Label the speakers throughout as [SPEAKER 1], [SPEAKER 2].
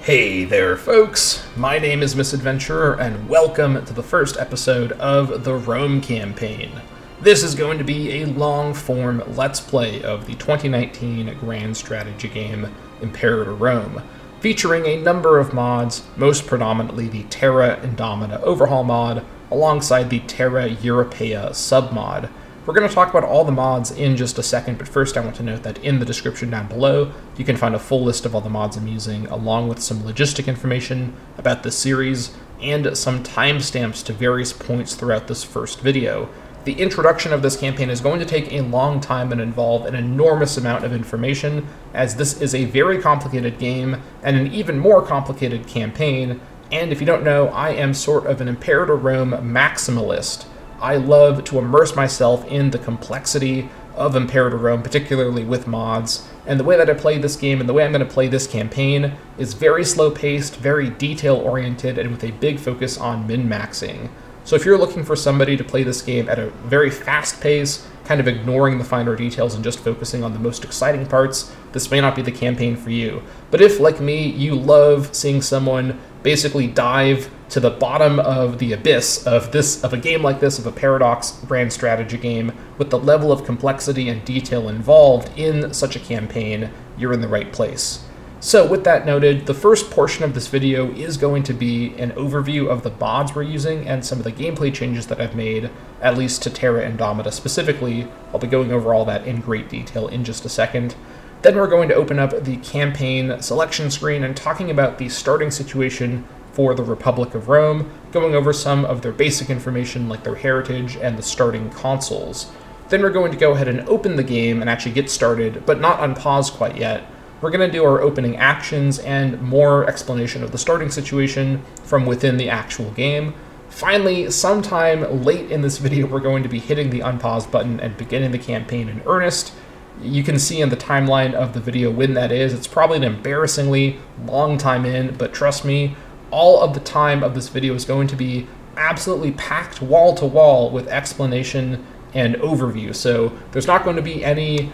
[SPEAKER 1] Hey there, folks! My name is Misadventurer, and welcome to the first episode of the Rome campaign. This is going to be a long-form Let's Play of the 2019 grand strategy game Imperator Rome, featuring a number of mods, most predominantly the Terra Indomita Overhaul mod, alongside the Terra Europea submod. We're going to talk about all the mods in just a second, but first I want to note that in the description down below, you can find a full list of all the mods I'm using, along with some logistic information about this series, and some timestamps to various points throughout this first video. The introduction of this campaign is going to take a long time and involve an enormous amount of information, as this is a very complicated game, and an even more complicated campaign, and if you don't know, I am sort of an Imperator Rome maximalist. I love to immerse myself in the complexity of Imperator Rome, particularly with mods, and the way that I play this game and the way I'm going to play this campaign is very slow-paced, very detail-oriented, and with a big focus on min-maxing. So if you're looking for somebody to play this game at a very fast pace, kind of ignoring the finer details and just focusing on the most exciting parts, this may not be the campaign for you. But if, like me, you love seeing someone basically dive to the bottom of the abyss of a game like this, of a Paradox brand strategy game, with the level of complexity and detail involved in such a campaign, you're in the right place. So with that noted, the first portion of this video is going to be an overview of the mods we're using and some of the gameplay changes that I've made, at least to Terra Indomita specifically. I'll be going over all that in great detail in just a second. Then we're going to open up the campaign selection screen and talking about the starting situation for the Republic of Rome, going over some of their basic information like their heritage and the starting consoles. Then we're going to go ahead and open the game and actually get started, but not unpause quite yet. We're going to do our opening actions and more explanation of the starting situation from within the actual game. Finally, sometime late in this video, we're going to be hitting the unpause button and beginning the campaign in earnest. You can see in the timeline of the video when that is. It's probably an embarrassingly long time in, but trust me, all of the time of this video is going to be absolutely packed wall to wall with explanation and overview. So there's not going to be any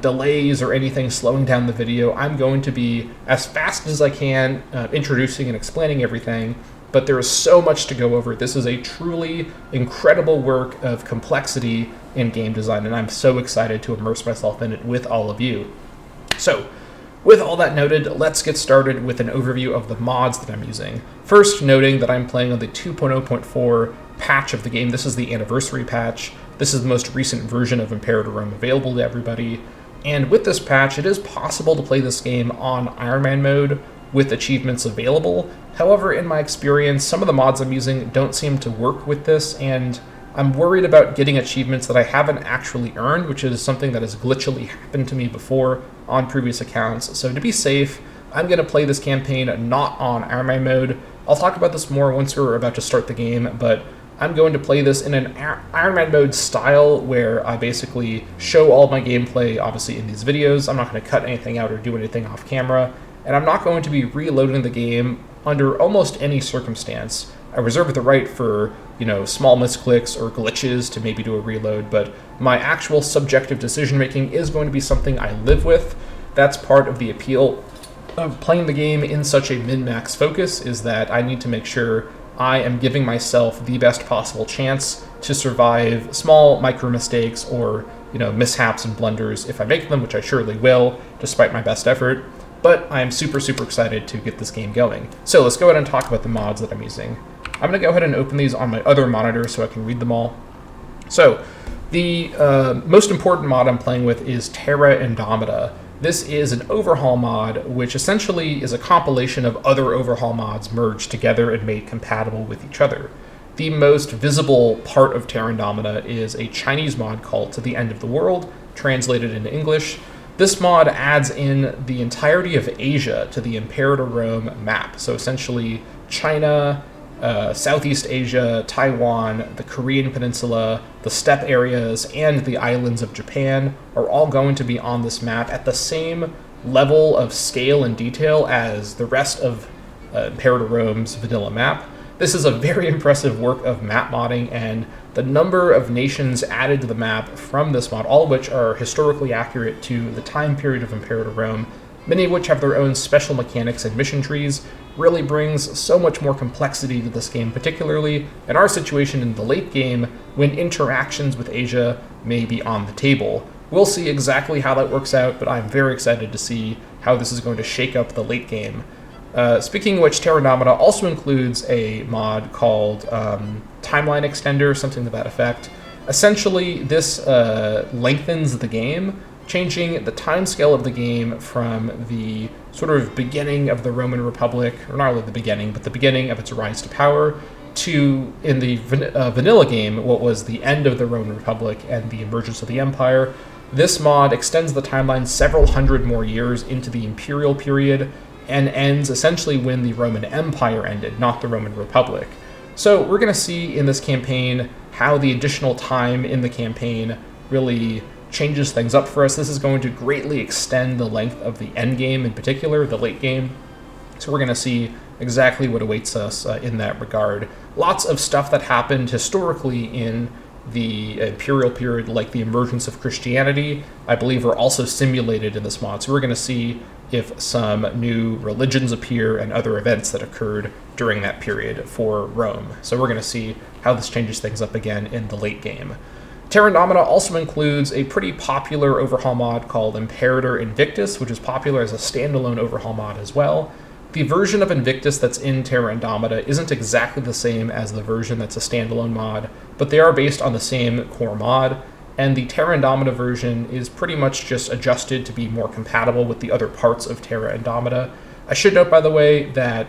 [SPEAKER 1] delays or anything slowing down the video. I'm going to be as fast as I can introducing and explaining everything, but there is so much to go over. This is a truly incredible work of complexity in game design, and I'm so excited to immerse myself in it with all of you. So, with all that noted, let's get started with an overview of the mods that I'm using. First, noting that I'm playing on the 2.0.4 patch of the game. This is the anniversary patch. This is the most recent version of Imperator Rome available to everybody. And with this patch, it is possible to play this game on Ironman mode with achievements available. However, in my experience, some of the mods I'm using don't seem to work with this, and I'm worried about getting achievements that I haven't actually earned, which is something that has glitchily happened to me before on previous accounts. So to be safe, I'm going to play this campaign not on Ironman mode. I'll talk about this more once we're about to start the game, but I'm going to play this in an Ironman mode style where I basically show all my gameplay, obviously, in these videos. I'm not going to cut anything out or do anything off camera, and I'm not going to be reloading the game under almost any circumstance. I reserve the right for, small misclicks or glitches to maybe do a reload, but my actual subjective decision-making is going to be something I live with. That's part of the appeal of playing the game in such a min-max focus, is that I need to make sure I am giving myself the best possible chance to survive small micro-mistakes or, mishaps and blunders if I make them, which I surely will, despite my best effort. But I'm super, super excited to get this game going. So let's go ahead and talk about the mods that I'm using. I'm going to go ahead and open these on my other monitor so I can read them all. So the most important mod I'm playing with is Terra Indomita. This is an overhaul mod, which essentially is a compilation of other overhaul mods merged together and made compatible with each other. The most visible part of Terra Indomita is a Chinese mod called To the End of the World, translated into English. This mod adds in the entirety of Asia to the Imperator Rome map. So essentially China, Southeast Asia, Taiwan, the Korean Peninsula, the steppe areas, and the islands of Japan are all going to be on this map at the same level of scale and detail as the rest of Imperator Rome's vanilla map. This is a very impressive work of map modding, and the number of nations added to the map from this mod, all of which are historically accurate to the time period of Imperator Rome, many of which have their own special mechanics and mission trees, really brings so much more complexity to this game, particularly in our situation in the late game when interactions with Asia may be on the table. We'll see exactly how that works out, but I'm very excited to see how this is going to shake up the late game. Speaking of which, Terra Indomita also includes a mod called Timeline Extender, something to that effect. Essentially, this lengthens the game, changing the timescale of the game from the sort of beginning of the Roman Republic, or not really the beginning, but the beginning of its rise to power, to, in the vanilla game, what was the end of the Roman Republic and the emergence of the Empire. This mod extends the timeline several hundred more years into the Imperial period, and ends essentially when the Roman Empire ended, not the Roman Republic. So we're going to see in this campaign how the additional time in the campaign really changes things up for us. This is going to greatly extend the length of the end game, in particular, the late game. So we're going to see exactly what awaits us in that regard. Lots of stuff that happened historically in the Imperial period, like the emergence of Christianity, I believe are also simulated in this mod. So we're going to see if some new religions appear and other events that occurred during that period for Rome. So we're going to see how this changes things up again in the late game. Terra Indomita also includes a pretty popular overhaul mod called Imperator Invictus, which is popular as a standalone overhaul mod as well. The version of Invictus that's in Terra Indomita isn't exactly the same as the version that's a standalone mod, but they are based on the same core mod, and the Terra Indomita version is pretty much just adjusted to be more compatible with the other parts of Terra Indomita. I should note, by the way, that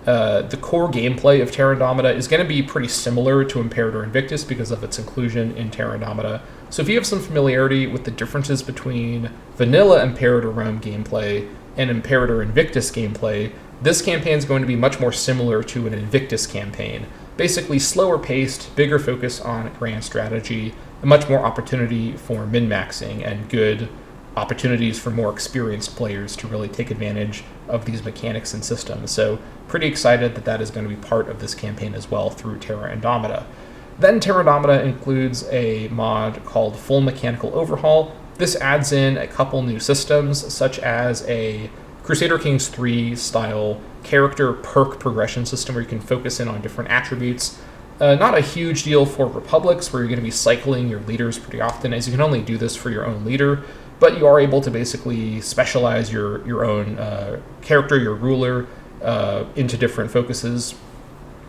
[SPEAKER 1] the core gameplay of Terra Indomita is going to be pretty similar to Imperator Invictus because of its inclusion in Terra Indomita. So if you have some familiarity with the differences between vanilla Imperator Rome gameplay and Imperator Invictus gameplay, this campaign is going to be much more similar to an Invictus campaign. Basically slower paced, bigger focus on grand strategy, and much more opportunity for min-maxing and good opportunities for more experienced players to really take advantage of these mechanics and systems. So pretty excited that that is going to be part of this campaign as well through Terra Indomita. Then Terra Indomita includes a mod called Full Mechanical Overhaul. This adds in a couple new systems, such as a Crusader Kings 3 style character perk progression system where you can focus in on different attributes. Not a huge deal for Republics, where you're going to be cycling your leaders pretty often, as you can only do this for your own leader, but you are able to basically specialize your own character, your ruler, into different focuses,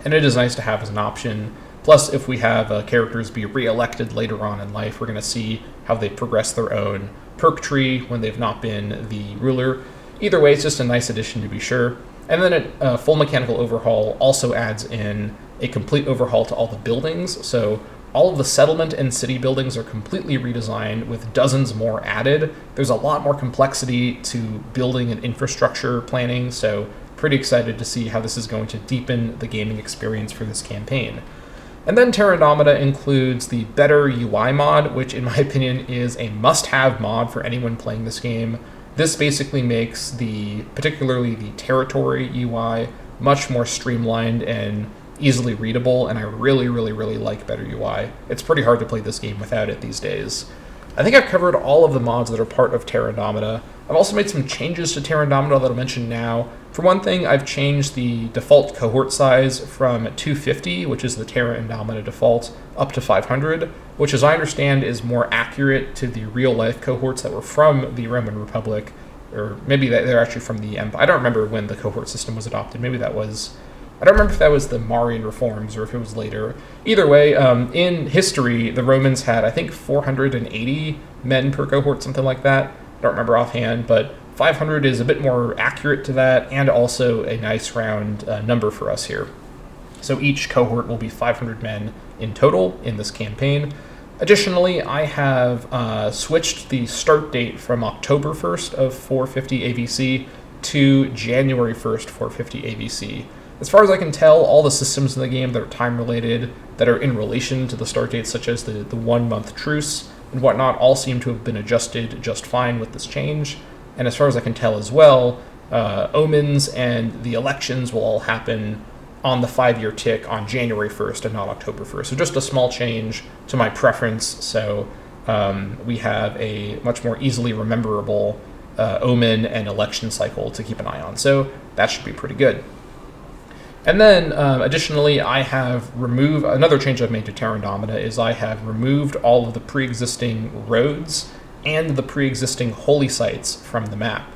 [SPEAKER 1] and it is nice to have as an option. Plus, if we have characters be re-elected later on in life, we're going to see how they progress their own perk tree when they've not been the ruler. Either way, it's just a nice addition to be sure. And then a Full Mechanical Overhaul also adds in a complete overhaul to all the buildings. So all of the settlement and city buildings are completely redesigned with dozens more added. There's a lot more complexity to building and infrastructure planning, so pretty excited to see how this is going to deepen the gaming experience for this campaign. And then Terra Indomita includes the Better UI mod, which in my opinion is a must-have mod for anyone playing this game. This basically makes particularly the territory UI much more streamlined and easily readable, and I really, really, really like Better UI. It's pretty hard to play this game without it these days. I think I've covered all of the mods that are part of Terra Indomita. I've also made some changes to Terra Indomita that I'll mention now. For one thing, I've changed the default cohort size from 250, which is the Terra Indomita default, up to 500, which, as I understand, is more accurate to the real-life cohorts that were from the Roman Republic, or maybe they're actually from the Empire. I don't remember when the cohort system was adopted. Maybe that was... I don't remember if that was the Marian reforms or if it was later. Either way, in history, the Romans had, I think, 480 men per cohort, something like that. I don't remember offhand, but 500 is a bit more accurate to that, and also a nice round number for us here. So each cohort will be 500 men in total in this campaign. Additionally, I have switched the start date from October 1st of 450 AVC to January 1st, 450 AVC. As far as I can tell, all the systems in the game that are time-related, that are in relation to the start date, such as the 1-month truce and whatnot, all seem to have been adjusted just fine with this change. And as far as I can tell as well, omens and the elections will all happen on the 5-year tick on January 1st and not October 1st. So just a small change to my preference, so we have a much more easily rememberable Omen and Election Cycle to keep an eye on. So that should be pretty good. And then, additionally, I have removed, another change I've made to Terra Indomita is I have removed all of the pre-existing roads and the pre-existing holy sites from the map.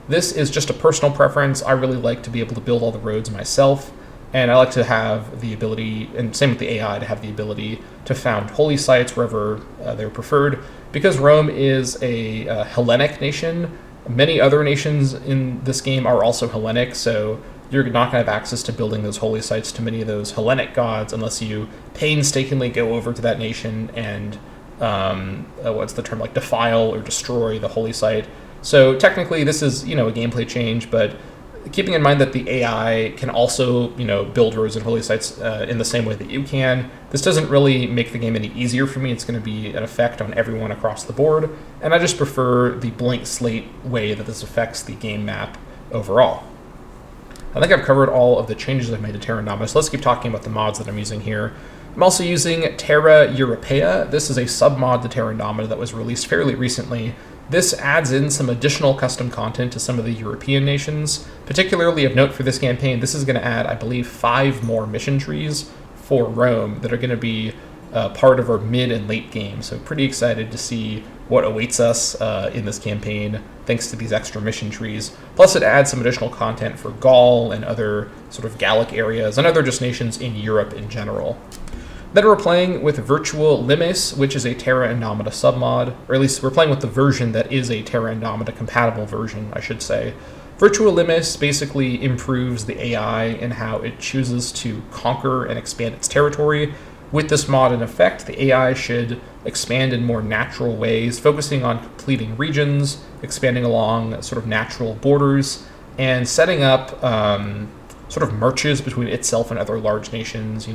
[SPEAKER 1] This is just a personal preference. I really like to be able to build all the roads myself, and I like to have the ability, and same with the AI, to have the ability to found holy sites wherever they're preferred. Because Rome is a Hellenic nation, many other nations in this game are also Hellenic, so you're not going to have access to building those holy sites to many of those Hellenic gods unless you painstakingly go over to that nation and, like defile or destroy the holy site. So technically this is, a gameplay change, but keeping in mind that the AI can also, build roads and holy sites in the same way that you can, this doesn't really make the game any easier for me. It's going to be an effect on everyone across the board, and I just prefer the blank slate way that this affects the game map overall. I think I've covered all of the changes I've made to Terra Indomita, so let's keep talking about the mods that I'm using here. I'm also using Terra Europea. This is a sub-mod to Terra Indomita that was released fairly recently. This adds in some additional custom content to some of the European nations. Particularly of note for this campaign, this is going to add, I believe, 5 more mission trees for Rome that are going to be part of our mid and late game. So pretty excited to see what awaits us in this campaign thanks to these extra mission trees. Plus it adds some additional content for Gaul and other sort of Gallic areas and other just nations in Europe in general. Then we're playing with Virtual Limes, which is a Terra Indomita submod, or at least we're playing with the version that is a Terra Indomita compatible version, I should say. Virtual Limes basically improves the AI in how it chooses to conquer and expand its territory. With this mod in effect, the AI should expand in more natural ways, focusing on completing regions, expanding along sort of natural borders, and setting up sort of marches between itself and other large nations,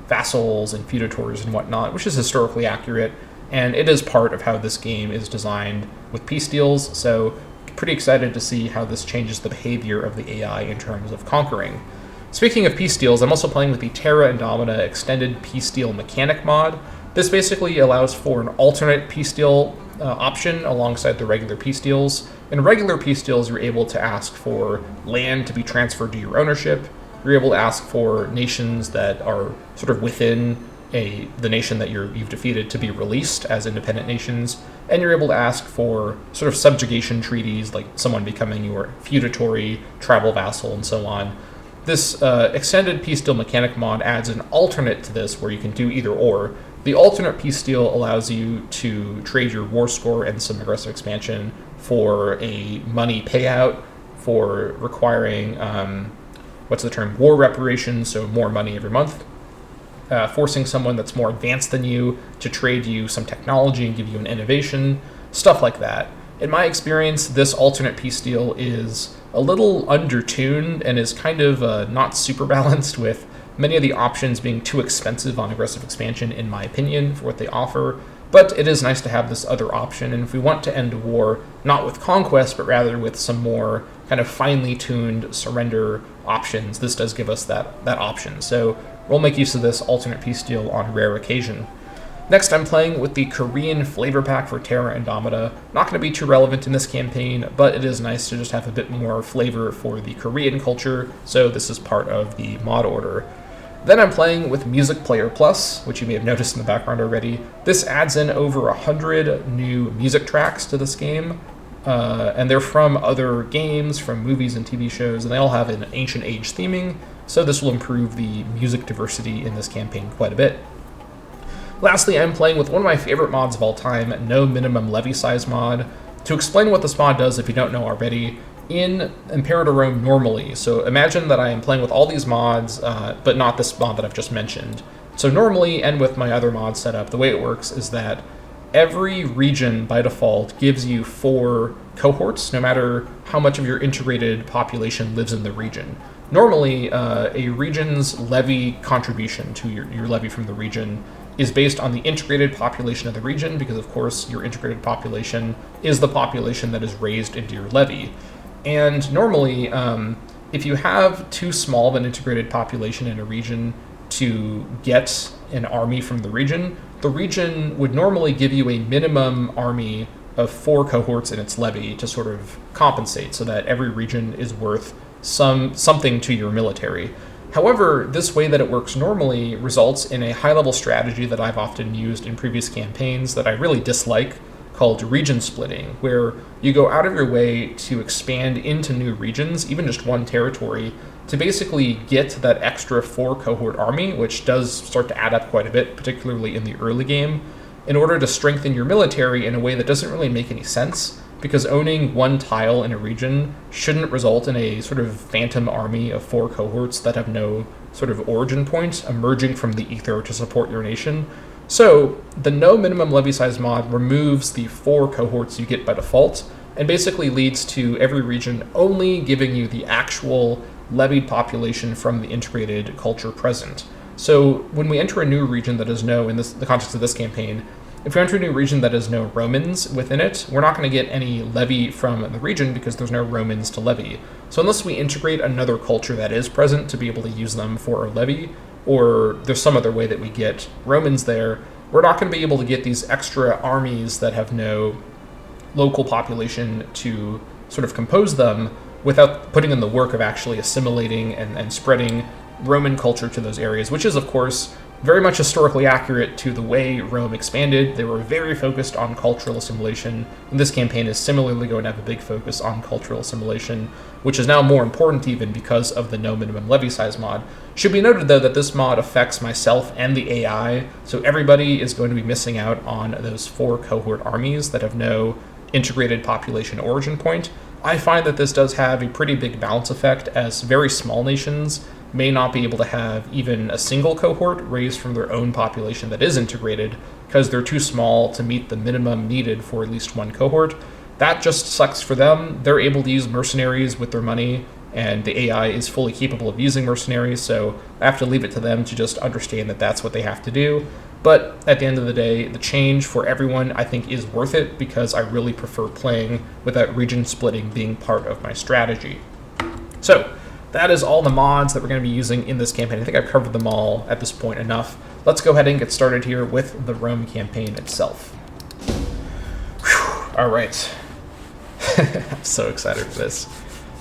[SPEAKER 1] vassals and feudatories and whatnot, which is historically accurate, and it is part of how this game is designed with peace deals, so pretty excited to see how this changes the behavior of the AI in terms of conquering. Speaking of peace deals, I'm also playing with the Terra Indomita Extended Peace Deal Mechanic mod. This basically allows for an alternate peace deal option alongside the regular peace deals. In regular peace deals, you're able to ask for land to be transferred to your ownership. You're able to ask for nations that are sort of within the nation that you've defeated to be released as independent nations, and you're able to ask for sort of subjugation treaties, like someone becoming your feudatory, tribal vassal, and so on. This extended peace deal mechanic mod adds an alternate to this where you can do either or. The alternate peace deal allows you to trade your war score and some aggressive expansion for a money payout for requiring, war reparations, so more money every month. Forcing someone that's more advanced than you to trade you some technology and give you an innovation, stuff like that. In my experience, this alternate peace deal is a little undertuned and is kind of not super balanced, with many of the options being too expensive on aggressive expansion, in my opinion, for what they offer. But it is nice to have this other option, and if we want to end a war, not with conquest, but rather with some more kind of finely tuned surrender options, this does give us that option. So we'll make use of this alternate peace deal on rare occasion. Next, I'm playing with the Korean flavor pack for Terra Indomita. Not going to be too relevant in this campaign, but it is nice to just have a bit more flavor for the Korean culture, so this is part of the mod order. Then I'm playing with Music Player Plus, which you may have noticed in the background already. This adds in over 100 new music tracks to this game, and they're from other games, from movies and TV shows, and they all have an ancient age theming, so this will improve the music diversity in this campaign quite a bit. Lastly, I'm playing with one of my favorite mods of all time, No Minimum Levy Size mod. To explain what this mod does, if you don't know already, in Imperator Rome normally, so imagine that I am playing with all these mods, but not this mod that I've just mentioned. So normally, and with my other mod setup, the way it works is that every region by default gives you 4 cohorts, no matter how much of your integrated population lives in the region. Normally, a region's levy contribution to your levy from the region is based on the integrated population of the region, because of course your integrated population is the population that is raised into your levy. And normally, if you have too small of an integrated population in a region to get an army from the region would normally give you a minimum army of 4 cohorts in its levy to sort of compensate so that every region is worth something to your military. However, this way that it works normally results in a high-level strategy that I've often used in previous campaigns that I really dislike, called region splitting, where you go out of your way to expand into new regions, even just one territory, to basically get that extra 4 cohort army, which does start to add up quite a bit, particularly in the early game, in order to strengthen your military in a way that doesn't really make any sense, because owning one tile in a region shouldn't result in a sort of phantom army of 4 cohorts that have no sort of origin point emerging from the ether to support your nation. So the no minimum levy size mod removes the 4 cohorts you get by default and basically leads to every region only giving you the actual levied population from the integrated culture present. So when we enter a new region that is no, in the context of this campaign, if we enter a new region that has no Romans within it, we're not going to get any levy from the region because there's no Romans to levy. So unless we integrate another culture that is present to be able to use them for our levy, or there's some other way that we get Romans there, we're not going to be able to get these extra armies that have no local population to sort of compose them without putting in the work of actually assimilating and spreading Roman culture to those areas, which is, of course, very much historically accurate to the way Rome expanded. They were very focused on cultural assimilation, and this campaign is similarly going to have a big focus on cultural assimilation, which is now more important even because of the no minimum levy size mod. Should be noted, though, that this mod affects myself and the AI, so everybody is going to be missing out on those 4 cohort armies that have no integrated population origin point. I find that this does have a pretty big balance effect, as very small nations may not be able to have even a single cohort raised from their own population that is integrated because they're too small to meet the minimum needed for at least one cohort. That just sucks for them. They're able to use mercenaries with their money, and the AI is fully capable of using mercenaries, so I have to leave it to them to just understand that that's what they have to do. But at the end of the day, the change for everyone, I think, is worth it because I really prefer playing without region splitting being part of my strategy. So that is all the mods that we're going to be using in this campaign. I think I've covered them all at this point enough. Let's go ahead and get started here with the Rome campaign itself. Whew. All right. I'm so excited for this.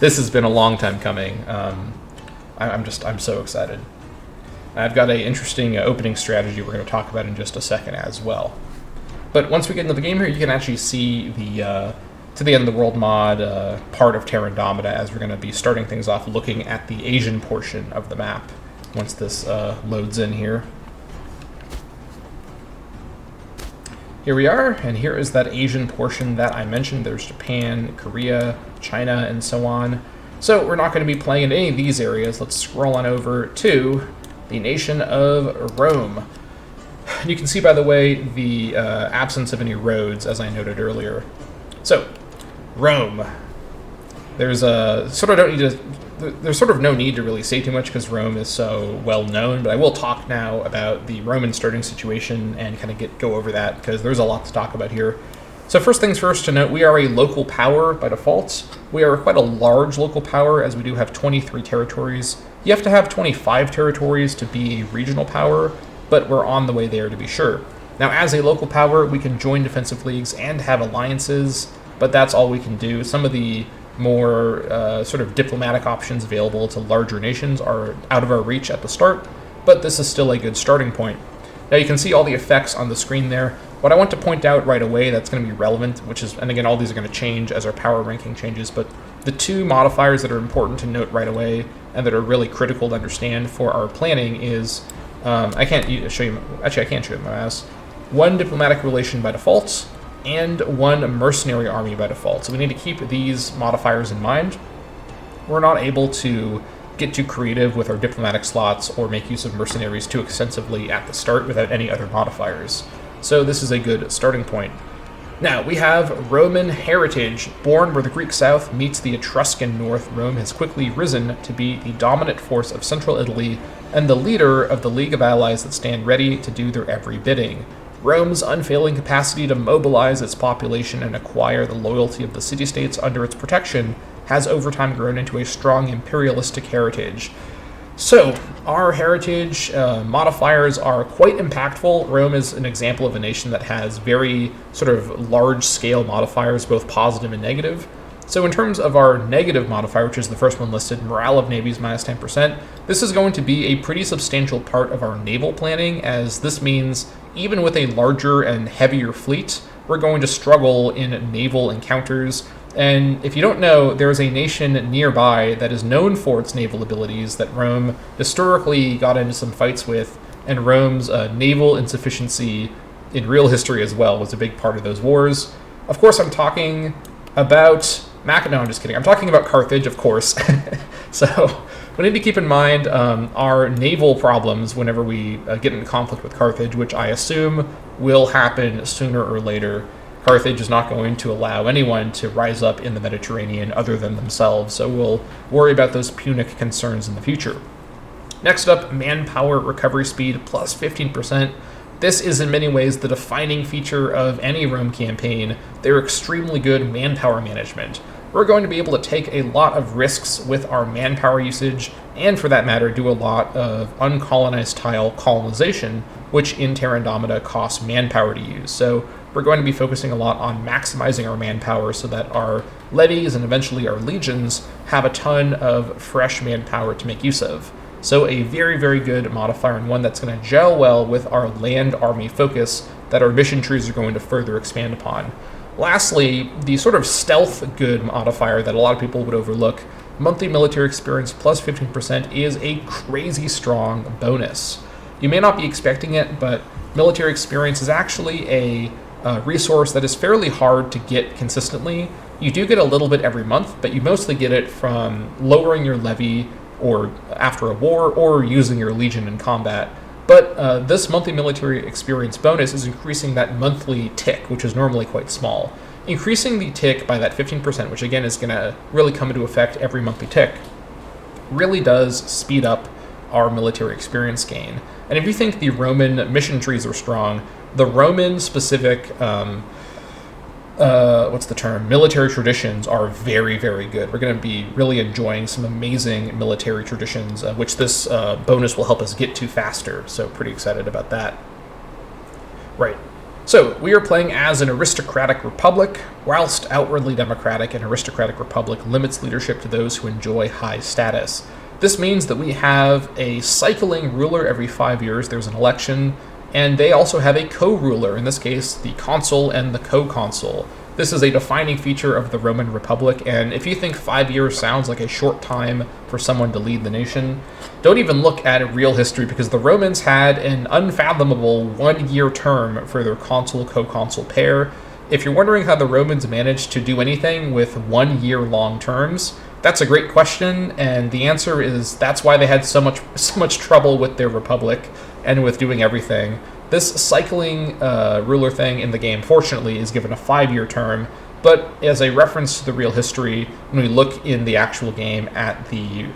[SPEAKER 1] This has been a long time coming. I'm so excited. I've got an interesting opening strategy we're going to talk about in just a second as well. But once we get into the game here, you can actually see the to the end of the world mod part of Terra Indomita, as we're going to be starting things off looking at the Asian portion of the map once this loads in here. Here we are, and here is that Asian portion that I mentioned. There's Japan, Korea, China, and so on. So we're not going to be playing in any of these areas. Let's scroll on over to the nation of Rome. You can see, by the way, the absence of any roads, as I noted earlier. So, Rome. There's sort of no need to really say too much because Rome is so well known, but I will talk now about the Roman starting situation and kind of go over that because there's a lot to talk about here. So first things first to note, we are a local power by default. We are quite a large local power, as we do have 23 territories. You have to have 25 territories to be a regional power, but we're on the way there to be sure. Now, as a local power, we can join defensive leagues and have alliances, but that's all we can do. Some of the more sort of diplomatic options available to larger nations are out of our reach at the start, but this is still a good starting point. Now, you can see all the effects on the screen there. What I want to point out right away that's going to be relevant, which is, and again, all these are going to change as our power ranking changes, but the 2 modifiers that are important to note right away and that are really critical to understand for our planning is, I can't show you my mouse, 1 diplomatic relation by default and 1 mercenary army by default. So we need to keep these modifiers in mind. We're not able to get too creative with our diplomatic slots or make use of mercenaries too extensively at the start without any other modifiers. So this is a good starting point. Now, we have Roman heritage. Born where the Greek south meets the Etruscan north, Rome has quickly risen to be the dominant force of central Italy and the leader of the League of Allies that stand ready to do their every bidding. Rome's unfailing capacity to mobilize its population and acquire the loyalty of the city-states under its protection has over time grown into a strong imperialistic heritage. So, our heritage modifiers are quite impactful. Rome is an example of a nation that has very sort of large-scale modifiers, both positive and negative. So in terms of our negative modifier, which is the first one listed, morale of navies minus 10%, this is going to be a pretty substantial part of our naval planning, as this means even with a larger and heavier fleet, we're going to struggle in naval encounters. And if you don't know, there is a nation nearby that is known for its naval abilities that Rome historically got into some fights with, and Rome's naval insufficiency in real history as well was a big part of those wars. Of course, I'm talking about no, I'm just kidding. I'm talking about Carthage, of course. So we need to keep in mind our naval problems whenever we get into conflict with Carthage, which I assume will happen sooner or later. Carthage is not going to allow anyone to rise up in the Mediterranean other than themselves, so we'll worry about those Punic concerns in the future. Next up, manpower recovery speed plus 15%. This is in many ways the defining feature of any Rome campaign. They're extremely good manpower management. We're going to be able to take a lot of risks with our manpower usage, and for that matter, do a lot of uncolonized tile colonization, which in Terra Indomita costs manpower to use. So we're going to be focusing a lot on maximizing our manpower so that our levies and eventually our legions have a ton of fresh manpower to make use of. So a very, very good modifier, and one that's going to gel well with our land army focus that our mission trees are going to further expand upon. Lastly, the sort of stealth good modifier that a lot of people would overlook, monthly military experience plus 15%, is a crazy strong bonus. You may not be expecting it, but military experience is actually a resource that is fairly hard to get consistently. You do get a little bit every month, but you mostly get it from lowering your levy or after a war, or using your legion in combat. But this monthly military experience bonus is increasing that monthly tick, which is normally quite small. Increasing the tick by that 15%, which again is going to really come into effect every monthly tick, really does speed up our military experience gain. And if you think the Roman mission trees are strong, the Roman specific military traditions are very, very good. We're going to be really enjoying some amazing military traditions, which this bonus will help us get to faster. So pretty excited about that. Right. So we are playing as an aristocratic republic. Whilst outwardly democratic, an aristocratic republic limits leadership to those who enjoy high status. This means that we have a cycling ruler every 5 years. There's an election. And they also have a co-ruler, in this case, the consul and the co-consul. This is a defining feature of the Roman Republic, and if you think 5 years sounds like a short time for someone to lead the nation, don't even look at real history, because the Romans had an unfathomable 1-year term for their consul-co-consul pair. If you're wondering how the Romans managed to do anything with 1-year-long terms, that's a great question, and the answer is that's why they had so much trouble with their republic and with doing everything. This cycling ruler thing in the game, fortunately, is given a 5-year term, but as a reference to the real history, when we look in the actual game at the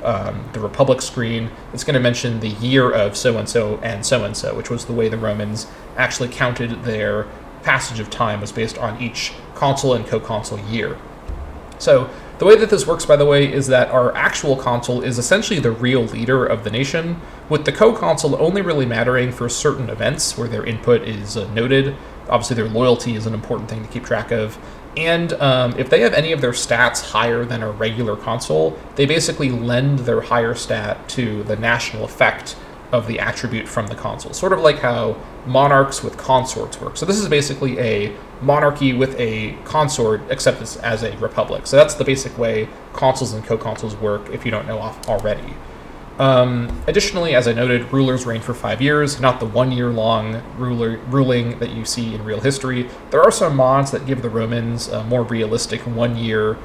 [SPEAKER 1] Republic screen, it's going to mention the year of so-and-so and so-and-so, which was the way the Romans actually counted their passage of time, was based on each consul and co-consul year. So the way that this works, by the way, is that our actual consul is essentially the real leader of the nation, with the co-consul only really mattering for certain events where their input is noted. Obviously, their loyalty is an important thing to keep track of. And if they have any of their stats higher than a regular consul, they basically lend their higher stat to the national effect of the attribute from the consul. Sort of like how monarchs with consorts work. So this is basically a monarchy with a consort, except as a republic. So that's the basic way consuls and co-consuls work, if you don't know already. Additionally, as I noted, rulers reign for 5 years, not the 1-year-long ruling that you see in real history. There are some mods that give the Romans more realistic 1-year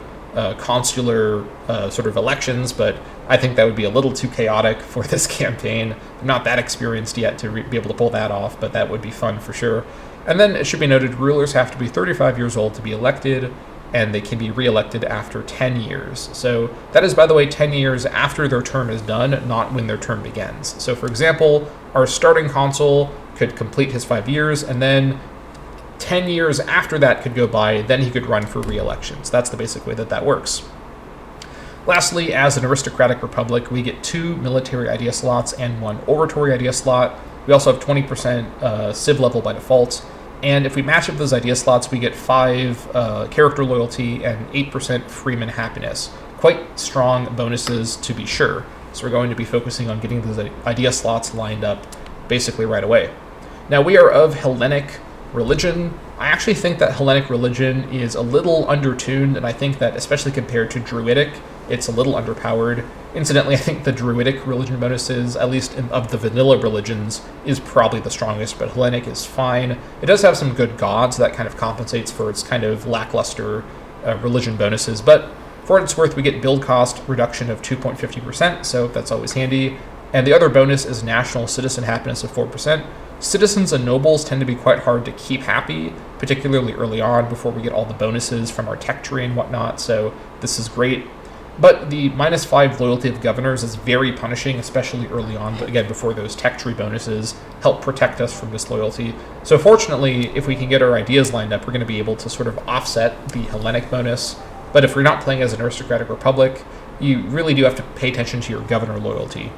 [SPEAKER 1] consular sort of elections, but I think that would be a little too chaotic for this campaign. I'm not that experienced yet to be able to pull that off, but that would be fun for sure. And then it should be noted, rulers have to be 35 years old to be elected, and they can be re-elected after 10 years. So that is, by the way, 10 years after their term is done, not when their term begins. So for example, our starting consul could complete his 5 years, and then 10 years after that could go by, then he could run for re-election. So that's the basic way that that works. Lastly, as an aristocratic republic, we get 2 military idea slots and 1 oratory idea slot. We also have 20% civ level by default. And if we match up those idea slots, we get 5 character loyalty and 8% freeman happiness. Quite strong bonuses to be sure. So we're going to be focusing on getting those idea slots lined up basically right away. Now we are of Hellenic religion. I actually think that Hellenic religion is a little undertuned, and I think that especially compared to Druidic, it's a little underpowered. Incidentally, I think the Druidic religion bonuses, at least of the vanilla religions, is probably the strongest, but Hellenic is fine. It does have some good gods that kind of compensates for its kind of lackluster religion bonuses, but for what it's worth, we get build cost reduction of 2.50%, so that's always handy. And the other bonus is national citizen happiness of 4%. Citizens and nobles tend to be quite hard to keep happy, particularly early on before we get all the bonuses from our tech tree and whatnot, so this is great. But the -5 loyalty of governors is very punishing, especially early on, but again, before those tech tree bonuses help protect us from disloyalty. So fortunately, if we can get our ideas lined up, we're going to be able to sort of offset the Hellenic bonus. But if we're not playing as an aristocratic republic, you really do have to pay attention to your governor loyalty.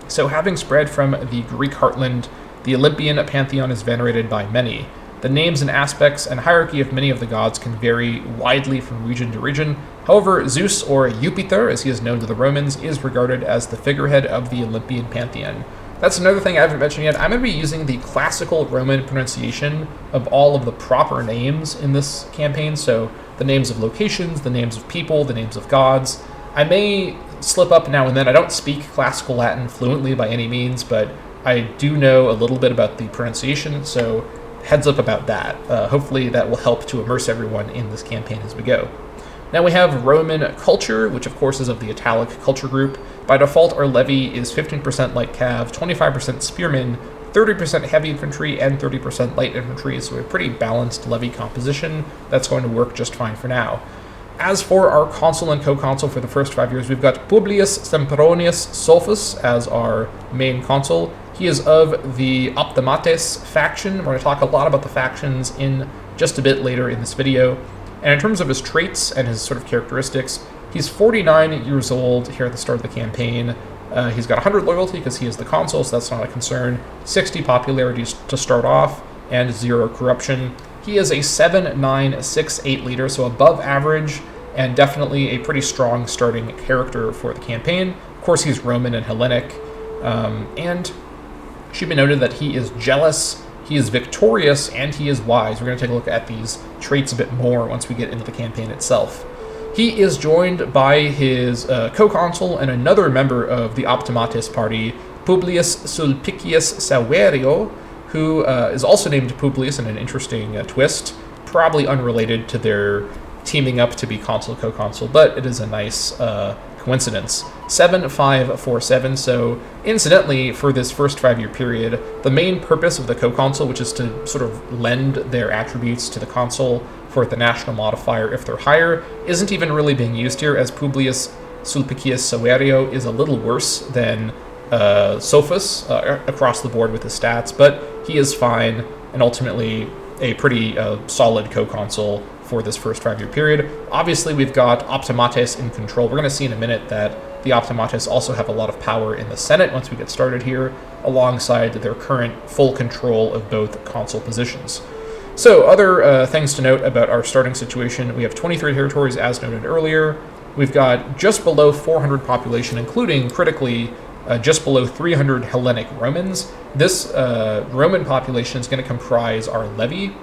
[SPEAKER 1] So having spread from the Greek heartland, the Olympian pantheon is venerated by many. The names and aspects and hierarchy of many of the gods can vary widely from region to region. However, Zeus, or Jupiter, as he is known to the Romans, is regarded as the figurehead of the Olympian pantheon. That's another thing I haven't mentioned yet. I'm going to be using the classical Roman pronunciation of all of the proper names in this campaign, so the names of locations, the names of people, the names of gods. I may slip up now and then. I don't speak classical Latin fluently by any means, but I do know a little bit about the pronunciation, so heads up about that. Hopefully that will help to immerse everyone in this campaign as we go. Now we have Roman culture, which of course is of the Italic culture group. By default, our levy is 15% light cav, 25% spearmen, 30% heavy infantry, and 30% light infantry, so a pretty balanced levy composition that's going to work just fine for now. As for our consul and co-consul for the first 5 years, we've got Publius Sempronius Sulfus as our main consul. He is of the Optimates faction. We're going to talk a lot about the factions in just a bit later in this video. And in terms of his traits and his sort of characteristics, he's 49 years old here at the start of the campaign. He's got 100 loyalty because he is the consul, so that's not a concern. 60 popularity to start off, and 0 corruption. He is a 7-9-6-8 leader, so above average, and definitely a pretty strong starting character for the campaign. Of course, he's Roman and Hellenic, and it should be noted that he is jealous, he is victorious, and he is wise. We're going to take a look at these traits a bit more once we get into the campaign itself. He is joined by his co-consul and another member of the Optimates party, Publius Sulpicius Saverio, who is also named Publius in an interesting twist, probably unrelated to their teaming up to be consul co-consul, but it is a nice coincidence. 7-5-4-7, so incidentally, for this first 5-year period, the main purpose of the co-consul, which is to sort of lend their attributes to the consul for the national modifier if they're higher, isn't even really being used here, as Publius Sulpicius Saverio is a little worse than Sophus across the board with his stats, but he is fine, and ultimately a pretty solid co-consul for this first 5-year period. Obviously, we've got Optimates in control. We're going to see in a minute that the Optimates also have a lot of power in the Senate once we get started here, alongside their current full control of both consul positions. So, other things to note about our starting situation. We have 23 territories, as noted earlier. We've got just below 400 population, including, critically, just below 300 Hellenic Romans. This Roman population is going to comprise our levy.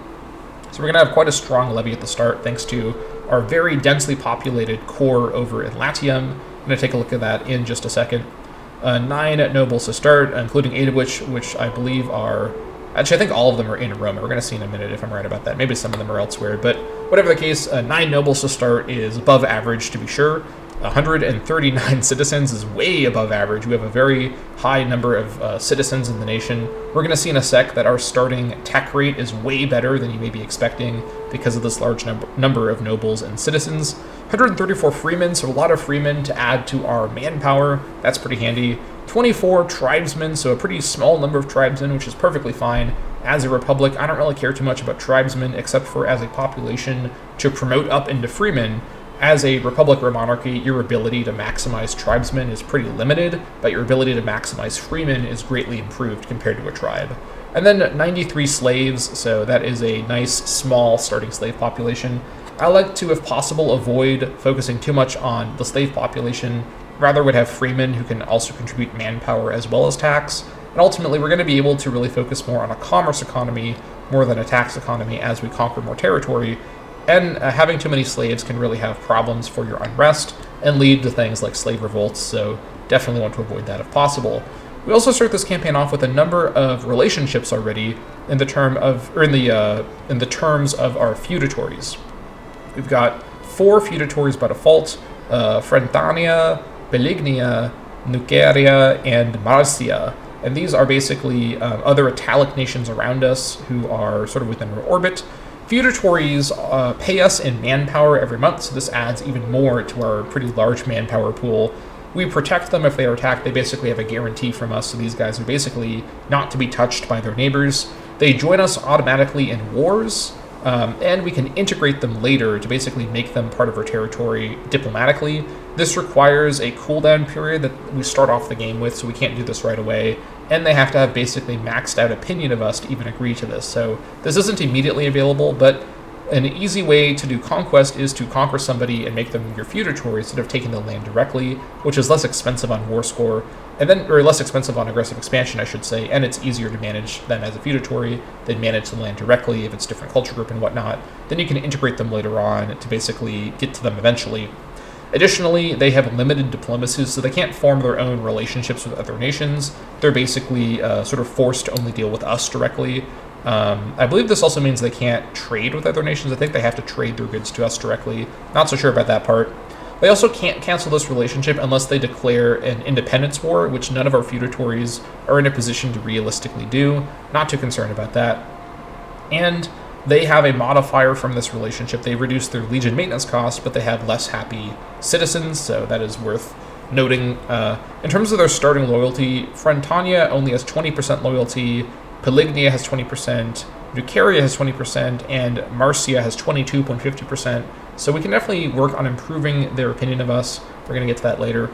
[SPEAKER 1] So we're going to have quite a strong levy at the start, thanks to our very densely populated core over in Latium. I'm going to take a look at that in just a second. 9 nobles to start, including 8 of which I believe are... Actually, I think all of them are in Rome. We're going to see in a minute if I'm right about that. Maybe some of them are elsewhere, but whatever the case, 9 nobles to start is above average, to be sure. 139 citizens is way above average. We have a very high number of citizens in the nation. We're going to see in a sec that our starting tech rate is way better than you may be expecting because of this large number of nobles and citizens. 134 freemen, so a lot of freemen to add to our manpower. That's pretty handy. 24 tribesmen, so a pretty small number of tribesmen, which is perfectly fine. As a republic, I don't really care too much about tribesmen, except for as a population to promote up into freemen. As a republic or monarchy, your ability to maximize tribesmen is pretty limited, but your ability to maximize freemen is greatly improved compared to a tribe. And then 93 slaves, so that is a nice, small starting slave population. I like to, if possible, avoid focusing too much on the slave population, rather would have freemen who can also contribute manpower as well as tax. And ultimately, we're going to be able to really focus more on a commerce economy more than a tax economy as we conquer more territory. And having too many slaves can really have problems for your unrest and lead to things like slave revolts, so definitely want to avoid that if possible. We also start this campaign off with a number of relationships already in the terms of our feudatories. We've got 4 feudatories by default: Frentania, Pelignia, Nuceria, and Marcia. And these are basically other Italic nations around us who are sort of within our orbit. Feudatories pay us in manpower every month, so this adds even more to our pretty large manpower pool. We protect them if they are attacked. They basically have a guarantee from us, so these guys are basically not to be touched by their neighbors. They join us automatically in wars, and we can integrate them later to basically make them part of our territory diplomatically. This requires a cooldown period that we start off the game with, so we can't do this right away, and they have to have basically maxed out opinion of us to even agree to this. So this isn't immediately available, but an easy way to do conquest is to conquer somebody and make them your feudatory instead of taking the land directly, which is less expensive on war score, or less expensive on aggressive expansion, I should say, and it's easier to manage them as a feudatory than manage the land directly if it's different culture group and whatnot. Then you can integrate them later on to basically get to them eventually. Additionally, they have limited diplomacies, so they can't form their own relationships with other nations. They're basically sort of forced to only deal with us directly. I believe this also means they can't trade with other nations. I think they have to trade their goods to us directly. Not so sure about that part. They also can't cancel this relationship unless they declare an independence war, which none of our feudatories are in a position to realistically do. Not too concerned about that. And they have a modifier from this relationship. They reduce their legion maintenance costs, but they have less happy citizens, so that is worth noting. In terms of their starting loyalty, Frentania only has 20% loyalty, Pelignia has 20%, Nuceria has 20%, and Marcia has 22.50%. So we can definitely work on improving their opinion of us. We're going to get to that later.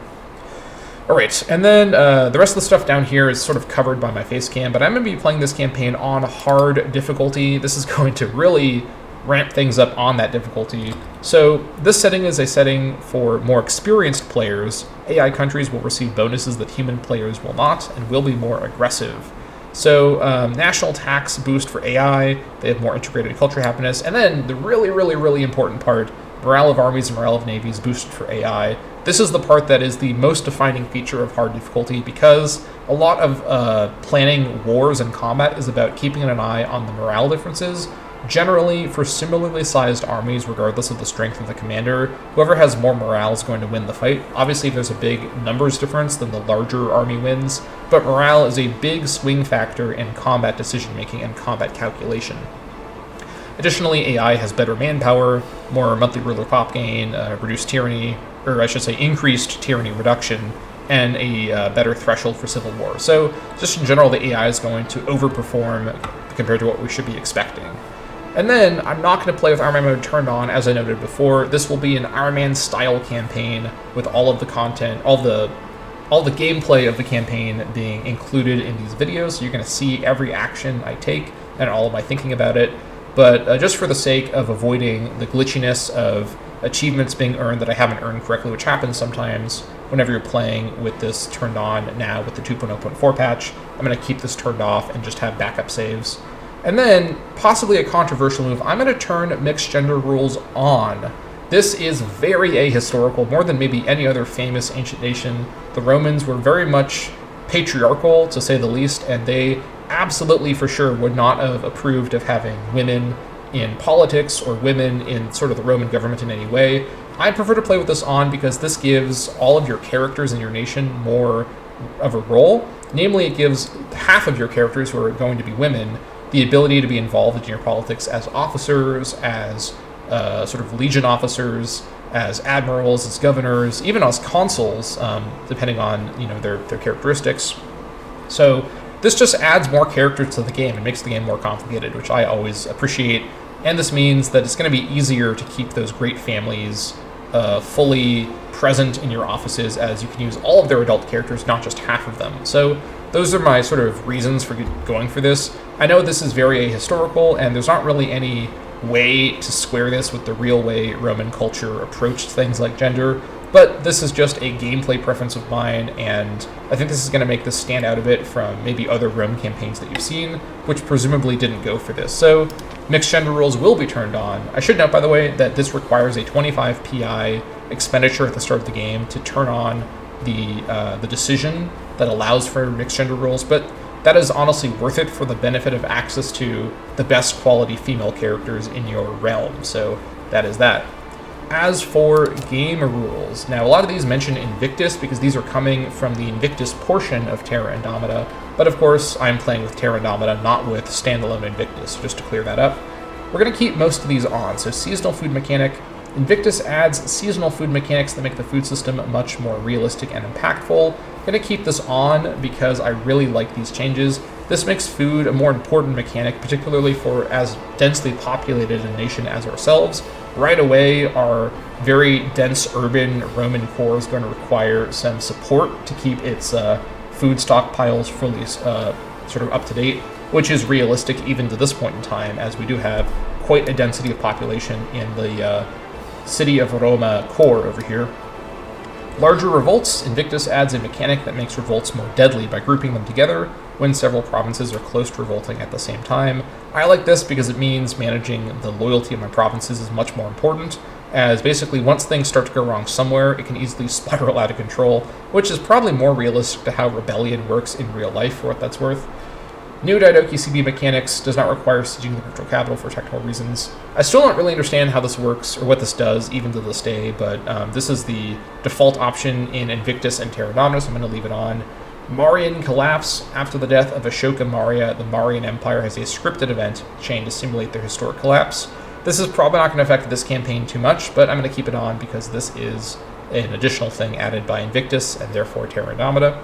[SPEAKER 1] All right, and then the rest of the stuff down here is sort of covered by my face cam, but I'm going to be playing this campaign on hard difficulty. This is going to really ramp things up on that difficulty. So this setting is a setting for more experienced players. AI countries will receive bonuses that human players will not and will be more aggressive. So national tax boost for AI, they have more integrated culture happiness, and then the really, really, really important part, morale of armies and morale of navies boosted for AI. This is the part that is the most defining feature of hard difficulty because a lot of planning wars and combat is about keeping an eye on the morale differences. Generally, for similarly sized armies, regardless of the strength of the commander, whoever has more morale is going to win the fight. Obviously, there's a big numbers difference, then the larger army wins, but morale is a big swing factor in combat decision-making and combat calculation. Additionally, AI has better manpower, more monthly ruler pop gain, reduced tyranny, or I should say increased tyranny reduction, and a better threshold for civil war. So just in general, the AI is going to overperform compared to what we should be expecting. And then I'm not going to play with Iron Man mode turned on, as I noted before. This will be an Iron Man style campaign with all of the content, all the gameplay of the campaign being included in these videos. So you're going to see every action I take and all of my thinking about it. But just for the sake of avoiding the glitchiness of achievements being earned that I haven't earned correctly, which happens sometimes whenever you're playing with this turned on now with the 2.0.4 patch, I'm going to keep this turned off and just have backup saves. And then, possibly a controversial move, I'm going to turn mixed gender rules on. This is very ahistorical, more than maybe any other famous ancient nation. The Romans were very much patriarchal, to say the least, and they absolutely for sure would not have approved of having women in politics or women in sort of the Roman government in any way. I prefer to play with this on because this gives all of your characters in your nation more of a role. Namely, it gives half of your characters, who are going to be women, the ability to be involved in your politics as officers, as sort of legion officers, as admirals, as governors, even as consuls, depending on their characteristics. So this just adds more characters to the game and makes the game more complicated, which I always appreciate. And this means that it's going to be easier to keep those great families fully present in your offices, as you can use all of their adult characters, not just half of them. So those are my sort of reasons for going for this. I know this is very ahistorical, and there's not really any way to square this with the real way Roman culture approached things like gender, but this is just a gameplay preference of mine, and I think this is going to make this stand out a bit from maybe other Rome campaigns that you've seen, which presumably didn't go for this. So mixed gender rules will be turned on. I should note, by the way, that this requires a 25 PI expenditure at the start of the game to turn on the decision that allows for mixed gender rules, but that is honestly worth it for the benefit of access to the best quality female characters in your realm. So that is that. As for game rules, now a lot of these mention Invictus because these are coming from the Invictus portion of Terra Indomita, but of course I'm playing with Terra Indomita, not with standalone Invictus, just to clear that up. We're going to keep most of these on. So seasonal food mechanic. Invictus adds seasonal food mechanics that make the food system much more realistic and impactful. I'm going to keep this on because I really like these changes. This makes food a more important mechanic, particularly for as densely populated a nation as ourselves. Right away, our very dense urban Roman core is going to require some support to keep its food stockpiles fully sort of up to date, which is realistic even to this point in time, as we do have quite a density of population in the city of Roma core over here. Larger revolts. Invictus adds a mechanic that makes revolts more deadly by grouping them together when several provinces are close to revolting at the same time. I like this because it means managing the loyalty of my provinces is much more important, as basically once things start to go wrong somewhere, it can easily spiral out of control, which is probably more realistic to how rebellion works in real life, for what that's worth. New Daidoki CB mechanics does not require sieging the virtual capital for technical reasons. I still don't really understand how this works or what this does, even to this day, but this is the default option in Invictus and Terra Indomita, so I'm going to leave it on. Marian collapse. After the death of Ashoka Maurya, the Marian Empire has a scripted event chain to simulate their historic collapse. This is probably not going to affect this campaign too much, but I'm going to keep it on because this is an additional thing added by Invictus and therefore Terra Indomita.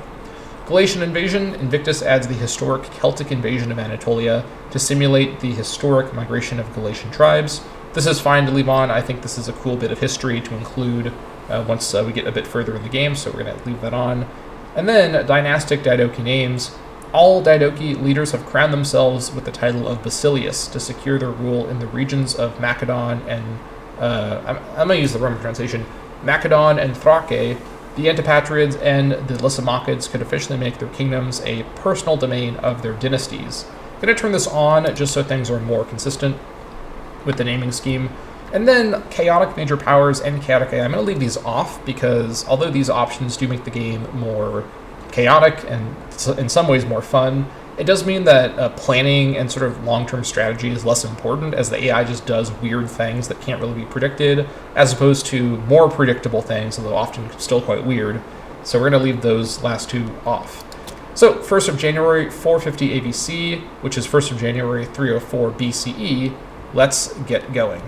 [SPEAKER 1] Galatian invasion. Invictus adds the historic Celtic invasion of Anatolia to simulate the historic migration of Galatian tribes. This is fine to leave on. I think this is a cool bit of history to include once we get a bit further in the game, so we're going to leave that on. And then dynastic Daidoki names. All Daidoki leaders have crowned themselves with the title of Basilius to secure their rule in the regions of Macedon and, I'm going to use the Roman translation, Macedon and Thrace. The Antipatrids and the Lysimachids could officially make their kingdoms a personal domain of their dynasties. I'm going to turn this on just so things are more consistent with the naming scheme. And then chaotic major powers and chaotic AI. I'm going to leave these off because although these options do make the game more chaotic and in some ways more fun, it does mean that planning and sort of long-term strategy is less important, as the AI just does weird things that can't really be predicted, as opposed to more predictable things, although often still quite weird. So we're going to leave those last two off. So 1st of January 450 ABC, which is 1st of January 304 BCE. Let's get going.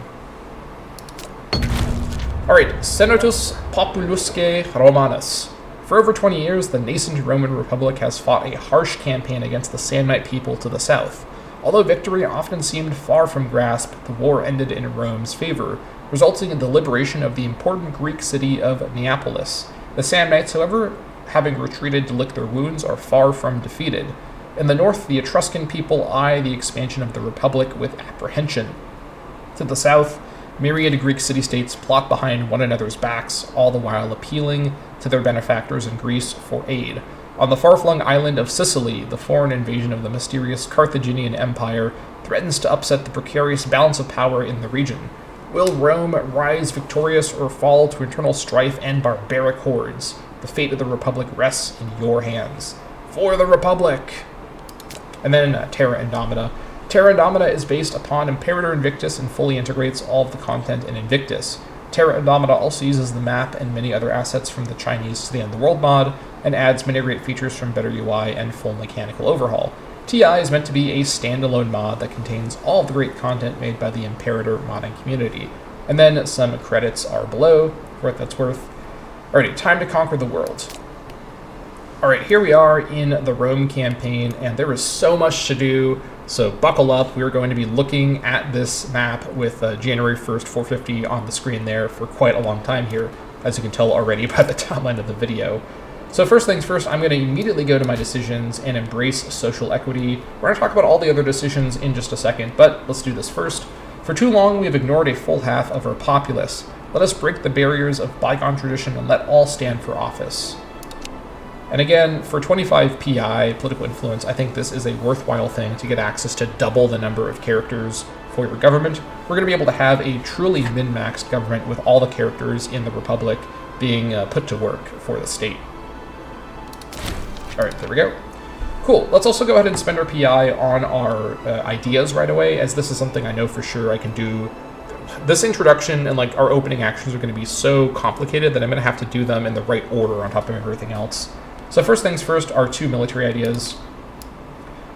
[SPEAKER 1] Alright, Senatus Populusque Romanus. For over 20 years, the nascent Roman Republic has fought a harsh campaign against the Samnite people to the south. Although victory often seemed far from grasp, the war ended in Rome's favor, resulting in the liberation of the important Greek city of Neapolis. The Samnites, however, having retreated to lick their wounds, are far from defeated. In the north, the Etruscan people eye the expansion of the Republic with apprehension. To the south, myriad Greek city-states plot behind one another's backs, all the while appealing to their benefactors in Greece for aid. On the far-flung island of Sicily, the foreign invasion of the mysterious Carthaginian Empire threatens to upset the precarious balance of power in the region. Will Rome rise victorious or fall to internal strife and barbaric hordes? The fate of the Republic rests in your hands. For the Republic! And then Terra Indomita. Terra Indomita is based upon Imperator Invictus and fully integrates all of the content in Invictus. Terra Indomita also uses the map and many other assets from the Chinese to the End of the World mod, and adds many great features from better UI and full Mechanical Overhaul. TI is meant to be a standalone mod that contains all of the great content made by the Imperator modding community. And then some credits are below, for what that's worth. Alrighty, time to conquer the world. Alright, here we are in the Rome campaign, and there is so much to do, So buckle up, we're going to be looking at this map with January 1st, 450 on the screen there for quite a long time here, as you can tell already by the timeline of the video. So first things first, I'm going to immediately go to my decisions and embrace social equity. We're going to talk about all the other decisions in just a second, but let's do this first. For too long, we have ignored a full half of our populace. Let us break the barriers of bygone tradition and let all stand for office. And again, for 25 PI, political influence, I think this is a worthwhile thing to get access to double the number of characters for your government. We're going to be able to have a truly min-maxed government with all the characters in the Republic being put to work for the state. All right, there we go. Cool. Let's also go ahead and spend our PI on our ideas right away, as this is something I know for sure I can do. This introduction and like our opening actions are going to be so complicated that I'm going to have to do them in the right order on top of everything else. So first things first, our two military ideas.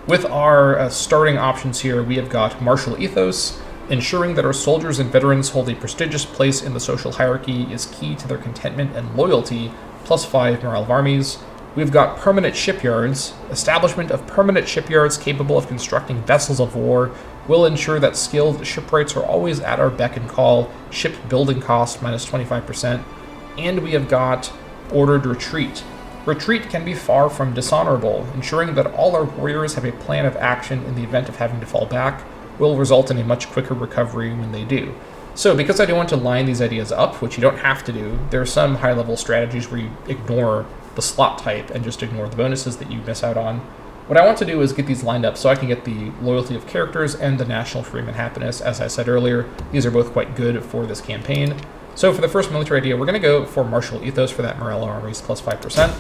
[SPEAKER 1] With our starting options here, we have got martial ethos. Ensuring that our soldiers and veterans hold a prestigious place in the social hierarchy is key to their contentment and loyalty, +5 morale of armies. We've got permanent shipyards. Establishment of permanent shipyards capable of constructing vessels of war will ensure that skilled shipwrights are always at our beck and call. Ship building cost -25%. And we have got ordered retreat. Retreat can be far from dishonorable. Ensuring that all our warriors have a plan of action in the event of having to fall back will result in a much quicker recovery when they do. So because I do want to line these ideas up, which you don't have to do, there are some high-level strategies where you ignore the slot type and just ignore the bonuses that you miss out on. What I want to do is get these lined up so I can get the loyalty of characters and the national freedom and happiness. As I said earlier, these are both quite good for this campaign. So for the first military idea, we're going to go for martial ethos for that morale armies +5%.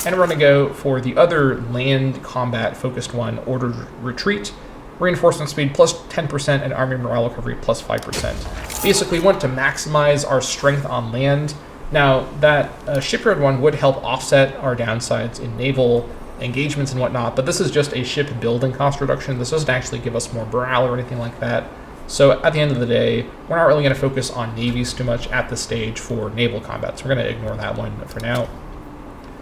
[SPEAKER 1] And we're going to go for the other land combat focused one, ordered retreat. Reinforcement speed +10% and army morale recovery +5%. Basically, we want to maximize our strength on land. Now, that shipyard one would help offset our downsides in naval engagements and whatnot, but this is just a ship building cost reduction. This doesn't actually give us more morale or anything like that. So at the end of the day, we're not really going to focus on navies too much at this stage for naval combat, so we're going to ignore that one for now.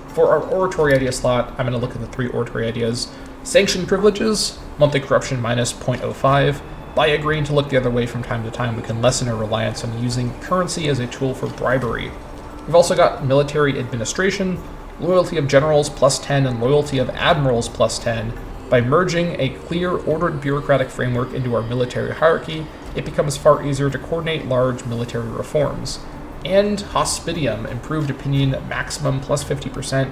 [SPEAKER 1] For our oratory idea slot, I'm going to look at the 3 oratory ideas. Sanction privileges, monthly corruption -0.05. By agreeing to look the other way from time to time, we can lessen our reliance on using currency as a tool for bribery. We've also got military administration, loyalty of generals +10, and loyalty of admirals +10. By merging a clear, ordered bureaucratic framework into our military hierarchy, it becomes far easier to coordinate large military reforms. And hospitium, improved opinion, maximum +50%.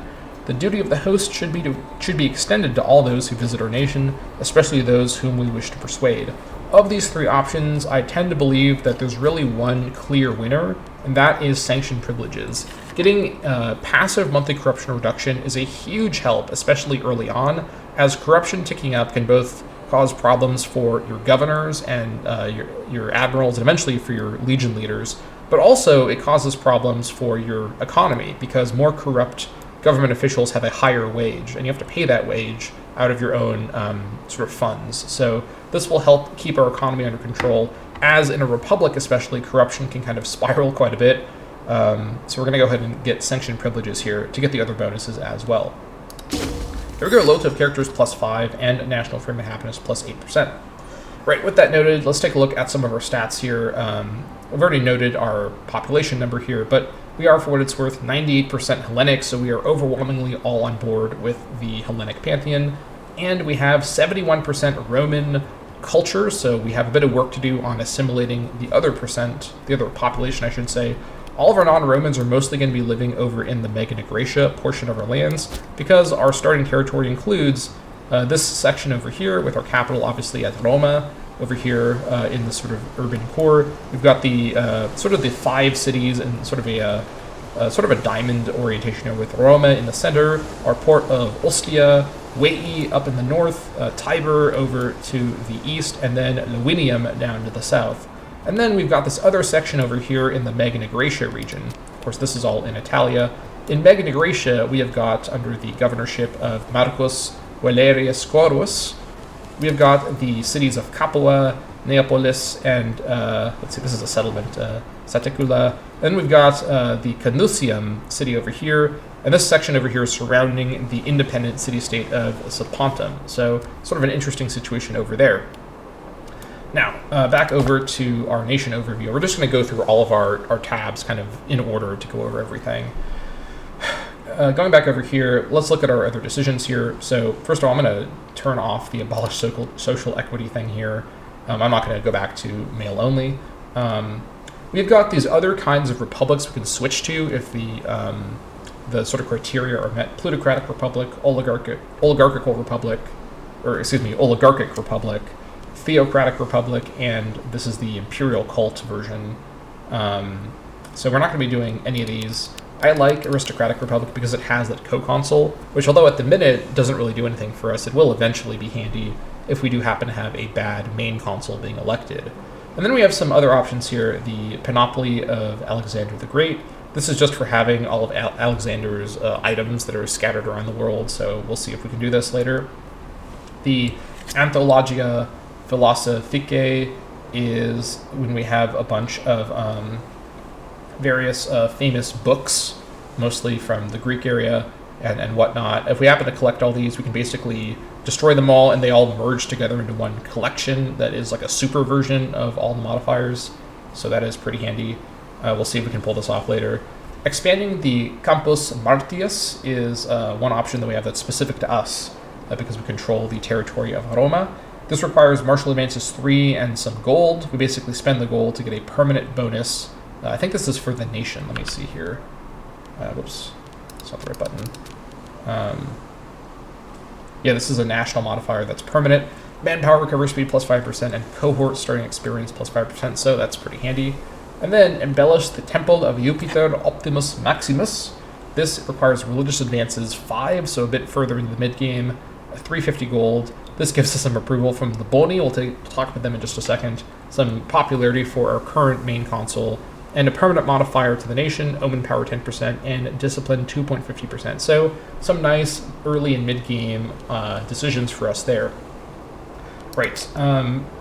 [SPEAKER 1] The duty of the host should be extended to all those who visit our nation, especially those whom we wish to persuade. Of these 3 options, I tend to believe that there's really one clear winner, and that is sanction privileges. Getting passive monthly corruption reduction is a huge help, especially early on, as corruption ticking up can both cause problems for your governors and your admirals, and eventually for your legion leaders, but also it causes problems for your economy, because more corrupt government officials have a higher wage, and you have to pay that wage out of your own sort of funds. So this will help keep our economy under control, as in a republic especially, corruption can kind of spiral quite a bit. So we're going to go ahead and get sanction privileges here to get the other bonuses as well. Here we go, loyalty of characters +5 and national freedom and happiness +8%. Right, with that noted, let's take a look at some of our stats here. I've already noted our population number here, but we are, for what it's worth, 98% Hellenic, so we are overwhelmingly all on board with the Hellenic pantheon. And we have 71% Roman culture, so we have a bit of work to do on assimilating the other population, I should say. All of our non-Romans are mostly going to be living over in the Magna Graecia portion of our lands, because our starting territory includes this section over here, with our capital obviously at Roma. Over here in the sort of urban core, we've got the sort of the 5 cities and sort of a diamond orientation here, with Roma in the center, our port of Ostia, Veii up in the north, Tiber over to the east, and then Lavinium down to the south. And then we've got this other section over here in the Magna Graecia region. Of course, this is all in Italia. In Magna Graecia, we have got, under the governorship of Marcus Valerius Scaurus, we have got the cities of Capua, Neapolis, and let's see, this is a settlement, Satecula. Then we've got the Canusium city over here, and this section over here is surrounding the independent city-state of Sapontum. So sort of an interesting situation over there. Now, back over to our nation overview. We're just going to go through all of our tabs kind of in order to go over everything. Going back over here, let's look at our other decisions here. So first of all, I'm going to turn off the abolish social equity thing here. I'm not going to go back to male only. We've got these other kinds of republics we can switch to if the sort of criteria are met. Plutocratic republic, oligarchical republic, oligarchic republic, theocratic republic, and this is the imperial cult version. So we're not going to be doing any of these. I like aristocratic republic because it has that co-consul, which although at the minute doesn't really do anything for us, it will eventually be handy if we do happen to have a bad main consul being elected. And then we have some other options here. The Panoply of Alexander the Great. This is just for having all of Alexander's items that are scattered around the world, so we'll see if we can do this later. The Anthologia Philosophicae is when we have a bunch of various famous books, mostly from the Greek area and whatnot. If we happen to collect all these, we can basically destroy them all, and they all merge together into one collection that is like a super version of all the modifiers. So that is pretty handy. We'll see if we can pull this off later. Expanding the Campus Martius is one option that we have that's specific to us because we control the territory of Roma. This requires martial advances 3 and some gold. We basically spend the gold to get a permanent bonus. I think this is for the nation. Let me see here. Whoops, that's not the right button. Yeah, this is a national modifier that's permanent. Manpower recovery speed plus 5% and cohort starting experience plus 5%, so that's pretty handy. And then embellish the Temple of Jupiter Optimus Maximus. This requires religious advances 5, so a bit further into the mid-game, 350 gold. This gives us some approval from the Boni. We'll talk about them in just a second. Some popularity for our current main consul, and a permanent modifier to the nation, Omen Power 10%, and Discipline 2.50%. So some nice early and mid-game decisions for us there. Right.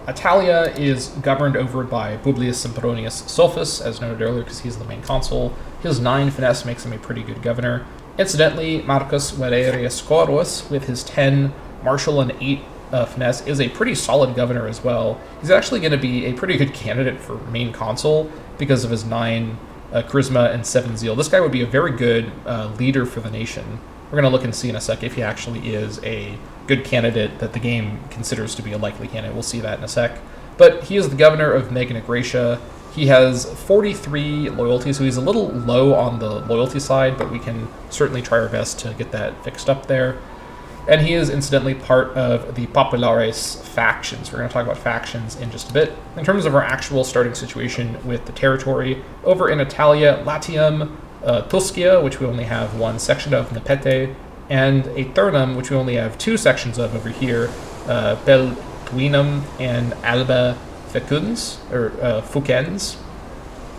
[SPEAKER 1] Italia is governed over by Publius Sempronius Sulfus, as noted earlier, because he's the main consul. His 9 finesse makes him a pretty good governor. Incidentally, Marcus Valerius Scaurus, with his 10 martial and 8 finesse, is a pretty solid governor as well. He's actually going to be a pretty good candidate for main consul because of his 9 charisma and 7 zeal. This guy would be a very good leader for the nation. We're going to look and see in a sec if he actually is a good candidate that the game considers to be a likely candidate. We'll see that in a sec. But he is the governor of Magna Graecia. He has 43 loyalty, so he's a little low on the loyalty side, but we can certainly try our best to get that fixed up there. And he is incidentally part of the Populares factions. We're going to talk about factions in just a bit. In terms of our actual starting situation with the territory, over in Italia, Latium, Tuscia, which we only have 1 section of, Nepete, and Aeternum, which we only have 2 sections of over here, Beltuinum and Alba Fecunds, or Fucens.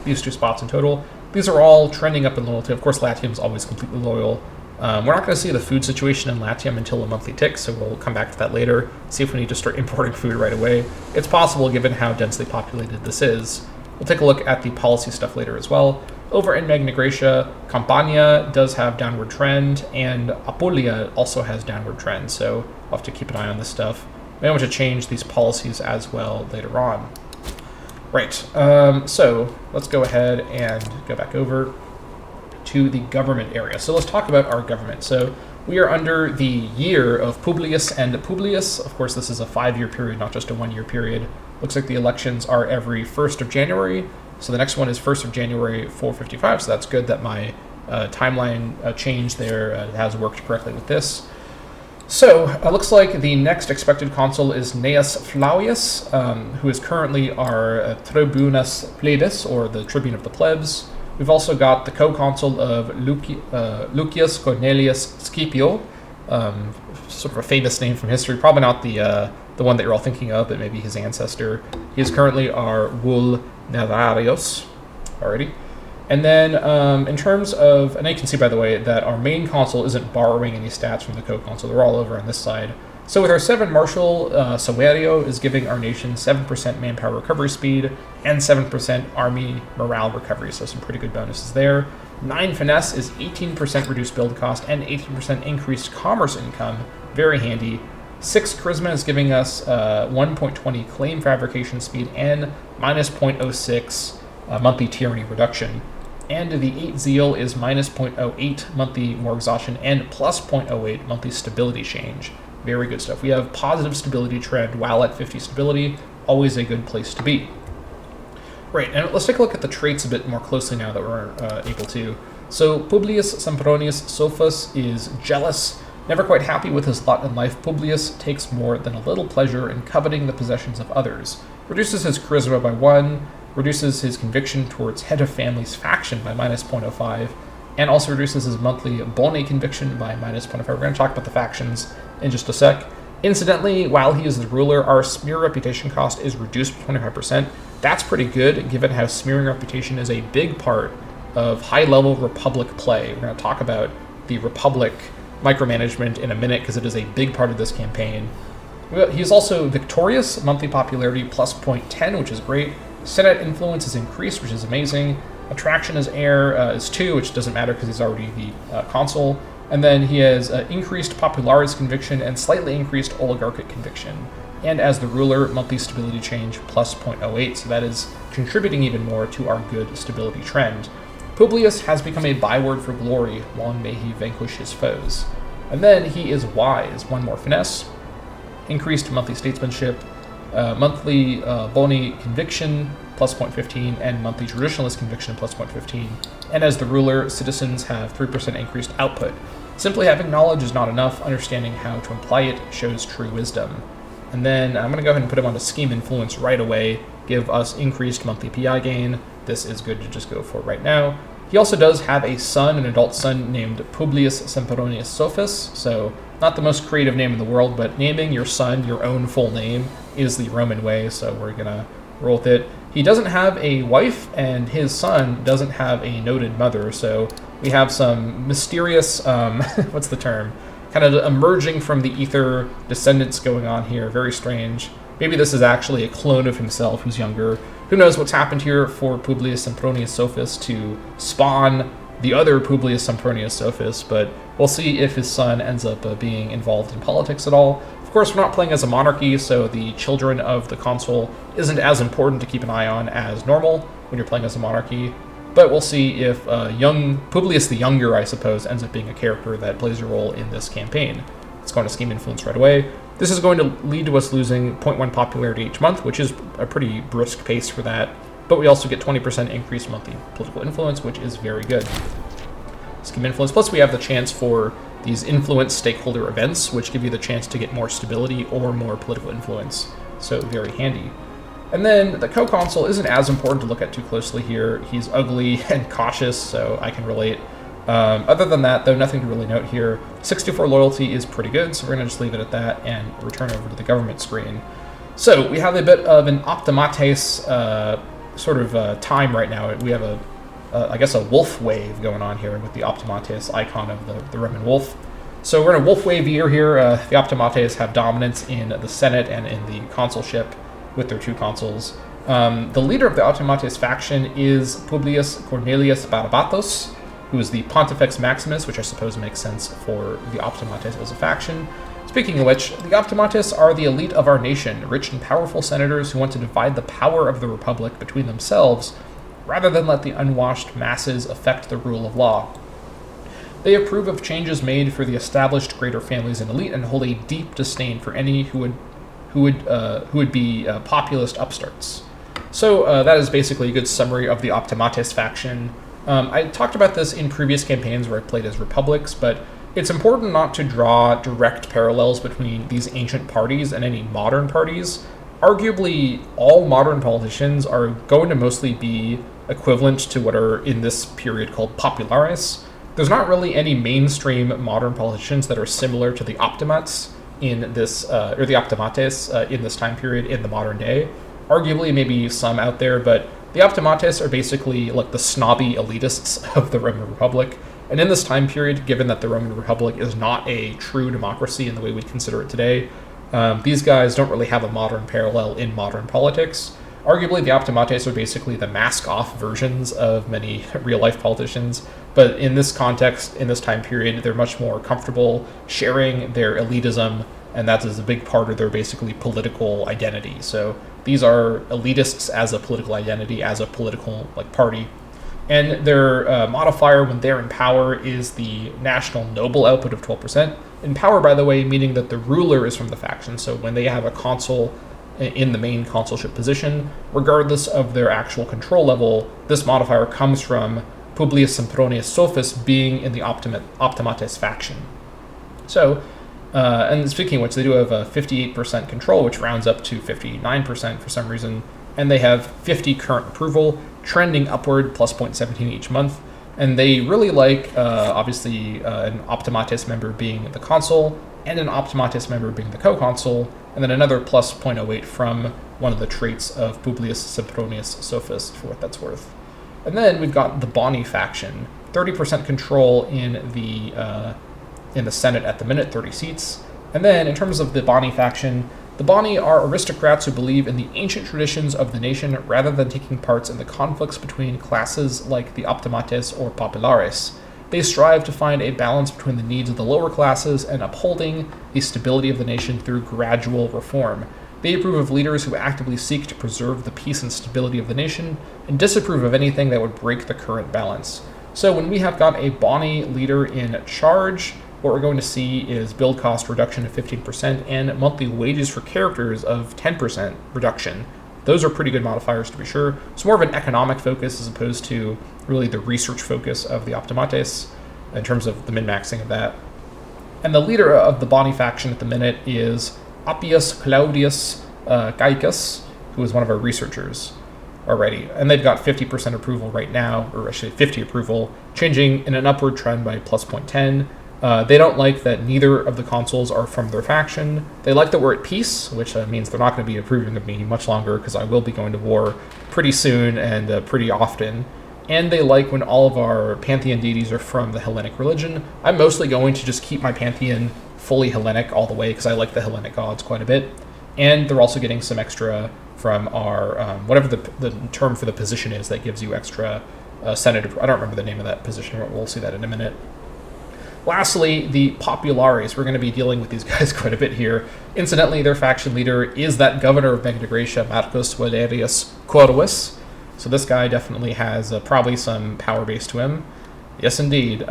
[SPEAKER 1] These 2 spots in total. These are all trending up in loyalty. Of course, Latium's always completely loyal. We're not going to see the food situation in Latium until a monthly tick, so we'll come back to that later, see if we need to start importing food right away. It's possible given how densely populated this is. We'll take a look at the policy stuff later as well. Over in Magna Graecia, Campania does have downward trend, and Apulia also has downward trend, so we'll have to keep an eye on this stuff. Maybe want to change these policies as well later on. Right, so let's go ahead and go back over to the government area. So let's talk about our government. So we are under the year of Publius and Publius. Of course, this is a 5-year period, not just a 1-year period. Looks like the elections are every 1st of January. So the next one is 1st of January 455. So that's good that my timeline change there has worked correctly with this. So it looks like the next expected consul is Gnaeus Flavius, who is currently our Tribunus Plebis, or the Tribune of the Plebs. We've also got the co-consul of Lucius Cornelius Scipio, sort of a famous name from history, probably not the one that you're all thinking of, but maybe his ancestor. He is currently our Vulnerarius. Alrighty. And then in terms of, and you can see by the way that our main consul isn't borrowing any stats from the co-consul, they're all over on this side. So with our 7 Marshal, Saverio is giving our nation 7% manpower recovery speed and 7% army morale recovery, so some pretty good bonuses there. 9 Finesse is 18% reduced build cost and 18% increased commerce income, very handy. 6 Charisma is giving us 1.20 claim fabrication speed and minus 0.06 monthly tyranny reduction. And the 8 Zeal is minus 0.08 monthly more exhaustion and plus 0.08 monthly stability change. Very good stuff. We have positive stability trend while at 50 stability, always a good place to be. Right, and let's take a look at the traits a bit more closely now that we're able to. So Publius Sempronius Sophus is jealous. Never quite happy with his lot in life, Publius takes more than a little pleasure in coveting the possessions of others. Reduces his charisma by 1, reduces his conviction towards head of family's faction by minus 0.05, and also reduces his monthly boni conviction by minus 0.05. We're going to talk about the factions in just a sec. Incidentally, while he is the ruler, our smear reputation cost is reduced by 25%. That's pretty good, given how smearing reputation is a big part of high-level Republic play. We're going to talk about the Republic micromanagement in a minute, because it is a big part of this campaign. He's also victorious, monthly popularity plus 0.10, which is great. Senate influence is increased, which is amazing. Attraction as heir is 2, which doesn't matter because he's already the consul. And then he has increased popularis conviction and slightly increased oligarchic conviction. And as the ruler, monthly stability change plus 0.08, so that is contributing even more to our good stability trend. Publius has become a byword for glory, long may he vanquish his foes. And then he is wise, 1 more finesse, increased monthly statesmanship, monthly boni conviction plus 0.15, and monthly traditionalist conviction plus 0.15. And as the ruler, citizens have 3% increased output. Simply having knowledge is not enough, understanding how to apply it shows true wisdom. And then I'm going to go ahead and put him on a scheme influence right away, give us increased monthly PI gain. This is good to just go for right now. He also does have a son, an adult son, named Publius Sempronius Sophus, so not the most creative name in the world, but naming your son your own full name is the Roman way, so we're going to roll with it. He doesn't have a wife, and his son doesn't have a noted mother, so we have some mysterious, what's the term? Kind of emerging from the ether descendants going on here, very strange. Maybe this is actually a clone of himself who's younger. Who knows what's happened here for Publius Sempronius Sophus to spawn the other Publius Sempronius Sophus, but we'll see if his son ends up being involved in politics at all. Of course, we're not playing as a monarchy, so the children of the consul isn't as important to keep an eye on as normal when you're playing as a monarchy, but we'll see if young Publius the Younger, I suppose, ends up being a character that plays a role in this campaign. Let's go on to scheme influence right away. This is going to lead to us losing 0.1 popularity each month, which is a pretty brisk pace for that, but we also get 20% increased monthly political influence, which is very good. Scheme influence, plus we have the chance for these influence stakeholder events, which give you the chance to get more stability or more political influence, so very handy. And then the co-consul isn't as important to look at too closely here. He's ugly and cautious, so I can relate. Other than that, though, nothing to really note here. 64 loyalty is pretty good, so we're going to just leave it at that and return over to the government screen. So we have a bit of an optimates time right now. We have I guess a wolf wave going on here with the optimates icon of the Roman wolf. So we're in a wolf wave year here. The optimates have dominance in the Senate and in the consulship with their 2 consuls. The leader of the optimates faction is Publius Cornelius Barbatos, who is the Pontifex Maximus, which I suppose makes sense for the optimates as a faction. Speaking of which, the optimates are the elite of our nation, rich and powerful senators who want to divide the power of the Republic between themselves, rather than let the unwashed masses affect the rule of law. They approve of changes made for the established greater families and elite, and hold a deep disdain for any who would be populist upstarts. So that is basically a good summary of the optimates faction. I talked about this in previous campaigns where I played as republics, but it's important not to draw direct parallels between these ancient parties and any modern parties. Arguably, all modern politicians are going to mostly be equivalent to what are in this period called populares. There's not really any mainstream modern politicians that are similar to the optimates in this, or the optimates in this time period in the modern day. Arguably, maybe some out there, but the optimates are basically like the snobby elitists of the Roman Republic. And in this time period, given that the Roman Republic is not a true democracy in the way we'd consider it today, these guys don't really have a modern parallel in modern politics. Arguably, the optimates are basically the mask-off versions of many real-life politicians, but in this context, in this time period, they're much more comfortable sharing their elitism, and that is a big part of their basically political identity. So these are elitists as a political identity, as a political party. And their modifier when they're in power is the national noble output of 12%. In power, by the way, meaning that the ruler is from the faction. So when they have a consul in the main consulship position, regardless of their actual control level, this modifier comes from Publius Sempronius Sophus being in the Optimates faction. So, and speaking of which, they do have a 58% control, which rounds up to 59% for some reason, and they have 50 current approval, trending upward, plus 0.17 each month, and they really like, obviously, an Optimates member being the consul, and an Optimates member being the co-consul, and then another plus 0.08 from one of the traits of Publius Sempronius Sophus, for what that's worth. And then we've got the Boni faction, 30% control in the Senate at the minute, 30 seats. And then in terms of the Boni faction, the Boni are aristocrats who believe in the ancient traditions of the nation rather than taking part in the conflicts between classes like the Optimates or Populares. They strive to find a balance between the needs of the lower classes and upholding the stability of the nation through gradual reform. They approve of leaders who actively seek to preserve the peace and stability of the nation, and disapprove of anything that would break the current balance. So when we have got a Boni leader in charge, what we're going to see is build cost reduction of 15% and monthly wages for characters of 10% reduction. Those are pretty good modifiers, to be sure. It's more of an economic focus as opposed to really the research focus of the Optimates in terms of the min-maxing of that. And the leader of the Boni faction at the minute is Appius Claudius Caecus, who is one of our researchers already. And they've got 50% approval right now, or actually 50 approval, changing in an upward trend by plus 0.10. They don't like that neither of the consuls are from their faction. They like that we're at peace, which means they're not going to be approving of me much longer because I will be going to war pretty soon and pretty often. And they like when all of our pantheon deities are from the Hellenic religion. I'm mostly going to just keep my pantheon fully Hellenic all the way because I like the Hellenic gods quite a bit. And they're also getting some extra from our, whatever the term for the position is that gives you extra Senate. I don't remember the name of that position. We'll see that in a minute. Lastly, the Populares. We're going to be dealing with these guys quite a bit here. Incidentally, their faction leader is that governor of Magna Graecia, Marcus Valerius Corvus. So this guy definitely has probably some power base to him. Yes, indeed.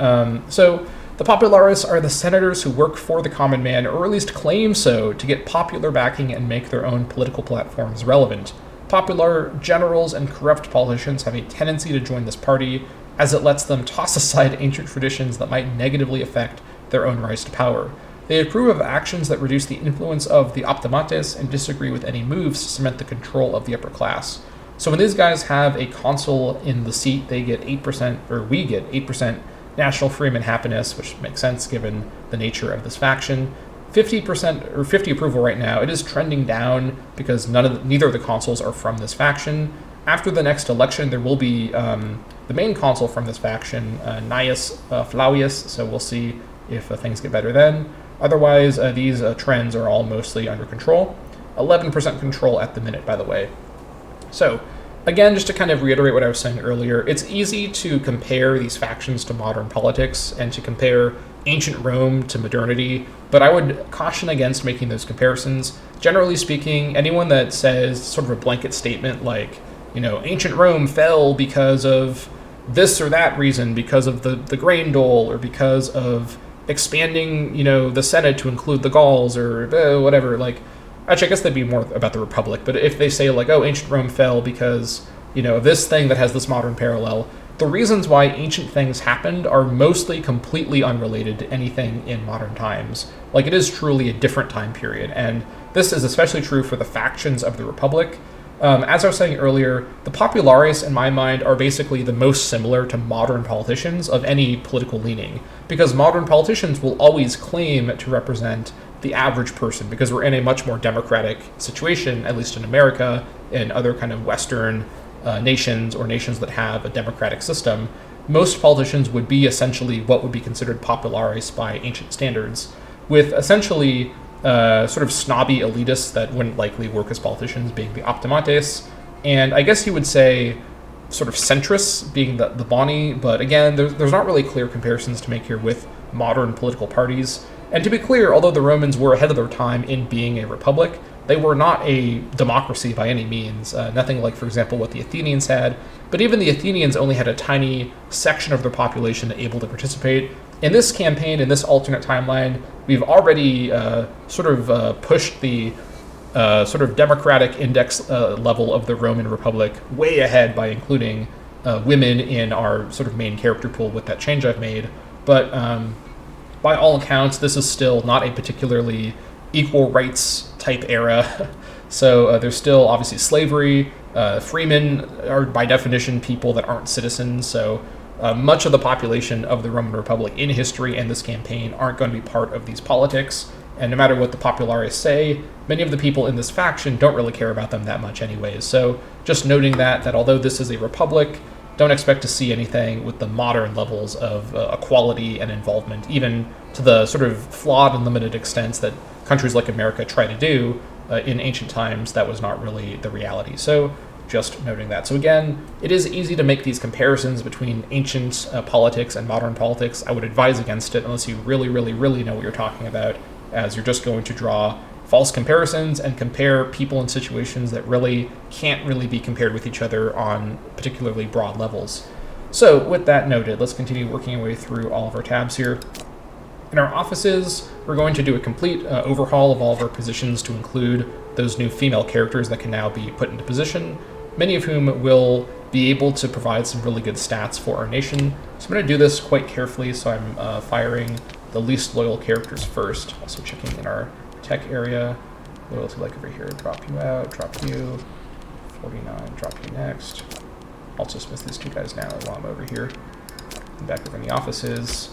[SPEAKER 1] So the Populares are the senators who work for the common man, or at least claim so, to get popular backing and make their own political platforms relevant. Popular generals and corrupt politicians have a tendency to join this party, as it lets them toss aside ancient traditions that might negatively affect their own rise to power. They approve of actions that reduce the influence of the Optimates and disagree with any moves to cement the control of the upper class. So when these guys have a consul in the seat, they get 8%, or we get 8% national freedom and happiness, which makes sense given the nature of this faction. 50% or 50 approval right now. It is trending down because neither of the consuls are from this faction. After the next election, there will be the main consul from this faction, Gnaeus Flavius, so we'll see if things get better then. Otherwise, these trends are all mostly under control. 11% control at the minute, by the way. So, again, just to kind of reiterate what I was saying earlier, it's easy to compare these factions to modern politics and to compare ancient Rome to modernity, but I would caution against making those comparisons. Generally speaking, anyone that says sort of a blanket statement like, ancient Rome fell because of this or that reason, because of the grain dole, or because of expanding, the Senate to include the Gauls, or whatever, actually, I guess they'd be more about the Republic, but if they say, ancient Rome fell because, of this thing that has this modern parallel, the reasons why ancient things happened are mostly completely unrelated to anything in modern times. It is truly a different time period, and this is especially true for the factions of the Republic. As I was saying earlier, the Populares, in my mind, are basically the most similar to modern politicians of any political leaning, because modern politicians will always claim to represent the average person, because we're in a much more democratic situation, at least in America and other kind of Western nations, or nations that have a democratic system. most politicians would be essentially what would be considered populares by ancient standards, with essentially sort of snobby elitists that wouldn't likely work as politicians being the optimates, and I guess you would say sort of centrists being the boni, but again, there's not really clear comparisons to make here with modern political parties. And to be clear, although the Romans were ahead of their time in being a republic, they were not a democracy by any means, nothing like, for example, what the Athenians had. But even the Athenians only had a tiny section of their population able to participate. In this campaign, in this alternate timeline, we've already pushed the sort of democratic index level of the Roman Republic way ahead by including women in our sort of main character pool with that change I've made. But by all accounts, this is still not a particularly equal rights type era. So there's still obviously slavery. Freemen are by definition people that aren't citizens. So much of the population of the Roman Republic in history and this campaign aren't going to be part of these politics. And no matter what the populares say, many of the people in this faction don't really care about them that much anyways. So just noting that although this is a republic, don't expect to see anything with the modern levels of equality and involvement, even to the sort of flawed and limited extents that countries like America try to do in ancient times. That was not really the reality. So just noting that. So again, it is easy to make these comparisons between ancient politics and modern politics. I would advise against it unless you really, really, really know what you're talking about, as you're just going to draw false comparisons and compare people in situations that really can't really be compared with each other on particularly broad levels. So with that noted, let's continue working our way through all of our tabs here. In our offices, we're going to do a complete overhaul of all of our positions to include those new female characters that can now be put into position, many of whom will be able to provide some really good stats for our nation. So I'm going to do this quite carefully, so I'm firing the least loyal characters first. Also checking in our tech area. Loyalty like over here, drop you out, drop you. 49, drop you next. Also dismiss these two guys now while I'm over here. And back over in the offices.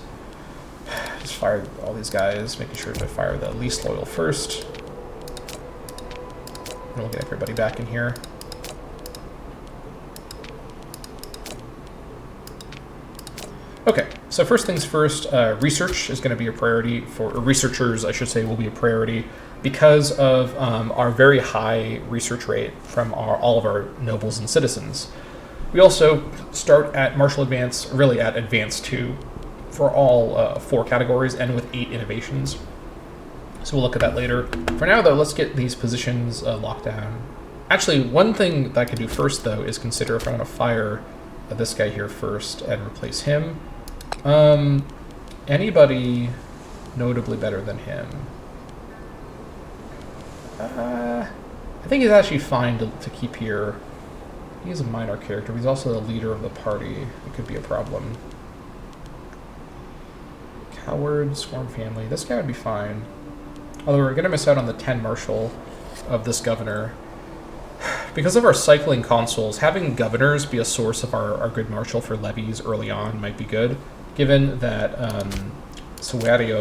[SPEAKER 1] Just fire all these guys, making sure to fire the least loyal first. And we'll get everybody back in here. Okay, so first things first, research is going to be a priority for, or researchers, I should say, will be a priority because of our very high research rate from all of our nobles and citizens. We also start at martial advance, really at advance 2 for all 4 categories and with 8 innovations. So we'll look at that later. For now, though, let's get these positions locked down. Actually, one thing that I could do first, though, is consider if I want to fire this guy here first and replace him. Anybody notably better than him? I think he's actually fine to keep here. He's a minor character, but he's also the leader of the party. It could be a problem. Coward, Swarm Family. This guy would be fine. Although we're going to miss out on the 10 martial of this governor. Because of our cycling consuls, having governors be a source of our good martial for levies early on might be good, given that Sophis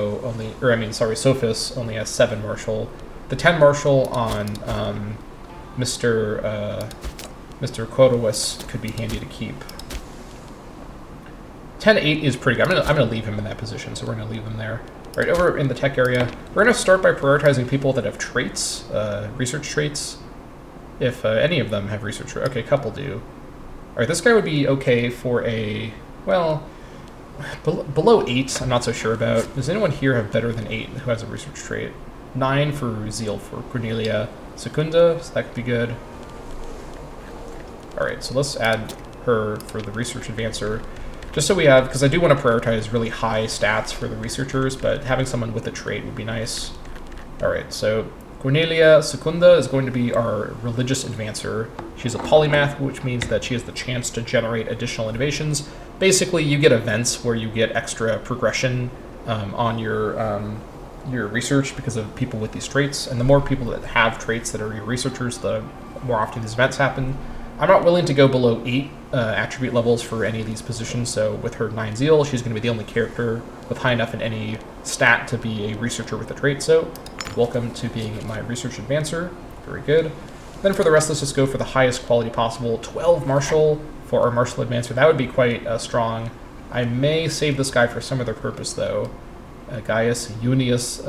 [SPEAKER 1] only has 7 martial. The 10 martial on Mr. Corowes could be handy to keep. 10-8 is pretty good. I'm gonna leave him in that position, so we're gonna leave him there. All right, over in the tech area, we're gonna start by prioritizing people that have traits, research traits. If any of them have research, okay, a couple do. All right, this guy would be okay for a, well, below 8, I'm not so sure about. Does anyone here have better than 8 who has a research trait? 9 for Zeal for Cornelia Secunda, so that could be good. All right, so let's add her for the research advancer. Just so we have, because I do want to prioritize really high stats for the researchers, but having someone with a trait would be nice. All right, so Cornelia Secunda is going to be our religious advancer. She's a polymath, which means that she has the chance to generate additional innovations. Basically, you get events where you get extra progression on your research because of people with these traits, and the more people that have traits that are your researchers, the more often these events happen. I'm not willing to go below 8 attribute levels for any of these positions, so with her 9 Zeal, she's going to be the only character with high enough in any stat to be a researcher with a trait, so welcome to being my research advancer. Very good. Then for the rest, let's just go for the highest quality possible. 12 martial for our martial advancer. That would be quite strong. I may save this guy for some other purpose, though. Gaius Junius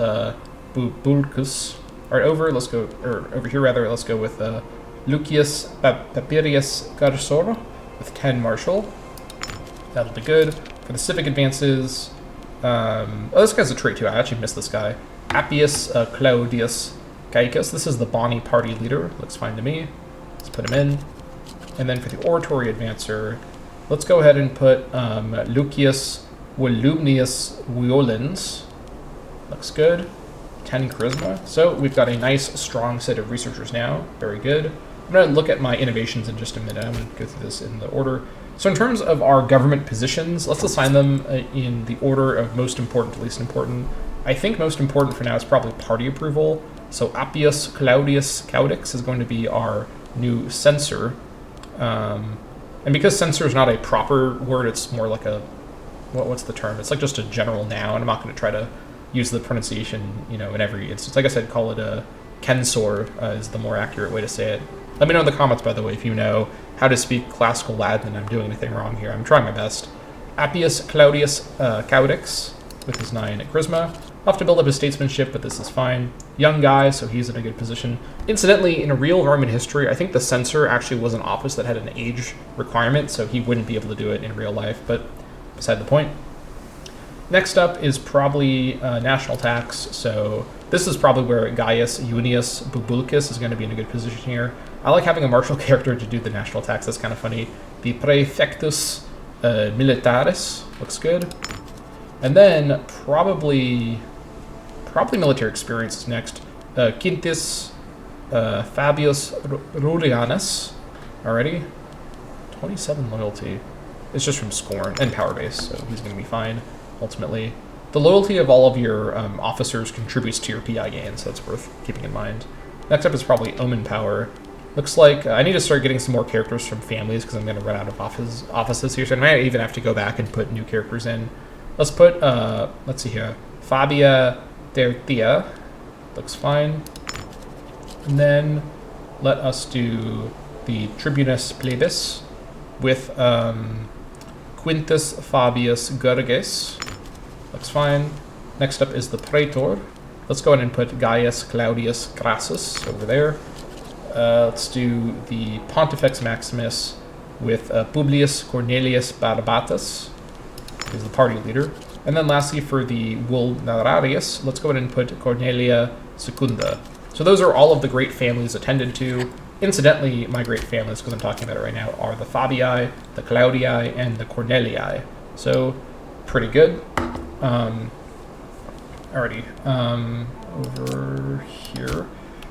[SPEAKER 1] Bubulcus. All right, over here rather. Let's go with Lucius Papirius Garsor with 10 martial. That'll be good for the civic advances. This guy's a trait too. I actually missed this guy. Appius Claudius Caicus. This is the Bonnie party leader. Looks fine to me. Let's put him in. And then for the oratory advancer, let's go ahead and put Lucius Volumnius Violins. Looks good. 10 charisma. So we've got a nice, strong set of researchers now. Very good. I'm going to look at my innovations in just a minute. I'm going to go through this in the order. So in terms of our government positions, let's assign them in the order of most important to least important. I think most important for now is probably party approval. So Appius Claudius Caudix is going to be our new censor. And because censor is not a proper word, it's more like a, what's the term? It's like just a general noun. I'm not going to try to use the pronunciation, in every instance. Like I said, call it a censor is the more accurate way to say it. Let me know in the comments, by the way, if you know how to speak classical Latin and I'm doing anything wrong here. I'm trying my best. Appius Claudius Caudix with his 9 charisma. I'll have to build up his statesmanship, but this is fine. Young guy, so he's in a good position. Incidentally, in real Roman history, I think the censor actually was an office that had an age requirement, so he wouldn't be able to do it in real life, but beside the point. Next up is probably national tax, so this is probably where Gaius Junius Bubulcus is going to be in a good position here. I like having a martial character to do the national tax, that's kind of funny. The Praefectus Militaris looks good. And then probably military experience is next. Quintus Fabius Rurianus. Alrighty. 27 loyalty. It's just from Scorn and Power Base, so he's going to be fine, ultimately. The loyalty of all of your officers contributes to your PI gain, so that's worth keeping in mind. Next up is probably Omen Power. Looks like I need to start getting some more characters from families because I'm going to run out of offices here, so I might even have to go back and put new characters in. Let's put, let's see here, Fabia Tertia. Looks fine. And then let us do the Tribunus Plebis with Quintus Fabius Gerges. Looks fine. Next up is the Praetor. Let's go ahead and put Gaius Claudius Crassus over there. Let's do the Pontifex Maximus with Publius Cornelius Barbatus, who's the party leader. And then lastly, for the Vulnerarius, let's go ahead and put Cornelia Secunda. So those are all of the great families attended to. Incidentally, my great families, because I'm talking about it right now, are the Fabii, the Claudii, and the Cornelii. So, pretty good. Alrighty, over here.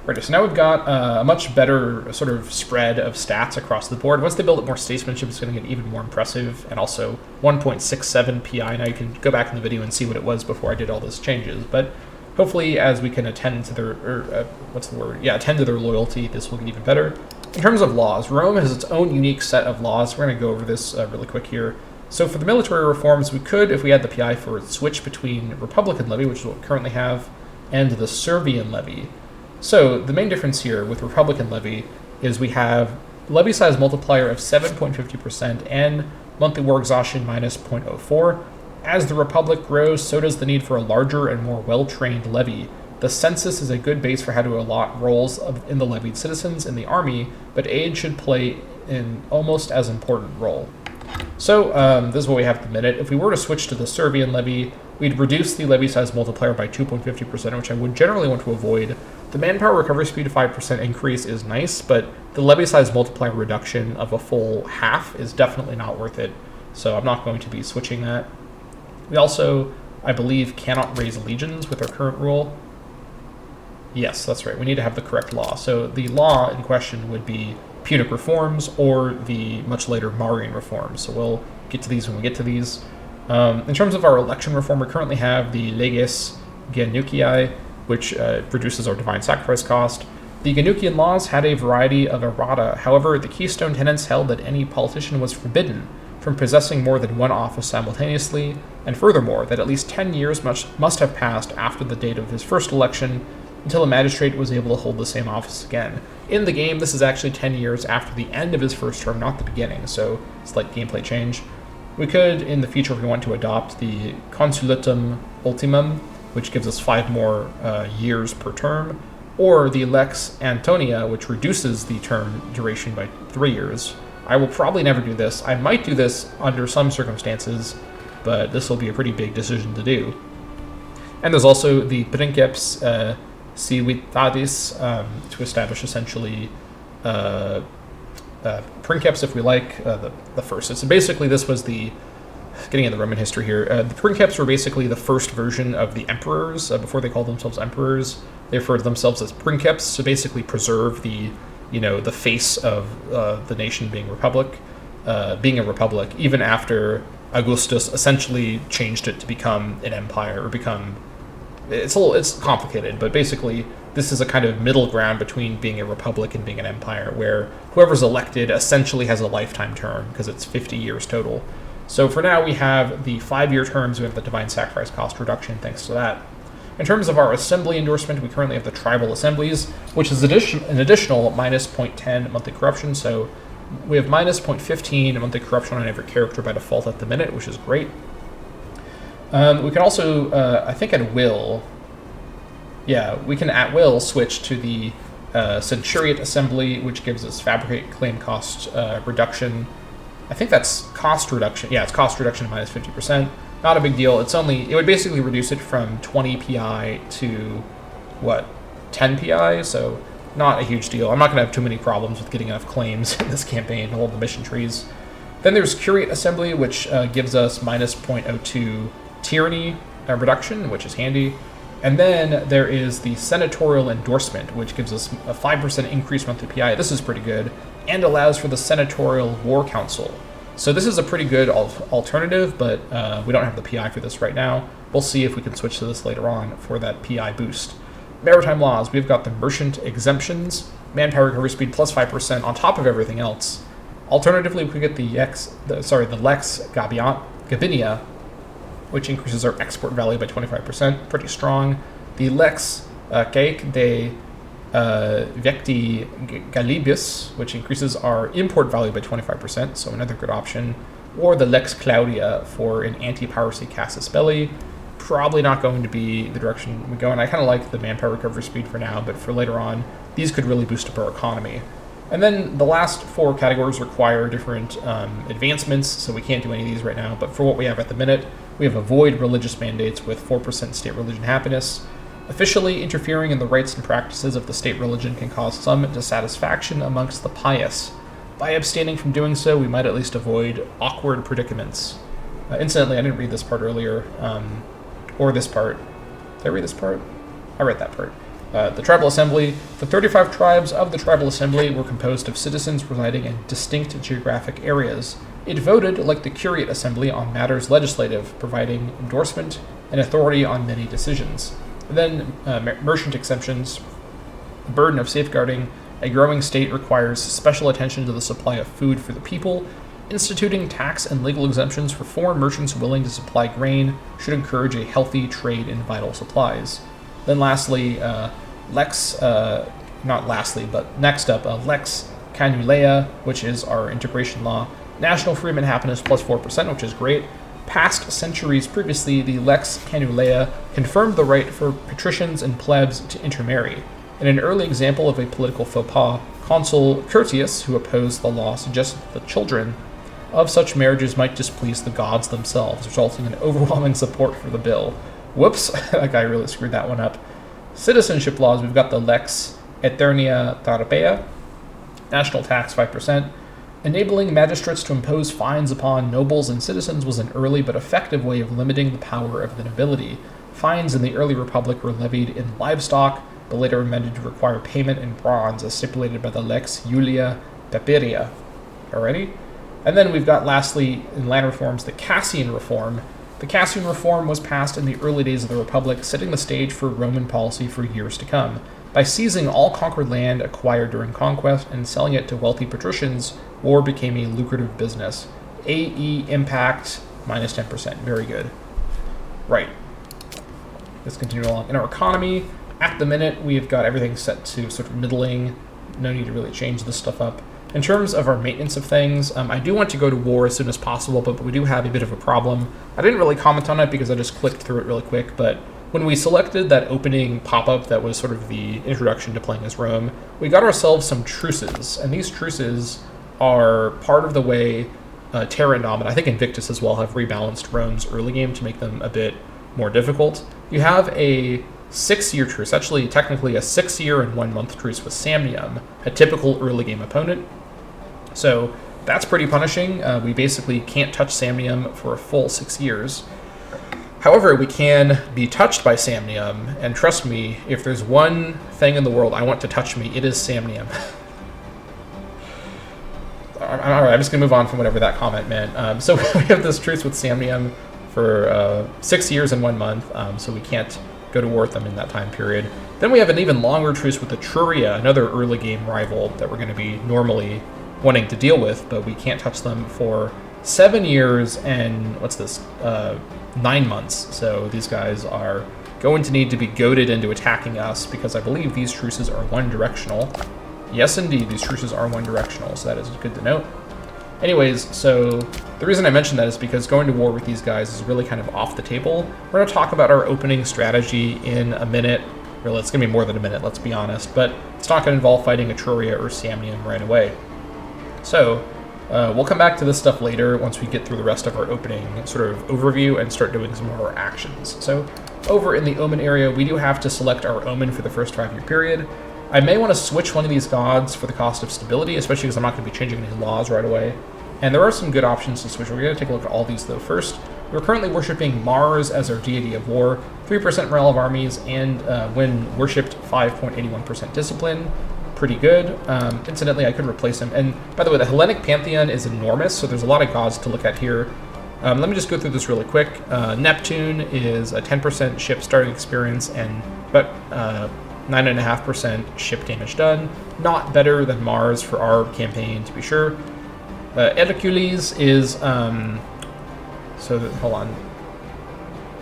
[SPEAKER 1] Alrighty, so now we've got a much better sort of spread of stats across the board. Once they build up more statesmanship, it's going to get even more impressive, and also 1.67 PI. Now you can go back in the video and see what it was before I did all those changes, but hopefully as we can attend to their, attend to their loyalty, this will get even better. In terms of laws, Rome has its own unique set of laws. We're going to go over this really quick here. So for the military reforms, we could, if we had the PI for it, switch between Republican levy, which is what we currently have, and the Servian levy. So the main difference here with Republican levy is we have levy size multiplier of 7.50% and monthly war exhaustion minus 0.04. As the Republic grows, so does the need for a larger and more well-trained levy. The census is a good base for how to allot roles in the levied citizens in the army, but age should play an almost as important role. So this is what we have at the minute. If we were to switch to the Servian levy, we'd reduce the levy size multiplier by 2.50%, which I would generally want to avoid. The manpower recovery speed 5% increase is nice, but the levy size multiplier reduction of a full half is definitely not worth it, so I'm not going to be switching that. We also, I believe, cannot raise legions with our current rule. Yes, that's right. We need to have the correct law. So the law in question would be Punic reforms or the much later Marian reforms. So we'll get to these when we get to these. In terms of our election reform, we currently have the Leges Genucii, which reduces our divine sacrifice cost. The Genucian laws had a variety of errata. However, the keystone tenets held that any politician was forbidden from possessing more than one office simultaneously, and furthermore, that at least 10 years must have passed after the date of his first election until a magistrate was able to hold the same office again. In the game, this is actually 10 years after the end of his first term, not the beginning, so slight gameplay change. We could, in the future, if we want to adopt the Consulatum Ultimum, which gives us 5 more years per term, or the Lex Antonia, which reduces the term duration by 3 years. I will probably never do this. I might do this under some circumstances, but this will be a pretty big decision to do. And there's also the Princeps Civitatis to establish essentially Princeps, if we like, the first. So basically this was the, getting into Roman history here, the Princeps were basically the first version of the emperors. Before they called themselves emperors, they referred to themselves as Princeps, so basically preserve the, the face of the nation being a republic, even after Augustus essentially changed it to become an empire, or become, it's complicated, but basically this is a kind of middle ground between being a republic and being an empire, where whoever's elected essentially has a lifetime term, because it's 50 years total. So for now we have the 5-year terms, we have the divine sacrifice cost reduction thanks to that. In terms of our assembly endorsement, we currently have the tribal assemblies, which is an additional minus 0.10 monthly corruption, so we have minus 0.15 monthly corruption on every character by default at the minute, which is great. We can also, I think at will, we can at will switch to the Centuriate Assembly, which gives us fabricate claim cost reduction. I think that's cost reduction. Yeah, it's cost reduction of minus 50%. Not a big deal. It would basically reduce it from 20 PI to, 10 PI, so not a huge deal. I'm not going to have too many problems with getting enough claims in this campaign to hold the mission trees. Then there's Curate Assembly, which gives us minus 0.02 tyranny reduction, which is handy. And then there is the Senatorial Endorsement, which gives us a 5% increase monthly PI. This is pretty good, and allows for the Senatorial War Council. So this is a pretty good alternative, but we don't have the PI for this right now. We'll see if we can switch to this later on for that PI boost. Maritime laws, we've got the merchant exemptions, manpower recovery speed plus 5% on top of everything else. Alternatively, we could get the Lex Gabinia, which increases our export value by 25%, pretty strong. The Lex Caic de Vecti Galibus, which increases our import value by 25%, so another good option. Or the Lex Claudia for an anti-piracy casus belli. Probably not going to be the direction we go, and I kind of like the manpower recovery speed for now, but for later on, these could really boost up our economy. And then the last 4 categories require different advancements, so we can't do any of these right now, but for what we have at the minute, we have avoid religious mandates with 4% state religion happiness. Officially interfering in the rights and practices of the state religion can cause some dissatisfaction amongst the pious. By abstaining from doing so, we might at least avoid awkward predicaments. Incidentally, I didn't read this part earlier, or this part. Did I read this part? I read that part. The Tribal Assembly. The 35 tribes of the Tribal Assembly were composed of citizens residing in distinct geographic areas. It voted, like the Curate Assembly, on matters legislative, providing endorsement and authority on many decisions. And then merchant exemptions. The burden of safeguarding a growing state requires special attention to the supply of food for the people. Instituting tax and legal exemptions for foreign merchants willing to supply grain should encourage a healthy trade in vital supplies. Then lastly, next up, Lex Canulea, which is our integration law. National freedom and happiness plus 4%, which is great. Past centuries previously, the Lex Canulea confirmed the right for patricians and plebs to intermarry. In an early example of a political faux pas, Consul Curtius, who opposed the law, suggested that the children of such marriages might displease the gods themselves, resulting in overwhelming support for the bill. Whoops, that guy really screwed that one up. Citizenship laws, we've got the Lex Aeternia Tarpea, national tax 5%. Enabling magistrates to impose fines upon nobles and citizens was an early but effective way of limiting the power of the nobility. Fines in the early republic were levied in livestock, but later amended to require payment in bronze as stipulated by the Lex Julia Papiria. Alrighty? And then we've got, lastly, in land reforms, the Cassian Reform. The Cassian Reform was passed in the early days of the Republic, setting the stage for Roman policy for years to come. By seizing all conquered land acquired during conquest and selling it to wealthy patricians, war became a lucrative business. AE impact, minus 10%. Very good. Right. Let's continue along. In our economy, At the minute, we've got everything set to sort of middling. No need to really change this stuff up. In terms of our maintenance of things, I do want to go to war as soon as possible, but we do have a bit of a problem. I didn't really comment on it because I just clicked through it really quick, but when we selected that opening pop-up that was sort of the introduction to playing as Rome, we got ourselves some truces, and these truces are part of the way Terra Indomita, I think Invictus as well, have rebalanced Rome's early game to make them a bit more difficult. You have a 6-year truce, actually technically a 6-year and 1 month truce with Samnium, a typical early game opponent. So that's pretty punishing. We basically can't touch Samnium for a full 6 years. However, we can be touched by Samnium, and trust me, if there's one thing in the world I want to touch me, it is Samnium. Alright, I'm just going to move on from whatever that comment meant. So we have this truce with Samnium for 6 years and 1 month, so we can't go to war with them in that time period. Then we have an even longer truce with Etruria, another early game rival that we're going to be normally wanting to deal with, but we can't touch them for 7 years and, 9 months. So these guys are going to need to be goaded into attacking us because I believe these truces are one-directional. Yes, indeed, these truces are one-directional, so that is good to note. Anyways, so the reason I mentioned that is because going to war with these guys is really kind of off the table. We're going to talk about our opening strategy in a minute. Really, it's going to be more than a minute, let's be honest, but it's not going to involve fighting Etruria or Samnium right away. So we'll come back to this stuff later once we get through the rest of our opening sort of overview and start doing some more actions. So over in the Omen area, we do have to select our Omen for the first 5-year period. I may want to switch one of these gods for the cost of stability, especially because I'm not going to be changing any laws right away. And there are some good options to switch. We're going to take a look at all these, though. First, we're currently worshipping Mars as our deity of war, 3% morale of armies, and when worshipped, 5.81% discipline. Pretty good. Incidentally, I could replace him. And by the way, the Hellenic Pantheon is enormous, so there's a lot of gods to look at here. Let me just go through this really quick. Neptune is a 10% ship starting experience and about 9.5% ship damage done. Not better than Mars for our campaign, to be sure. Hercules is hold on.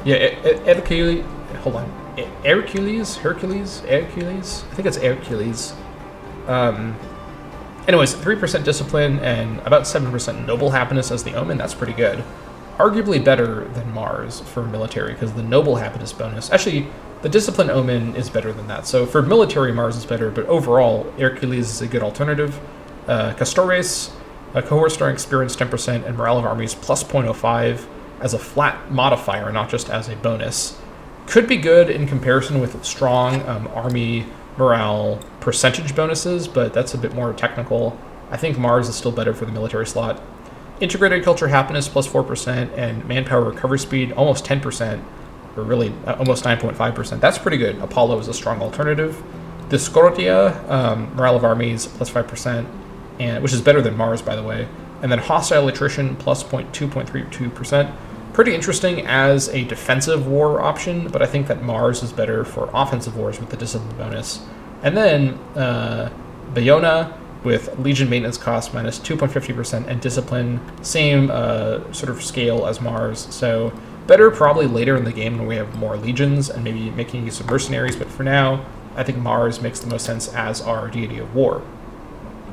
[SPEAKER 1] Yeah, Hercules. Hold on. Hercules. I think it's Hercules. Anyways, 3% discipline and about 7% noble happiness as the Omen. That's pretty good. Arguably better than Mars for military because the noble happiness bonus. Actually, the discipline Omen is better than that. So for military, Mars is better, but overall, Hercules is a good alternative. Castores, a cohort starting experience 10% and morale of armies plus 0.05 as a flat modifier, not just as a bonus. Could be good in comparison with strong army morale percentage bonuses, but that's a bit more technical. I think Mars is still better for the military slot. Integrated culture happiness plus 4% and manpower recovery speed almost 10%, or really almost 9.5%. That's pretty good. Apollo is a strong alternative. Discordia, morale of armies plus 5%, and which is better than Mars, by the way. And then hostile attrition plus 2.32%. Pretty interesting as a defensive war option, but I think that Mars is better for offensive wars with the discipline bonus. And then Bayona with Legion maintenance cost minus 2.50% and discipline, same sort of scale as Mars. So better probably later in the game when we have more legions and maybe making use of mercenaries, but for now, I think Mars makes the most sense as our deity of war.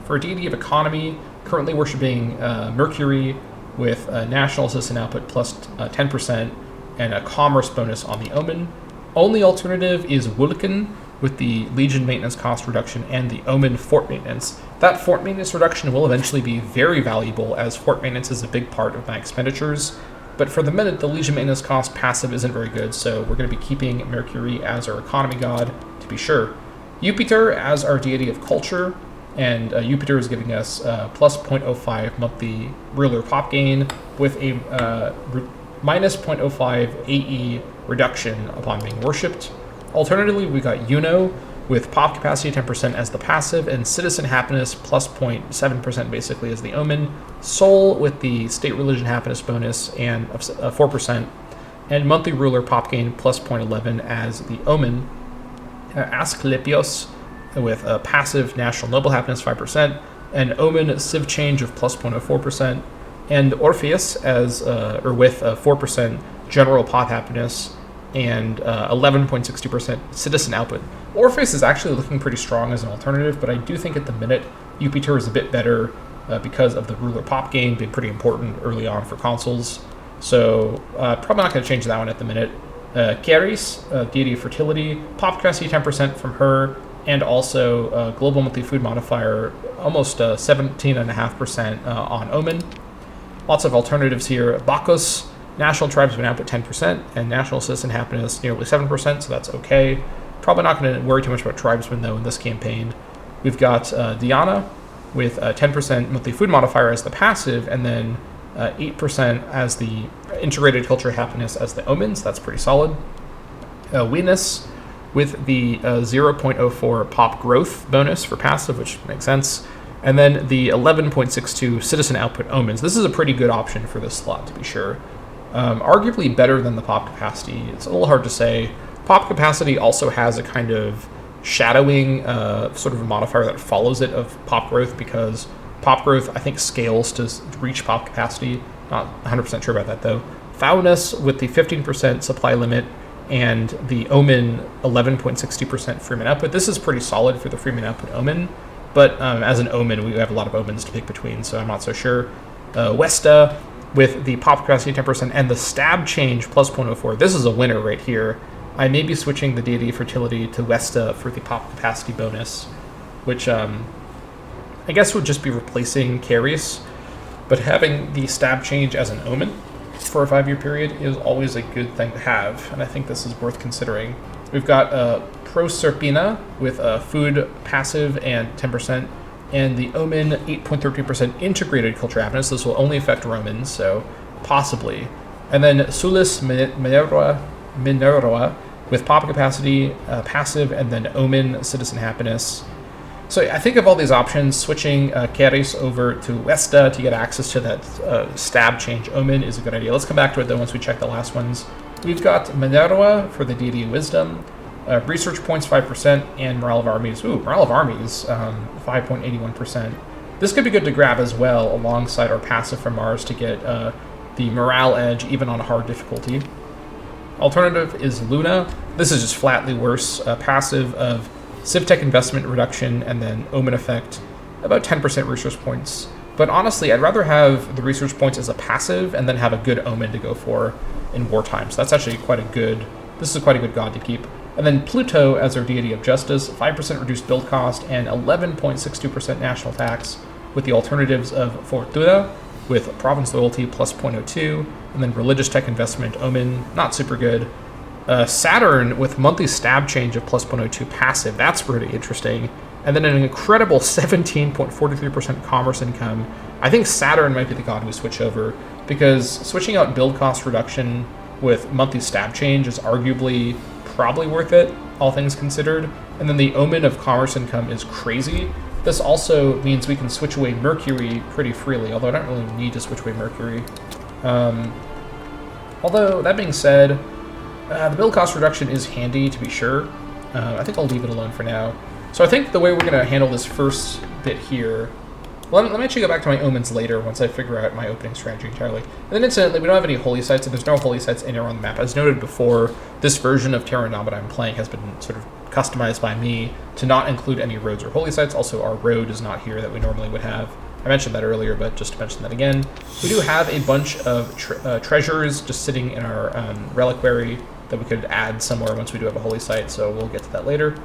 [SPEAKER 1] For a deity of economy, currently worshipping Mercury with a national assistant output plus 10% and a commerce bonus on the Omen. Only alternative is Vulcan with the Legion maintenance cost reduction and the Omen fort maintenance. That fort maintenance reduction will eventually be very valuable as fort maintenance is a big part of my expenditures. But for the minute, the Legion maintenance cost passive isn't very good, so we're going to be keeping Mercury as our economy god, to be sure. Jupiter as our deity of culture, and Jupiter is giving us plus 0.05 monthly ruler pop gain with a minus 0.05 AE reduction upon being worshipped. Alternatively, we got Juno with pop capacity 10% as the passive, and citizen happiness plus 0.7% basically as the Omen. Soul with the state religion happiness bonus and 4%, and monthly ruler pop gain plus 0.11 as the Omen. Asclepios with a passive national noble happiness 5%, and Omen civ change of plus 0.04%, and Orpheus as with a 4% general pop happiness and 11.60% citizen output. Orpheus is actually looking pretty strong as an alternative, but I do think at the minute Jupiter is a bit better because of the ruler pop gain being pretty important early on for consoles. So probably not going to change that one at the minute. Keris, deity of fertility, pop capacity 10% from her, and also global monthly food modifier almost 17.5% on Omen. Lots of alternatives here. Bacchus, national tribesman output 10%, and national citizen happiness nearly 7%, so that's okay. Probably not going to worry too much about tribesmen though in this campaign. We've got Diana with 10% monthly food modifier as the passive, and then 8% as the integrated culture happiness as the omens. That's pretty solid. Venus with the 0.04 pop growth bonus for passive, which makes sense. And then the 11.62 citizen output omens. This is a pretty good option for this slot, to be sure. Arguably better than the pop capacity. It's a little hard to say. Pop capacity also has a kind of shadowing sort of a modifier that follows it of pop growth, because pop growth, I think, scales to reach pop capacity. Not 100% sure about that, though. Foulness with the 15% supply limit and the Omen 11.60% Freeman output. This is pretty solid for the Freeman output Omen, but as an Omen, we have a lot of Omens to pick between, so I'm not so sure. Westa with the pop capacity 10% and the stab change plus 0.04. This is a winner right here. I may be switching the deity of fertility to Westa for the pop capacity bonus, which I guess would just be replacing Keris, but having the stab change as an Omen for a 5-year period is always a good thing to have, and I think this is worth considering. We've got Proserpina with a food passive and 10%, and the Omen 8.13% integrated culture happiness. This will only affect Romans, so possibly. And then Sulis Minerva with pop capacity, passive, and then Omen citizen happiness. So I think of all these options, switching Keris over to Westa to get access to that stab change Omen is a good idea. Let's come back to it though once we check the last ones. We've got Minerva for the deity of wisdom, research points 5%, and morale of armies. Ooh, morale of armies, 5.81%. This could be good to grab as well alongside our passive from Mars to get the morale edge even on a hard difficulty. Alternative is Luna. This is just flatly worse. Passive of Civtech investment reduction and then Omen effect, about 10% research points. But honestly, I'd rather have the research points as a passive and then have a good Omen to go for in wartime. So that's actually this is quite a good god to keep. And then Pluto as our deity of justice, 5% reduced build cost and 11.62% national tax, with the alternatives of Fortuna with province loyalty plus 0.02, and then religious tech investment Omen, not super good. Saturn with monthly stab change of plus 0.02 passive, that's pretty interesting. And then an incredible 17.43% commerce income. I think Saturn might be the god we switch over, because switching out build cost reduction with monthly stab change is arguably probably worth it, all things considered. And then the Omen of commerce income is crazy. This also means we can switch away Mercury pretty freely, although I don't really need to switch away Mercury. Although, that being said, the build cost reduction is handy, to be sure. I think I'll leave it alone for now. So I think the way we're going to handle this first bit here... Well, let me actually go back to my Omens later once I figure out my opening strategy entirely. And then incidentally, we don't have any holy sites, and there's no holy sites anywhere on the map. As noted before, this version of Terra Indomita I'm playing has been sort of customized by me to not include any roads or holy sites. Also, our road is not here that we normally would have. I mentioned that earlier, but just to mention that again. We do have a bunch of treasures just sitting in our reliquary that we could add somewhere once we do have a holy site, so we'll get to that later.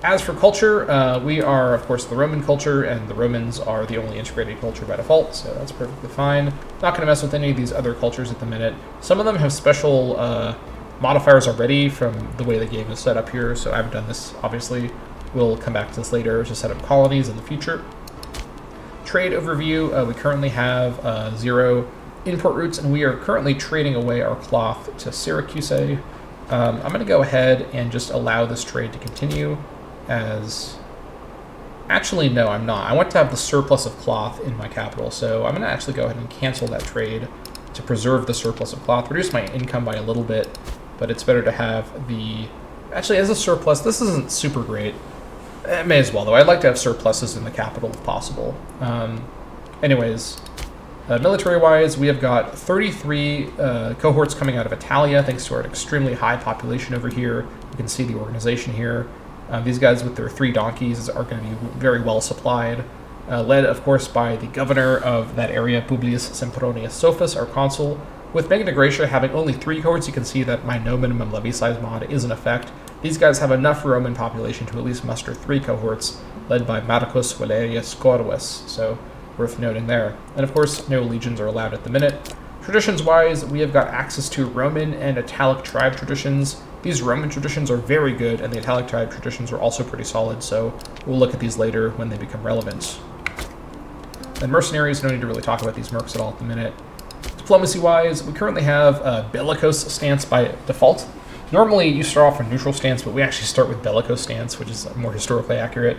[SPEAKER 1] As for culture, we are, of course, the Roman culture, and the Romans are the only integrated culture by default, so that's perfectly fine. Not going to mess with any of these other cultures at the minute. Some of them have special modifiers already from the way the game is set up here, so I haven't done this, obviously. We'll come back to this later to set up colonies in the future. Trade overview, we currently have 0 import routes, and we are currently trading away our cloth to Syracuse. I'm going to go ahead and just allow this trade to continue as... Actually, no, I'm not. I want to have the surplus of cloth in my capital, so I'm going to actually go ahead and cancel that trade to preserve the surplus of cloth, reduce my income by a little bit, but it's better to have the... Actually, as a surplus, this isn't super great. It may as well, though. I'd like to have surpluses in the capital if possible. Anyways, Military-wise, we have got 33 cohorts coming out of Italia, thanks to our extremely high population over here. You can see the organization here. These guys with their 3 donkeys are going to be very well supplied. Led, of course, by the governor of that area, Publius Sempronius Sophus, our consul. With Magna Graecia having only 3 cohorts, you can see that my no minimum levy size mod is in effect. These guys have enough Roman population to at least muster 3 cohorts, led by Marcus Valerius Corvus, so worth noting there. And of course, no legions are allowed at the minute. Traditions-wise, we have got access to Roman and Italic tribe traditions. These Roman traditions are very good, and the Italic tribe traditions are also pretty solid, so we'll look at these later when they become relevant. And mercenaries, no need to really talk about these mercs at all at the minute. Diplomacy-wise, we currently have a bellicose stance by default. Normally, you start off a neutral stance, but we actually start with bellicose stance, which is more historically accurate.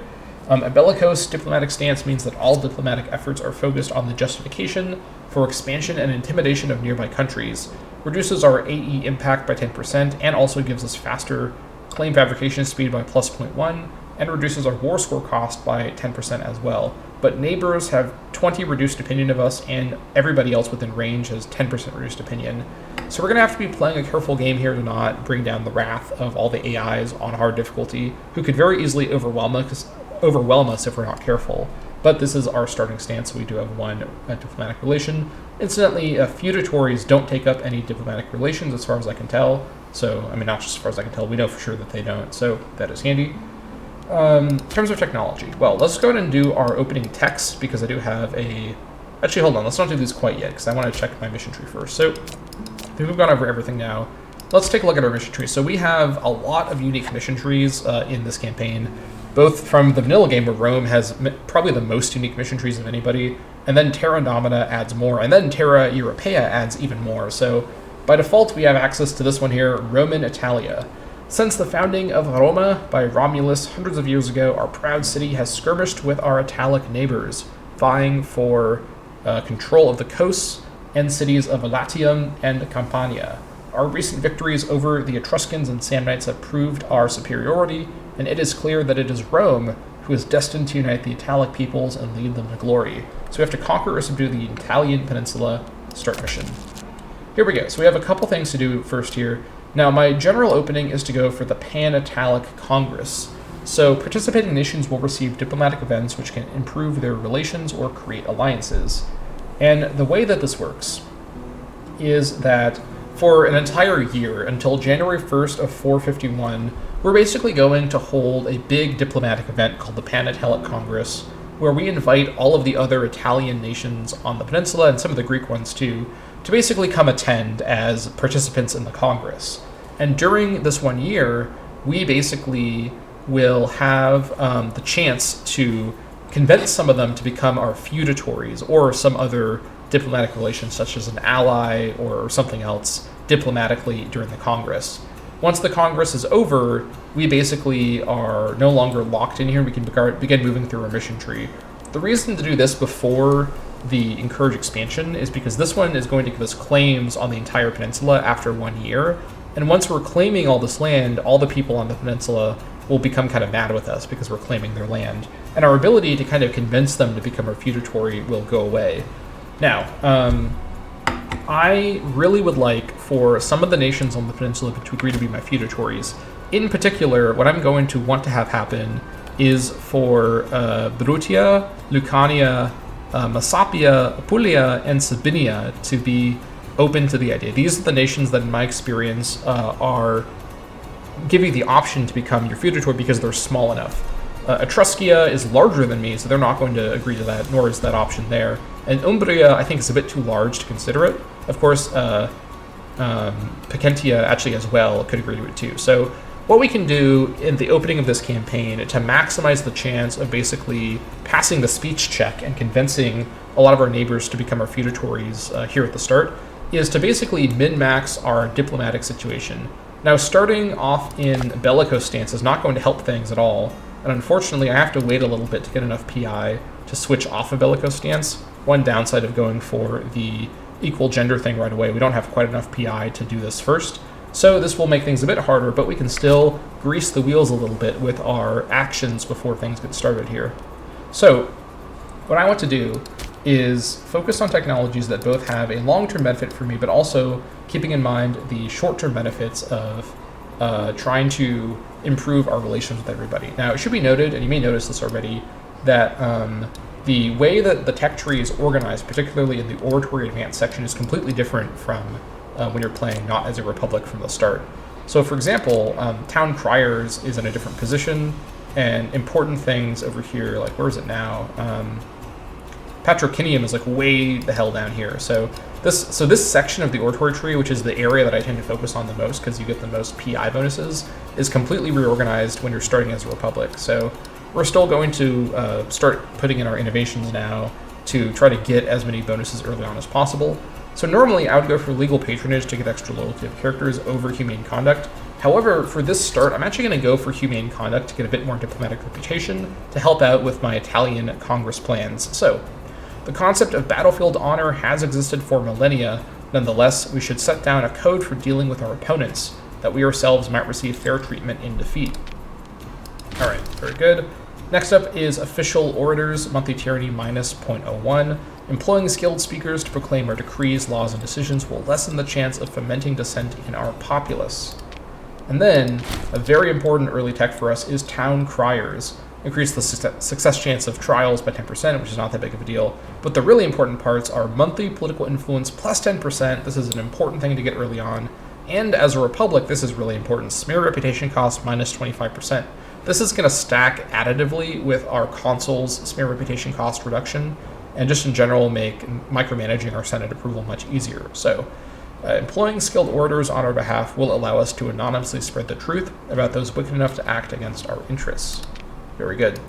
[SPEAKER 1] A bellicose diplomatic stance means that all diplomatic efforts are focused on the justification for expansion and intimidation of nearby countries, reduces our AE impact by 10%, and also gives us faster claim fabrication speed by plus 0.1, and reduces our war score cost by 10% as well. But neighbors have 20 reduced opinion of us, and everybody else within range has 10% reduced opinion. So we're going to have to be playing a careful game here to not bring down the wrath of all the AIs on hard difficulty, who could very easily overwhelm us if we're not careful. But this is our starting stance, so we do have 1 diplomatic relation. Incidentally, feudatories don't take up any diplomatic relations as far as I can tell. So, I mean, not just as far as I can tell, we know for sure that they don't, so that is handy. In terms of technology, well, let's go ahead and do our opening text, because I do have a... Actually, hold on, let's not do this quite yet, because I want to check my mission tree first. So, I think we've gone over everything now. Let's take a look at our mission tree. So we have a lot of unique mission trees in this campaign, both from the vanilla game, where Rome has probably the most unique mission trees of anybody, and then Terra Indomita adds more, and then Terra Europea adds even more. So by default, we have access to this one here, Roman Italia. Since the founding of Roma by Romulus hundreds of years ago, our proud city has skirmished with our Italic neighbors, vying for control of the coasts and cities of Latium and Campania. Our recent victories over the Etruscans and Samnites have proved our superiority, and it is clear that it is Rome who is destined to unite the Italic peoples and lead them to glory. So we have to conquer or subdue the Italian peninsula. Start mission. Here we go. So we have a couple things to do first here. Now, my general opening is to go for the Pan-Italic Congress. So participating nations will receive diplomatic events which can improve their relations or create alliances. And the way that this works is that for an entire year, until January 1st of 451, we're basically going to hold a big diplomatic event called the Pan-Italic Congress, where we invite all of the other Italian nations on the peninsula, and some of the Greek ones too, to basically come attend as participants in the Congress. And during this 1 year, we basically will have the chance to convince some of them to become our feudatories, or some other diplomatic relations, such as an ally or something else, diplomatically during the Congress. Once the Congress is over, we basically are no longer locked in here. We can begin moving through our mission tree. The reason to do this before the Encourage expansion is because this one is going to give us claims on the entire peninsula after 1 year. And once we're claiming all this land, all the people on the peninsula will become kind of mad with us because we're claiming their land. And our ability to kind of convince them to become our feudatory will go away. Now, I really would like for some of the nations on the peninsula to agree to be my feudatories. In particular, what I'm going to want to have happen is for Brutia, Lucania, Massapia, Apulia, and Sabinia to be open to the idea. These are the nations that, in my experience, give you the option to become your feudatory because they're small enough. Etruskia is larger than me, so they're not going to agree to that, nor is that option there. And Umbria, I think, is a bit too large to consider it. Of course, Picentia actually as well could agree to it too. So what we can do in the opening of this campaign to maximize the chance of basically passing the speech check and convincing a lot of our neighbors to become our feudatories here at the start is to basically min-max our diplomatic situation. Now, starting off in bellicose stance is not going to help things at all, and unfortunately I have to wait a little bit to get enough PI to switch off a bellicose stance. One downside of going for the equal gender thing right away, we don't have quite enough PI to do this first. So this will make things a bit harder, but we can still grease the wheels a little bit with our actions before things get started here. So what I want to do is focused on technologies that both have a long-term benefit for me, but also keeping in mind the short-term benefits of trying to improve our relations with everybody. Now, it should be noted, and you may notice this already, that the way that the tech tree is organized, particularly in the Oratory Advanced section, is completely different from when you're playing not as a Republic from the start. So, for example, Town Criers is in a different position, and important things over here, like, where is it now? Patrocinium is like way the hell down here. So this section of the Oratory tree, which is the area that I tend to focus on the most because you get the most PI bonuses, is completely reorganized when you're starting as a Republic. So we're still going to start putting in our innovations now to try to get as many bonuses early on as possible. So normally I would go for legal patronage to get extra loyalty of characters over humane conduct. However, for this start, I'm actually going to go for humane conduct to get a bit more diplomatic reputation to help out with my Italian Congress plans. So the concept of battlefield honor has existed for millennia. Nonetheless, we should set down a code for dealing with our opponents, that we ourselves might receive fair treatment in defeat. All right, very good. Next up is official orators, monthly tyranny minus 0.01. Employing skilled speakers to proclaim our decrees, laws, and decisions will lessen the chance of fomenting dissent in our populace. And then, a very important early tech for us is Town Criers. Increase the success chance of trials by 10%, which is not that big of a deal. But the really important parts are monthly political influence plus 10%. This is an important thing to get early on. And as a Republic, this is really important. Smear reputation cost minus 25%. This is going to stack additively with our consul's smear reputation cost reduction, and just in general make micromanaging our Senate approval much easier. So employing skilled orators on our behalf will allow us to anonymously spread the truth about those wicked enough to act against our interests. Very good.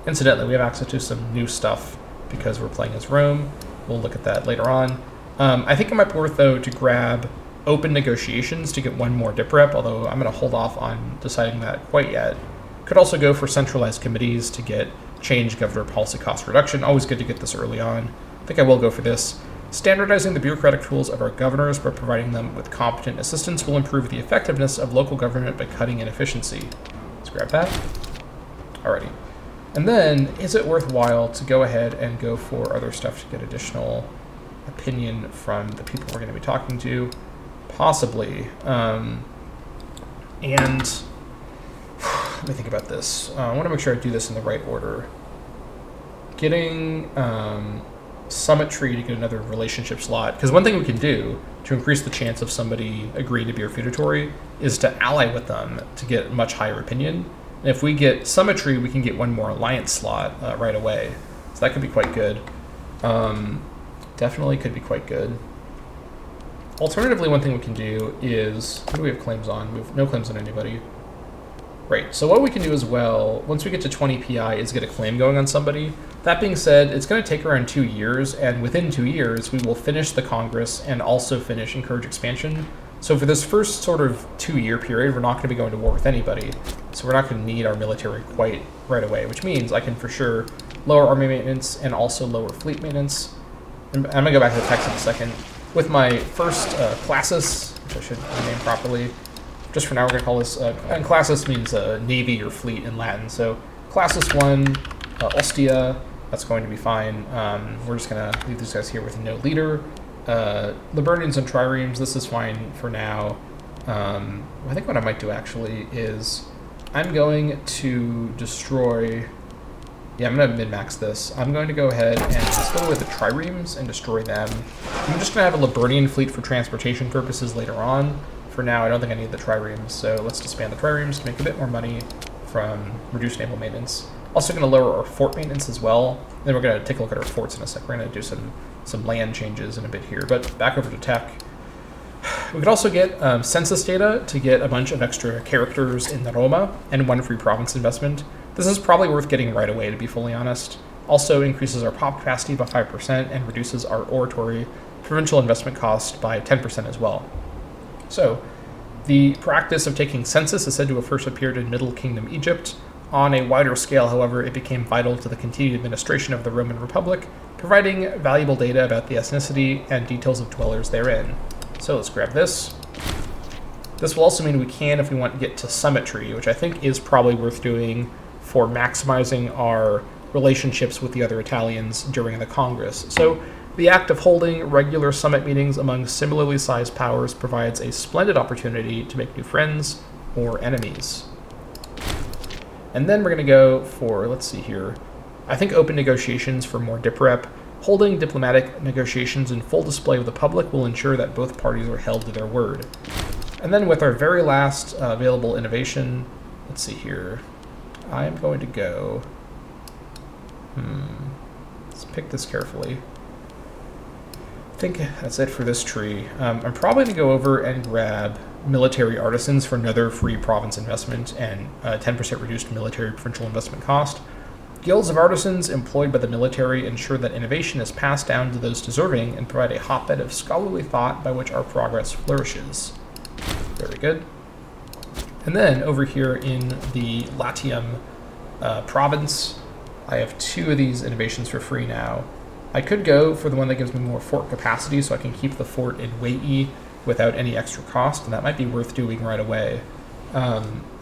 [SPEAKER 1] Incidentally, we have access to some new stuff because we're playing as Rome. We'll look at that later on. I think it might be worth, though, to grab open negotiations to get one more dip rep, although I'm going to hold off on deciding that quite yet. Could also go for centralized committees to get change governor policy cost reduction. Always good to get this early on. I think I will go for this. Standardizing the bureaucratic tools of our governors by providing them with competent assistance will improve the effectiveness of local government by cutting inefficiency. Let's grab that. Alrighty. And then, is it worthwhile to go ahead and go for other stuff to get additional opinion from the people we're going to be talking to? Possibly. And let me think about this. I want to make sure I do this in the right order. Getting Summit Tree to get another relationship slot. Because one thing we can do to increase the chance of somebody agreeing to be our feudatory is to ally with them to get much higher opinion. And if we get Symmetry, we can get one more alliance slot right away. So that could be quite good. Definitely could be quite good. Alternatively, one thing we can do is, who do we have claims on? We have no claims on anybody. Right, so what we can do as well, once we get to 20 PI, is get a claim going on somebody. That being said, it's going to take around 2 years, and within 2 years, we will finish the Congress and also finish Encourage Expansion. So for this first sort of 2-year period, we're not going to be going to war with anybody. So we're not going to need our military quite right away, which means I can for sure lower army maintenance and also lower fleet maintenance. And I'm going to go back to the text in a second. With my first classis, which I should rename properly, just for now we're going to call this, and classis means navy or fleet in Latin. So classis 1, Ostia, that's going to be fine. We're just going to leave these guys here with no leader. Liburnians and triremes, this is fine for now. I think what I might do actually is I'm going to destroy, yeah, I'm going to min-max this. I'm going to go ahead and let's go with the triremes and destroy them. I'm just going to have a Liburnian fleet for transportation purposes later on. For now, I don't think I need the triremes, so let's disband the triremes to make a bit more money from reduced naval maintenance. Also going to lower our fort maintenance as well. Then we're going to take a look at our forts in a sec. We're going to do some land changes in a bit here, but back over to tech. We could also get census data to get a bunch of extra characters in Roma and 1 free province investment. This is probably worth getting right away, to be fully honest. Also increases our pop capacity by 5% and reduces our oratory provincial investment cost by 10% as well. So, the practice of taking census is said to have first appeared in Middle Kingdom Egypt. On a wider scale, however, it became vital to the continued administration of the Roman Republic, providing valuable data about the ethnicity and details of dwellers therein. So let's grab this. This will also mean we can, if we want to get to Symmetry, which I think is probably worth doing for maximizing our relationships with the other Italians during the Congress. So the act of holding regular summit meetings among similarly sized powers provides a splendid opportunity to make new friends or enemies. And then we're going to go for, let's see here, I think open negotiations for more DIPREP. Holding diplomatic negotiations in full display of the public will ensure that both parties are held to their word. And then with our very last available innovation, let's see here, I'm going to go, let's pick this carefully. I think that's it for this tree. I'm probably going to go over and grab military artisans for another free province investment and 10% reduced military provincial investment cost. Guilds of artisans employed by the military ensure that innovation is passed down to those deserving and provide a hotbed of scholarly thought by which our progress flourishes. Very good. And then over here in the Latium province, I have 2 of these innovations for free now. I could go for the one that gives me more fort capacity so I can keep the fort in Wei without any extra cost, and that might be worth doing right away.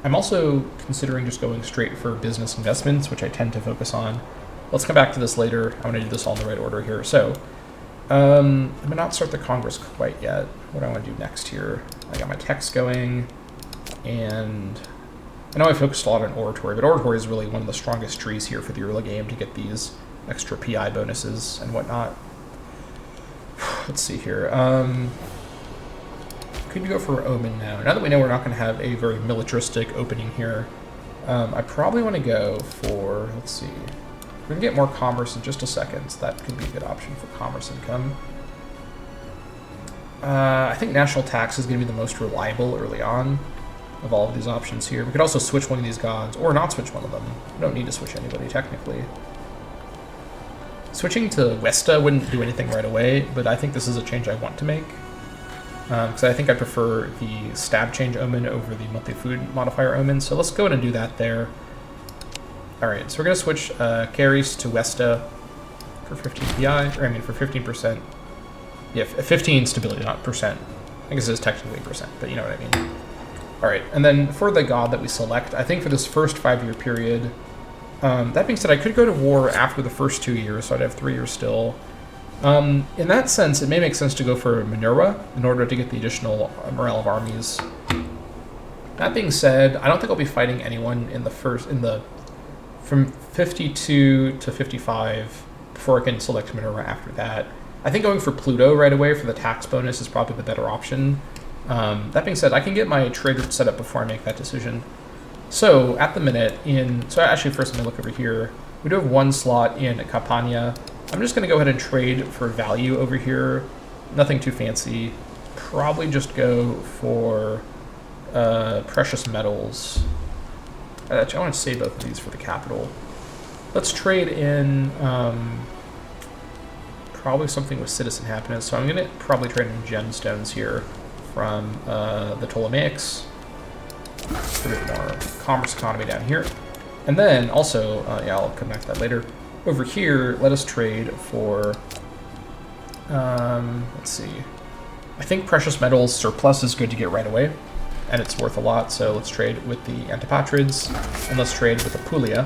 [SPEAKER 1] I'm also considering just going straight for business investments, which I tend to focus on. Let's come back to this later. I'm going to do this all in the right order here. So, I'm going to not start the Congress quite yet. What do I want to do next here? I got my text going, and I know I focused a lot on oratory, but oratory is really one of the strongest trees here for the early game to get these extra PI bonuses and whatnot. Let's see here. Could go for Omen now. Now that we know we're not going to have a very militaristic opening here, I probably want to go for, let's see, we're going to get more commerce in just a second, so that could be a good option for commerce income. I think national tax is going to be the most reliable early on of all of these options here. We could also switch one of these gods, or not switch one of them. We don't need to switch anybody, technically. Switching to Westa wouldn't do anything right away, but I think this is a change I want to make. Because I think I prefer the stab change omen over the monthly food modifier omen, so let's go ahead and do that there. Alright, so we're going to switch carries to Westa for 15 PI, or I mean for 15%. Yeah, 15 stability, not percent. I guess it is technically percent, but you know what I mean. Alright, and then for the god that we select, I think for this first 5-year period, that being said, I could go to war after the first 2 years, so I'd have 3 years still. In that sense, it may make sense to go for Minerva in order to get the additional morale of armies. That being said, I don't think I'll be fighting anyone in the from 52 to 55 before I can select Minerva after that. I think going for Pluto right away for the tax bonus is probably the better option. That being said, I can get my trade route set up before I make that decision. So at the minute so actually first let me look over here. We do have 1 slot in Campania. I'm just going to go ahead and trade for value over here. Nothing too fancy. Probably just go for precious metals. Actually, I want to save both of these for the capital. Let's trade in probably something with citizen happiness. So I'm going to probably trade in gemstones here from the Ptolemaics. A bit more commerce economy down here. And then also, yeah, I'll come back to that later. Over here, let us trade for, let's see. I think precious metals surplus is good to get right away, and it's worth a lot, so let's trade with the Antipatrids, and let's trade with the Puglia.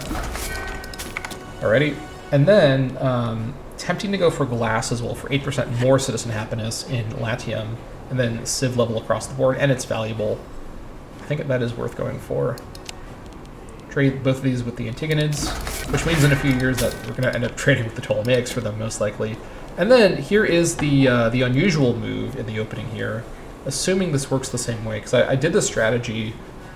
[SPEAKER 1] Alrighty. And then, tempting to go for glass as well for 8% more citizen happiness in Latium, and then civ level across the board, and it's valuable. I think that is worth going for. Trade both of these with the Antigonids, which means in a few years that we're going to end up trading with the Ptolemaics for them, most likely. And then here is the unusual move in the opening here, assuming this works the same way, because I did this strategy,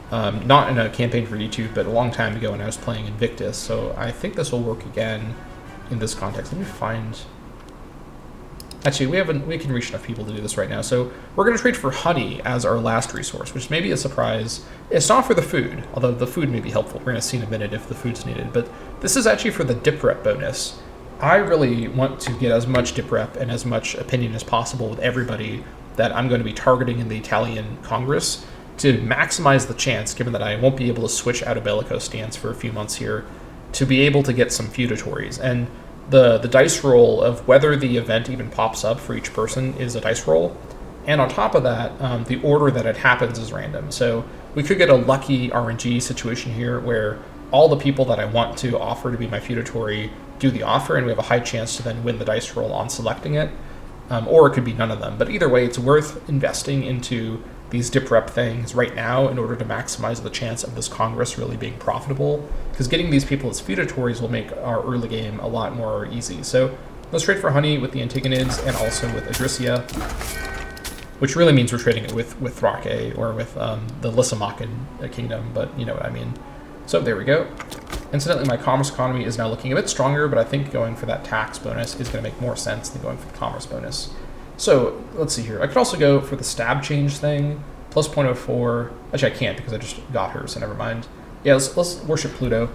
[SPEAKER 1] not in a campaign for YouTube, but a long time ago when I was playing Invictus, so I think this will work again in this context. Let me find... Actually, we can reach enough people to do this right now. So we're going to trade for honey as our last resource, which may be a surprise. It's not for the food, although the food may be helpful. We're going to see in a minute if the food's needed. But this is actually for the dip rep bonus. I really want to get as much dip rep and as much opinion as possible with everybody that I'm going to be targeting in the Italian Congress to maximize the chance, given that I won't be able to switch out of bellicose stance for a few months here, to be able to get some feudatories. And the dice roll of whether the event even pops up for each person is a dice roll. And on top of that, the order that it happens is random. So we could get a lucky RNG situation here where all the people that I want to offer to be my feudatory do the offer, and we have a high chance to then win the dice roll on selecting it. Or it could be none of them. But either way, it's worth investing into these dip rep things right now in order to maximize the chance of this Congress really being profitable, because getting these people as feudatories will make our early game a lot more easy. So let's trade for honey with the Antigonids and also with Adrissia, which really means we're trading it with Thrake or with the Lysimakan kingdom, but you know what I mean. So there we go. Incidentally, my commerce economy is now looking a bit stronger, but I think going for that tax bonus is going to make more sense than going for the commerce bonus. So let's see here. I could also go for the stab change thing, plus 0.04. Actually, I can't because I just got her, so never mind. Yeah, let's worship Pluto.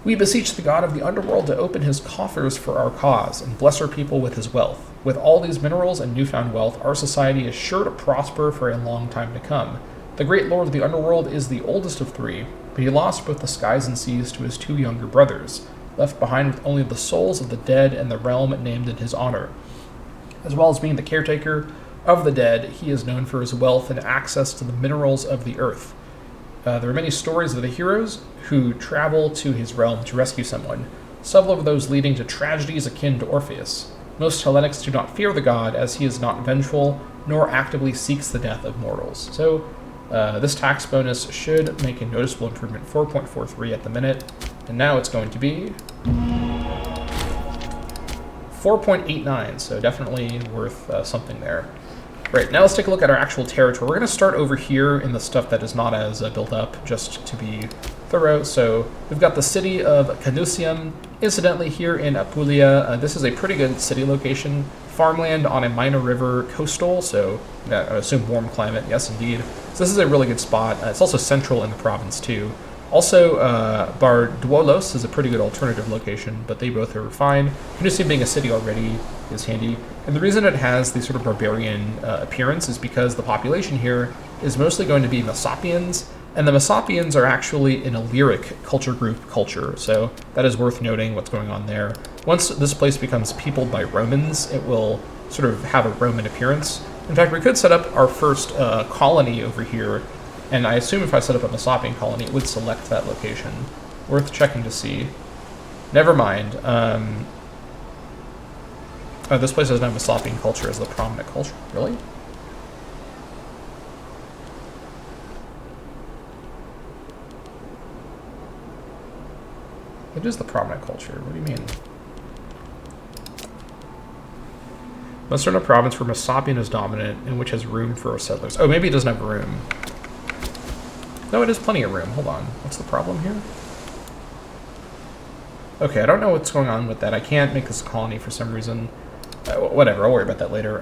[SPEAKER 1] We beseech the god of the underworld to open his coffers for our cause and bless our people with his wealth. With all these minerals and newfound wealth, our society is sure to prosper for a long time to come. The great lord of the underworld is the oldest of three, but he lost both the skies and seas to his two younger brothers, left behind with only the souls of the dead and the realm named in his honor. As well as being the caretaker of the dead, he is known for his wealth and access to the minerals of the earth. There are many stories of the heroes who travel to his realm to rescue someone, several of those leading to tragedies akin to Orpheus. Most Hellenics do not fear the god, as he is not vengeful, nor actively seeks the death of mortals. So, this tax bonus should make a noticeable improvement, 4.43 at the minute, and now it's going to be 4.89, so definitely worth something there. Right, now let's take a look at our actual territory. We're going to start over here in the stuff that is not as built up, just to be thorough. So we've got the city of Canusium. Incidentally, here in Apulia, this is a pretty good city location. Farmland on a minor river coastal, so I assume warm climate. Yes, indeed. So this is a really good spot. It's also central in the province, too. Also, Barduolos is a pretty good alternative location, but they both are fine. Canusium being a city already is handy. And the reason it has the sort of barbarian appearance is because the population here is mostly going to be Messapians, and the Messapians are actually an Illyric culture group culture, so that is worth noting what's going on there. Once this place becomes peopled by Romans, it will sort of have a Roman appearance. In fact, we could set up our first colony over here, and I assume if I set up a Messapian colony, it would select that location. Worth checking to see. Never mind. Oh, this place doesn't have Messapian culture as the prominent culture. Really? It is the prominent culture. What do you mean? Must start a province where Messapian is dominant and which has room for settlers. Oh, maybe it doesn't have room. No, it has plenty of room. Hold on. What's the problem here? Okay, I don't know what's going on with that. I can't make this a colony for some reason. Whatever, I'll worry about that later.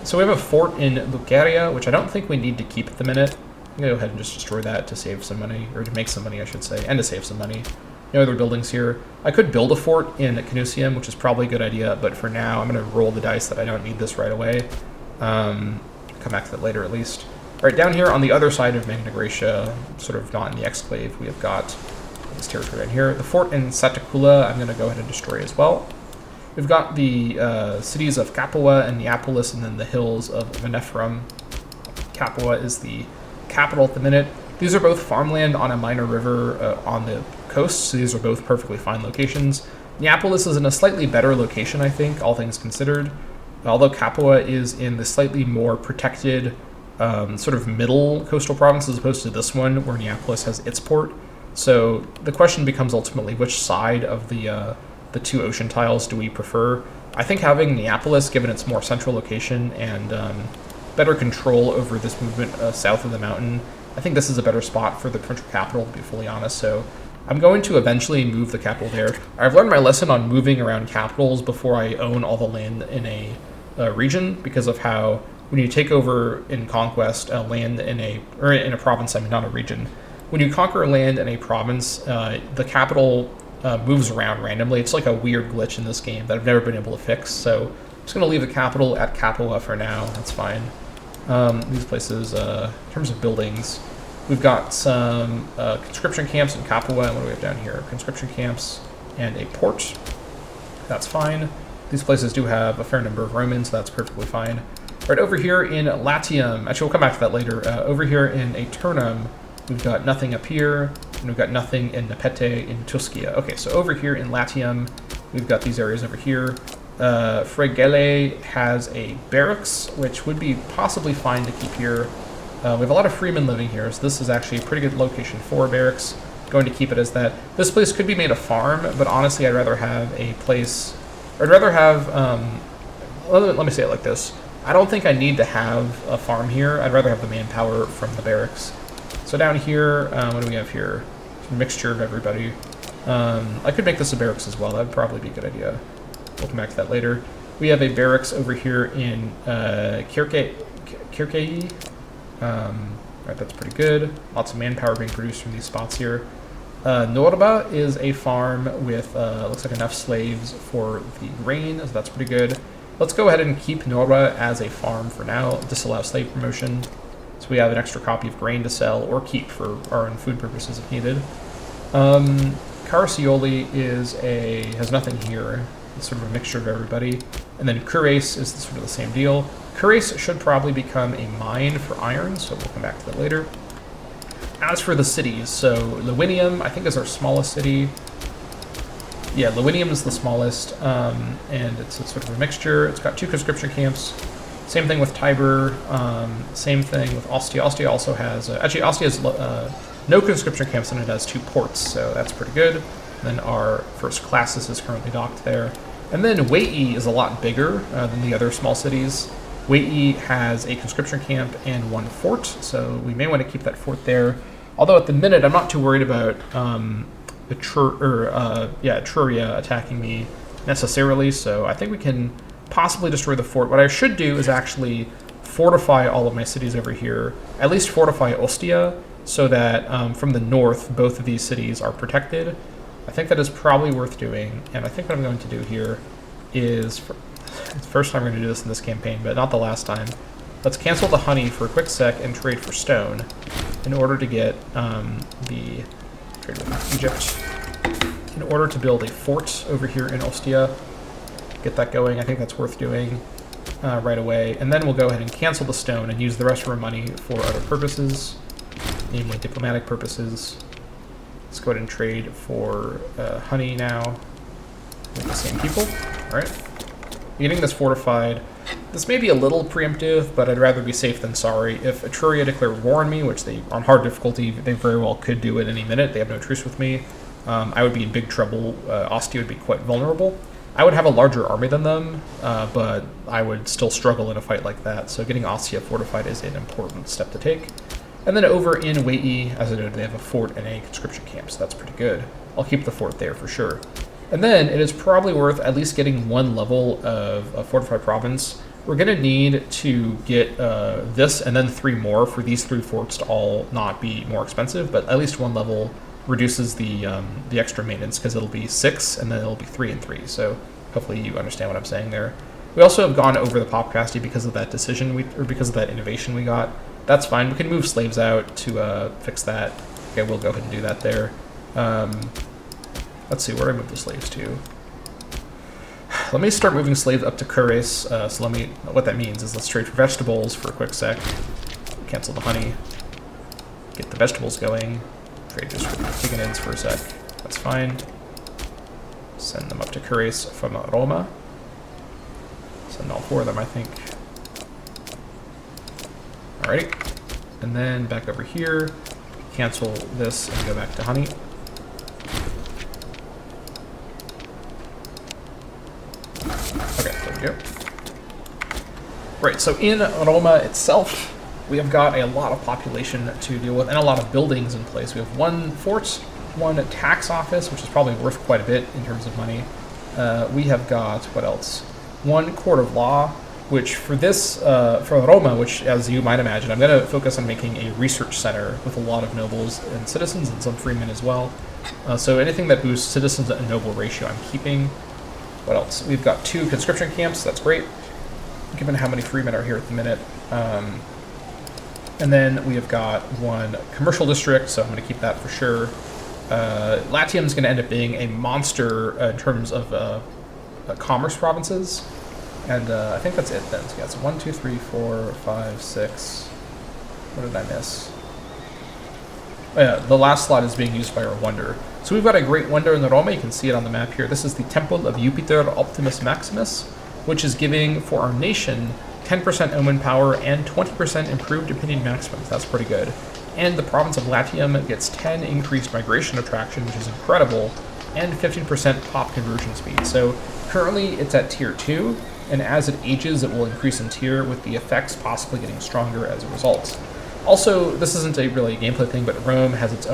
[SPEAKER 1] So we have a fort in Lucaria, which I don't think we need to keep at the minute. I'm going to go ahead and just destroy that to save some money, or to make some money, I should say, and to save some money. No other buildings here. I could build a fort in Canusium, which is probably a good idea, but for now, I'm going to roll the dice that I don't need this right away. Come back to that later, at least. All right, down here on the other side of Magna Graecia, sort of not in the exclave, we have got this territory down here. The fort in Satacula, I'm going to go ahead and destroy as well. We've got the cities of Capua and Neapolis, and then the hills of Venephorum. Capua is the capital at the minute. These are both farmland on a minor river on the coast, so these are both perfectly fine locations. Neapolis is in a slightly better location, I think, all things considered. Although Capua is in the slightly more protected sort of middle coastal province as opposed to this one, where Neapolis has its port. So the question becomes ultimately which side of the two ocean tiles do we prefer. I think having Neapolis, given its more central location and better control over this movement south of the mountain, I think this is a better spot for the provincial capital, to be fully honest. So I'm going to eventually move the capital there. I've learned my lesson on moving around capitals before I own all the land in a region, because of how when you take over in conquest land in a province, I mean not a region. When you conquer land in a province, the capital moves around randomly. It's like a weird glitch in this game that I've never been able to fix. So I'm just going to leave the capital at Capua for now. That's fine. These places, in terms of buildings, we've got some conscription camps in Capua. And what do we have down here? Conscription camps and a port. That's fine. These places do have a fair number of Romans, so that's perfectly fine. Right over here in Latium, actually we'll come back to that later. Over here in Aeternum, we've got nothing up here. and we've got nothing in Nepete in Tuscia. Okay, so over here in Latium, we've got these areas over here. Fregele has a barracks, which would be possibly fine to keep here. We have a lot of freemen living here, so this is actually a pretty good location for a barracks. Going to keep it as that. This place could be made a farm, but honestly, I'd rather have a place. I'd rather have. Let me say it like this: I don't think I need to have a farm here. I'd rather have the manpower from the barracks. So down here, what do we have here? A mixture of everybody. I could make this a barracks as well. That would probably be a good idea. We'll come back to that later. We have a barracks over here in Kirkei. Right, that's pretty good. Lots of manpower being produced from these spots here. Norba is a farm with, looks like enough slaves for the grain, so that's pretty good. Let's go ahead and keep Norba as a farm for now, disallow slave promotion. So we have an extra copy of grain to sell or keep for our own food purposes if needed. Carcioli has nothing here. It's sort of a mixture of everybody. And then Curace is sort of the same deal. Curace should probably become a mine for iron, so we'll come back to that later. As for the cities, so Lewinium, I think, is our smallest city. Yeah, Lewinium is the smallest, and it's sort of a mixture. It's got 2 conscription camps. Same thing with Tiber. Same thing with Ostia. Ostia also has... actually, Ostia has no conscription camps, and it has 2 ports, so that's pretty good. And then our first Classis is currently docked there. And then Weii is a lot bigger than the other small cities. Weii has a conscription camp and 1 fort, so we may want to keep that fort there. Although at the minute, I'm not too worried about Etruria attacking me necessarily, so I think we can possibly destroy the fort. What I should do is actually fortify all of my cities over here, at least fortify Ostia, so that from the north, both of these cities are protected. I think that is probably worth doing, and I think what I'm going to do here is, it's the first time we're going to do this in this campaign, but not the last time. Let's cancel the honey for a quick sec and trade for stone in order to get the trade with Egypt, in order to build a fort over here in Ostia. Get that going. I think that's worth doing right away. And then we'll go ahead and cancel the stone and use the rest of our money for other purposes, namely diplomatic purposes. Let's go ahead and trade for honey now with the same people. All right. Getting this fortified. This may be a little preemptive, but I'd rather be safe than sorry. If Etruria declared war on me, which they, on hard difficulty, they very well could do at any minute, they have no truce with me, I would be in big trouble. Ostia would be quite vulnerable. I would have a larger army than them, but I would still struggle in a fight like that, so getting Ostia fortified is an important step to take. And then over in Weii, as I noted, they have a fort and a conscription camp, so that's pretty good. I'll keep the fort there for sure. And then it is probably worth at least getting 1 level of a fortified province. We're going to need to get this and then 3 more for these 3 forts to all not be more expensive, but at least 1 level reduces the extra maintenance, because it'll be 6 and then it'll be 3 and 3. So hopefully you understand what I'm saying there. We also have gone over the pop capacity because of that decision, or because of that innovation we got. That's fine. We can move slaves out to fix that. Okay, we'll go ahead and do that there. Let's see, where do I move the slaves to? Let me start moving slaves up to Curace. What that means is let's trade for vegetables for a quick sec. Cancel the honey. Get the vegetables going. Trade just for the Tigonids for a sec. That's fine. Send them up to Curace from Roma. Send all 4 of them, I think. Alrighty. And then back over here, cancel this and go back to honey. Okay, there we go. Right, so in Roma itself, we have got a lot of population to deal with and a lot of buildings in place. We have 1 fort, 1 tax office, which is probably worth quite a bit in terms of money. We have got, what else? 1 court of law, which for this, for Roma, which as you might imagine, I'm going to focus on making a research center with a lot of nobles and citizens and some freemen as well. So anything that boosts citizens and noble ratio, I'm keeping. What else? We've got 2 conscription camps. That's great, given how many freemen are here at the minute. And then we have got 1 commercial district, so I'm going to keep that for sure. Latium is going to end up being a monster in terms of commerce provinces. And I think that's it then. So yeah, it's 1, 2, 3, 4, 5, 6. What did I miss? The last slot is being used by our wonder. So we've got a great wonder in the Roma. You can see it on the map here. This is the Temple of Jupiter Optimus Maximus, which is giving for our nation 10% omen power and 20% improved opinion maximums. That's pretty good. And the province of Latium gets 10 increased migration attraction, which is incredible, and 15% pop conversion speed. So currently it's at tier 2, and as it ages, it will increase in tier, with the effects possibly getting stronger as a result. Also, this isn't a really gameplay thing, but Roma has its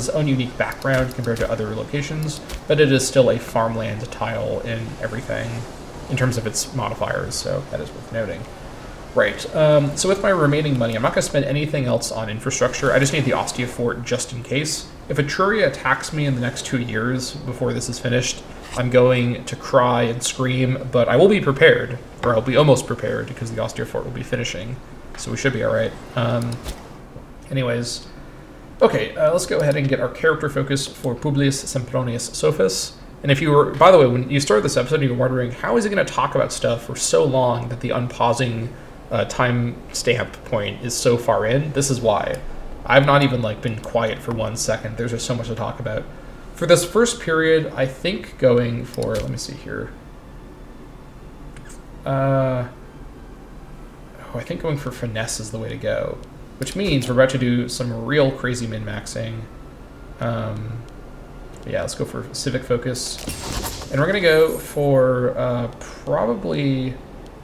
[SPEAKER 1] own unique background compared to other locations, but it is still a farmland tile in everything in terms of its modifiers, so that is worth noting. Right, so with my remaining money, I'm not going to spend anything else on infrastructure. I just need the Ostia Fort just in case. If Etruria attacks me in the next 2 years before this is finished, I'm going to cry and scream, but I will be prepared, or I'll be almost prepared, because the Ostia Fort will be finishing, so we should be alright. Anyways, okay, let's go ahead and get our character focus for Publius Sempronius Sophus. And if you were, by the way, when you started this episode, you were wondering, how is he going to talk about stuff for so long that the unpausing time stamp point is so far in? This is why. I've not even been quiet for 1 second. There's just so much to talk about. For this first period, I think going for, let me see here. I think going for finesse is the way to go, which means we're about to do some real crazy min-maxing. Yeah, let's go for civic focus. And we're going to go for probably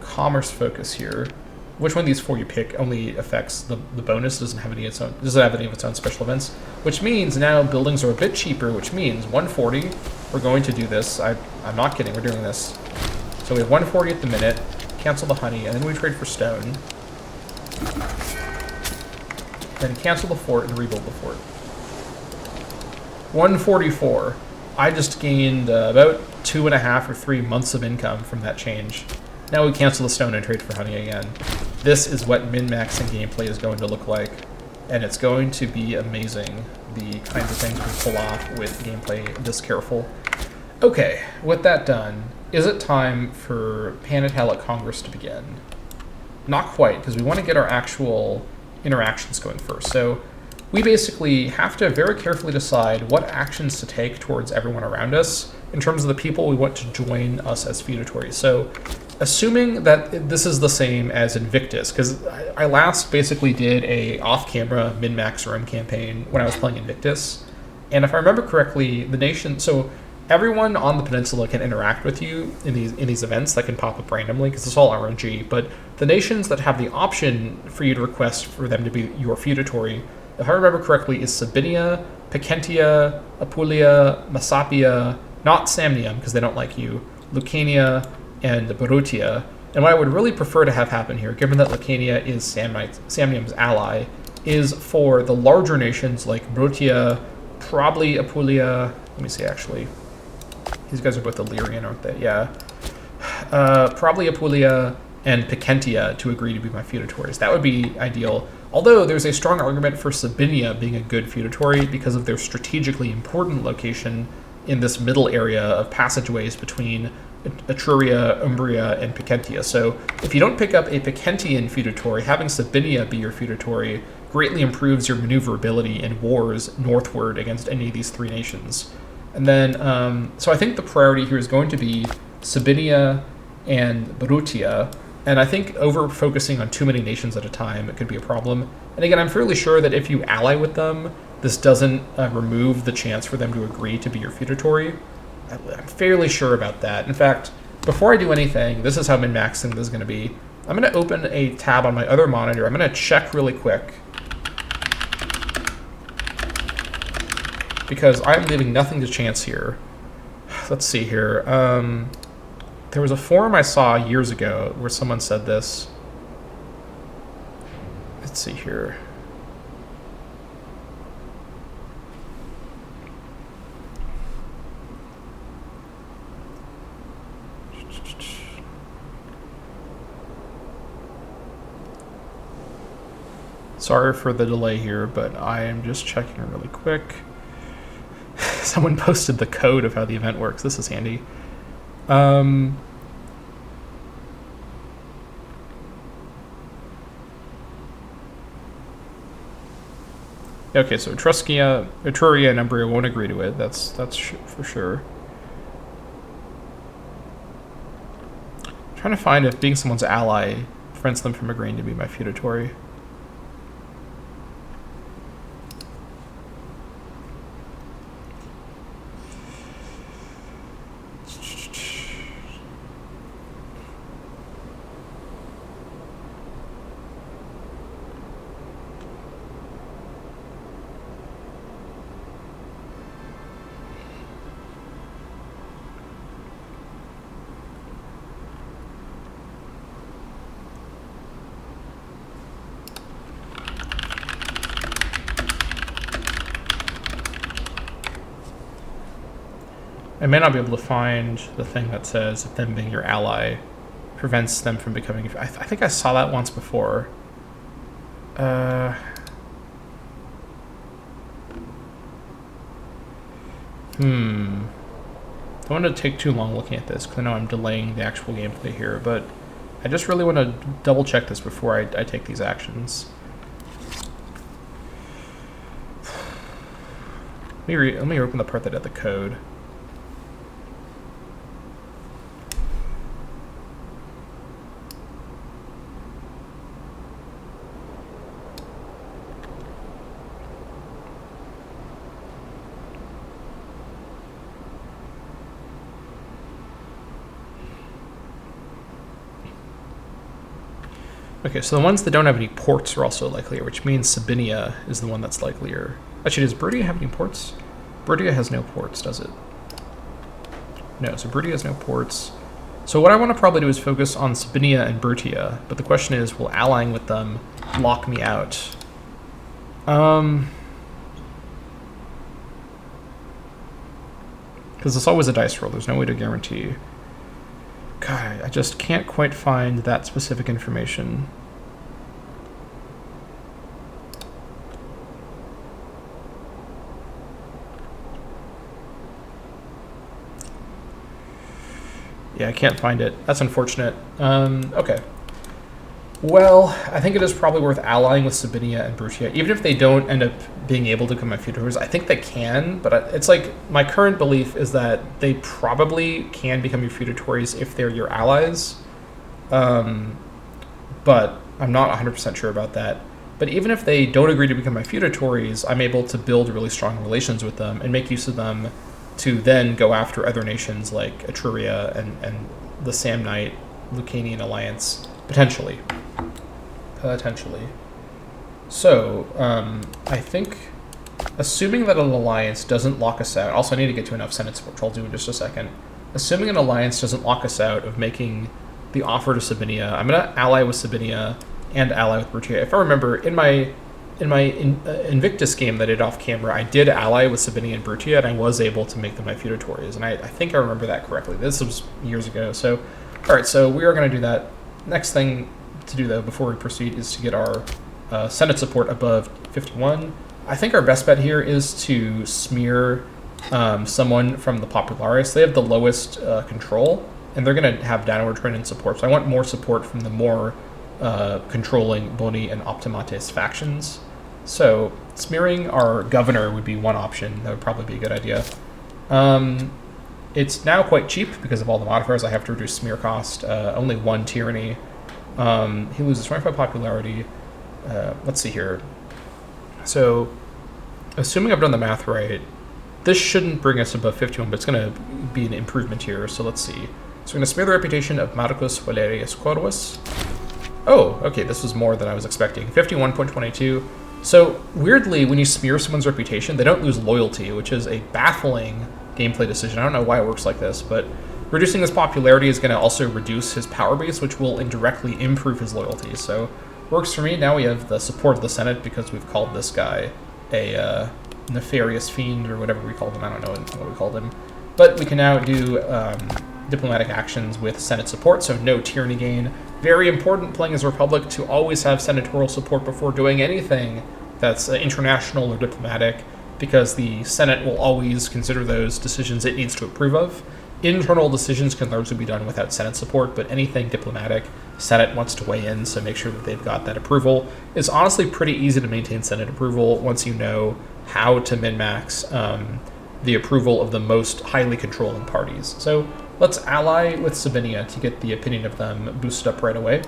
[SPEAKER 1] commerce focus here. Which one of these 4 you pick only affects the bonus, doesn't have any of its own special events, which means now buildings are a bit cheaper, which means 140. We're going to do this. I'm not kidding, we're doing this. So we have 140 at the minute, cancel the honey, and then we trade for stone. Then cancel the fort and rebuild the fort. 144. I just gained about 2.5 or 3 months of income from that change. Now we cancel the stone and trade for honey again. This is what min-maxing gameplay is going to look like, and it's going to be amazing, the kinds of things we pull off with gameplay this careful. Okay, with that done, is it time for Panatelic Congress to begin? Not quite, because we want to get our actual interactions going first. So we basically have to very carefully decide what actions to take towards everyone around us in terms of the people we want to join us as feudatories. So assuming that this is the same as Invictus, because I last basically did a off-camera min-max Rome campaign when I was playing Invictus, and if I remember correctly, the nation, so everyone on the peninsula can interact with you in these events that can pop up randomly, because it's all RNG, but the nations that have the option for you to request for them to be your feudatory, if I remember correctly, is Sabinia, Picentia, Apulia, Massapia, not Samnium, because they don't like you, Lucania, and Barutia. And what I would really prefer to have happen here, given that Lucania is Samnium's ally, is for the larger nations like Barutia, probably Apulia, let me see actually, these guys are both Illyrian, aren't they? Yeah. Probably Apulia and Picentia to agree to be my feudatories. That would be ideal. Although there's a strong argument for Sabinia being a good feudatory because of their strategically important location in this middle area of passageways between Etruria, Umbria, and Picentia. So if you don't pick up a Picentian feudatory, having Sabinia be your feudatory greatly improves your maneuverability in wars northward against any of these 3 nations. And then, so I think the priority here is going to be Sabinia and Barutia, and I think over-focusing on too many nations at a time, it could be a problem. And again, I'm fairly sure that if you ally with them, this doesn't remove the chance for them to agree to be your feudatory. I'm fairly sure about that. In fact, before I do anything, this is how min-maxing this is going to be. I'm going to open a tab on my other monitor. I'm going to check really quick, because I'm leaving nothing to chance here. Let's see here. There was a forum I saw years ago where someone said this. Let's see here. Sorry for the delay here, but I am just checking really quick. Someone posted the code of how the event works. This is handy. Okay, so Etruskia, Etruria, and Umbria won't agree to it. That's for sure. I'm trying to find if being someone's ally prevents them from agreeing to be my feudatory. I may not be able to find the thing that says if them being your ally prevents them from becoming... I think I saw that once before. Don't want to take too long looking at this, because I know I'm delaying the actual gameplay here, but I just really want to double check this before I take these actions. Let me open the part that had the code. Okay, so the ones that don't have any ports are also likelier, which means Sabinia is the one that's likelier. Actually, does Brutia have any ports? Brutia has no ports, does it? No, so Brutia has no ports. So what I want to probably do is focus on Sabinia and Brutia, but the question is, will allying with them lock me out? Because it's always a dice roll, there's no way to guarantee. God, I just can't quite find that specific information. Yeah, I can't find it. That's unfortunate. Okay. Well, I think it is probably worth allying with Sabinia and Brutia. Even if they don't end up being able to become my feudatories, I think they can, but it's like, my current belief is that they probably can become your feudatories if they're your allies. But I'm not 100% sure about that. But even if they don't agree to become my feudatories, I'm able to build really strong relations with them and make use of them to then go after other nations like Etruria and the Samnite Lucanian alliance, potentially. So, I think, assuming that an alliance doesn't lock us out, also I need to get to enough Senate support, which I'll do in just a second. Assuming an alliance doesn't lock us out of making the offer to Sabinia, I'm going to ally with Sabinia and ally with Brutia. If I remember, in my Invictus game that I did off camera, I did ally with Sabinia and Brutia, and I was able to make them my feudatories, and I think I remember that correctly. This was years ago, so, alright, so we are going to do that. Next thing to do, though, before we proceed, is to get our Senate support above 51. I think our best bet here is to smear someone from the Populares. They have the lowest control, and they're going to have downward trend in support, so I want more support from the more controlling Boni and Optimates factions. So smearing our governor would be one option. That would probably be a good idea. It's now quite cheap because of all the modifiers. I have to reduce smear cost. Only one tyranny. He loses 25 popularity. Let's see here. So, assuming I've done the math right, this shouldn't bring us above 51, but it's going to be an improvement here. So let's see. So we're going to smear the reputation of Marcus Valerius Corvus. Oh, okay, this was more than I was expecting. 51.22. So, weirdly, when you smear someone's reputation, they don't lose loyalty, which is a baffling gameplay decision. I don't know why it works like this, but reducing his popularity is going to also reduce his power base, which will indirectly improve his loyalty. So, works for me. Now we have the support of the Senate because we've called this guy a nefarious fiend, or whatever we called him. I don't know what we called him. But we can now do diplomatic actions with Senate support, so no tyranny gain. Very important playing as a Republic to always have senatorial support before doing anything that's international or diplomatic, because the Senate will always consider those decisions it needs to approve of. internal decisions can largely be done without Senate support, but anything diplomatic, Senate wants to weigh in, so make sure that they've got that approval. It's honestly pretty easy to maintain Senate approval once you know how to min-max the approval of the most highly controlling parties. So let's ally with Sabinia to get the opinion of them boosted up right away,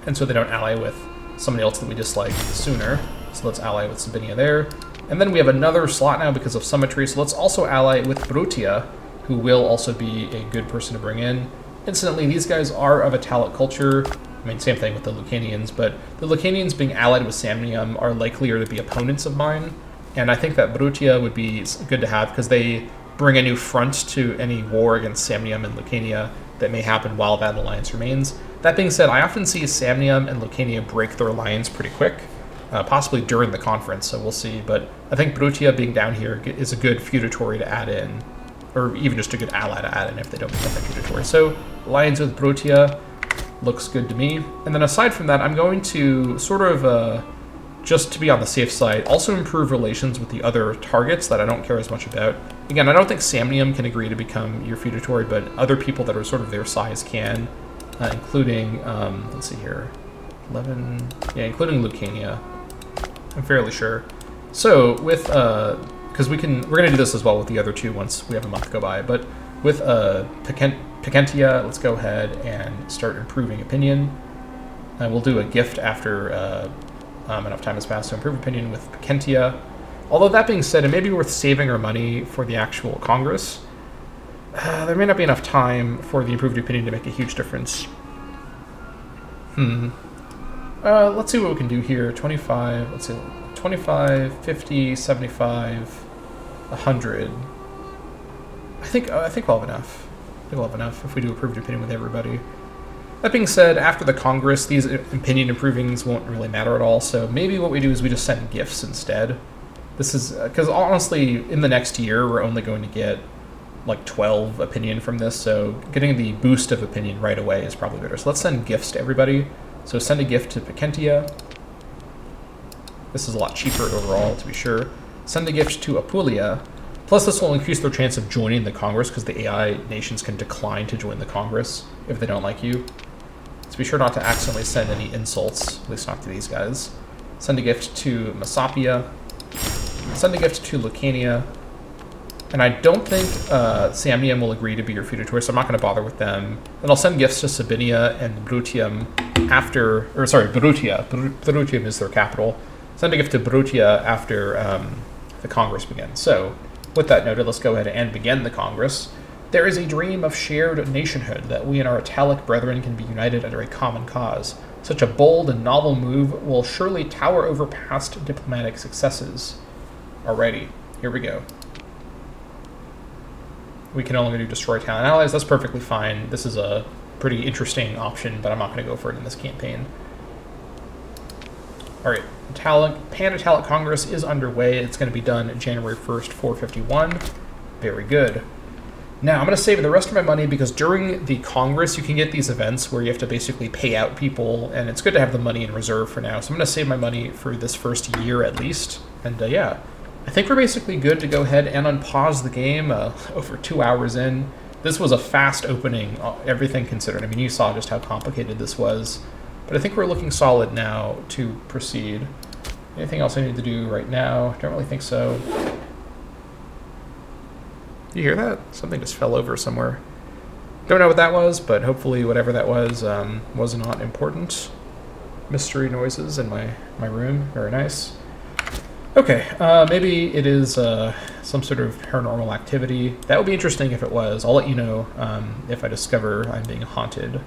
[SPEAKER 1] and so they don't ally with somebody else that we dislike sooner. So let's ally with Sabinia there. And then we have another slot now because of symmetry, so let's also ally with Brutia, who will also be a good person to bring in. Incidentally, these guys are of Italic culture. I mean, same thing with the Lucanians, but the Lucanians being allied with Samnium are likelier to be opponents of mine. And I think that Brutia would be good to have because they bring a new front to any war against Samnium and Lucania that may happen while that alliance remains. That being said, I often see Samnium and Lucania break their alliance pretty quick, possibly during the conference, so we'll see. But I think Brutia being down here is a good feudatory to add in, or even just a good ally to add in if they don't become a feudatory. So alliance with Brutia looks good to me. And then aside from that, I'm going to sort of, just to be on the safe side, also improve relations with the other targets that I don't care as much about. Again, I don't think Samnium can agree to become your feudatory, but other people that are sort of their size can, including, let's see here, 11, yeah, including Lucania, I'm fairly sure. So with, because we're going to do this as well with the other two once we have a month go by, but with Picentia, let's go ahead and start improving opinion. And we'll do a gift after enough time has passed to improve opinion with Picentia. Although that being said, it may be worth saving our money for the actual Congress. There may not be enough time for the improved opinion to make a huge difference. Let's see what we can do here. 25, let's see, 25, 50, 75, 100. I think we'll have enough. I think we'll have enough if we do approved opinion with everybody. That being said, after the Congress, these opinion improvings won't really matter at all, so maybe what we do is we just send gifts instead. This is, because honestly, in the next year, we're only going to get like 12 opinion from this, so getting the boost of opinion right away is probably better. So let's send gifts to everybody. So send a gift to Picentia. This is a lot cheaper overall, to be sure. Send a gift to Apulia. Plus, this will increase their chance of joining the Congress, because the AI nations can decline to join the Congress if they don't like you. So be sure not to accidentally send any insults, at least not to these guys. Send a gift to Masapia. Send a gift to Lucania. And I don't think Samnium will agree to be your feudatory, so I'm not going to bother with them. And I'll send gifts to Sabinia and Brutium after, or sorry, Brutia. Brutium is their capital. Send a gift to Brutia after the Congress begins. So, with that noted, let's go ahead and begin the Congress. There is a dream of shared nationhood, that we and our Italic brethren can be united under a common cause. Such a bold and novel move will surely tower over past diplomatic successes. Alrighty, here we go. We can only do destroy Italian allies. That's perfectly fine. This is a pretty interesting option, but I'm not going to go for it in this campaign. Alright, Pan-Italic Congress is underway. It's going to be done January 1st, 451. Very good. Now, I'm going to save the rest of my money because during the Congress, you can get these events where you have to basically pay out people, and it's good to have the money in reserve for now. So I'm going to save my money for this first year at least. And yeah, I think we're basically good to go ahead and unpause the game over 2 hours in. This was a fast opening, everything considered. I mean, you saw just how complicated this was. But I think we're looking solid now to proceed. Anything else I need to do right now? Don't really think so. You hear that? Something just fell over somewhere. Don't know what that was, but hopefully whatever that was not important. Mystery noises in my room. Very nice. Okay, maybe it is some sort of paranormal activity. That would be interesting if it was. I'll let you know if I discover I'm being haunted.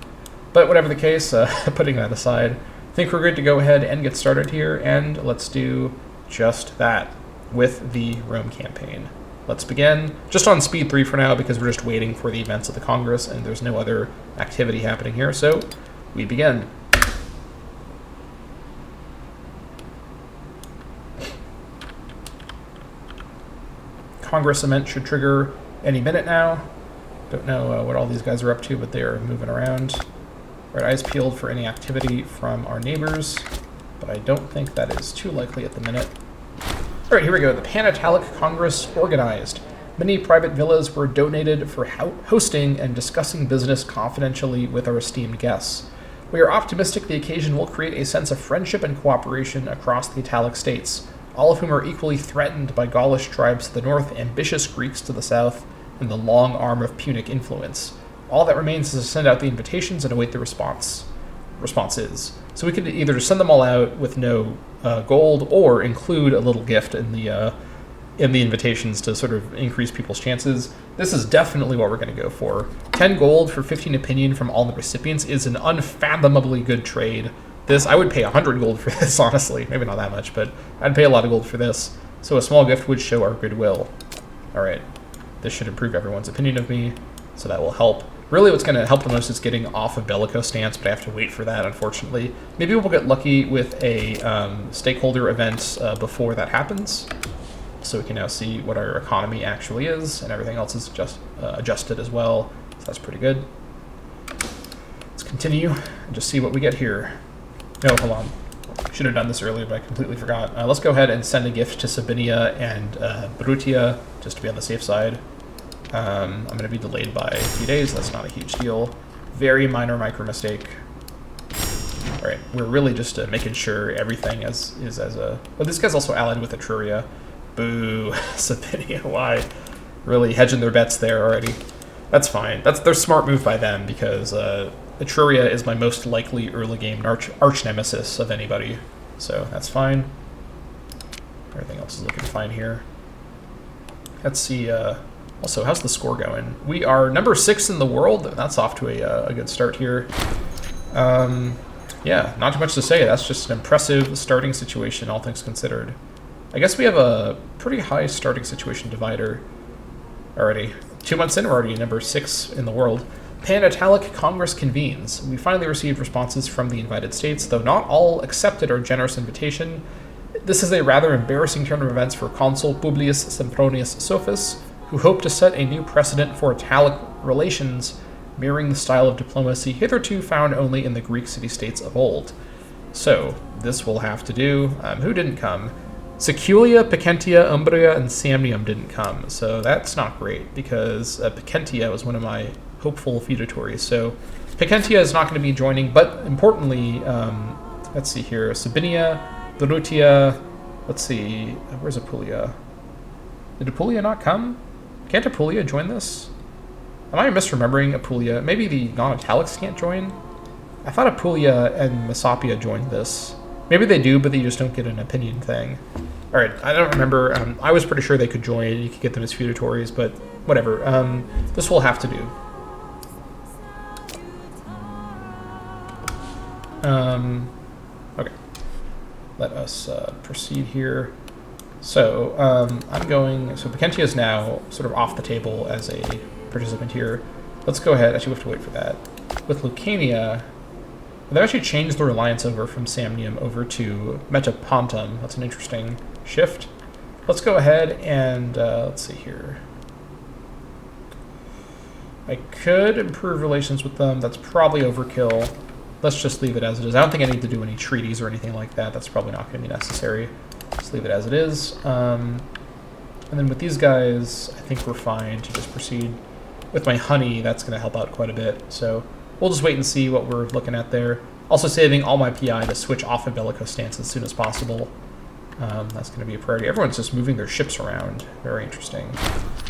[SPEAKER 1] But whatever the case, putting that aside, I think we're good to go ahead and get started here, and let's do just that with the Rome campaign. Let's begin. Just on speed 3 for now, because we're just waiting for the events of the Congress, and there's no other activity happening here, so we begin. Congress event should trigger any minute now. Don't know what all these guys are up to, but they're moving around. Right, eyes peeled for any activity from our neighbors, but I don't think that is too likely at the minute. All right, here we go. The Pan-Italic Congress organized. Many private villas were donated for hosting and discussing business confidentially with our esteemed guests. We are optimistic the occasion will create a sense of friendship and cooperation across the Italic states, all of whom are equally threatened by Gaulish tribes to the north, ambitious Greeks to the south, and the long arm of Punic influence. All that remains is to send out the invitations and await the responses. So we could either just send them all out with no gold, or include a little gift in the invitations to sort of increase people's chances. This is definitely what we're going to go for. 10 gold for 15 opinion from all the recipients is an unfathomably good trade. I would pay 100 gold for this, honestly. Maybe not that much, but I'd pay a lot of gold for this. So a small gift would show our goodwill. All right, this should improve everyone's opinion of me, so that will help. Really, what's going to help the most is getting off a bellico stance, but I have to wait for that, unfortunately. Maybe we'll get lucky with a stakeholder event before that happens, so we can now see what our economy actually is, and everything else is just adjusted as well, so that's pretty good. Let's continue and just see what we get here. No, hold on. Should have done this earlier, but I completely forgot. Let's go ahead and send a gift to Sabinia and Brutia, just to be on the safe side. I'm going to be delayed by a few days. That's not a huge deal. Very minor micro mistake. All right, we're really just making sure everything is as a... Well, this guy's also allied with Etruria. Boo, Sabinia, why? Really hedging their bets there already. That's fine. That's their smart move by them, because Etruria is my most likely early game arch nemesis of anybody. So that's fine. Everything else is looking fine here. Let's see... Also, how's the score going? We are number 6 in the world. That's off to a good start here. Yeah, not too much to say. That's just an impressive starting situation, all things considered. I guess we have a pretty high starting situation divider already. 2 months in, we're already number 6 in the world. Pan-Italic Congress convenes. We finally received responses from the invited states, though not all accepted our generous invitation. This is a rather embarrassing turn of events for Consul Publius Sempronius Sophus, who hope to set a new precedent for Italic relations, mirroring the style of diplomacy hitherto found only in the Greek city-states of old. So, this will have to do. Who didn't come? Seculia, Picentia, Umbria, and Samnium didn't come, so that's not great, because Picentia was one of my hopeful feudatories. So, Picentia is not going to be joining, but importantly, let's see here, Sabinia, Venutia, let's see, where's Apulia? Did Apulia not come? Can't Apulia join this? Am I misremembering Apulia? Maybe the non-Italics can't join? I thought Apulia and Messapia joined this. Maybe they do, but they just don't get an opinion thing. Alright, I don't remember. I was pretty sure they could join. You could get them as feudatories, but whatever. This will have to do. Okay. Let us proceed here. So, so Picentia is now sort of off the table as a participant here. Let's go ahead, actually we have to wait for that. With Lucania, they actually changed the alliance over from Samnium over to Metapontum. That's an interesting shift. Let's go ahead and, let's see here. I could improve relations with them. That's probably overkill. Let's just leave it as it is. I don't think I need to do any treaties or anything like that. That's probably not going to be necessary. Just leave it as it is. And then with these guys, I think we're fine to just proceed. With my honey, that's going to help out quite a bit. So we'll just wait and see what we're looking at there. Also saving all my PI to switch off a bellico stance as soon as possible. That's going to be a priority. Everyone's just moving their ships around. Very interesting.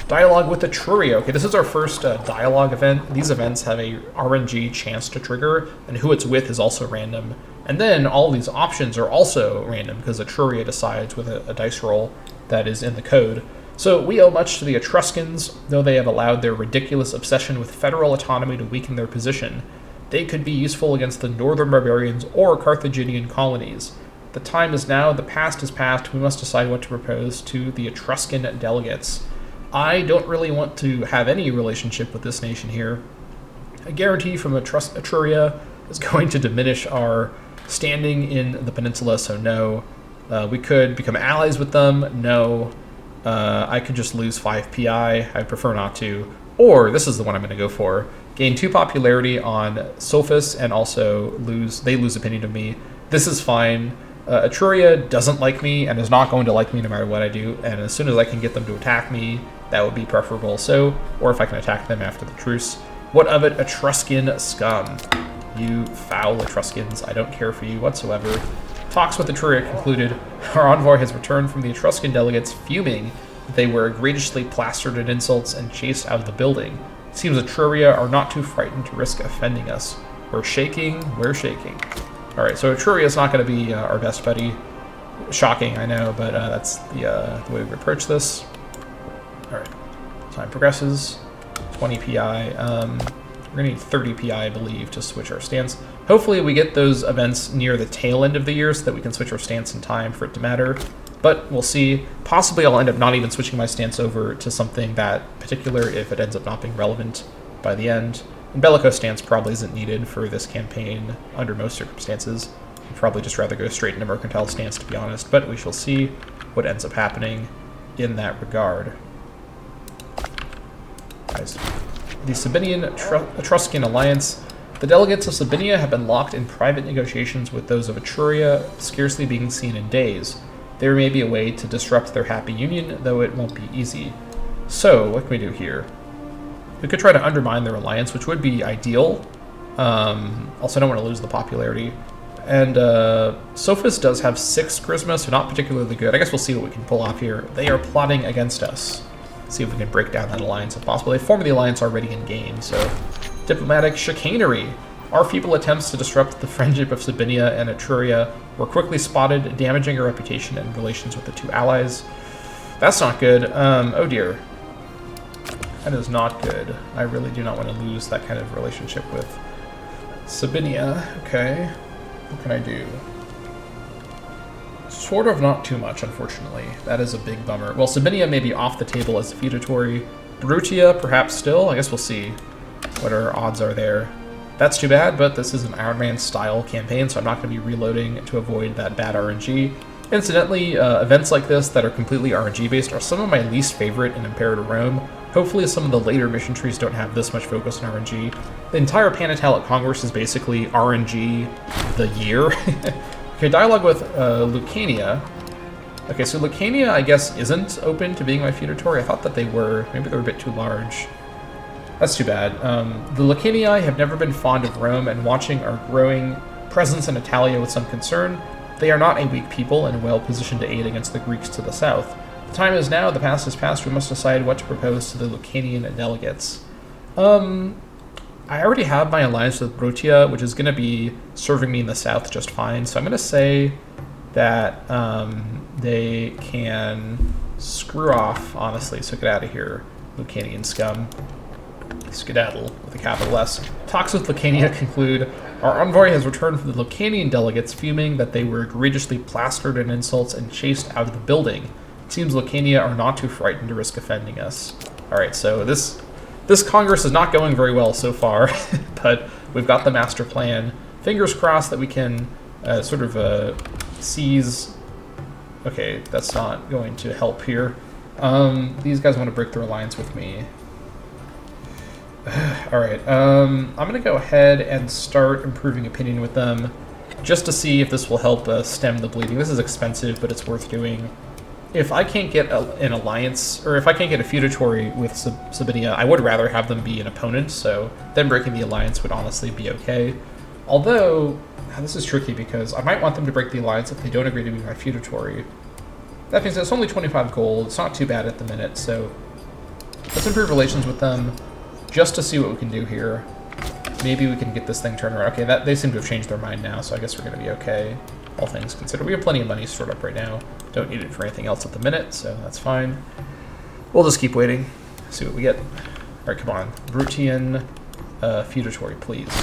[SPEAKER 1] Dialogue with Etruria. Okay, this is our first dialogue event. These events have a RNG chance to trigger, and who it's with is also random. And then all these options are also random because Etruria decides with a dice roll that is in the code. So we owe much to the Etruscans, though they have allowed their ridiculous obsession with federal autonomy to weaken their position. They could be useful against the northern barbarians or Carthaginian colonies. The time is now, the past is past, we must decide what to propose to the Etruscan delegates. I don't really want to have any relationship with this nation here. A guarantee from Etruria is going to diminish our standing in the peninsula, so no. We could become allies with them, no. I could just lose 5 PI, I prefer not to. Or, this is the one I'm going to go for, gain 2 popularity on Sophus and also they lose opinion of me. This is fine. Etruria doesn't like me and is not going to like me no matter what I do, and as soon as I can get them to attack me, that would be preferable. So, or if I can attack them after the truce. What of it, Etruscan scum? You foul Etruscans, I don't care for you whatsoever. Talks with Etruria concluded. Our envoy has returned from the Etruscan delegates fuming that they were egregiously plastered in insults and chased out of the building. It seems Etruria are not too frightened to risk offending us. We're shaking, we're shaking. Alright, so Etruria is not going to be our best buddy. Shocking, I know, but that's the way we approach this. Alright, time progresses. 20 PI. We're going to need 30 PI, I believe, to switch our stance. Hopefully we get those events near the tail end of the year so that we can switch our stance in time for it to matter. But we'll see. Possibly I'll end up not even switching my stance over to something that particular if it ends up not being relevant by the end. And Bellico stance probably isn't needed for this campaign under most circumstances. I'd probably just rather go straight into Mercantile stance, to be honest. But we shall see what ends up happening in that regard. Guys. The Sabinian Etruscan alliance. The delegates of Sabinia have been locked in private negotiations with those of Etruria, scarcely being seen in days. There may be a way to disrupt their happy union, though it won't be easy. So, what can we do here? We could try to undermine their alliance, which would be ideal. Also, I don't want to lose the popularity. And Sophis does have 6 charisma, so not particularly good. I guess we'll see what we can pull off here. They are plotting against us. See if we can break down that alliance if possible. They formed the alliance already in game, so... Diplomatic chicanery. Our feeble attempts to disrupt the friendship of Sabinia and Etruria were quickly spotted, damaging our reputation and relations with the two allies. That's not good. Oh dear. That is not good. I really do not want to lose that kind of relationship with Sabinia. Okay. What can I do? Sort of not too much, unfortunately. That is a big bummer. Well, Sabinia may be off the table as feudatory. Brutia, perhaps still? I guess we'll see what our odds are there. That's too bad, but this is an Iron Man style campaign, so I'm not going to be reloading to avoid that bad RNG. Incidentally, events like this that are completely RNG based are some of my least favorite in Imperator Rome. Hopefully some of the later mission trees don't have this much focus on RNG. The entire Panatalic Congress is basically RNG the year. Okay, dialogue with Lucania. Okay, so Lucania, I guess, isn't open to being my feudatory. I thought that they were. Maybe they were a bit too large. That's too bad. The Lucanii have never been fond of Rome, and watching our growing presence in Italia with some concern, they are not a weak people and well positioned to aid against the Greeks to the south. The time is now, the past is past, we must decide what to propose to the Lucanian delegates. I already have my alliance with Brutia, which is going to be serving me in the south just fine, so I'm going to say that they can screw off, honestly, so get out of here, Lucanian scum. Skedaddle, with a capital S. Talks with Lucania conclude, our envoy has returned from the Lucanian delegates fuming that they were egregiously plastered in insults and chased out of the building. It seems Lucania are not too frightened to risk offending us. Alright, so this Congress is not going very well so far, but we've got the master plan. Fingers crossed that we can seize... Okay, that's not going to help here. These guys want to break their alliance with me. Alright, I'm going to go ahead and start improving opinion with them, just to see if this will help stem the bleeding. This is expensive, but it's worth doing. If I can't get an alliance, or if I can't get a feudatory with Sabinia, I would rather have them be an opponent, so then breaking the alliance would honestly be okay. Although, this is tricky because I might want them to break the alliance if they don't agree to be my feudatory. That means it's only 25 gold, it's not too bad at the minute, so let's improve relations with them just to see what we can do here. Maybe we can get this thing turned around. Okay, they seem to have changed their mind now, so I guess we're going to be okay, all things considered. We have plenty of money stored up right now. Don't need it for anything else at the minute, so that's fine. We'll just keep waiting, see what we get. Alright, come on. Brutian feudatory, please.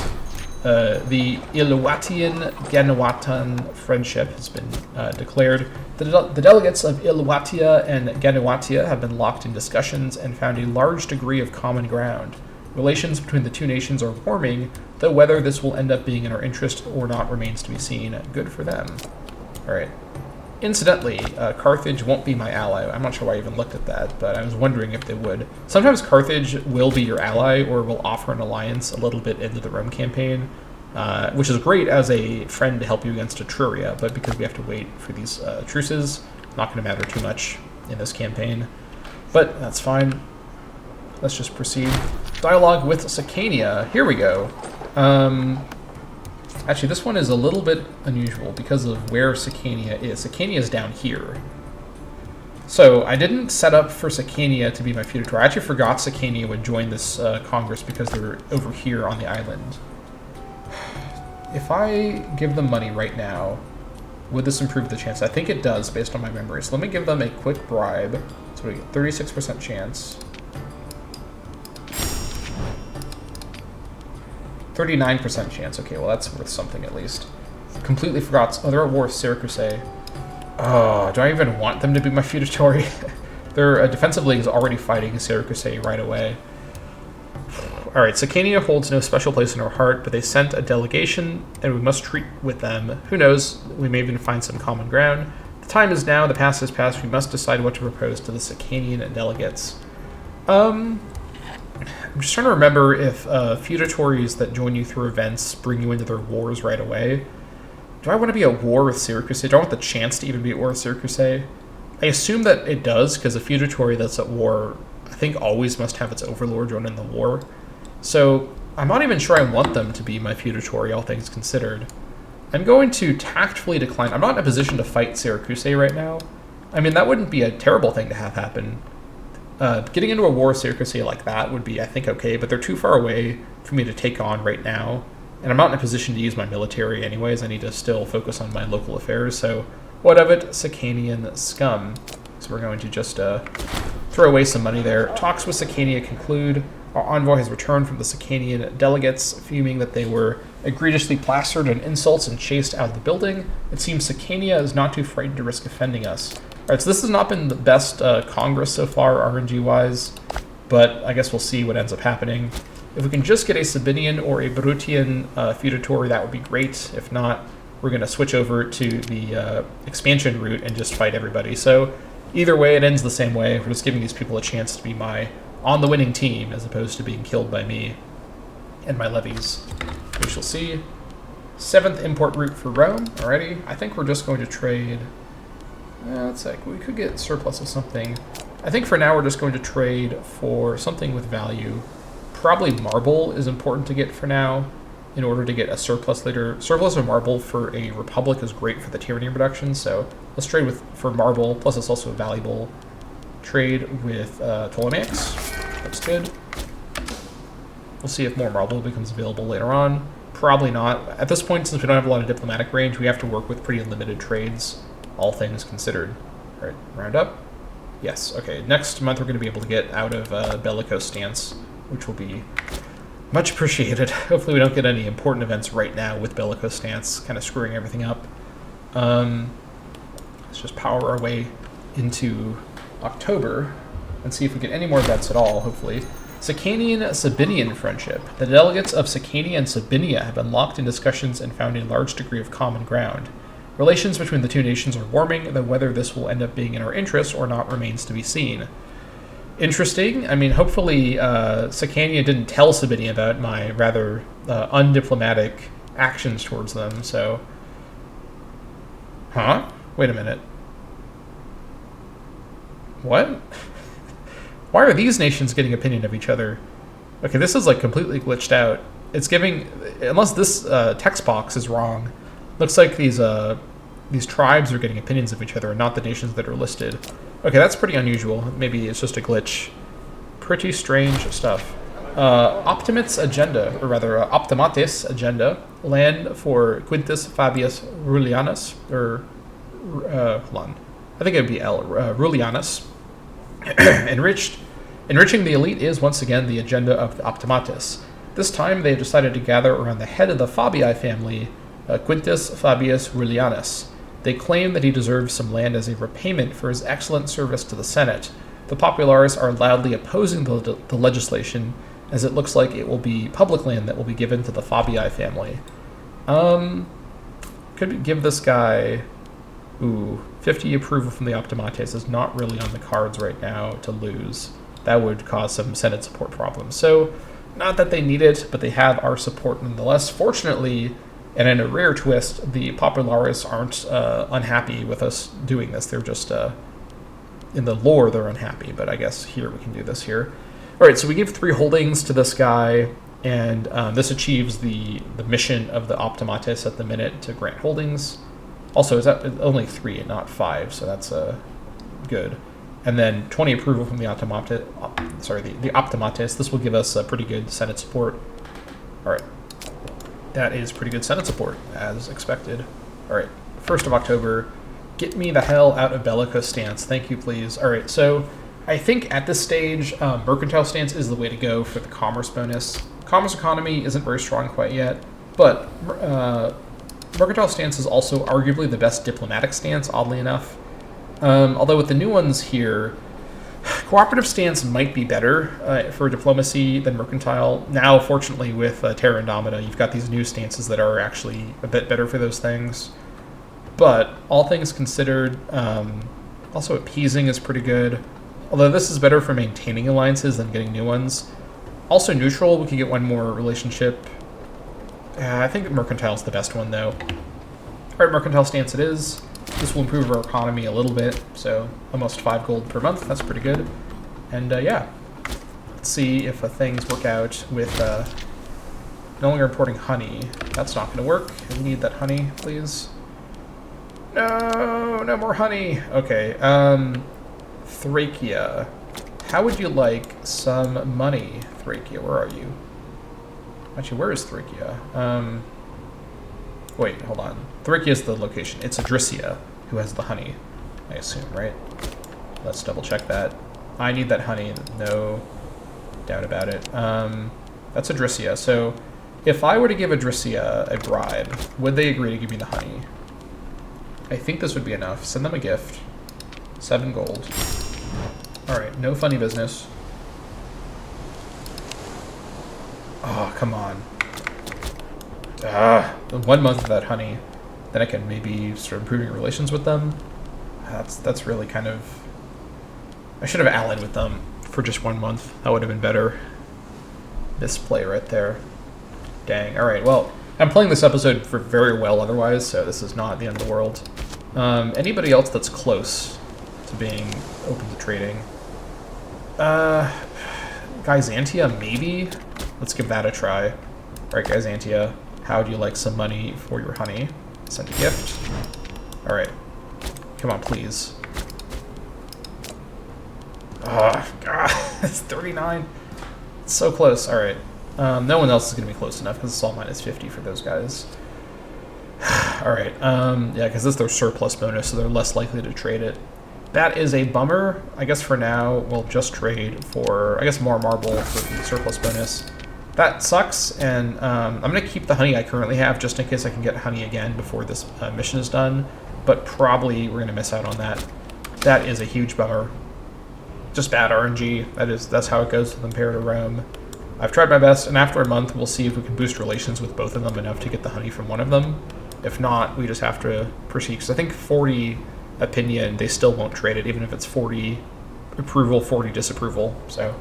[SPEAKER 1] The Iluwatian-Ganuatan friendship has been declared. The delegates of Iluwatia and Ganuatia have been locked in discussions and found a large degree of common ground. Relations between the two nations are warming, though whether this will end up being in our interest or not remains to be seen. Good for them. Alright. Incidentally, Carthage won't be my ally. I'm not sure why I even looked at that, but I was wondering if they would. Sometimes Carthage will be your ally or will offer an alliance a little bit into the Rome campaign. which is great as a friend to help you against Etruria, but because we have to wait for these truces, not going to matter too much in this campaign. But that's fine. Let's just proceed. Dialogue with Sicania. Here we go. Actually, this one is a little bit unusual because of where Sicania is. Sicania is down here. So I didn't set up for Sicania to be my feudatory. I actually forgot Sicania would join this Congress because they're over here on the island. If I give them money right now, would this improve the chance? I think it does based on my memory. So let me give them a quick bribe. So we get 36% chance. 39% chance. Okay, well that's worth something at least. Completely forgot. Oh, they're at war with Syracuse. Oh, do I even want them to be my feudatory? Their defensive league is already fighting Syracuse right away. Alright, Sicania holds no special place in our heart, but they sent a delegation, and we must treat with them. Who knows, we may even find some common ground. The time is now, the past is past, we must decide what to propose to the Sicanian delegates. I'm just trying to remember if feudatories that join you through events bring you into their wars right away. Do I want to be at war with Syracuse? Do I want the chance to even be at war with Syracuse? I assume that it does, because a feudatory that's at war, I think, always must have its overlord join in the war. So I'm not even sure I want them to be my feudatory, all things considered. I'm going to tactfully decline. I'm not in a position to fight Syracuse right now. I mean, that wouldn't be a terrible thing to have happen. Getting into a war with Syracuse like that would be, I think, okay, but they're too far away for me to take on right now. And I'm not in a position to use my military anyways. I need to still focus on my local affairs. So what of it, Sicanian scum? So we're going to just throw away some money there. Talks with Sicania conclude. Our envoy has returned from the Sicanian delegates, fuming that they were egregiously plastered in insults and chased out of the building. It seems Sicania is not too frightened to risk offending us. Alright, so this has not been the best Congress so far, RNG-wise, but I guess we'll see what ends up happening. If we can just get a Sabinian or a Bruttian feudatory, that would be great. If not, we're going to switch over to the expansion route and just fight everybody. So either way, it ends the same way. We're just giving these people a chance to be on the winning team as opposed to being killed by me and my levies. We shall see. 7th import route for Rome already. I think we're just going to trade. It's like we could get surplus of something. I think for now we're just going to trade for something with value. Probably marble is important to get for now in order to get a surplus later. Surplus of marble for a republic is great for the tyranny reduction, so let's trade for marble, plus it's also a valuable trade with Ptolemaics. That's good. We'll see if more marble becomes available later on. Probably not. At this point, since we don't have a lot of diplomatic range, we have to work with pretty limited trades, all things considered. All right, round up. Yes, okay. Next month we're going to be able to get out of bellicose stance, which will be much appreciated. Hopefully we don't get any important events right now with bellicose stance, kind of screwing everything up. Let's just power our way into October and see if we get any more bets at all, hopefully. Sicanian-Sabinian friendship. The delegates of Sicania and Sabinia have been locked in discussions and found a large degree of common ground. Relations between the two nations are warming, though whether this will end up being in our interests or not remains to be seen. Interesting. I mean, hopefully Sicania didn't tell Sabinia about my rather undiplomatic actions towards them, so... Huh? Wait a minute. What? Why are these nations getting opinion of each other? Okay, this is like completely glitched out. It's giving... Unless this text box is wrong, looks like these tribes are getting opinions of each other and not the nations that are listed. Okay, that's pretty unusual. Maybe it's just a glitch. Pretty strange stuff. Optimates agenda, or rather, Optimates agenda. Land for Quintus Fabius Rullianus, or hold on. I think it would be Rullianus. Enriching the elite is once again the agenda of the Optimates. This time they have decided to gather around the head of the Fabii family, Quintus Fabius Rullianus. They claim that he deserves some land as a repayment for his excellent service to the Senate. The populares are loudly opposing the legislation, as it looks like it will be public land that will be given to the Fabii family. Could give this guy... Ooh, 50 approval from the Optimates is not really on the cards right now to lose. That would cause some Senate support problems. So, Not that they need it, but they have our support nonetheless. Fortunately, and in a rare twist, the Populares aren't unhappy with us doing this. They're just, in the lore, they're unhappy, but I guess here we can do this here. All right, so we give 3 holdings to this guy, and this achieves the mission of the Optimates at the minute to grant holdings. Also, is that only 3 and not 5, so that's good. And then 20 approval from the Optimates. The Optimates. This will give us a pretty good Senate support. All right. That is pretty good Senate support, as expected. All right. 1st of October. Get me the hell out of bellicose stance. Thank you, please. All right. So I think at this stage, mercantile stance is the way to go for the commerce bonus. Commerce economy isn't very strong quite yet, but mercantile stance is also arguably the best diplomatic stance, oddly enough. Although with the new ones here, cooperative stance might be better for diplomacy than mercantile. Now, fortunately, with Terra Indomita, you've got these new stances that are actually a bit better for those things. But all things considered, also appeasing is pretty good. Although this is better for maintaining alliances than getting new ones. Also neutral, we could get one more relationship. I think mercantile is the best one, though. All right, mercantile stance it is. This will improve our economy a little bit, so almost 5 gold per month. That's pretty good. And yeah, let's see if things work out with no longer importing honey. That's not going to work. We need that honey, please. No, no more honey. Okay, Thracia. How would you like some money, Thracia? Where are you? Actually, where is Thracia? Wait, hold on. Thracia is the location. It's Adricia who has the honey, I assume, right? Let's double check that. I need that honey, no doubt about it. That's Adricia. So if I were to give Adricia a bribe, would they agree to give me the honey? I think this would be enough. Send them a gift. 7 gold. All right, no funny business. Oh, come on. 1 month of that honey, then I can maybe start improving relations with them. That's really kind of... I should have allied with them for just 1 month. That would have been better. Misplay right there. Dang. All right, well, I'm playing this episode for very well otherwise, so this is not the end of the world. Anybody else that's close to being open to trading? Byzantia, maybe? Let's give that a try. All right, Byzantia. How would you like some money for your honey? Send a gift. All right. Come on, please. God, it's 39. It's so close. All right. No one else is going to be close enough because it's all minus 50 for those guys. All right. Yeah, because this is their surplus bonus, so they're less likely to trade it. That is a bummer. I guess for now, we'll just trade for, I guess, more marble for the surplus bonus. That sucks, and I'm going to keep the honey I currently have just in case I can get honey again before this mission is done, but probably we're going to miss out on that. That is a huge bummer. Just bad RNG. That's how it goes with Imperator Rome. I've tried my best, and after a month, we'll see if we can boost relations with both of them enough to get the honey from one of them. If not, we just have to proceed, because I think 40 opinion, they still won't trade it, even if it's 40 approval, 40 disapproval, so...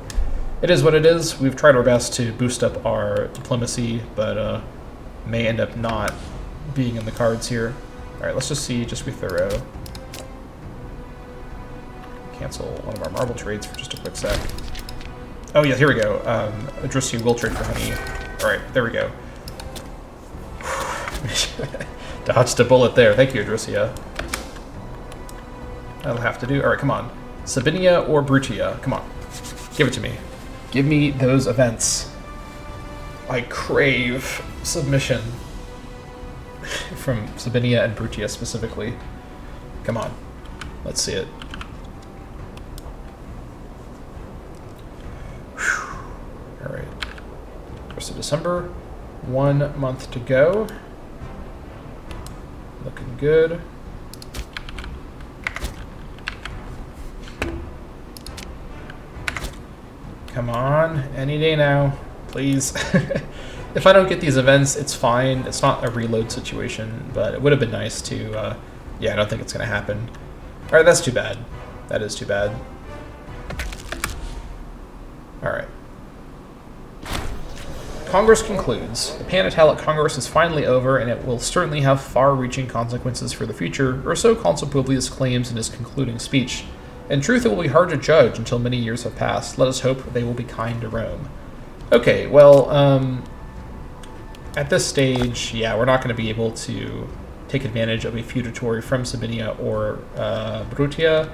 [SPEAKER 1] It is what it is. We've tried our best to boost up our diplomacy, but may end up not being in the cards here. All right, let's just see, just be thorough. Cancel one of our marble trades for just a quick sec. Oh yeah, here we go. Adricia will trade for honey. All right, there we go. Dodged a bullet there. Thank you, Adricia. That'll have to do. All right, come on. Sabinia or Brutia? Come on, give it to me. Give me those events. I crave submission from Sabinia and Brutia specifically. Come on, let's see it. Whew. All right, 1st of December, 1 month to go. Looking good. Come on, any day now, please. If I don't get these events, it's fine. It's not a reload situation, but it would have been nice to, yeah, I don't think it's going to happen. All right, that's too bad. That is too bad. All right. Congress concludes. The Pan-Italic Congress is finally over, and it will certainly have far-reaching consequences for the future, or so Consul Publius claims in his concluding speech. In truth, it will be hard to judge until many years have passed. Let us hope they will be kind to Rome. Okay, well, at this stage, yeah, we're not going to be able to take advantage of a feudatory from Sabinia or Brutia.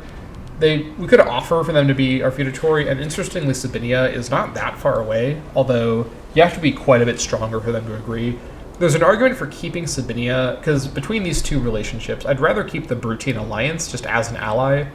[SPEAKER 1] We could offer for them to be our feudatory, and interestingly, Sabinia is not that far away, although you have to be quite a bit stronger for them to agree. There's an argument for keeping Sabinia, because between these two relationships, I'd rather keep the Brutian alliance just as an ally,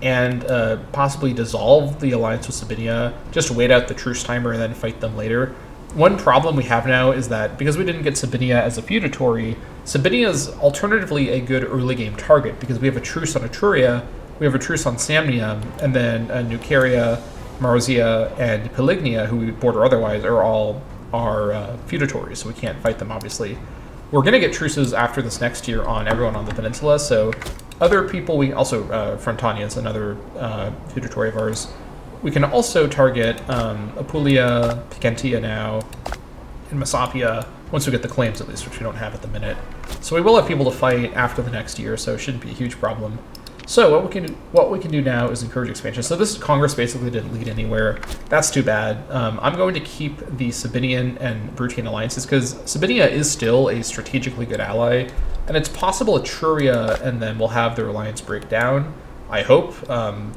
[SPEAKER 1] and possibly dissolve the alliance with Sabinia, just wait out the truce timer and then fight them later. One problem we have now is that because we didn't get Sabinia as a feudatory, Sabinia is alternatively a good early game target, because we have a truce on Etruria, we have a truce on Samnium, and then Nuceria, Marozia, and Pelignia, who we border otherwise, are all our feudatories, so we can't fight them, obviously. We're going to get truces after this next year on everyone on the peninsula, so other people, we also, Frontania is another feudatory of ours. We can also target Apulia, Picentia now, and Messapia, once we get the claims at least, which we don't have at the minute. So we will have people to fight after the next year, so it shouldn't be a huge problem. So what we can do now is encourage expansion. So this Congress basically didn't lead anywhere. That's too bad. I'm going to keep the Sabinian and Brutian alliances, because Sabinia is still a strategically good ally, and it's possible Etruria and then we'll have their alliance break down, I hope.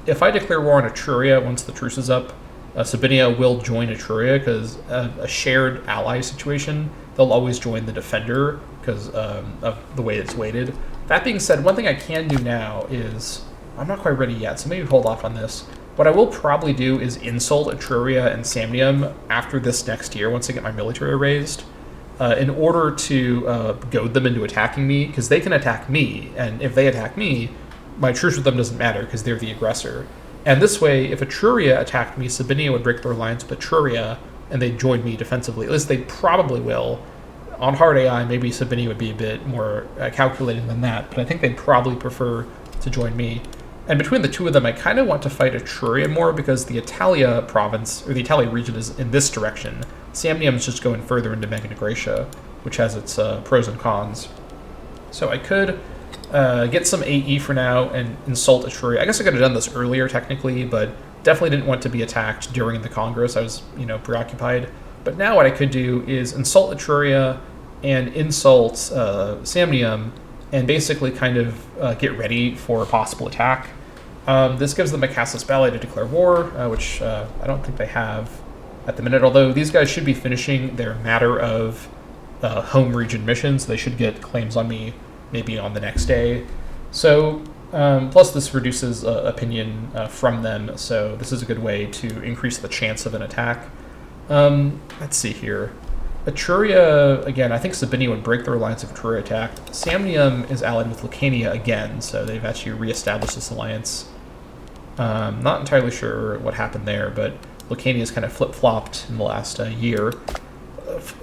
[SPEAKER 1] If I declare war on Etruria once the truce is up, Sabinia will join Etruria, because a shared ally situation, they'll always join the defender because of the way it's weighted. That being said, one thing I can do now is, I'm not quite ready yet, so maybe hold off on this. What I will probably do is insult Etruria and Samnium after this next year, once I get my military raised, in order to goad them into attacking me, because they can attack me, and if they attack me, my truce with them doesn't matter, because they're the aggressor. And this way, if Etruria attacked me, Sabinia would break their alliance with Etruria, and they'd join me defensively. At least they probably will. On hard AI, maybe Sabinia would be a bit more calculated than that, but I think they'd probably prefer to join me. And between the two of them, I kind of want to fight Etruria more, because the Italia province, or the Italia region, is in this direction. Samnium is just going further into Magna Graecia, which has its pros and cons. So I could get some AE for now and insult Etruria. I guess I could have done this earlier, technically, but definitely didn't want to be attacked during the Congress. I was, preoccupied. But now what I could do is insult Etruria and insult Samnium, and basically kind of get ready for a possible attack. This gives them a Casus Belli to declare war, which I don't think they have at the minute, although these guys should be finishing their matter of home region missions. They should get claims on me maybe on the next day. So, plus this reduces opinion from them, so this is a good way to increase the chance of an attack. Let's see here. Etruria, again, I think Sabinia would break their alliance if Etruria attacked. Samnium is allied with Lucania again, so they've actually reestablished this alliance. Not entirely sure what happened there, but Lucania's kind of flip-flopped in the last year.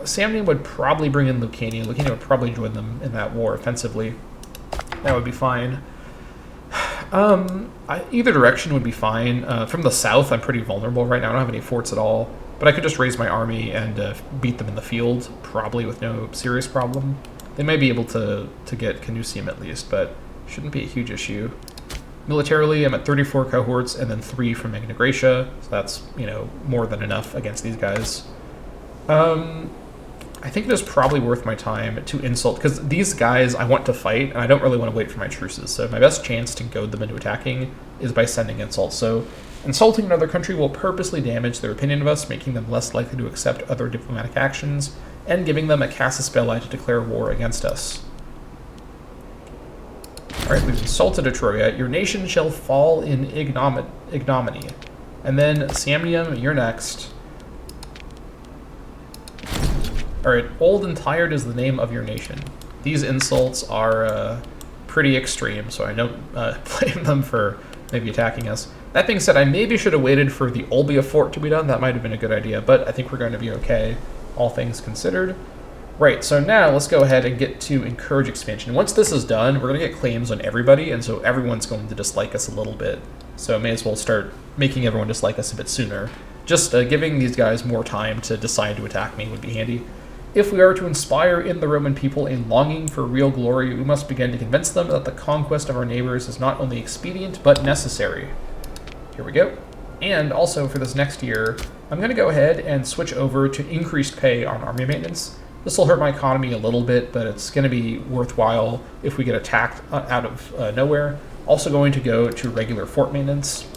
[SPEAKER 1] Samnium would probably bring in Lucania. Lucania would probably join them in that war offensively. That would be fine. Either direction would be fine. From the south, I'm pretty vulnerable right now. I don't have any forts at all. But I could just raise my army and beat them in the field, probably with no serious problem. They may be able to get Canusium at least, but shouldn't be a huge issue. Militarily, I'm at 34 cohorts and then 3 from Magna Graecia, so that's, more than enough against these guys. I think it is probably worth my time to insult, because these guys I want to fight, and I don't really want to wait for my truces, so my best chance to goad them into attacking is by sending insults. So insulting another country will purposely damage their opinion of us, making them less likely to accept other diplomatic actions, and giving them a Casus Belli to declare war against us. Alright, we've insulted Etruria. Your nation shall fall in ignominy. And then, Samnium, you're next. Alright, Old and Tired is the name of your nation. These insults are pretty extreme, so I don't blame them for maybe attacking us. That being said, I maybe should have waited for the Olbia fort to be done. That might have been a good idea, but I think we're going to be okay, all things considered. Right, so now let's go ahead and get to encourage expansion. Once this is done, we're going to get claims on everybody, and so everyone's going to dislike us a little bit. So I may as well start making everyone dislike us a bit sooner. just giving these guys more time to decide to attack me would be handy. If we are to inspire in the Roman people a longing for real glory, we must begin to convince them that the conquest of our neighbors is not only expedient, but necessary. Here we go. And also for this next year, I'm going to go ahead and switch over to increased pay on army maintenance. This will hurt my economy a little bit, but it's going to be worthwhile if we get attacked out of nowhere. Also going to go to regular fort maintenance,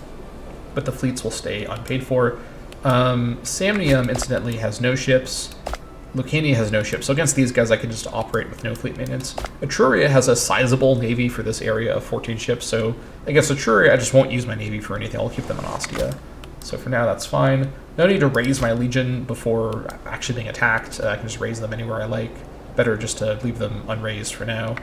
[SPEAKER 1] but the fleets will stay unpaid for. Samnium, incidentally, has no ships. Lucania has no ships, so against these guys I can just operate with no fleet maintenance. Etruria has a sizable navy for this area of 14 ships, so against Etruria I just won't use my navy for anything. I'll keep them in Ostia. So for now that's fine. No need to raise my legion before actually being attacked. I can just raise them anywhere I like. Better just to leave them unraised for now.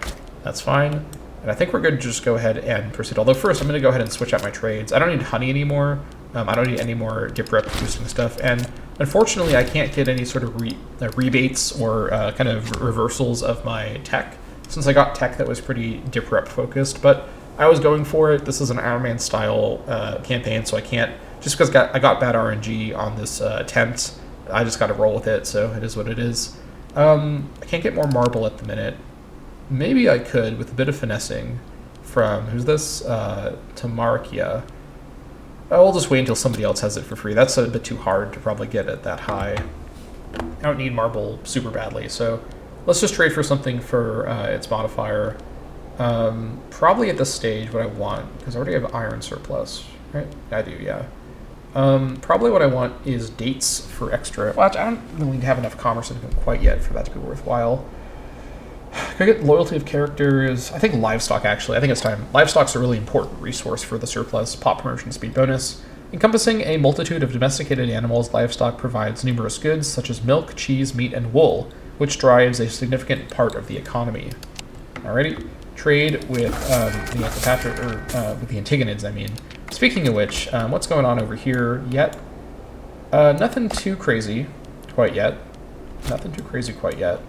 [SPEAKER 1] That's fine. And I think we're good to just go ahead and proceed. Although first I'm going to go ahead and switch out my trades. I don't need honey anymore. I don't need any more dip rep boosting stuff. And unfortunately I can't get any sort of rebates or kind of reversals of my tech, since I got tech that was pretty dip rep focused. But I was going for it. This is an Iron Man style campaign, so I can't, just because I got bad RNG on this attempt, I just got to roll with it, so it is what it is. I can't get more marble at the minute. Maybe I could with a bit of finessing from, who's this? Tamarkia. I'll just wait until somebody else has it for free. That's a bit too hard to probably get it that high. I don't need marble super badly, so let's just trade for something for its modifier. Probably at this stage what I want, because I already have iron surplus, right? I do, yeah. Probably what I want is dates for extra. Well, I don't really have enough commerce income quite yet for that to be worthwhile. Can I get loyalty of characters? I think livestock, actually. I think it's time. Livestock's a really important resource for the surplus. Pop promotion speed bonus. Encompassing a multitude of domesticated animals, livestock provides numerous goods such as milk, cheese, meat, and wool, which drives a significant part of the economy. Alrighty. Trade with with the Antigonids, I mean. Speaking of which, what's going on over here yet? Nothing too crazy quite yet. Nothing too crazy quite yet.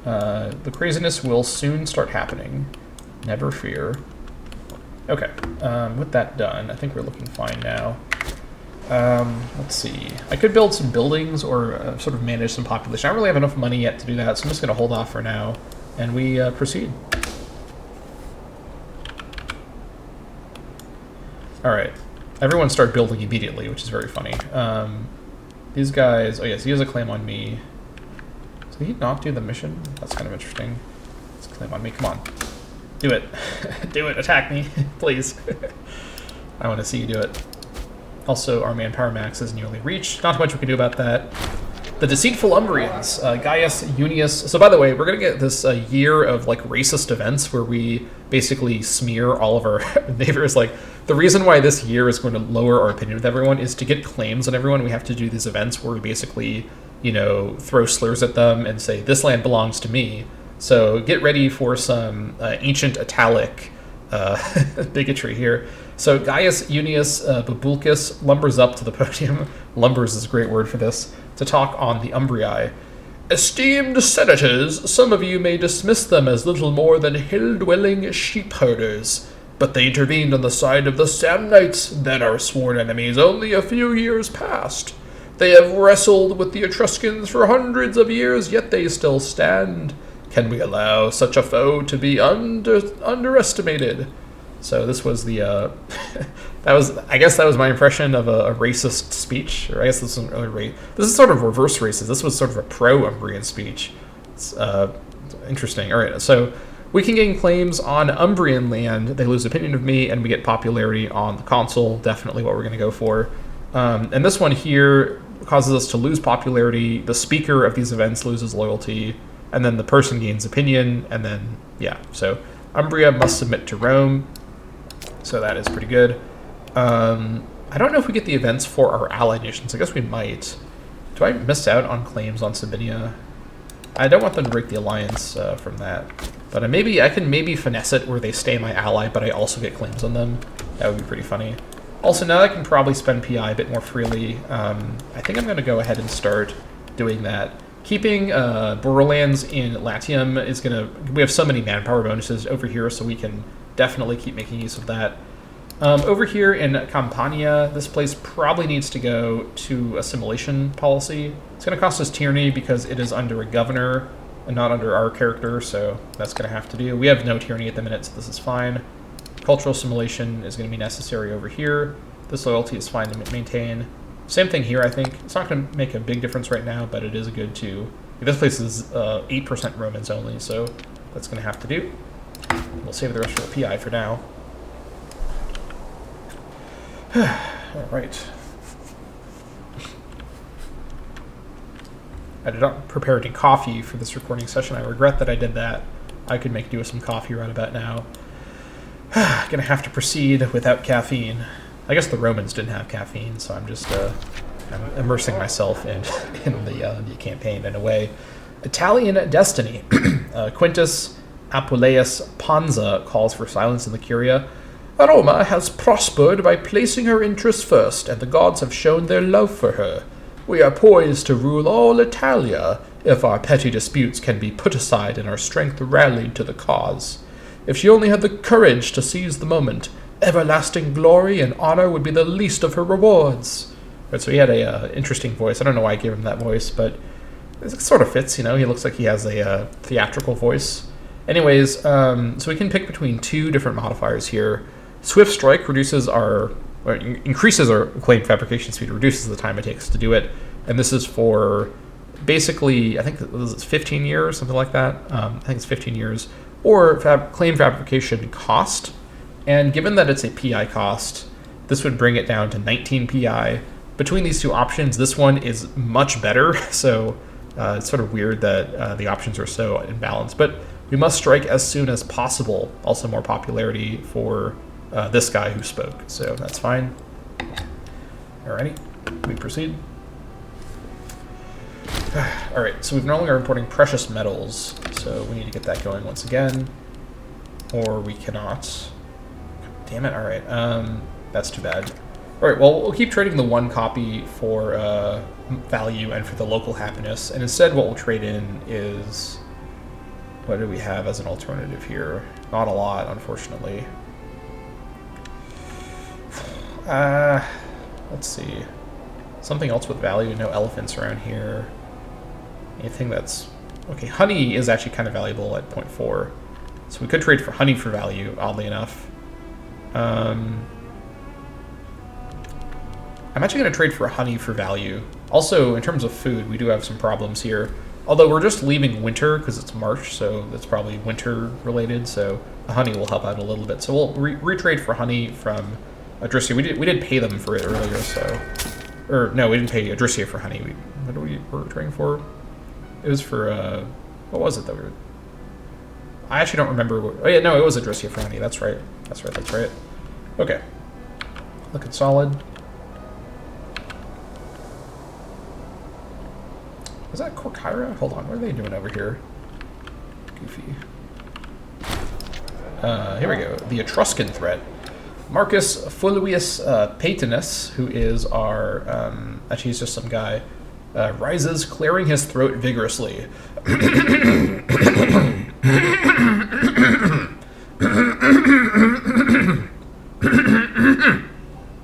[SPEAKER 1] The craziness will soon start happening. Never fear. Okay, with that done, I think we're looking fine now. Let's see. I could build some buildings or sort of manage some population. I don't really have enough money yet to do that, so I'm just going to hold off for now, and we proceed. Alright. Everyone start building immediately, which is very funny. These guys... Oh yes, he has a claim on me. Did he not do the mission? That's kind of interesting. Let's claim on me. Come on. Do it. Do it. Attack me. Please. I want to see you do it. Also, our manpower max is nearly reached. Not much we can do about that. The Deceitful Umbrians. Gaius Unius. So by the way, we're going to get this year of like racist events where we basically smear all of our neighbors. Like, the reason why this year is going to lower our opinion with everyone is to get claims on everyone. We have to do these events where we basically, you know, throw slurs at them and say, this land belongs to me. So get ready for some ancient Italic bigotry here. So Gaius Unius Babulcus lumbers up to the podium. Lumbers is a great word for this. To talk on the Umbrii. Esteemed senators, some of you may dismiss them as little more than hill-dwelling sheep-herders, but they intervened on the side of the Samnites, then our sworn enemies, only a few years past. They have wrestled with the Etruscans for hundreds of years, yet they still stand. Can we allow such a foe to be underestimated? So this was the, I guess that was my impression of a racist speech, or I guess this isn't really this is sort of reverse racist. This was sort of a pro-Umbrian speech. It's interesting. All right, so we can gain claims on Umbrian land. They lose opinion of me, and we get popularity on the consul. Definitely what we're going to go for. And this one here causes us to lose popularity. The speaker of these events loses loyalty, and then the person gains opinion, and then, yeah. So Umbria must submit to Rome. So that is pretty good. I don't know if we get the events for our allied nations. I guess we might. Do I miss out on claims on Sabinia? I don't want them to break the alliance from that. But I can maybe finesse it where they stay my ally, but I also get claims on them. That would be pretty funny. Also, now I can probably spend PI a bit more freely. I think I'm going to go ahead and start doing that. Keeping Borderlands in Latium is going to... We have so many manpower bonuses over here, so we can definitely keep making use of that. Over here in Campania, this place probably needs to go to assimilation policy. It's going to cost us tyranny because it is under a governor and not under our character, so that's going to have to do. We have no tyranny at the minute, so this is fine. Cultural assimilation is going to be necessary over here. This loyalty is fine to maintain. Same thing here, I think. It's not going to make a big difference right now, but it is good to... This place is 8% Romans only, so that's going to have to do. We'll save the rest of the PI for now. All right. I did not prepare any coffee for this recording session. I regret that I did that. I could make do with some coffee right about now. Gonna have to proceed without caffeine. I guess the Romans didn't have caffeine, so I'm just I'm immersing myself in the campaign in a way. Italian destiny. Quintus Apuleius Panza calls for silence in the Curia. Roma has prospered by placing her interests first, and the gods have shown their love for her. We are poised to rule all Italia, if our petty disputes can be put aside and our strength rallied to the cause. If she only had the courage to seize the moment, everlasting glory and honor would be the least of her rewards. Right, so he had a interesting voice. I don't know why I gave him that voice, but it sort of fits, you know? He looks like he has a theatrical voice. Anyways, so we can pick between two different modifiers here. Swift Strike increases our claim fabrication speed, reduces the time it takes to do it, and this is for basically, I think it's 15 years, something like that. I think it's 15 years, or claim fabrication cost. And given that it's a PI cost, this would bring it down to 19 PI. Between these two options, this one is much better, so it's sort of weird that the options are so imbalanced. But we must strike as soon as possible. Also more popularity for this guy who spoke, so that's fine. Alrighty, we proceed. Alright, so we've no longer importing precious metals, so we need to get that going once again. Or we cannot. Damn it, alright, that's too bad. Alright, well, we'll keep trading the one copy for value and for the local happiness, and instead what we'll trade in is... What do we have as an alternative here? Not a lot, unfortunately. Let's see. Something else with value. No elephants around here. Anything that's... Okay, honey is actually kind of valuable at 0.4. So we could trade for honey for value, oddly enough. I'm actually going to trade for honey for value. Also, in terms of food, we do have some problems here. Although we're just leaving winter because it's March, so that's probably winter related, so the honey will help out a little bit. So we'll retrade for honey from Adrissia. We did pay them for it earlier, so... Or, no, we didn't pay Adrissia for honey. What were we trading for? It was for, what was it that we were... I actually don't remember. Oh yeah, no, it was Adrissia for honey. That's right. That's right. Okay. Looking solid. Is that Corkyra? Hold on, what are they doing over here? Goofy. Here we go. The Etruscan threat. Marcus Fulvius Paetinus, who is our, actually he's just some guy, rises, clearing his throat vigorously.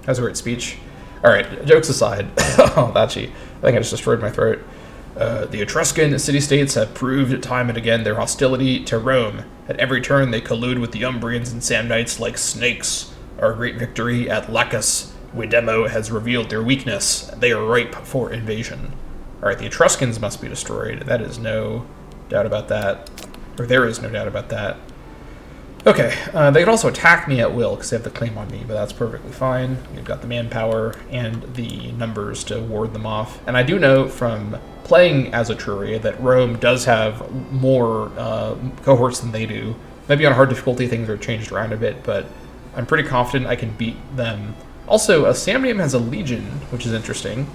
[SPEAKER 1] That's a weird speech. Alright, jokes aside. Oh, I think I just destroyed my throat. The Etruscan city-states have proved time and again their hostility to Rome. At every turn they collude with the Umbrians and Samnites like snakes. Our great victory at Lacus Widemo has revealed their weakness. They are ripe for invasion. Alright, the Etruscans must be destroyed. That is no doubt about that. Or there is no doubt about that. Okay, they can also attack me at will because they have the claim on me, but that's perfectly fine. We've got the manpower and the numbers to ward them off. And I do know from playing as Etruria that Rome does have more cohorts than they do. Maybe on hard difficulty things are changed around a bit, but I'm pretty confident I can beat them. Also, Samnium has a legion, which is interesting.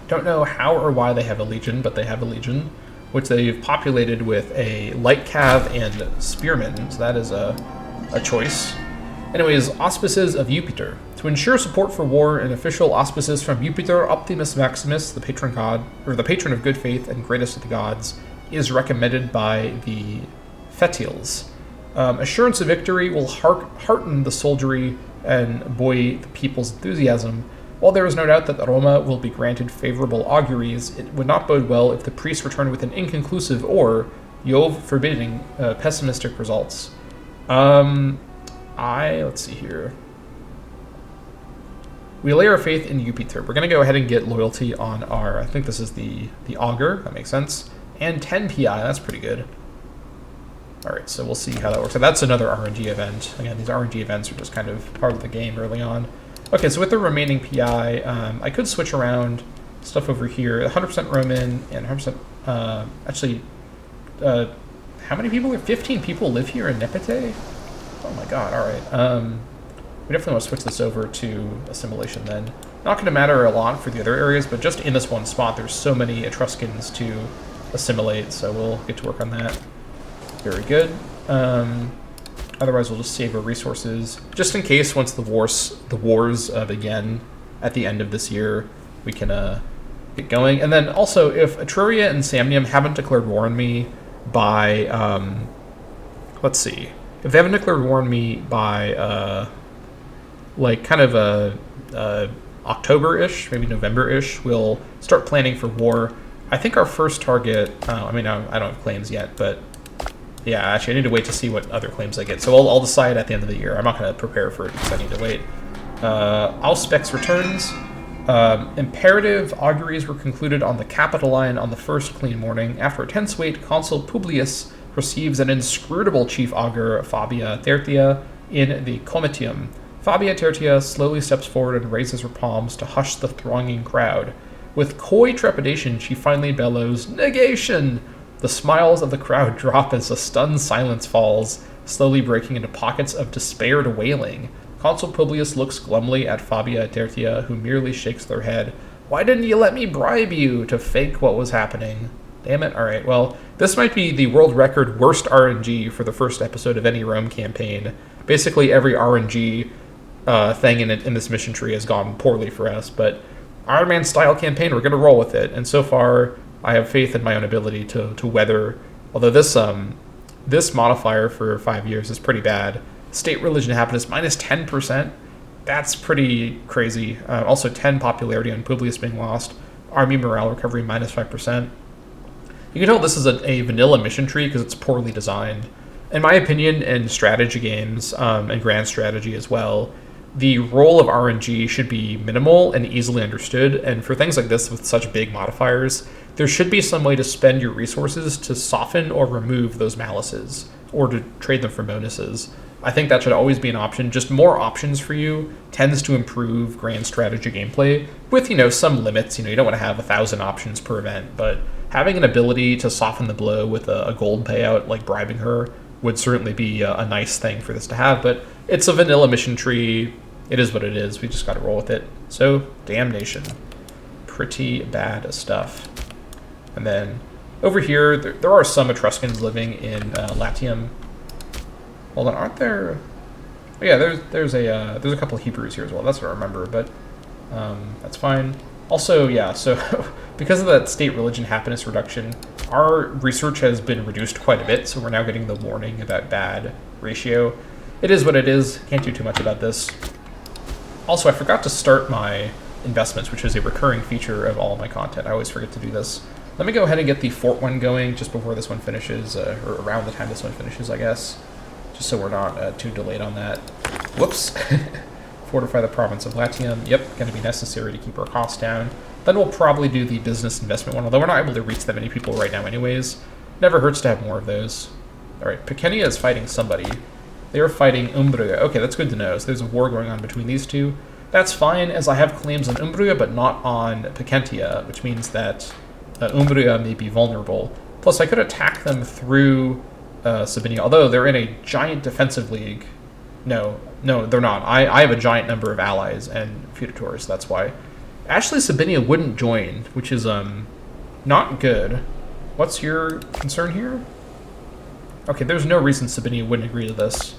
[SPEAKER 1] Don't know how or why they have a legion, but they have a legion, which they've populated with a light cav and spearmen, so that is a choice. Anyways, auspices of Jupiter. To ensure support for war, an official auspices from Jupiter Optimus Maximus, the patron god, or the patron of good faith and greatest of the gods, is recommended by the Fetials. Assurance of victory will hearten the soldiery and buoy the people's enthusiasm. While there is no doubt that Roma will be granted favorable auguries, it would not bode well if the priests return with an inconclusive or, Jove forbidding, pessimistic results. Let's see here. We lay our faith in Jupiter. We're going to go ahead and get loyalty on our, I think this is the augur, that makes sense, and 10 PI, that's pretty good. All right, so we'll see how that works. So that's another RNG event. Again, these RNG events are just kind of part of the game early on. Okay, so with the remaining PI, I could switch around stuff over here. 100% Roman and 100%, how many people? 15 people live here in Nepete? Oh my god, all right. We definitely want to switch this over to assimilation then. Not going to matter a lot for the other areas, but just in this one spot, there's so many Etruscans to assimilate, so we'll get to work on that. Very good. Otherwise, we'll just save our resources, just in case once the wars begin at the end of this year, we can get going. And then also, if Etruria and Samnium haven't declared war on me by, let's see, if they haven't declared war on me by, like kind of October-ish, maybe November-ish, we'll start planning for war. I think our first target, I don't have claims yet, but yeah, actually I need to wait to see what other claims I get. So I'll decide at the end of the year. I'm not going to prepare for it because I need to wait. Auspex returns. Imperative auguries were concluded on the capital line on the first clean morning. After a tense wait, Consul Publius receives an inscrutable chief augur, Fabia Tertia, in the Comitium. Fabia Tertia slowly steps forward and raises her palms to hush the thronging crowd. With coy trepidation, she finally bellows, "Negation!" The smiles of the crowd drop as a stunned silence falls, slowly breaking into pockets of despaired wailing. Consul Publius looks glumly at Fabia Tertia, who merely shakes their head. "Why didn't you let me bribe you to fake what was happening?" Damn it. Alright, well, this might be the world record worst RNG for the first episode of any Rome campaign. Basically, every RNG thing in this mission tree has gone poorly for us, but Iron Man style campaign, we're going to roll with it, and so far I have faith in my own ability to weather, although this modifier for 5 years is pretty bad. State religion happiness minus 10%, that's pretty crazy. Also 10 popularity on Publius being lost. Army morale recovery minus 5%. You can tell this is a vanilla mission tree because it's poorly designed. In my opinion, in strategy games, and grand strategy as well, the role of RNG should be minimal and easily understood, and for things like this with such big modifiers, there should be some way to spend your resources to soften or remove those malices, or to trade them for bonuses. I think that should always be an option. Just more options for you tends to improve grand strategy gameplay, with, some limits. You don't want to have 1,000 options per event, but having an ability to soften the blow with a gold payout, like bribing her, would certainly be a nice thing for this to have, but it's a vanilla mission tree. It is what it is. We just got to roll with it. So, damnation. Pretty bad stuff. And then over here, there are some Etruscans living in Latium. Hold on, aren't there? Oh, yeah, there's a couple of Hebrews here as well. That's what I remember, but that's fine. Also, yeah, so because of that state religion happiness reduction, our research has been reduced quite a bit, so we're now getting the warning about bad ratio. It is what it is. Can't do too much about this. Also, I forgot to start my investments, which is a recurring feature of all of my content. I always forget to do this. Let me go ahead and get the fort one going just before this one finishes, or around the time this one finishes, I guess, just so we're not too delayed on that. Whoops. Fortify the province of Latium. Yep, going to be necessary to keep our costs down. Then we'll probably do the business investment one, although we're not able to reach that many people right now anyways. Never hurts to have more of those. All right, Picenia is fighting somebody. They are fighting Umbria. Okay, that's good to know. So there's a war going on between these two. That's fine, as I have claims on Umbria, but not on Picentia, which means that Umbria may be vulnerable. Plus, I could attack them through Sabinia, although they're in a giant defensive league. No, they're not. I have a giant number of allies and feudatories, that's why. Actually, Sabinia wouldn't join, which is not good. What's your concern here? Okay, there's no reason Sabinia wouldn't agree to this.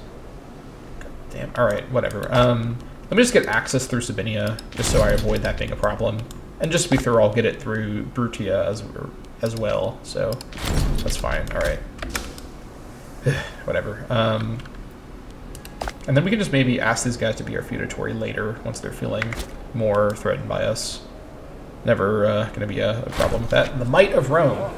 [SPEAKER 1] God damn, alright, whatever. Let me just get access through Sabinia, just so I avoid that being a problem. And just to be thorough, I'll get it through Brutia as well, so that's fine, alright. Whatever. And then we can just maybe ask these guys to be our feudatory later, once they're feeling more threatened by us. Never going to be a problem with that. The Might of Rome.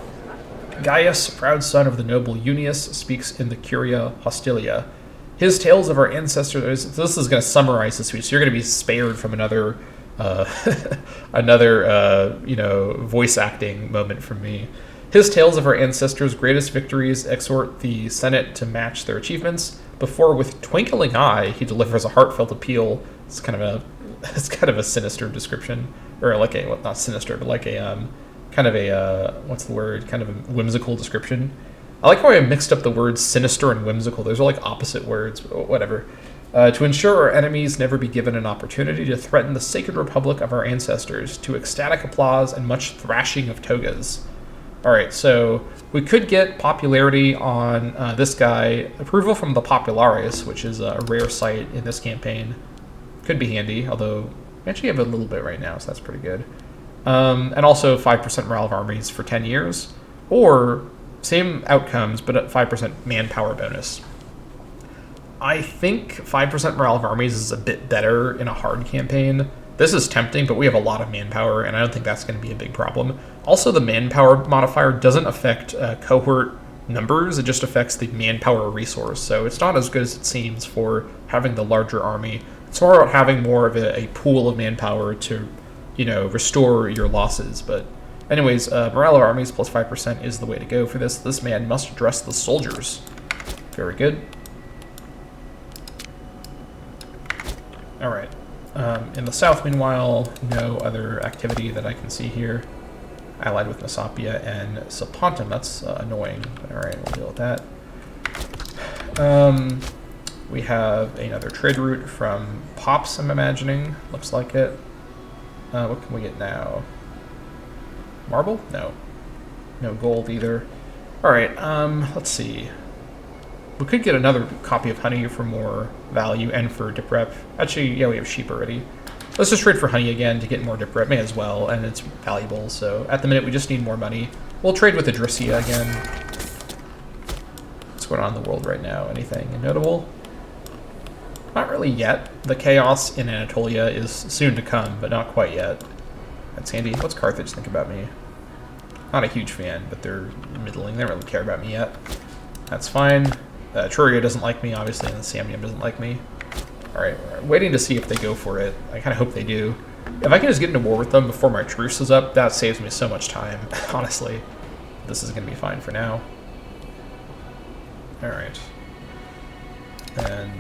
[SPEAKER 1] Gaius, proud son of the noble Unius, speaks in the Curia Hostilia. His tales of our ancestors. This is going to summarize this week, so you're going to be spared from another, voice acting moment from me. His tales of our ancestors' greatest victories exhort the Senate to match their achievements. Before, with twinkling eye, he delivers a heartfelt appeal. It's kind of a sinister description, or like a not sinister, but like a kind of a what's the word? Kind of a whimsical description. I like how I mixed up the words sinister and whimsical. Those are like opposite words, but whatever. To ensure our enemies never be given an opportunity to threaten the sacred republic of our ancestors, to ecstatic applause and much thrashing of togas. All right, so we could get popularity on this guy, approval from the Populares, which is a rare sight in this campaign. Could be handy, although we actually have a little bit right now, so that's pretty good. And also 5% morale of armies for 10 years, or same outcomes, but at 5% manpower bonus. I think 5% morale of armies is a bit better in a hard campaign. This is tempting, but we have a lot of manpower, and I don't think that's going to be a big problem. Also, the manpower modifier doesn't affect cohort numbers, it just affects the manpower resource, so it's not as good as it seems for having the larger army. It's more about having more of a pool of manpower to, restore your losses. But anyways, morale of armies plus 5% is the way to go for this. This man must address the soldiers. Very good. All right. In the south, meanwhile, no other activity that I can see here. Allied with Messapia and Sapontum. That's annoying. All right, we'll deal with that. We have another trade route from Pops, I'm imagining. Looks like it. What can we get now? Marble? No. No gold either. All right, let's see. We could get another copy of honey for more value and for dip rep. Actually, yeah, we have sheep already. Let's just trade for honey again to get more dip rep. May as well, and it's valuable. So at the minute, we just need more money. We'll trade with Adrissia again. What's going on in the world right now? Anything notable? Not really yet. The chaos in Anatolia is soon to come, but not quite yet. That's handy. What's Carthage think about me? Not a huge fan, but they're middling. They don't really care about me yet. That's fine. Truria doesn't like me, obviously, and the Samnium doesn't like me. Alright, waiting to see if they go for it. I kind of hope they do. If I can just get into war with them before my truce is up, that saves me so much time, honestly. This is going to be fine for now. Alright. And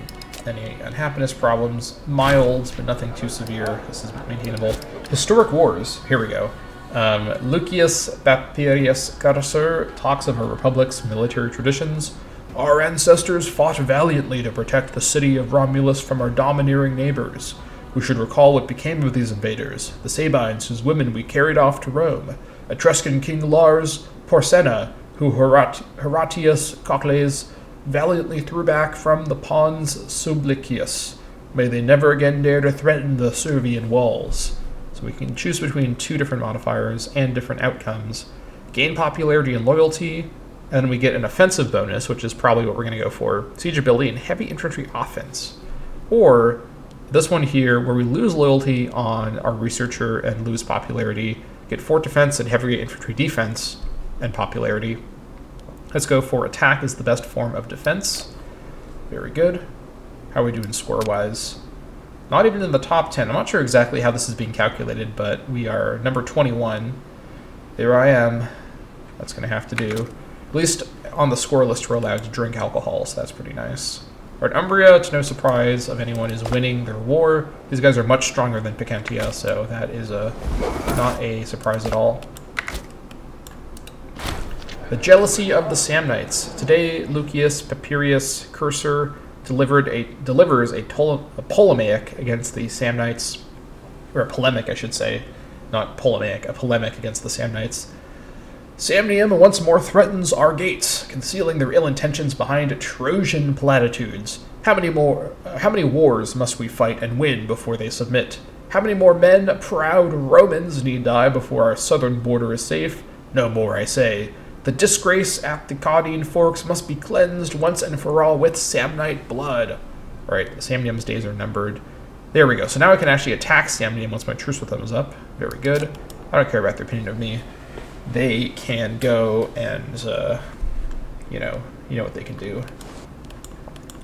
[SPEAKER 1] any unhappiness problems, mild, but nothing too severe. This is maintainable. Historic wars, here we go. Lucius Baperius Carcer talks of our republic's military traditions. Our ancestors fought valiantly to protect the city of Romulus from our domineering neighbors. We should recall what became of these invaders, the Sabines whose women we carried off to Rome, Etruscan King Lars Porsenna, who Horatius Cocles valiantly threw back from the Pons Sublicius. May they never again dare to threaten the Servian walls. So we can choose between two different modifiers and different outcomes. Gain popularity and loyalty, and we get an offensive bonus, which is probably what we're going to go for. Siege ability and heavy infantry offense. Or this one here, where we lose loyalty on our researcher and lose popularity, get fort defense and heavy infantry defense and popularity. Let's go for attack is the best form of defense. Very good. How are we doing score-wise? Not even in the top 10. I'm not sure exactly how this is being calculated, but we are number 21. There I am. That's going to have to do. At least on the score list, we're allowed to drink alcohol, so that's pretty nice. All right, Umbria, to no surprise of anyone, is winning their war. These guys are much stronger than Picantia, so that is not a surprise at all. The jealousy of the Samnites. Today, Lucius Papirius Cursor delivers a polemic against the Samnites, or a polemic, I should say, not polemic, a polemic against the Samnites. Samnium once more threatens our gates, concealing their ill intentions behind Trojan platitudes. How many wars must we fight and win before they submit? How many more men, proud Romans, need die before our southern border is safe? No more, I say. The disgrace at the Caudine Forks must be cleansed once and for all with Samnite blood. All right, Samnium's days are numbered. There we go. So now I can actually attack Samnium once my truce with them is up. Very good. I don't care about their opinion of me. They can go and, you know what they can do.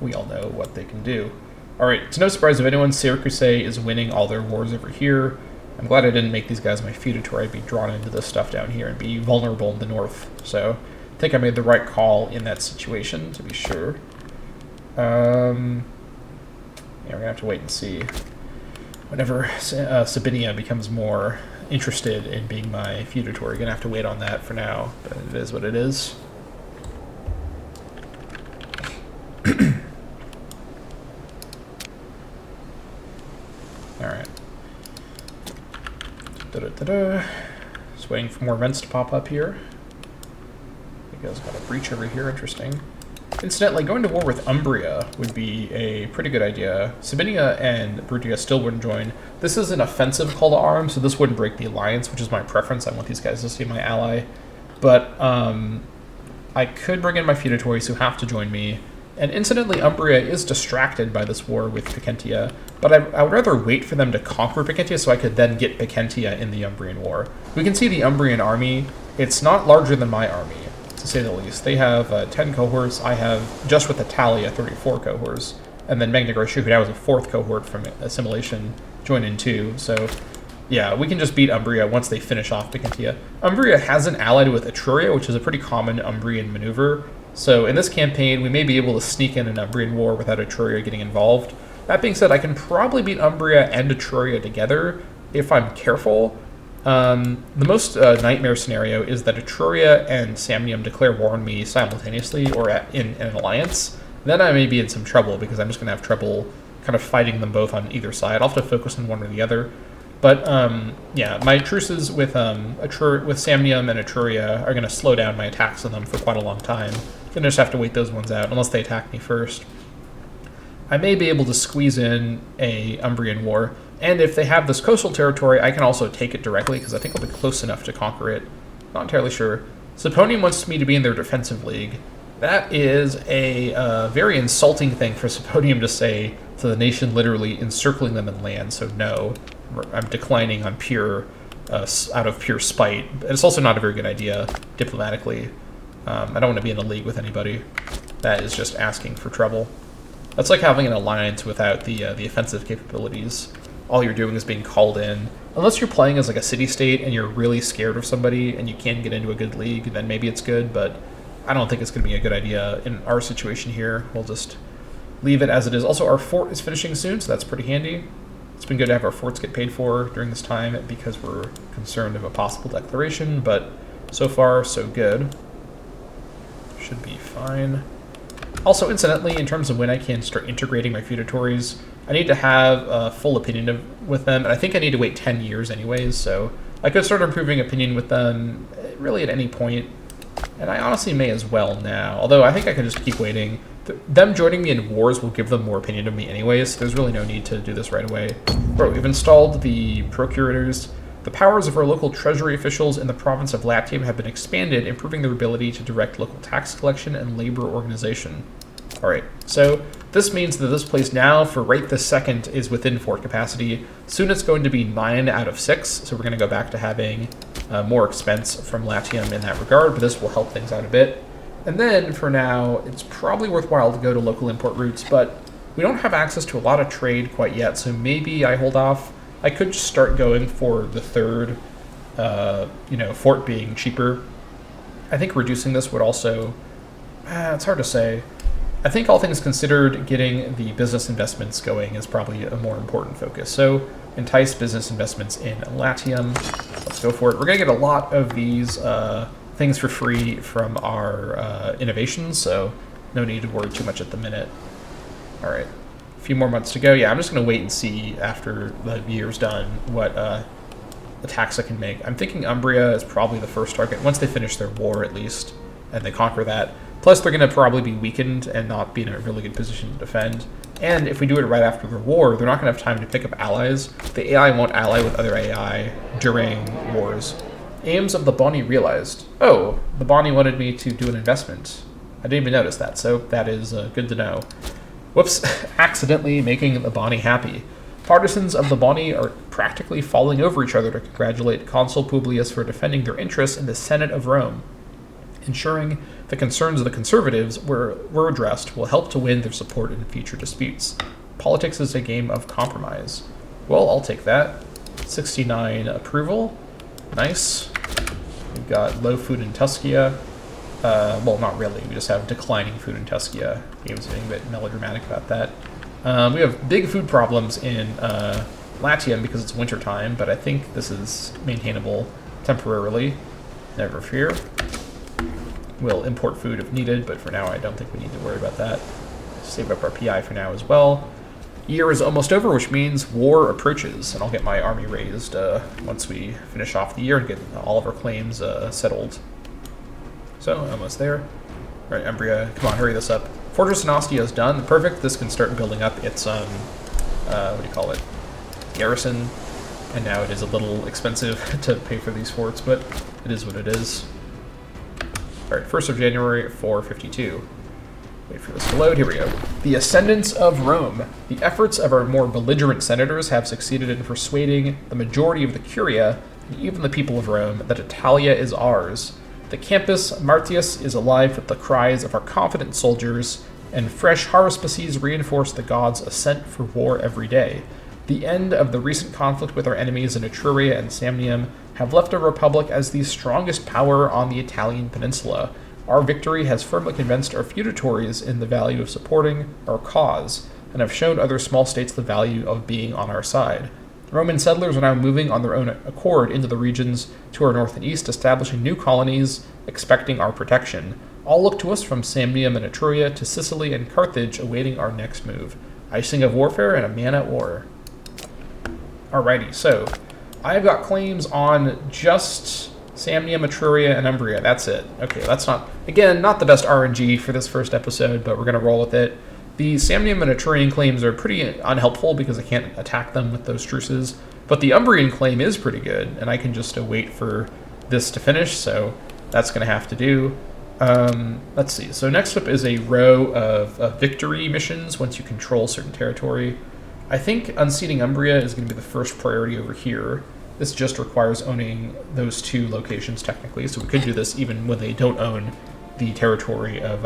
[SPEAKER 1] We all know what they can do. All right, it's no surprise if anyone, Syracuse is winning all their wars over here. I'm glad I didn't make these guys my feudatory. I'd be drawn into this stuff down here and be vulnerable in the north. So I think I made the right call in that situation, to be sure. Yeah, we're going to have to wait and see. Whenever Sabinia becomes more interested in being my feudatory, going to have to wait on that for now, but it is what it is. Alright. Just waiting for more events to pop up here. You guys got a breach over here, interesting. Incidentally, going to war with Umbria would be a pretty good idea. Sabinia and Brutia still wouldn't join. This is an offensive call to arms, so this wouldn't break the alliance, which is my preference. I want these guys to stay my ally. But I could bring in my feudatories who have to join me. And incidentally, Umbria is distracted by this war with Picentia, but I would rather wait for them to conquer Picentia so I could then get Picentia in the Umbrian War. We can see the Umbrian army. It's not larger than my army, to say the least. They have 10 cohorts. I have, just with Italia, 34 cohorts. And then Magna Graecia, who now has a 4th cohort from Assimilation, join in too. So, yeah, we can just beat Umbria once they finish off Picentia. Umbria has an allied with Etruria, which is a pretty common Umbrian maneuver. So in this campaign, we may be able to sneak in an Umbrian war without Etruria getting involved. That being said, I can probably beat Umbria and Etruria together if I'm careful. The most nightmare scenario is that Etruria and Samnium declare war on me simultaneously or in an alliance. Then I may be in some trouble because I'm just going to have trouble kind of fighting them both on either side. I'll have to focus on one or the other. But yeah, my truces with Samnium and Etruria are going to slow down my attacks on them for quite a long time. Then I just have to wait those ones out, unless they attack me first. I may be able to squeeze in a Umbrian war, and if they have this coastal territory, I can also take it directly, because I think I'll be close enough to conquer it. Not entirely sure. Saponium wants me to be in their defensive league. That is a very insulting thing for Saponium to say to the nation literally encircling them in land, so no. I'm declining on out of pure spite. It's also not a very good idea diplomatically. I don't want to be in a league with anybody. That is just asking for trouble. That's like having an alliance without the offensive capabilities. All you're doing is being called in. Unless you're playing as like a city-state and you're really scared of somebody and you can't get into a good league, then maybe it's good, but I don't think it's going to be a good idea in our situation here. We'll just leave it as it is. Also, our fort is finishing soon, so that's pretty handy. It's been good to have our forts get paid for during this time because we're concerned of a possible declaration, but so far, so good. Should be fine. Also, incidentally, in terms of when I can start integrating my feudatories, I need to have a full opinion with them, and I think I need to wait 10 years anyways, so I could start improving opinion with them really at any point, and I honestly may as well now, although I think I can just keep waiting. Them joining me in wars will give them more opinion of me anyways, so there's really no need to do this right away. Bro, we've installed the procurators. The powers of our local treasury officials in the province of Latium have been expanded, improving their ability to direct local tax collection and labor organization. Alright, so this means that this place now, for right this second, is within fort capacity. Soon it's going to be 9 out of 6, so we're going to go back to having more expense from Latium in that regard, but this will help things out a bit. And then, for now, it's probably worthwhile to go to local import routes, but we don't have access to a lot of trade quite yet, so maybe I hold off. I could just start going for the third, fort being cheaper. I think reducing this would also... it's hard to say. I think all things considered, getting the business investments going is probably a more important focus. So, entice business investments in Latium. Let's go for it. We're going to get a lot of these things for free from our innovations, so no need to worry too much at the minute. All right. A few more months to go. Yeah, I'm just going to wait and see after the year's done what attacks I can make. I'm thinking Umbria is probably the first target, once they finish their war at least, and they conquer that. Plus, they're going to probably be weakened and not be in a really good position to defend. And if we do it right after the war, they're not going to have time to pick up allies. The AI won't ally with other AI during wars. Aims of the Bonnie realized. Oh, the Bonnie wanted me to do an investment. I didn't even notice that, so that is good to know. Whoops, accidentally making the Bani happy. Partisans of the Bani are practically falling over each other to congratulate Consul Publius for defending their interests in the Senate of Rome. Ensuring the concerns of the conservatives were addressed will help to win their support in future disputes. Politics is a game of compromise. Well, I'll take that. 69 approval. Nice. We've got low food in Tuscia. Well, not really. We just have declining food in Tuscia. Game's being a bit melodramatic about that. We have big food problems in Latium because it's wintertime, but I think this is maintainable temporarily. Never fear. We'll import food if needed, but for now I don't think we need to worry about that. Save up our PI for now as well. Year is almost over, which means war approaches, and I'll get my army raised once we finish off the year and get all of our claims settled. So, almost there. All right, Umbria, come on, hurry this up. Fortress in Ostia is done. Perfect. This can start building up its, what do you call it? Garrison. And now it is a little expensive to pay for these forts, but it is what it is. All right, 1st of January, 452. Wait for this to load. Here we go. The Ascendance of Rome. The efforts of our more belligerent senators have succeeded in persuading the majority of the Curia, and even the people of Rome, that Italia is ours. The Campus Martius is alive with the cries of our confident soldiers, and fresh haruspices reinforce the gods' assent for war every day. The end of the recent conflict with our enemies in Etruria and Samnium have left our republic as the strongest power on the Italian peninsula. Our victory has firmly convinced our feudatories in the value of supporting our cause, and have shown other small states the value of being on our side. Roman settlers are now moving on their own accord into the regions to our north and east, establishing new colonies, expecting our protection. All look to us from Samnium and Etruria to Sicily and Carthage, awaiting our next move. Icing of warfare and a man at war. Alrighty, so I've got claims on just Samnium, Etruria, and Umbria. That's it. Okay, that's not, again, not the best RNG for this first episode, but we're going to roll with it. The Samnium and Etrurian claims are pretty unhelpful because I can't attack them with those truces, but the Umbrian claim is pretty good, and I can just wait for this to finish, so that's going to have to do. Let's see. So next up is a row of victory missions once you control certain territory. I think unseating Umbria is going to be the first priority over here. This just requires owning those two locations technically, so we could do this even when they don't own the territory of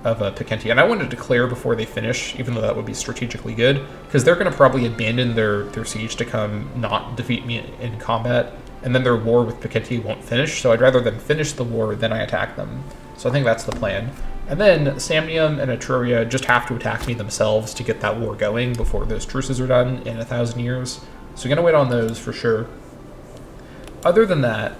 [SPEAKER 1] Picentia. And I want to declare before they finish, even though that would be strategically good, because they're going to probably abandon their siege to come not defeat me in combat, and then their war with Picentia won't finish, so I'd rather them finish the war than I attack them. So I think that's the plan. And then Samnium and Etruria just have to attack me themselves to get that war going before those truces are done in 1,000 years. So we're going to wait on those for sure. Other than that,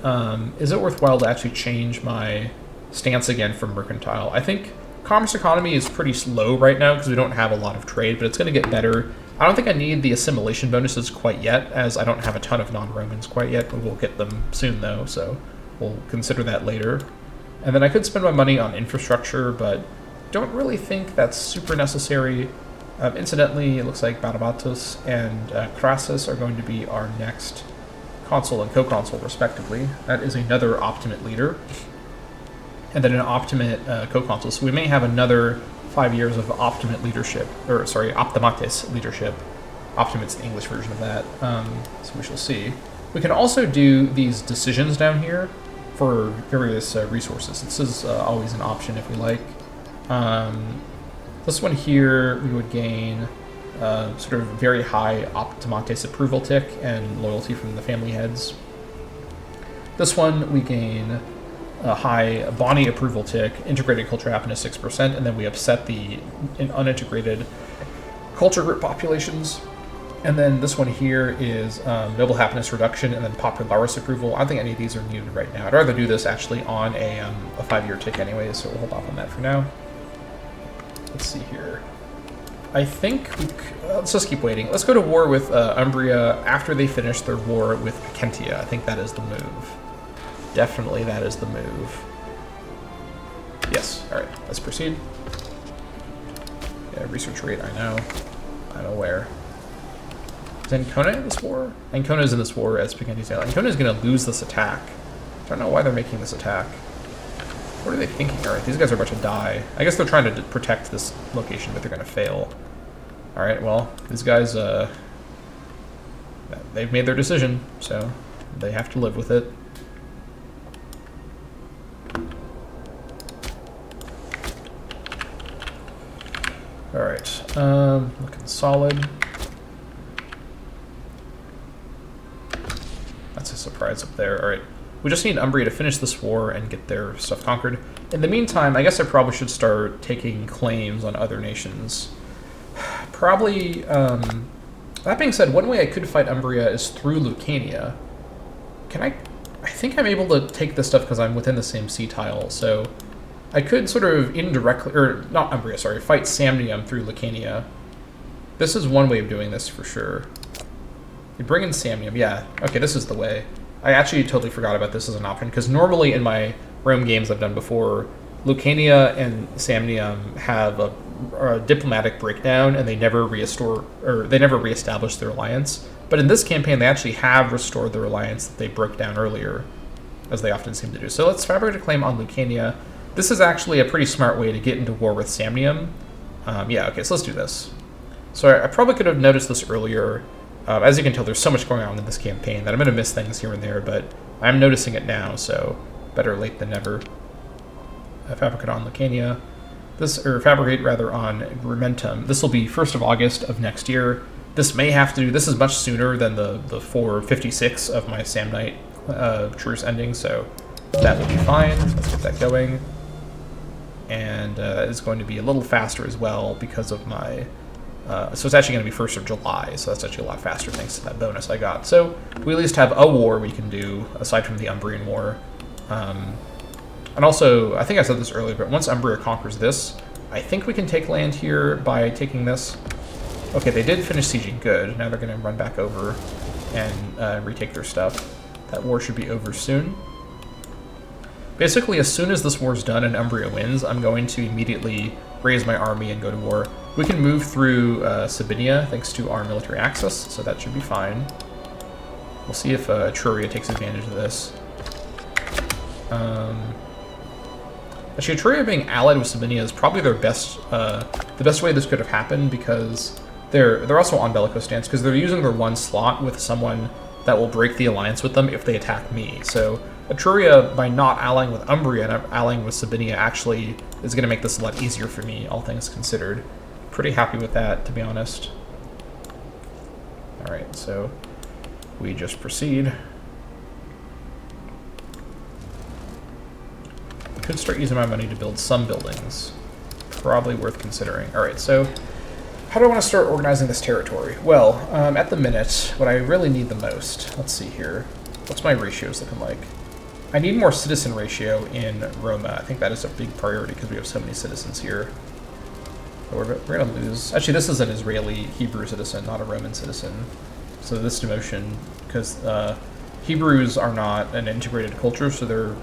[SPEAKER 1] is it worthwhile to actually change my stance again from mercantile? I think commerce economy is pretty slow right now because we don't have a lot of trade, but it's going to get better. I don't think I need the assimilation bonuses quite yet, as I don't have a ton of non-Romans quite yet, but we'll get them soon though, so we'll consider that later. And then I could spend my money on infrastructure, but don't really think that's super necessary. Incidentally, it looks like Barabatus and Crassus are going to be our next consul and co-consul, respectively. That is another Optimate leader, and then an Optimate co-consul. So we may have another 5 years of Optimate leadership, or sorry, Optimates leadership. Optimate's the English version of that, so we shall see. We can also do these decisions down here for various resources. This is always an option if we like. This one here, we would gain sort of very high Optimates approval tick and loyalty from the family heads. This one, we gain a high Bani approval tick, integrated culture happiness 6%, and then we upset the unintegrated culture group populations. And then this one here is noble happiness reduction and then popularis approval. I don't think any of these are needed right now. I'd rather do this actually on a 5-year tick anyway, so we'll hold off on that for now. Let's see here. I think let's just keep waiting. Let's go to war with Umbria after they finish their war with Picentia. I think that is the move. Definitely that is the move. Yes, all right, let's proceed. Yeah, research rate, I know. I'm aware. Is Ancona in this war? Ancona is in this war as Picentia's ally. Ancona is going to lose this attack. I don't know why they're making this attack. What are they thinking? Alright, these guys are about to die. I guess they're trying to protect this location, but they're going to fail. Alright, well, these guys, they've made their decision, so they have to live with it. Alright, looking solid. That's a surprise up there. Alright, we just need Umbria to finish this war and get their stuff conquered. In the meantime, I guess I probably should start taking claims on other nations. Probably, that being said, one way I could fight Umbria is through Lucania. Can I think I'm able to take this stuff because I'm within the same sea tile, so I could sort of indirectly, or not Umbria, sorry, fight Samnium through Lucania. This is one way of doing this for sure. You bring in Samnium, yeah. Okay, this is the way. I actually totally forgot about this as an option, because normally in my Rome games I've done before, Lucania and Samnium have a diplomatic breakdown, and they never restore, or they never reestablish their alliance. But in this campaign, they actually have restored their alliance that they broke down earlier, as they often seem to do. So let's fabricate a claim on Lucania. This is actually a pretty smart way to get into war with Samnium. Yeah, okay, so let's do this. So I probably could have noticed this earlier. As you can tell, there's so much going on in this campaign that I'm going to miss things here and there, but I'm noticing it now, so better late than never. Fabricate on Lucania. Fabricate rather on Grimentum. This will be 1st of August of next year. This may have to do, this is much sooner than the 456 of my Samnite truce ending, so that will be fine. Let's get that going. And that is going to be a little faster as well because of my... so it's actually going to be 1st of July, so that's actually a lot faster thanks to that bonus I got. So we at least have a war we can do, aside from the Umbrian War. And also, I think I said this earlier, but once Umbria conquers this, I think we can take land here by taking this. Okay, they did finish sieging, good. Now they're going to run back over and retake their stuff. That war should be over soon. Basically, as soon as this war's done and Umbria wins, I'm going to immediately raise my army and go to war. We can move through Sabinia thanks to our military access, so that should be fine. We'll see if Etruria takes advantage of this. Actually, Etruria being allied with Sabinia is probably their best, the best way this could have happened, because they're also on bellicose stance, because they're using their one slot with someone that will break the alliance with them if they attack me. So Etruria, by not allying with Umbria and allying with Sabinia, actually is going to make this a lot easier for me, all things considered. Pretty happy with that, to be honest. Alright, so we just proceed. Could start using my money to build some buildings. Probably worth considering. Alright, so how do I want to start organizing this territory? Well, at the minute, what I really need the most, let's see here. What's my ratios looking like? I need more citizen ratio in Roma. I think that is a big priority because we have so many citizens here. But we're going to lose... Actually, this is an Israeli Hebrew citizen, not a Roman citizen. So this demotion, because Hebrews are not an integrated culture, so they're...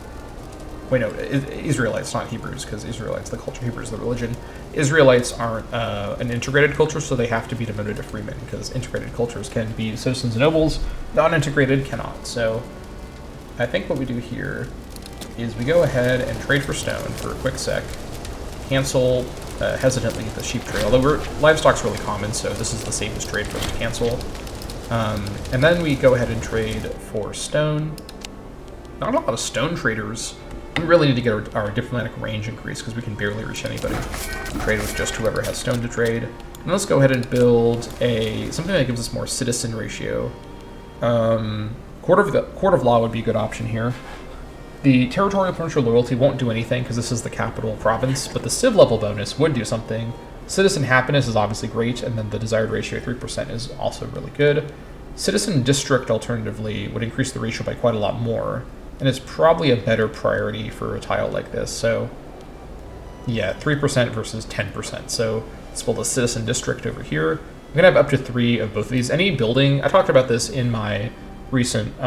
[SPEAKER 1] Wait, no, Israelites, not Hebrews, because Israelites, the culture, Hebrews, the religion. Israelites aren't an integrated culture, so they have to be demoted to freemen, because integrated cultures can be citizens and nobles, non-integrated cannot. So I think what we do here is we go ahead and trade for stone for a quick sec, cancel hesitantly the sheep trade, although livestock's really common, so this is the safest trade for us to cancel. And then we go ahead and trade for stone. Not a lot of stone traders. We really need to get our diplomatic range increased because we can barely reach anybody. Trade with just whoever has stone to trade. And let's go ahead and build something that gives us more citizen ratio. Court of Law would be a good option here. The territorial provincial loyalty won't do anything because this is the capital province, but the civ level bonus would do something. Citizen happiness is obviously great, and then the desired ratio 3% is also really good. Citizen district, alternatively, would increase the ratio by quite a lot more, and it's probably a better priority for a tile like this. So yeah, 3% versus 10%. So let's build a citizen district over here. I'm gonna have up to 3 of both of these. Any building, I talked about this in my recent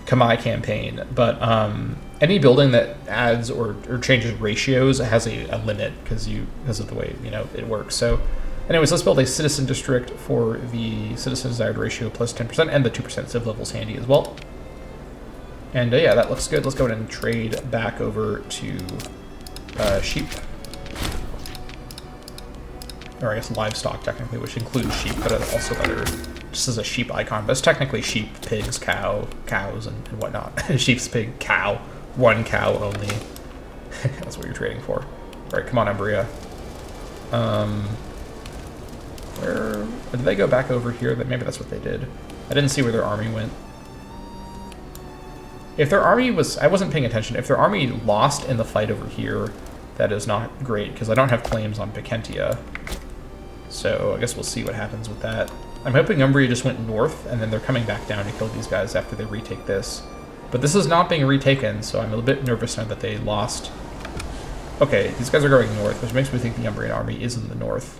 [SPEAKER 1] Kamai campaign, but any building that adds or changes ratios has a limit because of the way it works. So anyways, let's build a citizen district for the citizen desired ratio plus 10%, and the 2% civ level's handy as well. And yeah, that looks good. Let's go ahead and trade back over to sheep. Or I guess livestock, technically, which includes sheep, but also other, just as a sheep icon. But it's technically sheep, pigs, cows, and whatnot. Sheep's pig, cow. One cow only. That's what you're trading for. All right, come on, Umbria. Where did they go back over here? Maybe that's what they did. I didn't see where their army went. If their army was... I wasn't paying attention. If their army lost in the fight over here, that is not great, because I don't have claims on Pikentia. So I guess we'll see what happens with that. I'm hoping Umbria just went north, and then they're coming back down to kill these guys after they retake this. But this is not being retaken, so I'm a bit nervous now that they lost. Okay, these guys are going north, which makes me think the Umbrian army is in the north.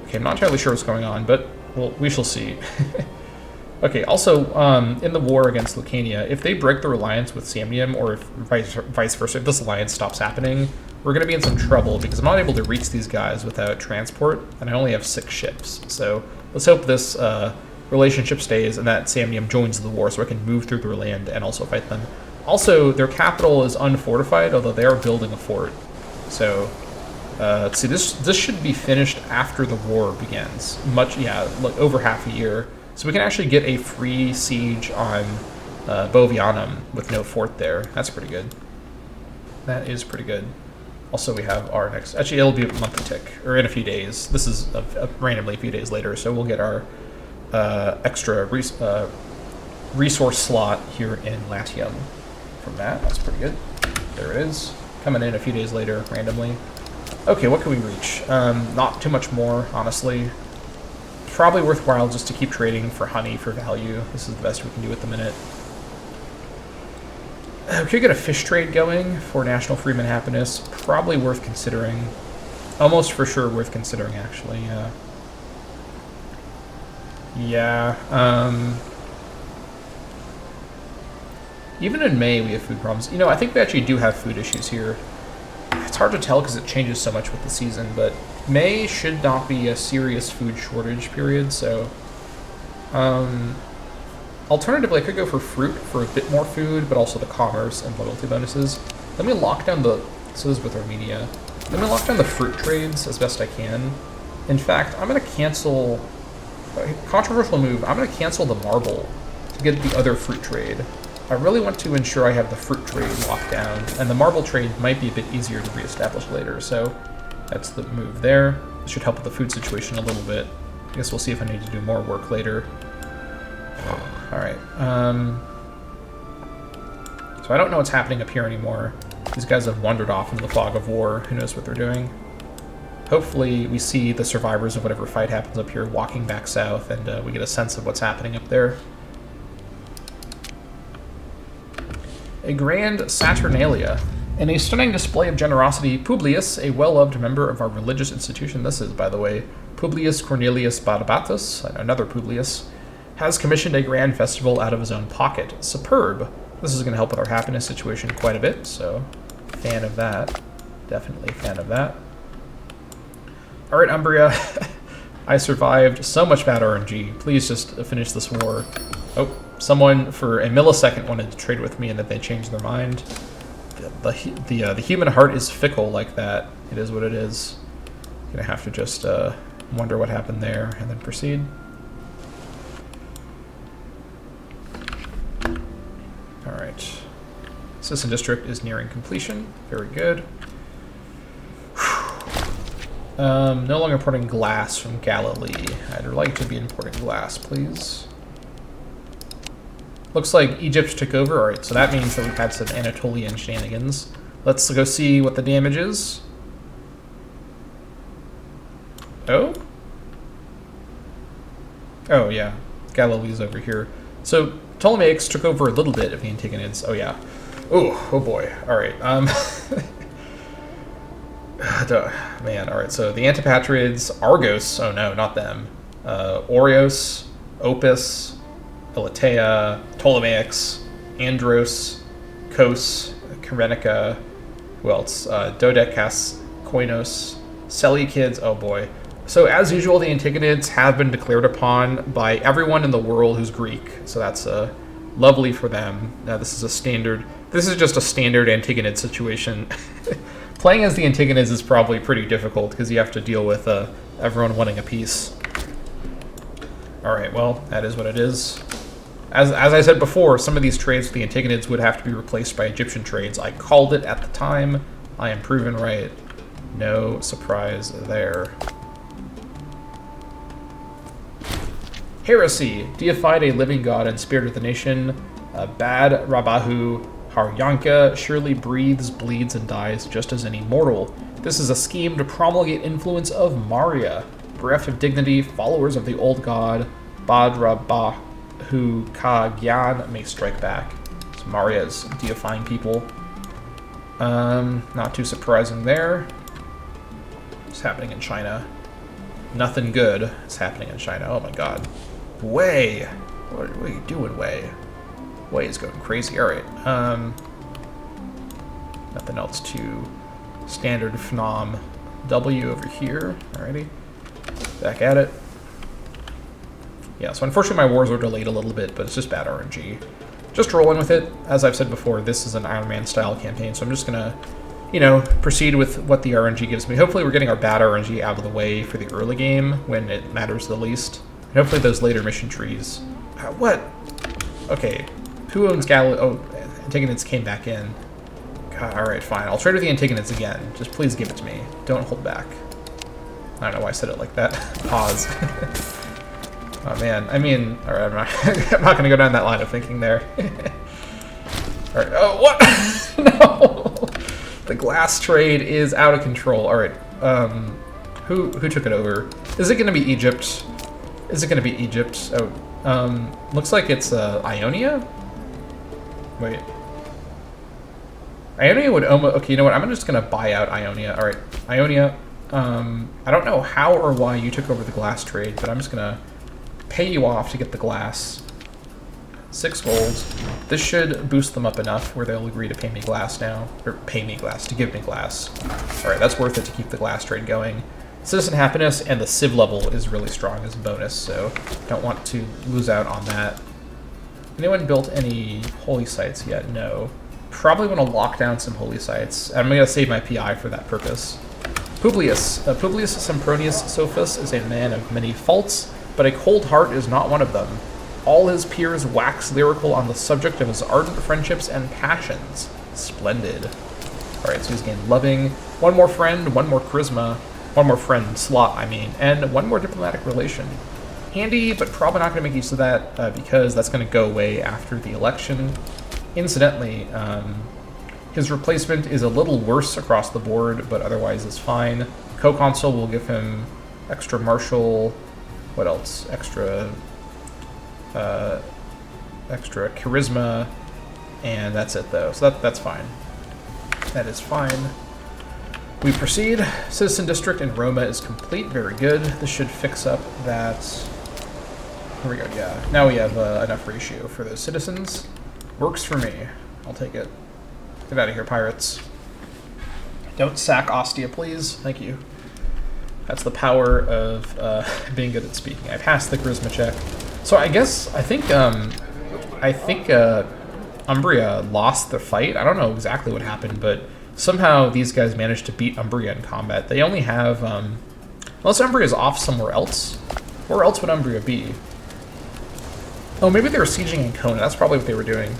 [SPEAKER 1] Okay, I'm not entirely sure what's going on, but well, we shall see. Okay, also, in the war against Lucania, if they break their alliance with Samnium, or if vice versa, if this alliance stops happening, we're going to be in some trouble, because I'm not able to reach these guys without transport, and I only have 6 ships. So let's hope this relationship stays, and that Samnium joins the war, so I can move through their land and also fight them. Also, their capital is unfortified, although they are building a fort. So, let's see, this should be finished after the war begins. Like over half a year. So we can actually get a free siege on Bovianum with no fort there. That's pretty good. That is pretty good. Also, we have our next... Actually, it'll be a monthly tick, or in a few days. This is randomly a few days later, so we'll get our extra resource slot here in Latium from that. That's pretty good. There it is. Coming in a few days later, randomly. Okay, what can we reach? Not too much more, honestly. Probably worthwhile just to keep trading for honey for value. This is the best we can do at the minute. We could get a fish trade going for National Freeman Happiness. Probably worth considering. Almost for sure worth considering, actually, yeah. Yeah, even in May we have food problems. You know, I think we actually do have food issues here. It's hard to tell because it changes so much with the season, but May should not be a serious food shortage period, so... Alternatively, I could go for fruit for a bit more food, but also the commerce and loyalty bonuses. Let me lock down the... So this is with Armenia. Let me lock down the fruit trades as best I can. In fact, I'm going to cancel... Controversial move. I'm going to cancel the marble to get the other fruit trade. I really want to ensure I have the fruit trade locked down, and the marble trade might be a bit easier to reestablish later, so that's the move there. This should help with the food situation a little bit. I guess we'll see if I need to do more work later. Alright, so I don't know what's happening up here anymore. These guys have wandered off into the fog of war. Who knows what they're doing? Hopefully we see the survivors of whatever fight happens up here walking back south, and we get a sense of what's happening up there. A grand Saturnalia. In a stunning display of generosity, Publius, a well-loved member of our religious institution, this is, by the way, Publius Cornelius Barbatus, another Publius, has commissioned a grand festival out of his own pocket. Superb. This is going to help with our happiness situation quite a bit, so fan of that. Definitely a fan of that. Alright, Umbria. I survived so much bad RNG. Please just finish this war. Oh, someone for a millisecond wanted to trade with me and then they changed their mind. The human heart is fickle like that. It is what it is. Gonna have to just wonder what happened there and then proceed. Alright. Citizen District is nearing completion. Very good. No longer importing glass from Galilee. I'd like to be importing glass, please. Looks like Egypt took over. Alright, so that means that we've had some Anatolian shenanigans. Let's go see what the damage is. Oh? Oh, yeah. Galilee's over here. So, Ptolemaics took over a little bit of the Antigonids. Oh, yeah. Oh boy. Alright, man, alright, so the Antipatrids, Argos, oh no, not them. Oreos, Opus, Elatea, Ptolemaics, Andros, Kos, Karenica, who else? Dodecas, Koinos, Seleucids, oh boy. So as usual, the Antagonids have been declared upon by everyone in the world who's Greek. So that's lovely for them. This is a standard. This is just a standard Antigonid situation. Playing as the Antagonids is probably pretty difficult because you have to deal with everyone wanting a piece. All right, well, that is what it is. As I said before, some of these trades with the Antagonids would have to be replaced by Egyptian trades. I called it at the time. I am proven right. No surprise there. Heresy. Deified a living god and spirit of the nation. Bad Rabahu Haryanka surely breathes, bleeds, and dies just as any mortal. This is a scheme to promulgate influence of Maria. Bereft of dignity, followers of the old god Badrabahu Kagyan may strike back. So Maria is deifying people. Not too surprising there. What's happening in China? Nothing good is happening in China. Oh my god. Wei! What are you doing, Wei? Wei is going crazy. Alright. Nothing else to standard Phnom W over here. Alrighty. Back at it. Yeah, so unfortunately my wars are delayed a little bit, but it's just bad RNG. Just rolling with it. As I've said before, this is an Iron Man style campaign, so I'm just gonna, you know, proceed with what the RNG gives me. Hopefully we're getting our bad RNG out of the way for the early game when it matters the least. And hopefully those later mission trees... what? Okay. Who owns Galileo? Oh, Antagonids came back in. God, alright, fine. I'll trade with the Antagonids again. Just please give it to me. Don't hold back. I don't know why I said it like that. Pause. Oh man, I mean, alright, I'm not gonna go down that line of thinking there. Alright, oh, what? No! The glass trade is out of control. Alright, who took it over? Is it gonna be Egypt? Is it gonna be Egypt? Oh, looks like it's, Ionia? Wait. Ionia would almost, okay, you know what, I'm just gonna buy out Ionia. Alright, Ionia, I don't know how or why you took over the glass trade, but I'm just gonna pay you off to get the glass. 6 gold. This should boost them up enough where they'll agree to pay me glass now. Or pay me glass, to give me glass. Alright, that's worth it to keep the glass trade going. Citizen happiness and the civ level is really strong as a bonus, so don't want to lose out on that. Anyone built any holy sites yet? No. Probably want to lock down some holy sites. I'm going to save my PI for that purpose. Publius. Publius Sempronius Sophus is a man of many faults, but a cold heart is not one of them. All his peers wax lyrical on the subject of his ardent friendships and passions. Splendid. Alright, so he's gained loving, one more friend, one more charisma, one more friend slot, I mean, and one more diplomatic relation. Handy, but probably not going to make use of that because that's going to go away after the election. Incidentally, his replacement is a little worse across the board, but otherwise is fine. Co-consul will give him extra martial. What else? Extra charisma, and that's it though. So that's fine. That is fine. We proceed. Citizen district in Roma is complete. Very good. This should fix up that. Here we go. Yeah. Now we have enough ratio for those citizens. Works for me. I'll take it. Get out of here, pirates. Don't sack Ostia, please. Thank you. That's the power of being good at speaking. I passed the charisma check. So I think Umbria lost the fight. I don't know exactly what happened, but somehow these guys managed to beat Umbria in combat. They only have, unless Umbria's off somewhere else. Where else would Umbria be? Oh, maybe they were sieging Ancona. That's probably what they were doing.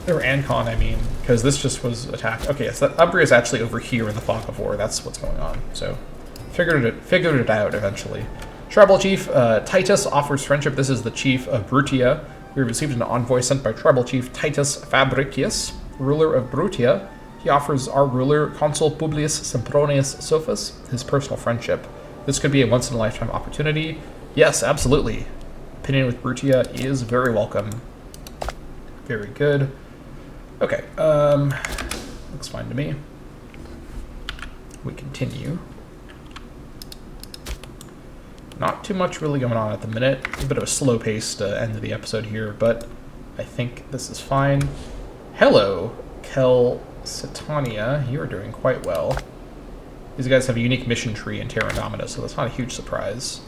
[SPEAKER 1] Or Ancon, I mean, because this just was attacked. Okay, so Umbria's actually over here in the Fog of War. That's what's going on. So, figured it out eventually. Tribal Chief Titus offers friendship. This is the Chief of Brutia. We received an envoy sent by Tribal Chief Titus Fabricius, ruler of Brutia. He offers our ruler, Consul Publius Sempronius Sophus, his personal friendship. This could be a once-in-a-lifetime opportunity. Yes, absolutely. Opinion with Brutia is very welcome. Very good. Okay, looks fine to me. We continue. Not too much really going on at the minute. A bit of a slow-paced end of the episode here, but I think this is fine. Hello, Kel Satania. You are doing quite well. These guys have a unique mission tree in Terra Indomita, so that's not a huge surprise.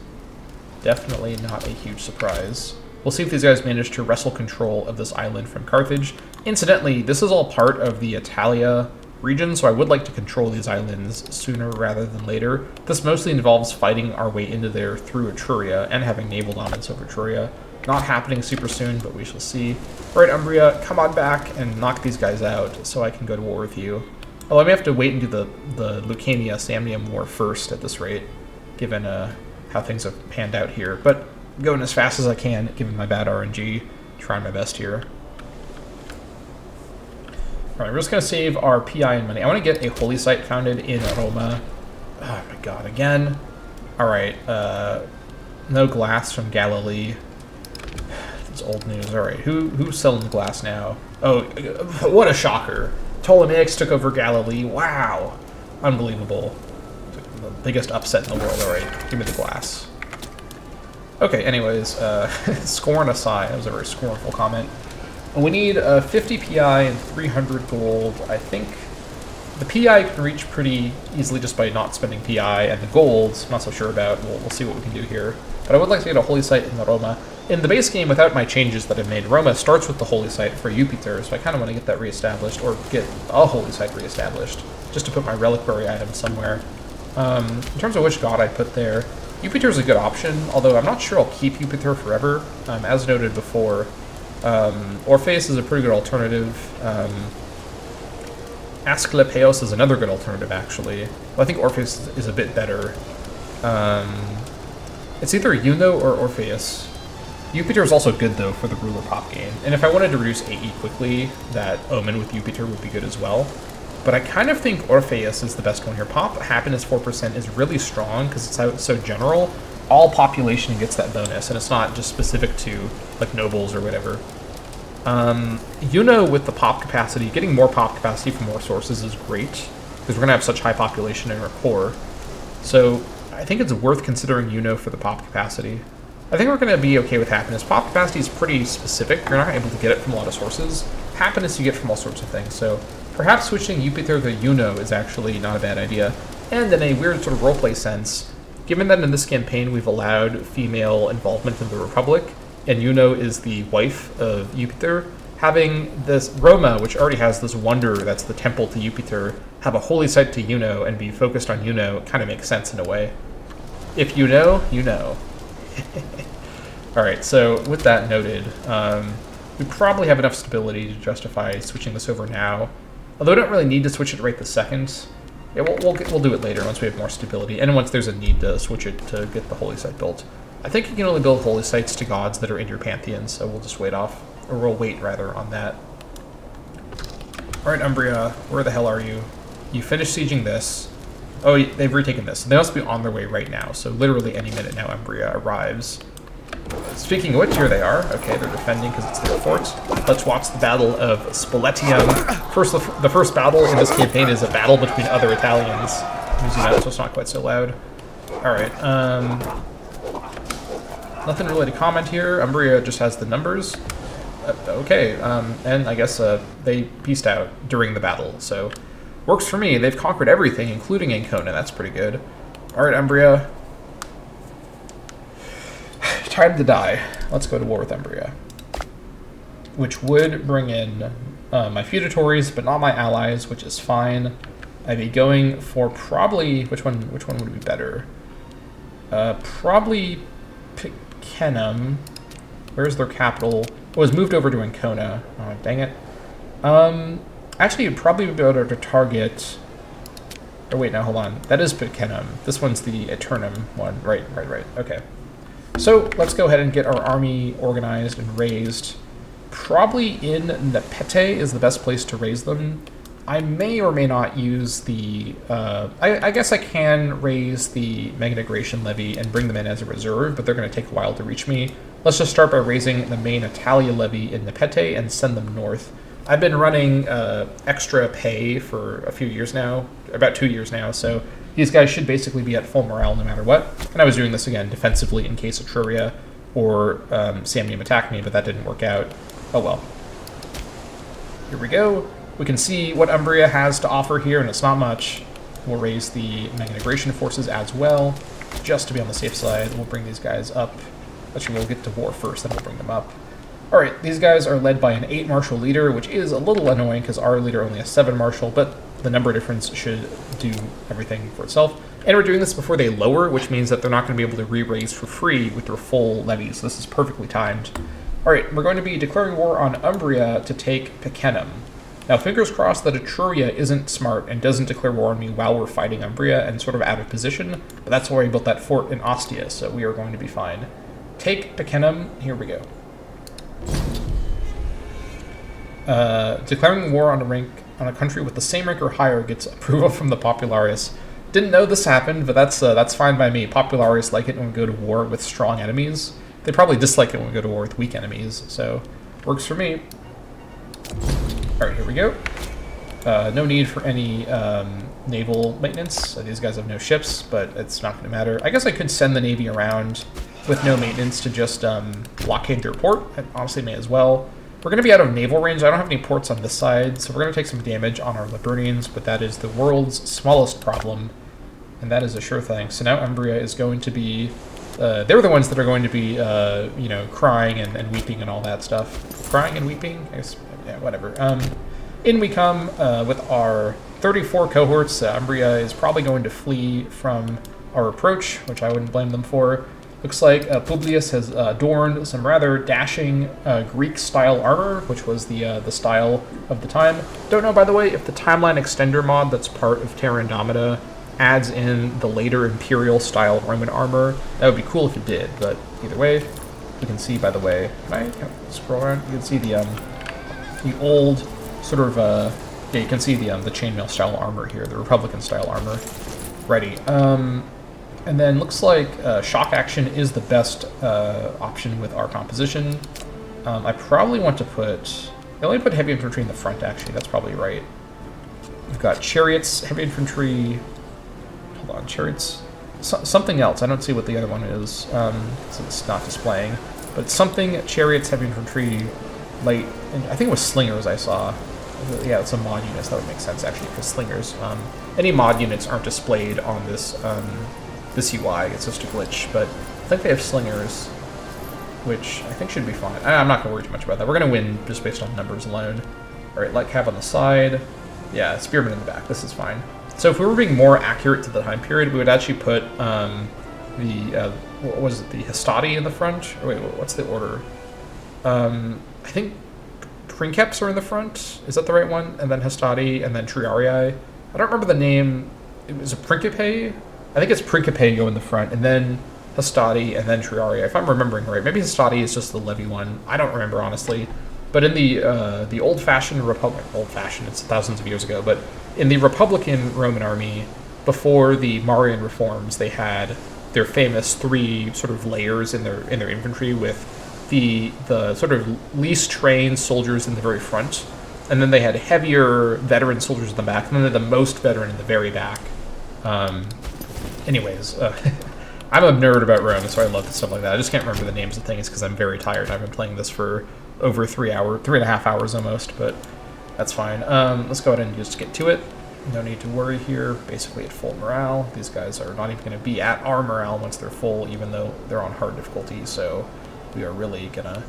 [SPEAKER 1] Definitely not a huge surprise. We'll see if these guys manage to wrestle control of this island from Carthage. Incidentally, this is all part of the Italia region, so I would like to control these islands sooner rather than later. This mostly involves fighting our way into there through Etruria and having naval dominance over Etruria. Not happening super soon, but we shall see. Alright, Umbria, come on back and knock these guys out so I can go to war with you. Oh, I may have to wait and do the Lucania-Samnium war first at this rate, given how things have panned out here. But I'm going as fast as I can, given my bad RNG. Trying my best here. Alright, we're just going to save our PI and money. I want to get a holy site founded in Roma. Oh my god, again. Alright, no glass from Galilee. It's old news. Alright, who's selling the glass now? Oh, what a shocker. Ptolemaics took over Galilee. Wow. Unbelievable. The biggest upset in the world. Alright, give me the glass. Okay, anyways, scorn aside, that was a very scornful comment. We need 50 PI and 300 gold. I think the PI can reach pretty easily just by not spending PI, and the gold, I'm not so sure about. We'll see what we can do here. But I would like to get a holy site in Roma. In the base game, without my changes that I've made, Roma starts with the holy site for Jupiter, so I kind of want to get that reestablished, or get a holy site reestablished, just to put my reliquary item somewhere. In terms of which god I'd put there, Jupiter is a good option, although I'm not sure I'll keep Jupiter forever. As noted before, Orpheus is a pretty good alternative. Asclepios is another good alternative, actually. Well, I think Orpheus is a bit better. It's either Juno or Orpheus. Jupiter is also good, though, for the ruler pop gain. And if I wanted to reduce AE quickly, that Omen with Jupiter would be good as well. But I kind of think Orpheus is the best one here. Pop happiness 4% is really strong because it's so general. All population gets that bonus, and it's not just specific to, like, nobles or whatever. Juno with the pop capacity, getting more pop capacity from more sources is great, because we're going to have such high population in our core. So I think it's worth considering Juno for the pop capacity. I think we're going to be okay with happiness. Pop capacity is pretty specific. You're not able to get it from a lot of sources. Happiness you get from all sorts of things. So perhaps switching Jupiter to Juno is actually not a bad idea. And in a weird sort of roleplay sense, given that in this campaign we've allowed female involvement in the Republic, and Juno is the wife of Jupiter, having this Roma, which already has this wonder that's the temple to Jupiter, have a holy site to Juno and be focused on Juno kind of makes sense in a way. If you know, you know. Alright, so with that noted, we probably have enough stability to justify switching this over now. Although we don't really need to switch it right this second. Yeah, we'll do it later once we have more stability, and once there's a need to switch it to get the holy site built. I think you can only build holy sites to gods that are in your pantheon, so we'll just wait rather on that. Alright, Umbria, where the hell are you? You finished sieging this. Oh, they've retaken this. They must be on their way right now, so literally any minute now Umbria arrives. Speaking of which, here they are. Okay, they're defending because it's their fort. Let's watch the Battle of Spoletium. The first battle in this campaign is a battle between other Italians. I'm using that so it's not quite so loud. Alright, nothing really to comment here. Umbria just has the numbers. Okay, and I guess they peaced out during the battle, so works for me. They've conquered everything, including Ancona. That's pretty good. Alright, Umbria. Time to die. Let's go to war with Umbria. Which would bring in my feudatories, but not my allies, which is fine. I'd be going for probably... Which one would be better? Probably Picenum. Where's their capital? It was moved over to Ancona. Oh, dang it. Actually, you'd probably be able to target... Oh, wait, now, hold on. That is Picenum. This one's the Eternum one. Right. Okay. So, let's go ahead and get our army organized and raised. Probably in Nepete is the best place to raise them. I may or may not use the... I guess I can raise the Mega Integration Levy and bring them in as a reserve, but they're going to take a while to reach me. Let's just start by raising the main Italia Levy in Nepete and send them north. I've been running extra pay for a few years now, about 2 years now, so these guys should basically be at full morale no matter what. And I was doing this again defensively in case Etruria or Samnium attacked me, but that didn't work out. Oh well. Here we go. We can see what Umbria has to offer here, and it's not much. We'll raise the Mega Integration forces as well, just to be on the safe side. We'll bring these guys up. Actually, we'll get to war first, then we'll bring them up. Alright, these guys are led by an 8 marshal leader, which is a little annoying because our leader only has 7 marshal, but the number difference should do everything for itself. And we're doing this before they lower, which means that they're not going to be able to re-raise for free with their full levies. So this is perfectly timed. Alright, we're going to be declaring war on Umbria to take Picenum. Now, fingers crossed that Etruria isn't smart and doesn't declare war on me while we're fighting Umbria and sort of out of position, but that's why we built that fort in Ostia, so we are going to be fine. Take Picenum, here we go. Declaring war on a country with the same rank or higher gets approval from the Populares. Didn't know this happened, but that's fine by me. Populares like it when we go to war with strong enemies. They probably dislike it when we go to war with weak enemies, so works for me. Alright, here we go. No need for any naval maintenance. These guys have no ships, but it's not going to matter. I guess I could send the Navy around with no maintenance to just blockade their port. I honestly may as well. We're going to be out of naval range. I don't have any ports on this side, so we're going to take some damage on our Liburnians, but that is the world's smallest problem, and that is a sure thing. So now Umbria is going to be... they're the ones that are going to be, you know, crying and weeping and all that stuff. Crying and weeping? I guess, yeah, whatever. In we come with our 34 cohorts. Umbria is probably going to flee from our approach, which I wouldn't blame them for. Looks like Publius has adorned some rather dashing Greek-style armor, which was the style of the time. Don't know, by the way, if the timeline extender mod that's part of Terra Indomita adds in the later Imperial-style Roman armor. That would be cool if it did, but either way, you can see, by the way, can I scroll around? You can see the old sort of, yeah, you can see the chainmail-style armor here, the Republican-style armor. Righty. And then looks like shock action is the best option with our composition. I probably want to put... I only put heavy infantry in the front, actually. That's probably right. We've got chariots, heavy infantry... Hold on, chariots... something else. I don't see what the other one is, so it's not displaying. But something, chariots, heavy infantry, light... And I think it was slingers I saw. Yeah, it's a mod units. That would make sense, actually, because slingers... any mod units aren't displayed on this... this UI, it's just a glitch, but I think they have slingers, which I think should be fine. I'm not going to worry too much about that. We're going to win just based on numbers alone. Alright, light cav on the side. Yeah, spearmen in the back. This is fine. So if we were being more accurate to the time period, we would actually put what was it, the Hastati in the front? Or wait, what's the order? I think Princeps are in the front. Is that the right one? And then Hastati, and then Triarii. I don't remember the name. It was a Principe? I think it's Principe go in the front, and then Hastati, and then Triarii, if I'm remembering right. Maybe Hastati is just the levy one. I don't remember, honestly. But in the old-fashioned Republic, old-fashioned, it's thousands of years ago, but in the Republican Roman army, before the Marian reforms, they had their famous 3 sort of layers in their infantry with the sort of least trained soldiers in the very front, and then they had heavier veteran soldiers in the back, and then they had the most veteran in the very back. Anyways, I'm a nerd about Rome, so I love stuff like that. I just can't remember the names of things because I'm very tired. I've been playing this for over 3.5 hours almost, but that's fine. Let's go ahead and just get to it. No need to worry here. Basically at full morale. These guys are not even going to be at our morale once they're full, even though they're on hard difficulty, so we are really going to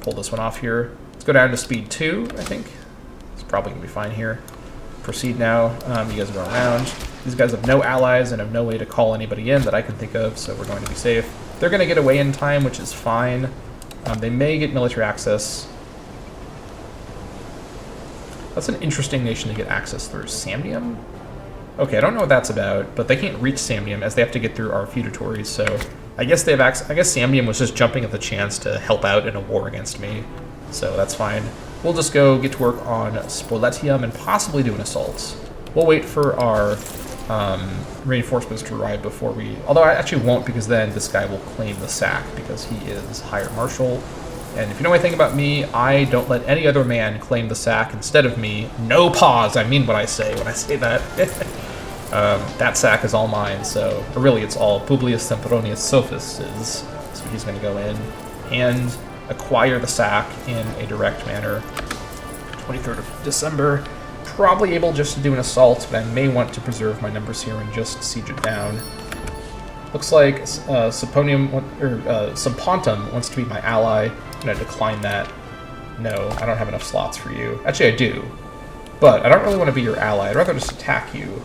[SPEAKER 1] pull this one off here. Let's go down to speed 2, I think. It's probably going to be fine here. Proceed now. You guys are going around. These guys have no allies and have no way to call anybody in that I can think of, so we're going to be safe. They're going to get away in time, which is fine. They may get military access. That's an interesting nation to get access through. Samnium? Okay, I don't know what that's about, but they can't reach Samnium as they have to get through our feudatories, so I guess they have access. I guess Samnium was just jumping at the chance to help out in a war against me, so that's fine. We'll just go get to work on Spoletium and possibly do an assault. We'll wait for our reinforcements to arrive before we... Although I actually won't, because then this guy will claim the sack because he is higher marshal. And if you know anything about me, I don't let any other man claim the sack instead of me. No pause! I mean what I say when I say that. That sack is all mine, so... Or really, it's all Publius Sempronius Sophist's. So he's going to go in and acquire the sack in a direct manner. 23rd of December. probably able just to do an assault, but I may want to preserve my numbers here and just siege it down. Looks like Subpontum wants to be my ally. I'm going to decline that. No, I don't have enough slots for you. Actually, I do. But I don't really want to be your ally. I'd rather just attack you.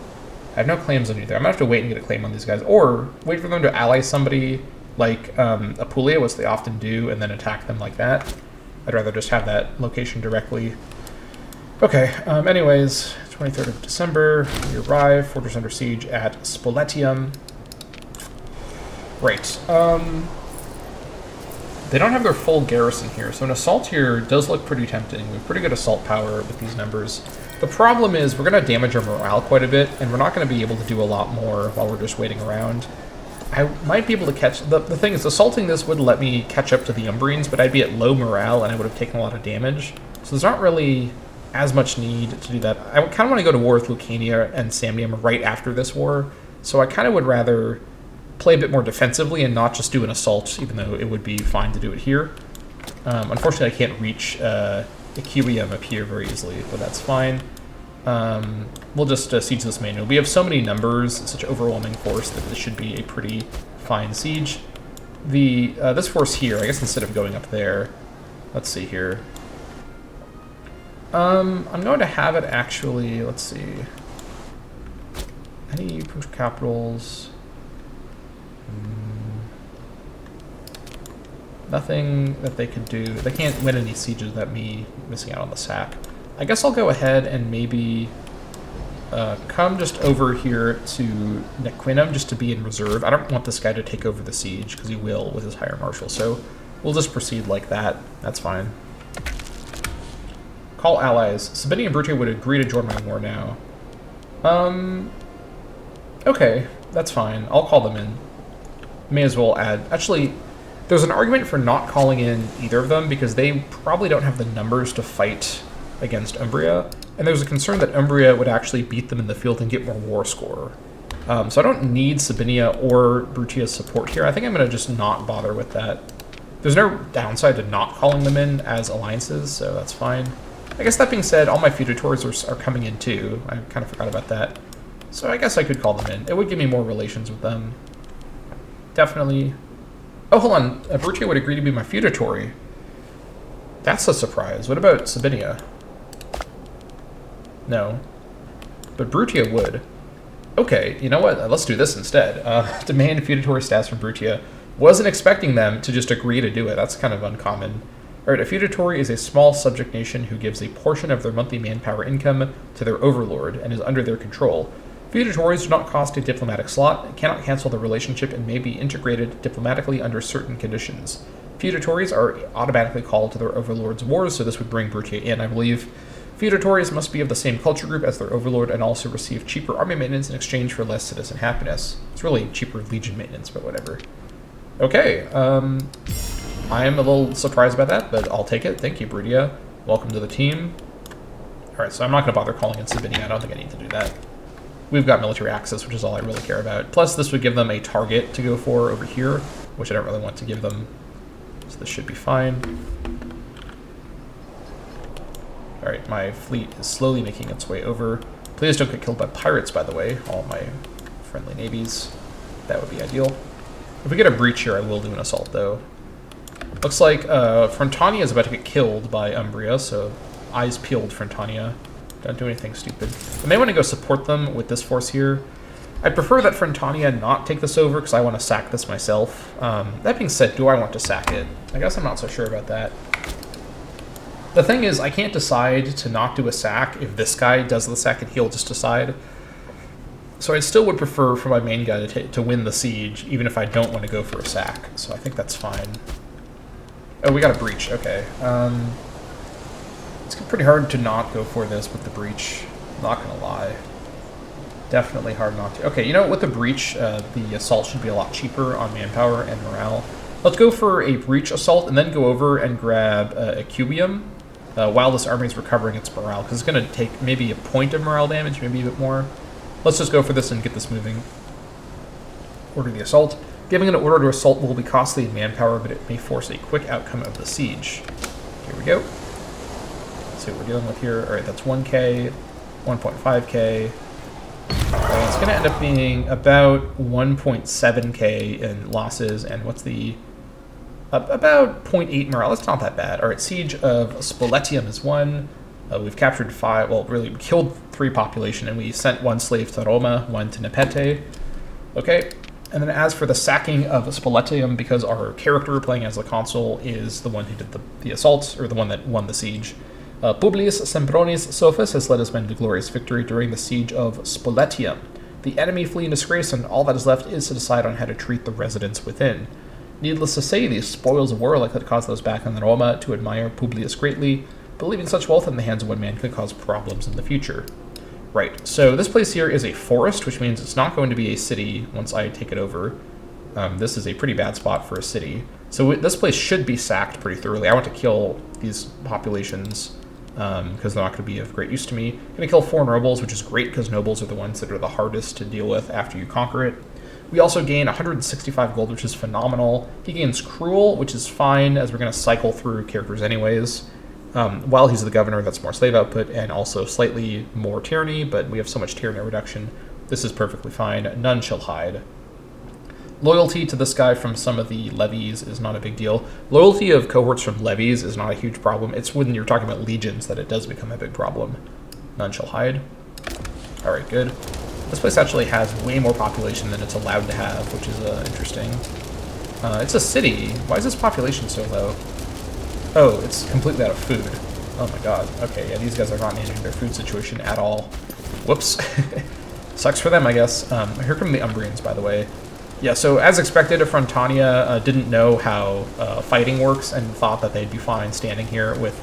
[SPEAKER 1] I have no claims on either. I'm going to have to wait and get a claim on these guys. Or wait for them to ally somebody like Apulia, which they often do, and then attack them like that. I'd rather just have that location directly. Okay, anyways, 23rd of December, we arrive, fortress under siege at Spoletium. Right. They don't have their full garrison here, so an assault here does look pretty tempting. We have pretty good assault power with these numbers. The problem is we're going to damage our morale quite a bit, and we're not going to be able to do a lot more while we're just waiting around. I might be able to catch... The thing is, assaulting this would let me catch up to the Umbrians, but I'd be at low morale, and I would have taken a lot of damage. So there's not really as much need to do that. I kind of want to go to war with Lucania and Samnium right after this war, so I kind of would rather play a bit more defensively and not just do an assault, even though it would be fine to do it here. Unfortunately, I can't reach Equium up here very easily, but that's fine. We'll just siege this manual. We have so many numbers, such overwhelming force, that this should be a pretty fine siege. This force here, I guess instead of going up there, let's see here. I'm going to have it actually, let's see. Any provincial capitals? Nothing that they could do. They can't win any sieges without me missing out on the sack. I guess I'll go ahead and maybe come just over here to Nequinum just to be in reserve. I don't want this guy to take over the siege because he will with his higher marshal, so we'll just proceed like that. That's fine. Call allies. Sabini and Brute would agree to join my war now. Okay, that's fine. I'll call them in. May as well add... Actually, there's an argument for not calling in either of them because they probably don't have the numbers to fight against Umbria, and there's a concern that Umbria would actually beat them in the field and get more war score. So I don't need Sabinia or Brutia's support here. I think I'm going to just not bother with that. There's no downside to not calling them in as alliances, so that's fine. I guess that being said, all my feudatories are coming in too. I kind of forgot about that. So I guess I could call them in. It would give me more relations with them. Definitely. Oh, hold on. Brutia would agree to be my feudatory. That's a surprise. What about Sabinia? No. But Brutia would. Okay, you know what? Let's do this instead. Demand feudatory stats from Brutia. Wasn't expecting them to just agree to do it. That's kind of uncommon. Alright, a feudatory is a small subject nation who gives a portion of their monthly manpower income to their overlord and is under their control. Feudatories do not cost a diplomatic slot, cannot cancel the relationship, and may be integrated diplomatically under certain conditions. Feudatories are automatically called to their overlord's wars, so this would bring Brutia in, I believe. Feudatories must be of the same culture group as their overlord and also receive cheaper army maintenance in exchange for less citizen happiness. It's really cheaper legion maintenance, but whatever. Okay, I am a little surprised by that, but I'll take it. Thank you, Brutia. Welcome to the team. Alright, so I'm not going to bother calling in Sabinia. I don't think I need to do that. We've got military access, which is all I really care about. Plus, this would give them a target to go for over here, which I don't really want to give them. So this should be fine. Alright, my fleet is slowly making its way over. Please don't get killed by pirates, by the way, all my friendly navies. That would be ideal. If we get a breach here, I will do an assault, though. Looks like Frontania is about to get killed by Umbria, so eyes peeled, Frontania. Don't do anything stupid. I may want to go support them with this force here. I'd prefer that Frontania not take this over, because I want to sack this myself. That being said, do I want to sack it? I guess I'm not so sure about that. The thing is, I can't decide to not do a sack if this guy does the sack and he'll just decide. So I still would prefer for my main guy to win the siege, even if I don't want to go for a sack. So I think that's fine. Oh, we got a breach. Okay. It's pretty hard to not go for this with the breach. Not gonna lie. Definitely hard not to. Okay, you know, with the breach, the assault should be a lot cheaper on manpower and morale. Let's go for a breach assault and then go over and grab a cubium while this army is recovering its morale, because it's going to take maybe a point of morale damage, maybe a bit more. Let's just go for this and get this moving. Order the assault. Giving an order to assault will be costly in manpower, but it may force a quick outcome of the siege. Here we go. Let's see what we're dealing with here. Alright, that's 1k. 1.5k. It's going to end up being about 1.7k in losses, and what's the... about 0.8 morale. It's not that bad. All right, Siege of Spoletium is 1. We've captured 5, well, really, we killed 3 population, and we sent 1 slave to Roma, 1 to Nepete. Okay, and then as for the sacking of Spoletium, because our character playing as the consul is the one who did the assault, or the one that won the siege, Publius Sempronis Sophus has led his men to glorious victory during the siege of Spoletium. The enemy flee in disgrace, and all that is left is to decide on how to treat the residents within. Needless to say, these spoils of war likely to cause those back in Roma to admire Publius greatly, but leaving such wealth in the hands of one man could cause problems in the future. Right, so this place here is a forest, which means it's not going to be a city once I take it over. This is a pretty bad spot for a city. So this place should be sacked pretty thoroughly. I want to kill these populations because they're not going to be of great use to me. I'm going to kill 4 nobles, which is great because nobles are the ones that are the hardest to deal with after you conquer it. We also gain 165 gold, which is phenomenal. He gains Cruel, which is fine, as we're going to cycle through characters anyways. While he's the governor, that's more slave output, and also slightly more tyranny, but we have so much tyranny reduction. This is perfectly fine. None shall hide. Loyalty to this guy from some of the levies is not a big deal. Loyalty of cohorts from levies is not a huge problem. It's when you're talking about legions that it does become a big problem. None shall hide. All right, good. This place actually has way more population than it's allowed to have, which is interesting. It's a city. Why is this population so low? Oh, it's completely out of food. Oh my god. Okay, yeah, these guys are not managing their food situation at all. Whoops. Sucks for them, I guess. Here come the Umbrians, by the way. Yeah, so as expected, Frontania didn't know how fighting works and thought that they'd be fine standing here with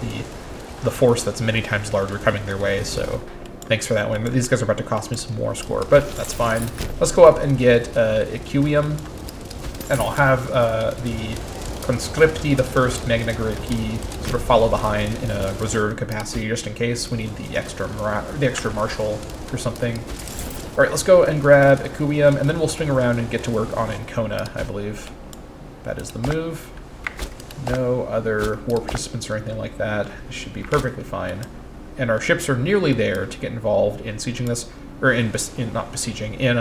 [SPEAKER 1] the force that's many times larger coming their way, so thanks for that one. These guys are about to cost me some more score, but that's fine. Let's go up and get Equium, and I'll have the Conscripti, the first Magna Greci, sort of follow behind in a reserve capacity just in case we need the extra marshal for something. All right, let's go and grab Equium, and then we'll swing around and get to work on Ancona, I believe. That is the move. No other war participants or anything like that. This should be perfectly fine. And our ships are nearly there to get involved in sieging this, or in not besieging, in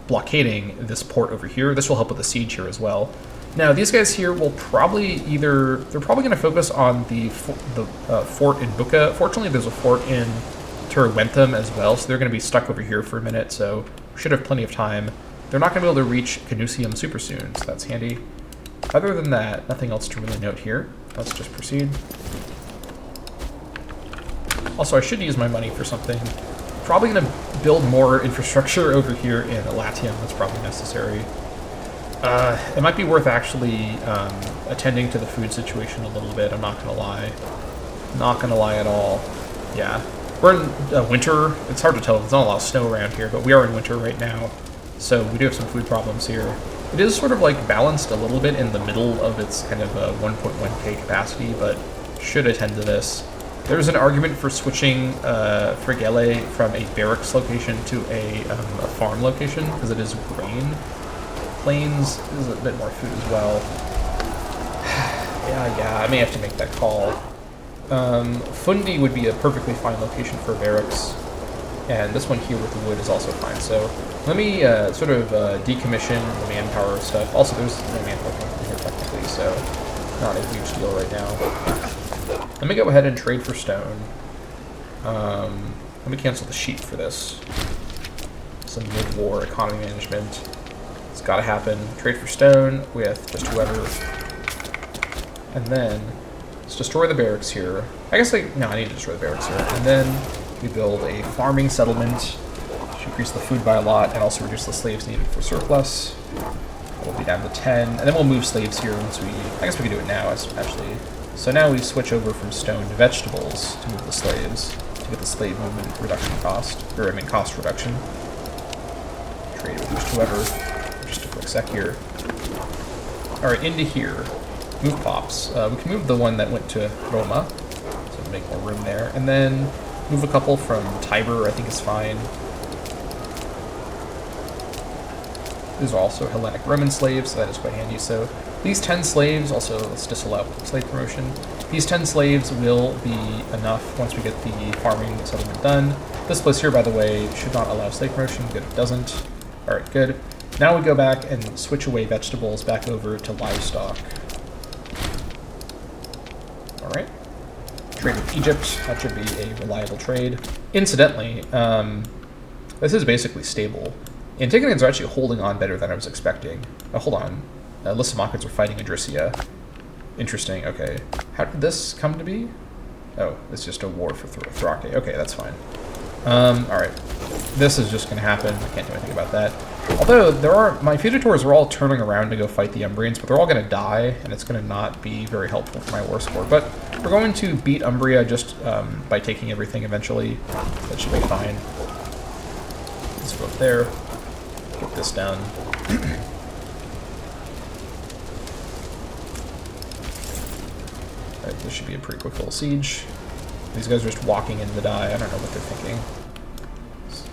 [SPEAKER 1] blockading this port over here. This will help with the siege here as well. Now, these guys here will probably they're probably going to focus on the fort in Buca. Fortunately, there's a fort in Terwentham as well, so they're going to be stuck over here for a minute, so we should have plenty of time. They're not going to be able to reach Canusium super soon, so that's handy. Other than that, nothing else to really note here. Let's just proceed. Also, I should use my money for something. Probably going to build more infrastructure over here in Latium. That's probably necessary. It might be worth actually attending to the food situation a little bit, I'm not going to lie. Not going to lie at all. Yeah. We're in winter. It's hard to tell. There's not a lot of snow around here, but we are in winter right now, so we do have some food problems here. It is sort of like balanced a little bit in the middle of its kind of 1.1k capacity, but should attend to this. There's an argument for switching Frigele from a barracks location to a farm location, because it is grain. Plains is a bit more food as well. yeah, I may have to make that call. Fundi would be a perfectly fine location for barracks, and this one here with the wood is also fine. So let me sort of decommission the manpower stuff. Also, there's no manpower coming here technically, so not a huge deal right now. Let me go ahead and trade for stone. Let me cancel the sheet for this. Some mid-war economy management. It's got to happen. Trade for stone with just whoever, and then let's destroy the barracks here. I guess no, I need to destroy the barracks here. And then we build a farming settlement. Should increase the food by a lot and also reduce the slaves needed for surplus. We'll be down to 10. And then we'll move slaves here once we... I guess we can do it now, actually. So now we switch over from stone to vegetables to move the slaves, to get the slave movement reduction cost. Or, I mean, cost reduction. Trade with whoever. Just a quick sec here. Alright, into here. Move pops. We can move the one that went to Roma, so make more room there. And then move a couple from Tiber, I think is fine. These are also Hellenic Roman slaves, so that is quite handy. So these 10 slaves, also let's disallow slave promotion. These 10 slaves will be enough once we get the farming settlement done. This place here, by the way, should not allow slave promotion. Good, it doesn't. Alright, good. Now we go back and switch away vegetables back over to livestock. Alright. Trade with Egypt. That should be a reliable trade. Incidentally, this is basically stable. Antigonians are actually holding on better than I was expecting. Oh, hold on. Lysimachans are fighting Adrisia. Interesting, okay. How did this come to be? Oh, it's just a war for Thrake. Okay, that's fine. Alright. This is just going to happen. I can't do anything about that. Although, my feudatories are all turning around to go fight the Umbrians, but they're all going to die, and it's going to not be very helpful for my war score. But we're going to beat Umbria just by taking everything eventually. That should be fine. Let's go up there. Get this done. Alright, this should be a pretty quick little siege. These guys are just walking in to die. I don't know what they're thinking.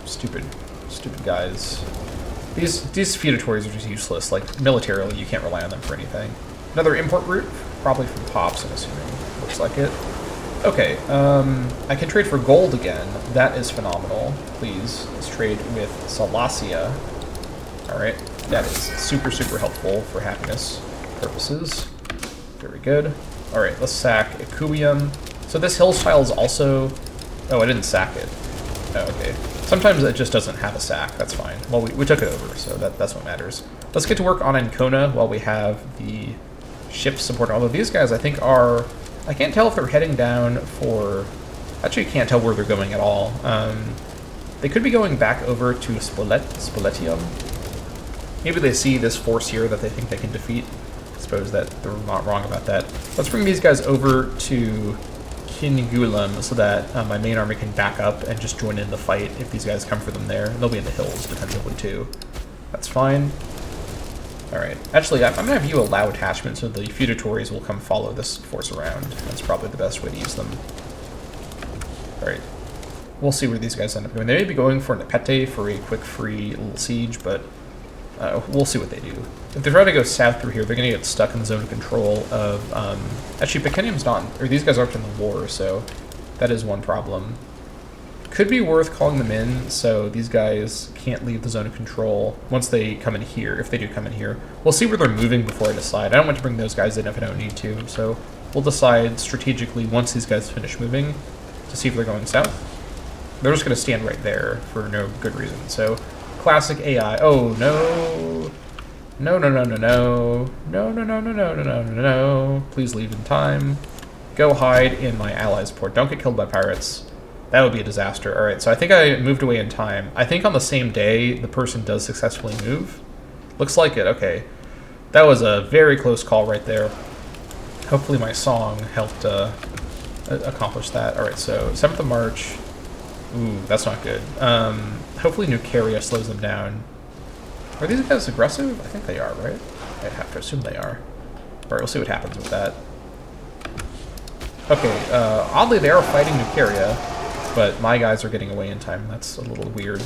[SPEAKER 1] Stupid guys. These feudatories are just useless. Like, militarily, you can't rely on them for anything. Another import route? Probably from Pops, I'm assuming. Looks like it. Okay, I can trade for gold again. That is phenomenal. Please, let's trade with Salacia. Alright, that is super, super helpful for happiness purposes. Very good. Alright, let's sack Ecubium. So this hill tile is also... Oh, I didn't sack it. Oh, okay. Sometimes it just doesn't have a sack. That's fine. Well, we took it over, so that's what matters. Let's get to work on Ancona while we have the ships support. Although these guys, I think, are... I can't tell if they're heading down for... Actually, can't tell where they're going at all. They could be going back over to Spoletium. Maybe they see this force here that they think they can defeat. I suppose that they're not wrong about that. Let's bring these guys over to Kingulum so that my main army can back up and just join in the fight if these guys come for them there. They'll be in the hills, potentially, too. That's fine. Alright. Actually, I'm going to have you allow attachment so the feudatories will come follow this force around. That's probably the best way to use them. Alright. We'll see where these guys end up going. They may be going for Nepete for a quick, free little siege, but we'll see what they do. If they try to go south through here, they're going to get stuck in the zone of control of... actually, Pecenium's not... Or these guys aren't in the war, so that is one problem. Could be worth calling them in, so these guys can't leave the zone of control once they come in here, if they do come in here. We'll see where they're moving before I decide. I don't want to bring those guys in if I don't need to, so we'll decide strategically once these guys finish moving to see if they're going south. They're just going to stand right there for no good reason, so... Classic AI. Oh, no. No, no, no, no, no. No, no, no, no, no, no, no, no, no. Please leave in time. Go hide in my allies' port. Don't get killed by pirates. That would be a disaster. Alright, so I think I moved away in time. I think on the same day, the person does successfully move. Looks like it. Okay. That was a very close call right there. Hopefully my song helped accomplish that. Alright, so 7th of March. Ooh, that's not good. Hopefully Nucaria slows them down. Are these guys aggressive? I think they are, right? I'd have to assume they are. Alright, we'll see what happens with that. Okay, oddly they are fighting Nucaria, but my guys are getting away in time. That's a little weird.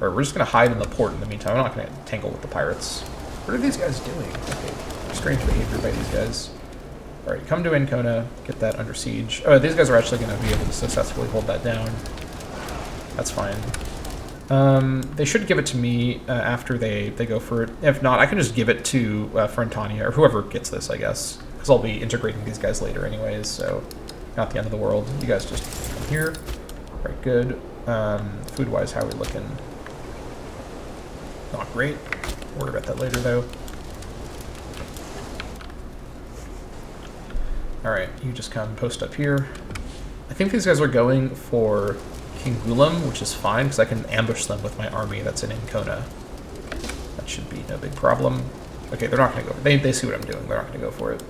[SPEAKER 1] Alright, we're just going to hide in the port in the meantime. I'm not going to tangle with the pirates. What are these guys doing? Okay, strange behavior by these guys. Alright, come to Ancona, get that under siege. Oh, these guys are actually going to be able to successfully hold that down. That's fine. They should give it to me after they go for it. If not, I can just give it to Frentania, or whoever gets this, I guess. Because I'll be integrating these guys later anyways, so not the end of the world. You guys just come here. Alright, good. Food-wise, how are we looking? Not great. Worry about that later, though. Alright, you just come post up here. I think these guys are going for Kingulum, which is fine, because I can ambush them with my army that's in Ancona. That should be no big problem. Okay, they're not going to go. They see what I'm doing. They're not going to go for it.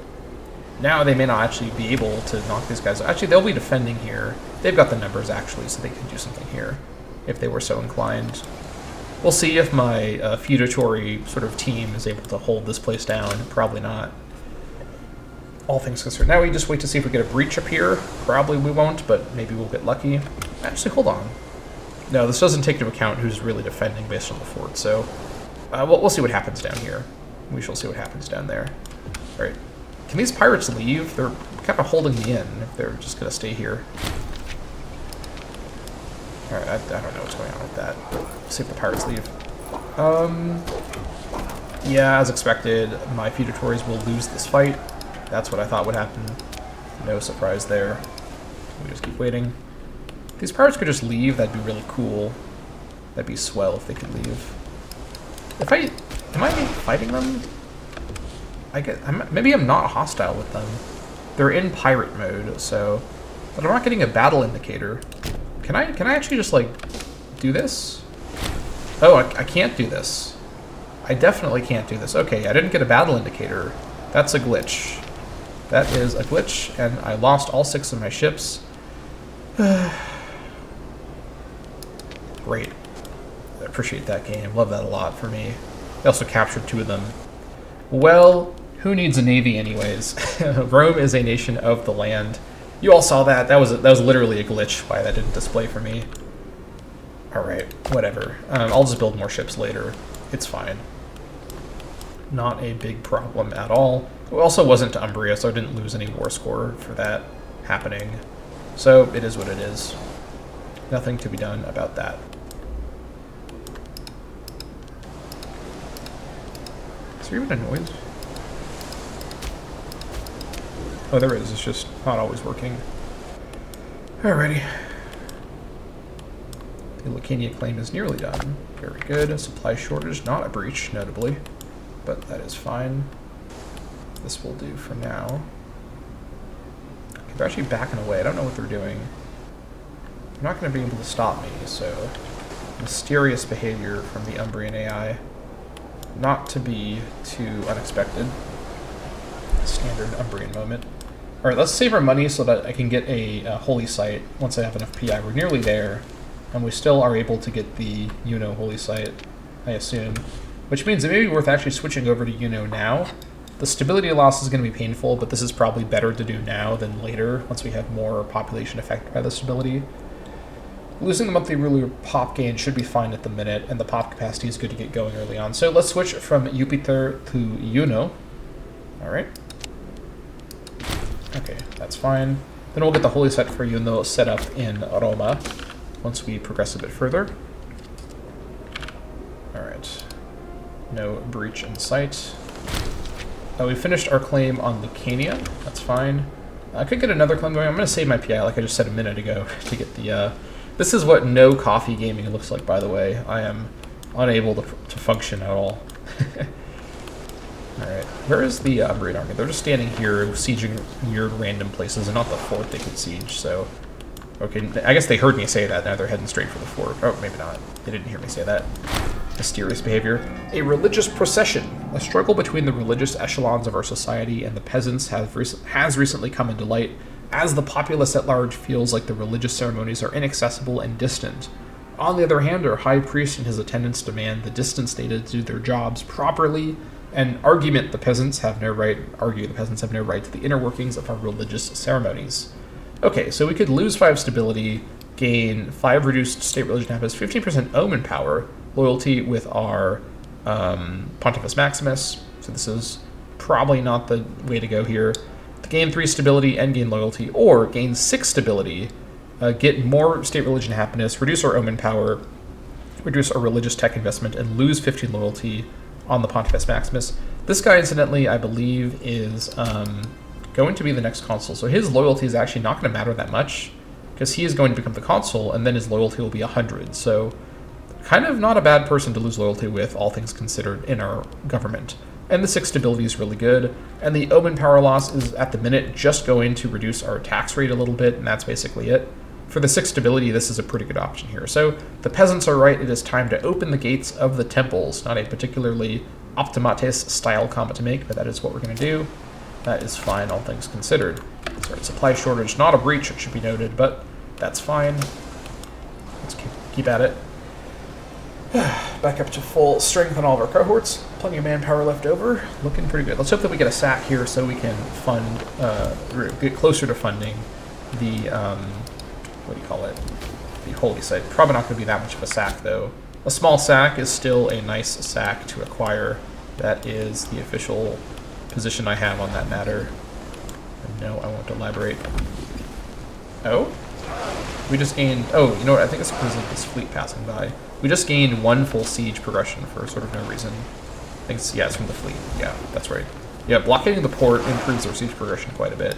[SPEAKER 1] Now they may not actually be able to knock these guys out. Actually, they'll be defending here. They've got the numbers, actually, so they can do something here if they were so inclined. We'll see if my feudatory sort of team is able to hold this place down. Probably not. All things considered. Now we just wait to see if we get a breach up here. Probably we won't, but maybe we'll get lucky. Actually, hold on. No, this doesn't take into account who's really defending based on the fort, so we'll see what happens down here. We shall see what happens down there. All right. Can these pirates leave? They're kind of holding me in if they're just going to stay here. Alright, I don't know what's going on with that. Let's see if the pirates leave. Yeah, as expected, my feudatories will lose this fight. That's what I thought would happen. No surprise there. We just keep waiting. If these pirates could just leave, that'd be really cool. That'd be swell if they could leave. Am I fighting them? Maybe I'm not hostile with them. They're in pirate mode, so... But I'm not getting a battle indicator. Can I actually just, like, do this? Oh, I can't do this. I definitely can't do this. Okay, I didn't get a battle indicator. That's a glitch. That is a glitch, and I lost all 6 of my ships. Great. I appreciate that game. Love that a lot for me. I also captured 2 of them. Well, who needs a navy anyways? Rome is a nation of the land. You all saw that. That was literally a glitch why that didn't display for me. Alright, whatever. I'll just build more ships later. It's fine. Not a big problem at all. It also wasn't to Umbria, so I didn't lose any war score for that happening. So it is what it is. Nothing to be done about that. Is there even a noise? Oh, there is. It's just not always working. Alrighty. The Lucania claim is nearly done. Very good. Supply shortage, not a breach, notably. But that is fine. This will do for now. Okay, they're actually backing away. I don't know what they're doing. They're not going to be able to stop me, so... Mysterious behavior from the Umbrian AI. Not to be too unexpected. Standard Umbrian moment. Alright, let's save our money so that I can get a holy site once I have enough PI. We're nearly there, and we still are able to get the Uno holy site, I assume. Which means it may be worth actually switching over to Uno now. The stability loss is going to be painful, but this is probably better to do now than later, once we have more population affected by the stability. Losing the monthly ruler pop gain should be fine at the minute, and the pop capacity is good to get going early on. So let's switch from Jupiter to Uno. Alright. Okay, that's fine. Then we'll get the holy site for Uno set up in Roma once we progress a bit further. Alright. No breach in sight. We finished our claim on Lucania. That's fine. I could get another claim going. I'm going to save my PI like I just said a minute ago to get the... This is what no coffee gaming looks like, by the way. I am unable to function at all. Alright, where is the Umbrian army? They're just standing here, sieging weird random places, and not the fort they could siege, so... Okay, I guess they heard me say that, now they're heading straight for the fort. Oh, maybe not. They didn't hear me say that. Mysterious behavior. A religious procession. A struggle between the religious echelons of our society and the peasants has recently come into light, as the populace at large feels like the religious ceremonies are inaccessible and distant. On the other hand, our high priest and his attendants demand the distance needed to do their jobs properly, and argue the peasants have no right to the inner workings of our religious ceremonies. Okay, so we could lose 5 stability, gain 5 reduced state religion happiness, 15% omen power, loyalty with our Pontifex Maximus, so this is probably not the way to go here. To gain 3 stability and gain loyalty, or gain 6 stability, get more state religion happiness, reduce our omen power, reduce our religious tech investment, and lose 15 loyalty on the Pontifex Maximus. This guy, incidentally, I believe is going to be the next consul, so his loyalty is actually not going to matter that much, because he is going to become the consul, and then his loyalty will be 100, so kind of not a bad person to lose loyalty with, all things considered, in our government. And the 6 stability is really good, and the omen power loss is, at the minute, just going to reduce our tax rate a little bit, and that's basically it. For the 6 stability, this is a pretty good option here. So the peasants are right, it is time to open the gates of the temples. Not a particularly optimates style comment to make, but that is what we're going to do. That is fine, all things considered. Sorry, supply shortage, not a breach, it should be noted, but that's fine. Let's keep at it. Back up to full strength on all of our cohorts. Plenty of manpower left over. Looking pretty good. Let's hope that we get a sack here so we can fund, get closer to funding the, what do you call it? The holy site. Probably not going to be that much of a sack, though. A small sack is still a nice sack to acquire. That is the official position I have on that matter. No, I won't elaborate. Oh? We just gained... Oh, you know what? I think it's because of this fleet passing by. We just gained 1 full siege progression for sort of no reason. I think it's... Yeah, it's from the fleet. Yeah, that's right. Yeah, blockading the port improves our siege progression quite a bit.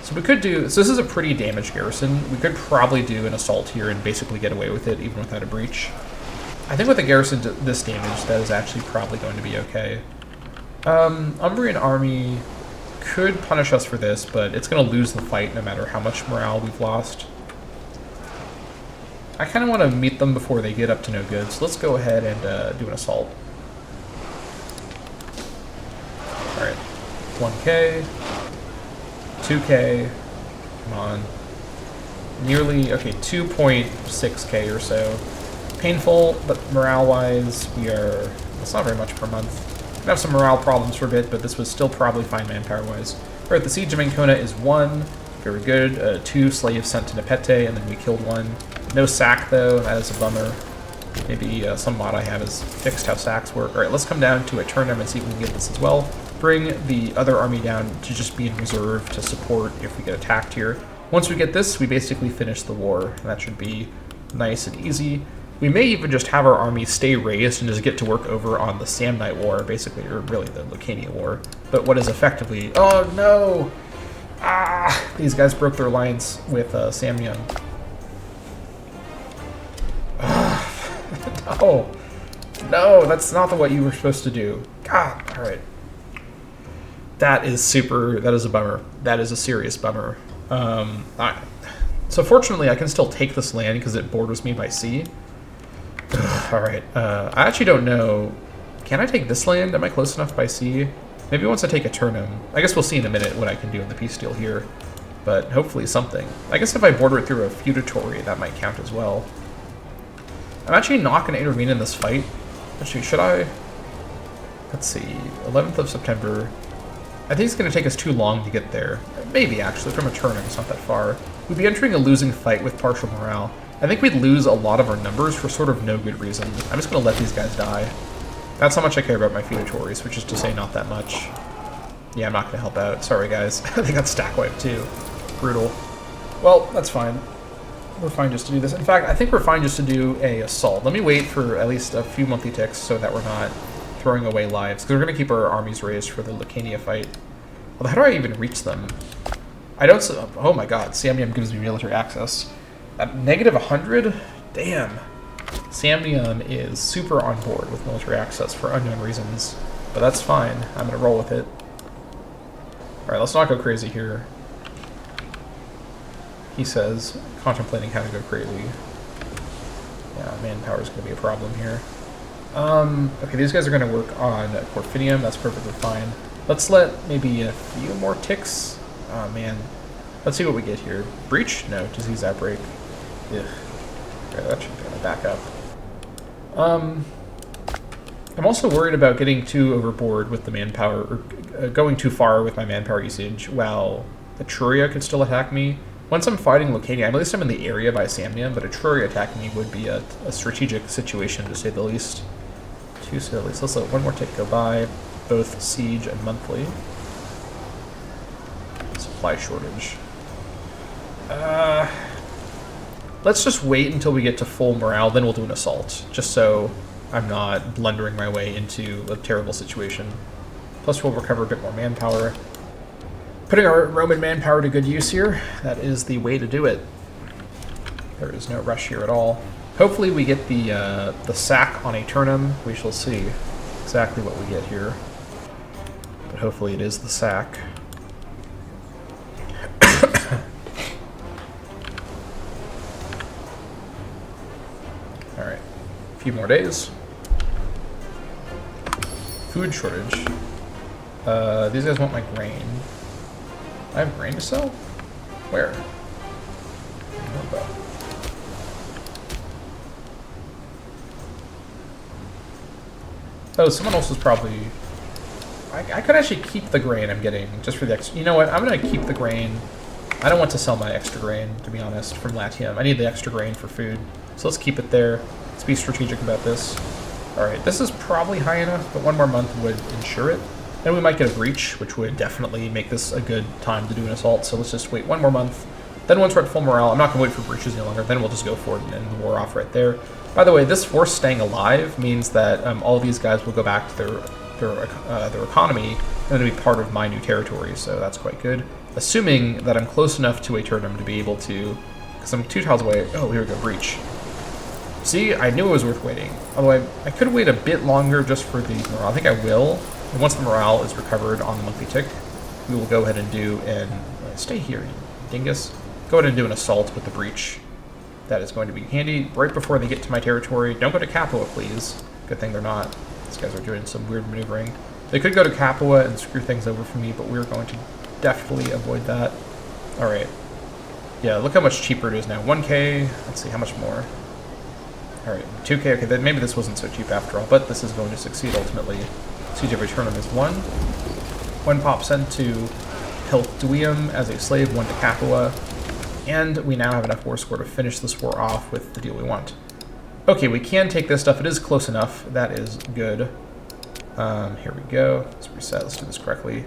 [SPEAKER 1] So we could do... So this is a pretty damaged garrison. We could probably do an assault here and basically get away with it, even without a breach. I think with a garrison this damage, that is actually probably going to be okay. Umbrian army could punish us for this, but it's going to lose the fight no matter how much morale we've lost. I kind of want to meet them before they get up to no good, so let's go ahead and do an assault. Alright, 1k, 2k, come on. Nearly, okay, 2.6k or so. Painful, but morale-wise, it's not very much per month. We have some morale problems for a bit, but this was still probably fine manpower-wise. Alright, the Siege of Ancona is 1. Very good. 2 slaves sent to Nepete, and then we killed 1. No sack, though. That is a bummer. Maybe some mod I have is fixed how sacks work. Alright, let's come down to Eternum and see if we can get this as well. Bring the other army down to just be in reserve to support if we get attacked here. Once we get this, we basically finish the war, and that should be nice and easy. We may even just have our army stay raised and just get to work over on the Samnite War, basically, or really the Lucania War. But what is effectively... Oh, no! Ah! These guys broke their alliance with Samnium. No! No, that's not what you were supposed to do. God, alright. That is a bummer. That is a serious bummer. So fortunately, I can still take this land because it borders me by sea. Alright, I actually don't know. Can I take this land? Am I close enough by sea? Maybe once I take Eternum. I guess we'll see in a minute what I can do in the peace deal here. But hopefully something. I guess if I border it through a feudatory, that might count as well. I'm actually not going to intervene in this fight. Actually, should I? Let's see. 11th of September. I think it's going to take us too long to get there. Maybe, actually, from Eternum. It's not that far. We'd be entering a losing fight with partial morale. I think we'd lose a lot of our numbers for sort of no good reason. I'm just going to let these guys die. That's how much I care about my feudatories, which is to say not that much. Yeah, I'm not going to help out. Sorry, guys. They got stack wiped, too. Brutal. Well, that's fine. We're fine just to do this. In fact, I think we're fine just to do a assault. Let me wait for at least a few monthly ticks so that we're not throwing away lives, because we're going to keep our armies raised for the Lucania fight. Well, how do I even reach them? I don't... Oh my god, Samnium gives me military access. At negative 100? Damn. Samnium is super on board with military access for unknown reasons, but that's fine. I'm going to roll with it. Alright, let's not go crazy here. He says, contemplating how to go crazy. Yeah, manpower is going to be a problem here. Okay, these guys are going to work on Corfinium. That's perfectly fine. Let's let maybe a few more ticks. Oh, man. Let's see what we get here. Breach? No. Disease outbreak. Ugh. Okay, that should be able to back up. I'm also worried about getting too overboard with the manpower, or going too far with my manpower usage while Etruria could still attack me. Once I'm fighting Lucania, at least I'm in the area by Samnium, but Etruria attacking me would be a strategic situation, to say the least. To say the least. Let's let one more tick go by, both siege and monthly. Supply shortage. Let's just wait until we get to full morale, then we'll do an assault, just so I'm not blundering my way into a terrible situation. Plus we'll recover a bit more manpower. Putting our Roman manpower to good use here, that is the way to do it. There is no rush here at all. Hopefully we get the sack on Eternum. We shall see exactly what we get here. But hopefully it is the sack. Alright, a few more days. Food shortage. These guys want my grain. I have grain to sell? Where? Oh, someone else is probably... I could actually keep the grain I'm getting just for the extra... You know what? I'm going to keep the grain. I don't want to sell my extra grain, to be honest, from Latium. I need the extra grain for food. So let's keep it there. Let's be strategic about this. Alright, this is probably high enough, but one more month would ensure it. Then we might get a breach, which would definitely make this a good time to do an assault. So let's just wait 1 more month. Then once we're at full morale, I'm not going to wait for breaches any longer. Then we'll just go for it and end the war off right there. By the way, this force staying alive means that all these guys will go back to their economy and then be part of my new territory. So that's quite good. Assuming that I'm close enough to a Eternum to be able to, because I'm 2 tiles away. Oh, here we go, breach. See, I knew it was worth waiting. Although I could wait a bit longer just for the morale. I think I will. And once the morale is recovered on the monthly tick, we will go ahead and do an... stay here, you dingus. Go ahead and do an assault with the breach. That is going to be handy right before they get to my territory. Don't go to Capua, please. Good thing they're not. These guys are doing some weird maneuvering. They could go to Capua and screw things over for me, but we're going to definitely avoid that. Alright. Yeah, look how much cheaper it is now. 1k. Let's see, how much more? Alright, 2k. Okay, then maybe this wasn't so cheap after all, but this is going to succeed ultimately. Siege of Eternum is 1. 1 pop sent to Helduium as a slave, 1 to Capua. And we now have enough war score to finish this war off with the deal we want. Okay, we can take this stuff. It is close enough. That is good. Here we go. Let's reset. Let's do this correctly.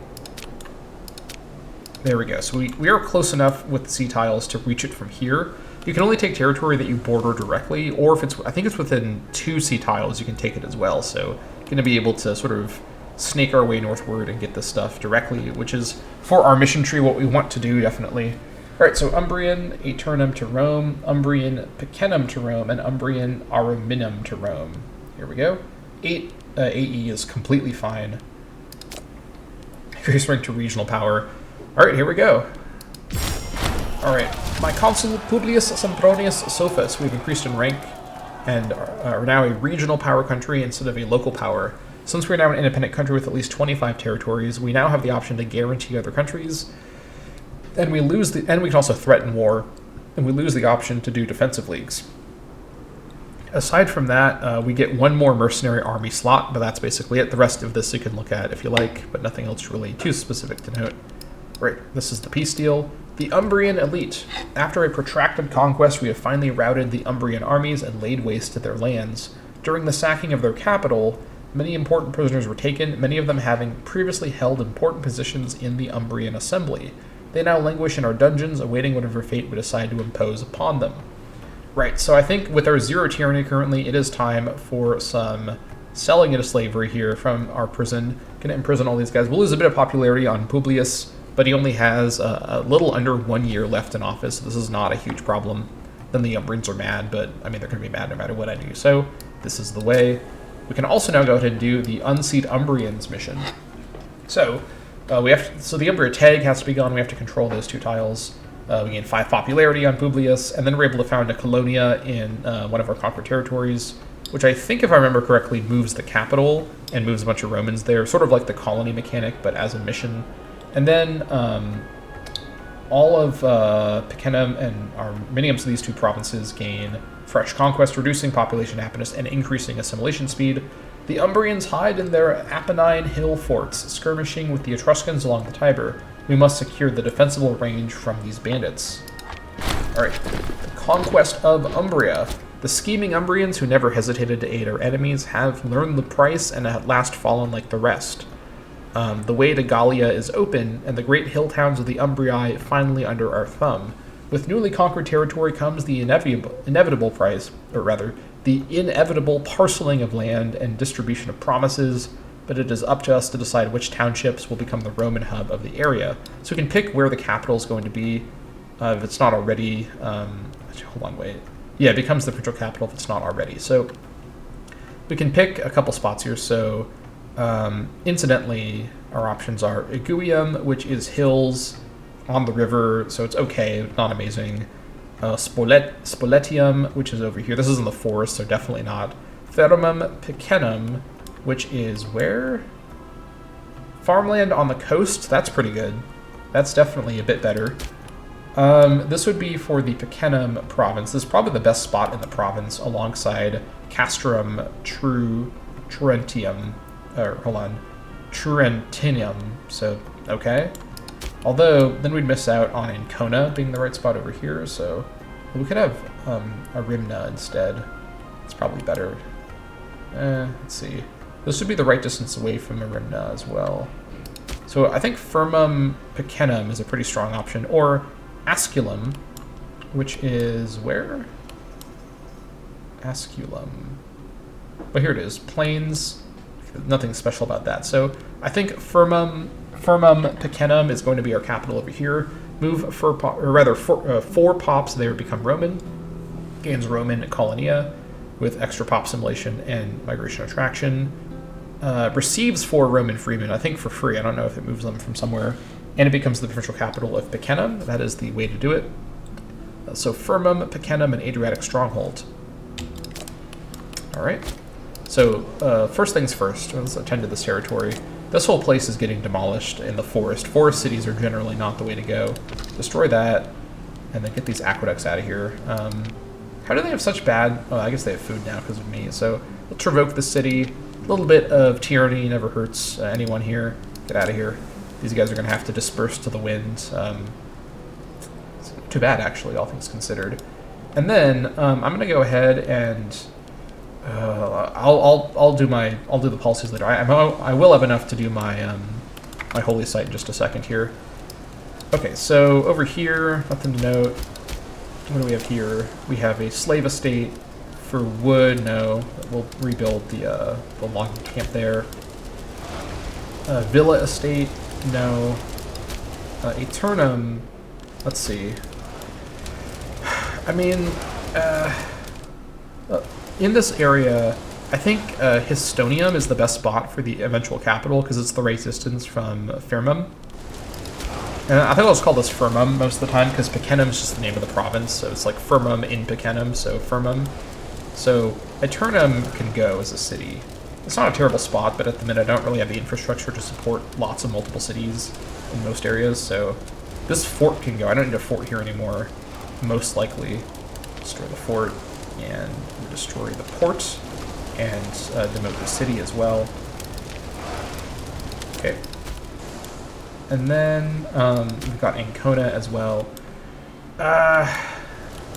[SPEAKER 1] There we go. So we are close enough with the sea tiles to reach it from here. You can only take territory that you border directly, or if it's, I think it's within 2 sea tiles, you can take it as well. So going to be able to sort of snake our way northward and get this stuff directly, which is, for our mission tree, what we want to do, definitely. Alright, so Umbrian Eternum to Rome, Umbrian Picenum to Rome, and Umbrian Ariminum to Rome. Here we go. 8 AE is completely fine. Increase rank to regional power. Alright, here we go. Alright, my consul Publius Sempronius Sophus, we've increased in rank and are now a regional power country instead of a local power. Since we're now an independent country with at least 25 territories, we now have the option to guarantee other countries. And we can also threaten war, and we lose the option to do defensive leagues. Aside from that, we get 1 more mercenary army slot, but that's basically it. The rest of this you can look at if you like, but nothing else really too specific to note. Right, this is the peace deal. The Umbrian elite. After a protracted conquest, we have finally routed the Umbrian armies and laid waste to their lands. During the sacking of their capital, many important prisoners were taken, many of them having previously held important positions in the Umbrian assembly. They now languish in our dungeons, awaiting whatever fate we decide to impose upon them. Right, so I think with our 0 tyranny currently, it is time for some selling into slavery here from our prison. Gonna imprison all these guys. We'll lose a bit of popularity on Publius, but he only has a little under 1 year left in office, so this is not a huge problem. Then the Umbrians are mad, but I mean, they're gonna be mad no matter what I do, so this is the way. We can also now go ahead and do the Unseat Umbrians mission. So, so the Umbria tag has to be gone. We have to control those 2 tiles. We gain 5 popularity on Publius, and then we're able to found a colonia in one of our conquered territories, which I think, if I remember correctly, moves the capital and moves a bunch of Romans there, sort of like the colony mechanic, but as a mission. And then all of Picenum and Arminium, so these 2 provinces, gain fresh conquest, reducing population happiness and increasing assimilation speed. The Umbrians hide in their Apennine hill forts, skirmishing with the Etruscans along the Tiber. We must secure the defensible range from these bandits. Alright, the conquest of Umbria. The scheming Umbrians, who never hesitated to aid our enemies, have learned the price and at last fallen like the rest. The way to Gallia is open, and the great hill towns of the Umbrii finally under our thumb. With newly conquered territory comes the inevitable price, or rather, the inevitable parceling of land and distribution of promises, but it is up to us to decide which townships will become the Roman hub of the area. So we can pick where the capital is going to be, if it's not already. Hold on, wait. Yeah, it becomes the provincial capital if it's not already. So we can pick a couple spots here. So incidentally, our options are Iguium, which is hills on the river, so it's okay, not amazing. Spoletium, which is over here. This is in the forest, so definitely not. Fermum Picenum, which is where? Farmland on the coast. That's pretty good. That's definitely a bit better. This would be for the Picenum province. This is probably the best spot in the province, alongside Castrum Trentinium. Trentinium. So, okay. Although, then we'd miss out on Ancona being the right spot over here, so we could have Arimna instead. It's probably better. Let's see. This would be the right distance away from Arimna as well. So I think Firmum Picenum is a pretty strong option, or Asculum, which is where? Asculum. But here it is, Plains. Nothing special about that. So I think Firmum Picenum is going to be our capital over here. Move four pops, they would become Roman. Gains Roman Colonia with extra pop simulation and migration attraction. Receives 4 Roman freemen, I think for free. I don't know if it moves them from somewhere. And it becomes the provincial capital of Picenum. That is the way to do it. So Firmum, Picenum, and Adriatic Stronghold. All right. So first things first, let's attend to this territory. This whole place is getting demolished in the forest. Forest cities are generally not the way to go. Destroy that, and then get these aqueducts out of here. How do they have such bad... Oh, I guess they have food now because of me. So let's revoke the city. A little bit of tyranny never hurts anyone here. Get out of here. These guys are going to have to disperse to the wind. It's too bad, actually, all things considered. And then I'm going to go ahead and I'll do the policies later. I will have enough to do my my holy site in just a second here. Okay, so over here, nothing to note. What do we have here? We have a slave estate for wood. No, we'll rebuild the logging camp there. Villa estate. No. Aeternum. Let's see. I mean, in this area, I think Histonium is the best spot for the eventual capital because it's the right distance from Firmum. And I think I'll just call this Firmum most of the time because Picenum is just the name of the province, so it's like Firmum in Picenum, so Firmum. So Aeternum can go as a city. It's not a terrible spot, but at the minute I don't really have the infrastructure to support lots of multiple cities in most areas, so this fort can go. I don't need a fort here anymore, most likely. Destroy the fort, and we destroy the port, and demote the city as well. Okay. And then we've got Ancona as well. I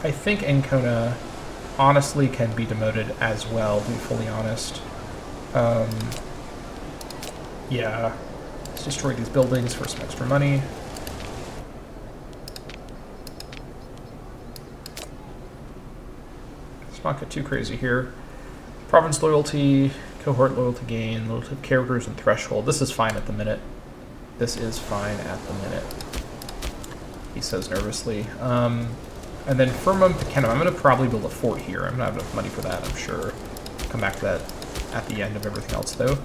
[SPEAKER 1] think Ancona honestly can be demoted as well, to be fully honest. Yeah, let's destroy these buildings for some extra money. Let's not get too crazy here. Province loyalty, cohort loyalty gain, loyalty of characters, and threshold. This is fine at the minute. This is fine at the minute, he says nervously. And then Firmum Picenum, I'm going to probably build a fort here. I'm going to have enough money for that, I'm sure. Come back to that at the end of everything else, though.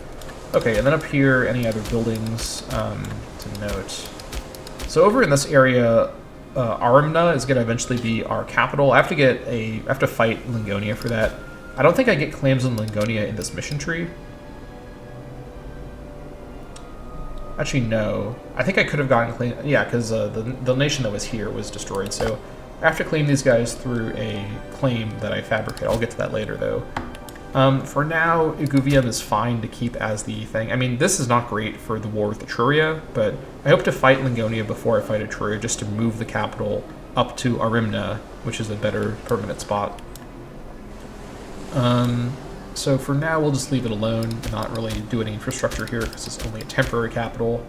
[SPEAKER 1] Okay, and then up here, any other buildings to note. So over in this area, Arimna is going to eventually be our capital. I have to fight Lingonia for that. I don't think I get claims on Lingonia in this mission tree. Actually, no. I think I could have gotten claim. Yeah, because the nation that was here was destroyed. So I have to claim these guys through a claim that I fabricate. I'll get to that later, though. For now, Iguvium is fine to keep as the thing. I mean, this is not great for the war with Etruria, but I hope to fight Lingonia before I fight Etruria, just to move the capital up to Arimna, which is a better permanent spot. So for now, we'll just leave it alone and not really do any infrastructure here because it's only a temporary capital.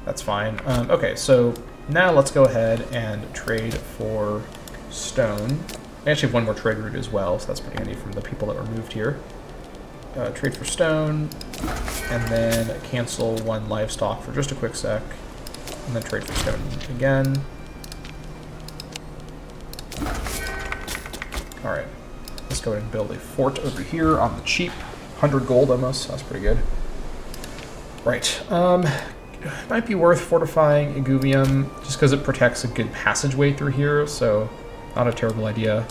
[SPEAKER 1] That's fine. Okay, so now let's go ahead and trade for stone. I actually have one more trade route as well, so that's pretty handy from the people that were moved here. Trade for stone, and then cancel 1 livestock for just a quick sec, and then trade for stone again. Alright. Let's go ahead and build a fort over here on the cheap. 100 gold almost. That's pretty good. Right. Might be worth fortifying Iguvium just because it protects a good passageway through here, so not a terrible idea.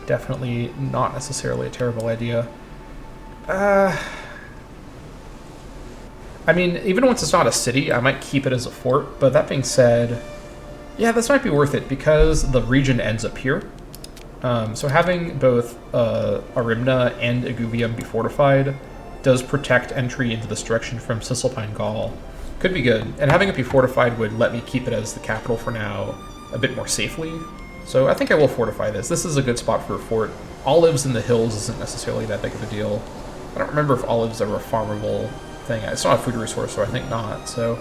[SPEAKER 1] Definitely not necessarily a terrible idea. I mean, even once it's not a city, I might keep it as a fort, but that being said, yeah, this might be worth it because the region ends up here. So having both Arimna and Iguvium be fortified does protect entry into this direction from Cisalpine Gaul. Could be good. And having it be fortified would let me keep it as the capital for now a bit more safely. So I think I will fortify this. This is a good spot for a fort. Olives in the hills isn't necessarily that big of a deal. I don't remember if olives are a farmable thing. It's not a food resource, so I think not. So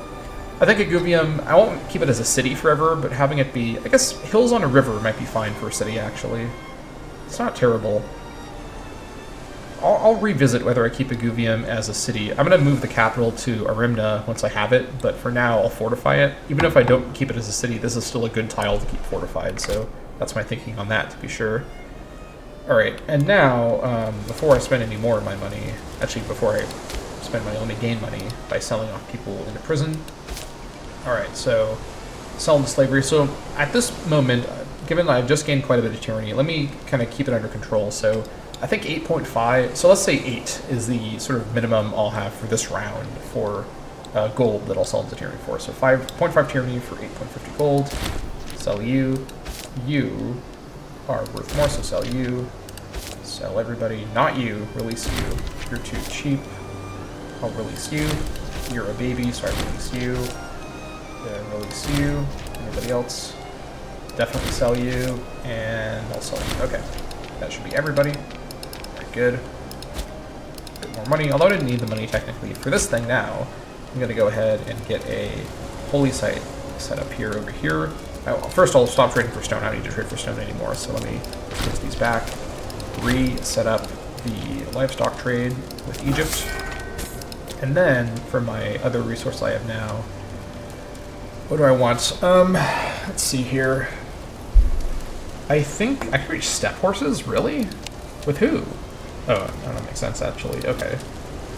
[SPEAKER 1] I think Aguvium, I won't keep it as a city forever, but having it be, I guess hills on a river might be fine for a city, actually. It's not terrible. I'll revisit whether I keep Aguvium as a city. I'm going to move the capital to Arimna once I have it, but for now I'll fortify it. Even if I don't keep it as a city, this is still a good tile to keep fortified, so that's my thinking on that, to be sure. Alright, and now, before I spend any more of my money, actually before I spend my only gain money by selling off people into prison. Alright, so sell into slavery. So at this moment, given that I've just gained quite a bit of tyranny, let me kind of keep it under control. So I think 8.5, so let's say 8 is the sort of minimum I'll have for this round for gold that I'll sell into tyranny for. So 5.5 tyranny for 8.50 gold. Sell you. You are worth more, so sell you. Sell everybody. Not you. Release you. You're too cheap. I'll release you. You're a baby, so I release you. Then release you. Anybody else? Definitely sell you. And I'll sell you. Okay. That should be everybody. Very good. A bit more money, although I didn't need the money technically. For this thing now, I'm going to go ahead and get a holy site set up here over here. First, I'll stop trading for stone. I don't need to trade for stone anymore, so let me put these back. Reset up the livestock trade with Egypt. And then, for my other resource I have now, what do I want? Let's see here. I think I could reach steppe horses? Really? With who? Oh, that makes sense, actually. Okay.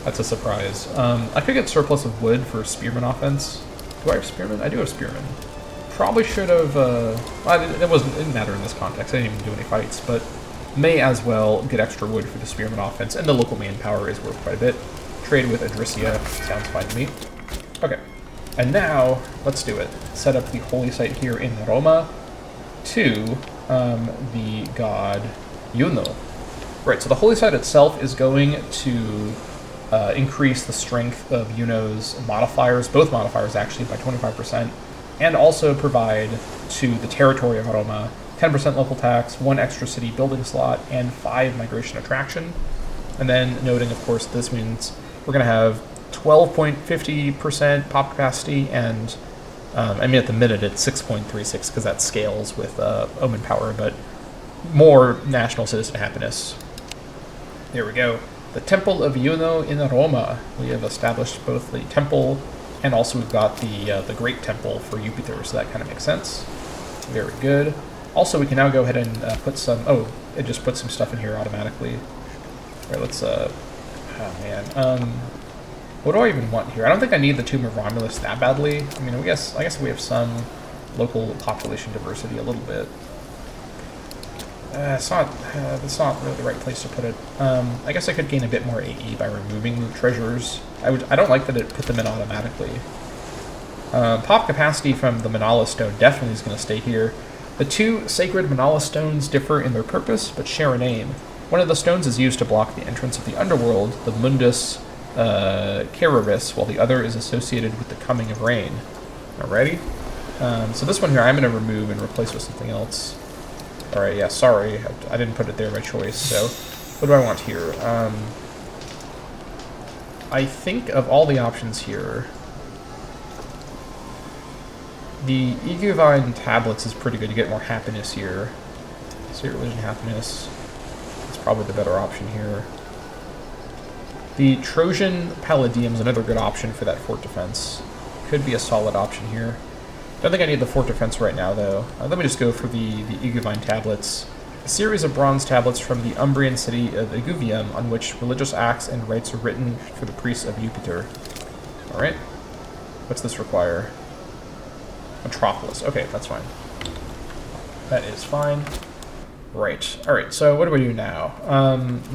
[SPEAKER 1] That's a surprise. I could get surplus of wood for spearman offense. Do I have spearmen? I do have spearmen. Probably should have, it didn't matter in this context, I didn't even do any fights, but may as well get extra wood for the spearman offense, and the local manpower is worth quite a bit. Trade with Adrissia, sounds fine to me. Okay, and now, let's do it. Set up the holy site here in Roma to the god Juno. Right, so the holy site itself is going to increase the strength of Juno's modifiers, both modifiers actually, by 25%. And also provide to the territory of Roma 10% local tax, 1 extra city building slot, and 5 migration attraction. And then noting, of course, this means we're going to have 12.50% pop capacity, and I mean at the minute it's 6.36 because that scales with Omen power, but more national citizen happiness. There we go. The Temple of Juno in Roma. We have established both the temple and also we've got the Great Temple for Jupiter, so that kind of makes sense. Very good. Also, we can now go ahead and put some... Oh, it just put some stuff in here automatically. All right, let's... Oh, man. What do I even want here? I don't think I need the Tomb of Romulus that badly. I mean, I guess we have some local population diversity a little bit. That's not really the right place to put it. I guess I could gain a bit more AE by removing treasures. I don't like that it put them in automatically. Pop capacity from the Manala Stone definitely is going to stay here. The 2 sacred Manala Stones differ in their purpose, but share a name. One of the stones is used to block the entrance of the underworld, the Mundus Cararis, while the other is associated with the coming of rain. Alrighty? So this one here I'm going to remove and replace with something else. Alright, yeah, sorry. I didn't put it there by choice, so... What do I want here? I think of all the options here, the Eguvine tablets is pretty good to get more happiness here. Spirit religion happiness. It's probably the better option here. The Trojan Palladium is another good option for that fort defense. Could be a solid option here. Don't think I need the fort defense right now, though. Let me just go for the Eguvine tablets. A series of bronze tablets from the Umbrian city of Eguvium on which religious acts and rites are written for the priests of Jupiter. Alright. What's this require? Metropolis. Okay, that's fine. That is fine. Right. Alright, so what do we do now?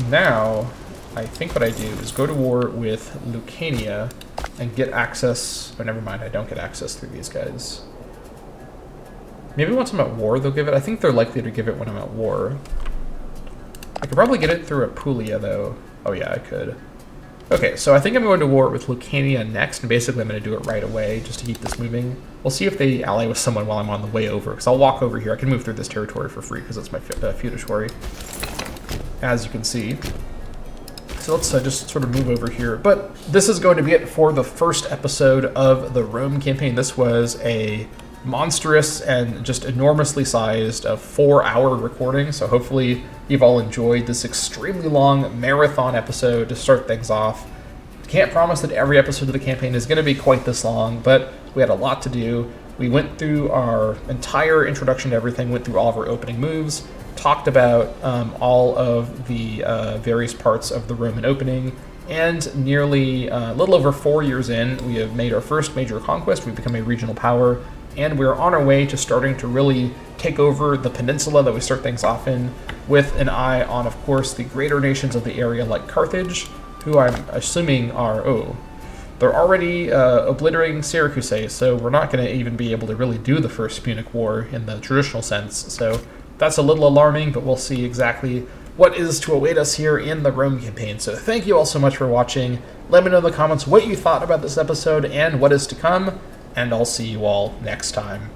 [SPEAKER 1] Now, I think what I do is go to war with Lucania and get access... Oh, never mind, I don't get access through these guys. Maybe once I'm at war they'll give it. I think they're likely to give it when I'm at war. I could probably get it through Apulia, though. Oh yeah, I could. Okay, so I think I'm going to war with Lucania next, and basically I'm going to do it right away, just to keep this moving. We'll see if they ally with someone while I'm on the way over, because I'll walk over here. I can move through this territory for free, because it's my feudatory. As you can see. So let's just sort of move over here. But this is going to be it for the first episode of the Rome campaign. This was a monstrous and just enormously sized 4-hour recording. So hopefully you've all enjoyed this extremely long marathon episode to start things off. Can't promise that every episode of the campaign is going to be quite this long, but we had a lot to do. We went through our entire introduction to everything, went through all of our opening moves, talked about all of the various parts of the Roman opening, and nearly a little over 4 years in, we have made our first major conquest. We've become a regional power, and we're on our way to starting to really take over the peninsula that we start things off in, with an eye on, of course, the greater nations of the area like Carthage, who I'm assuming are, they're already obliterating Syracuse, so we're not going to even be able to really do the First Punic War in the traditional sense. So that's a little alarming, but we'll see exactly what is to await us here in the Rome campaign. So thank you all so much for watching. Let me know in the comments what you thought about this episode and what is to come, and I'll see you all next time.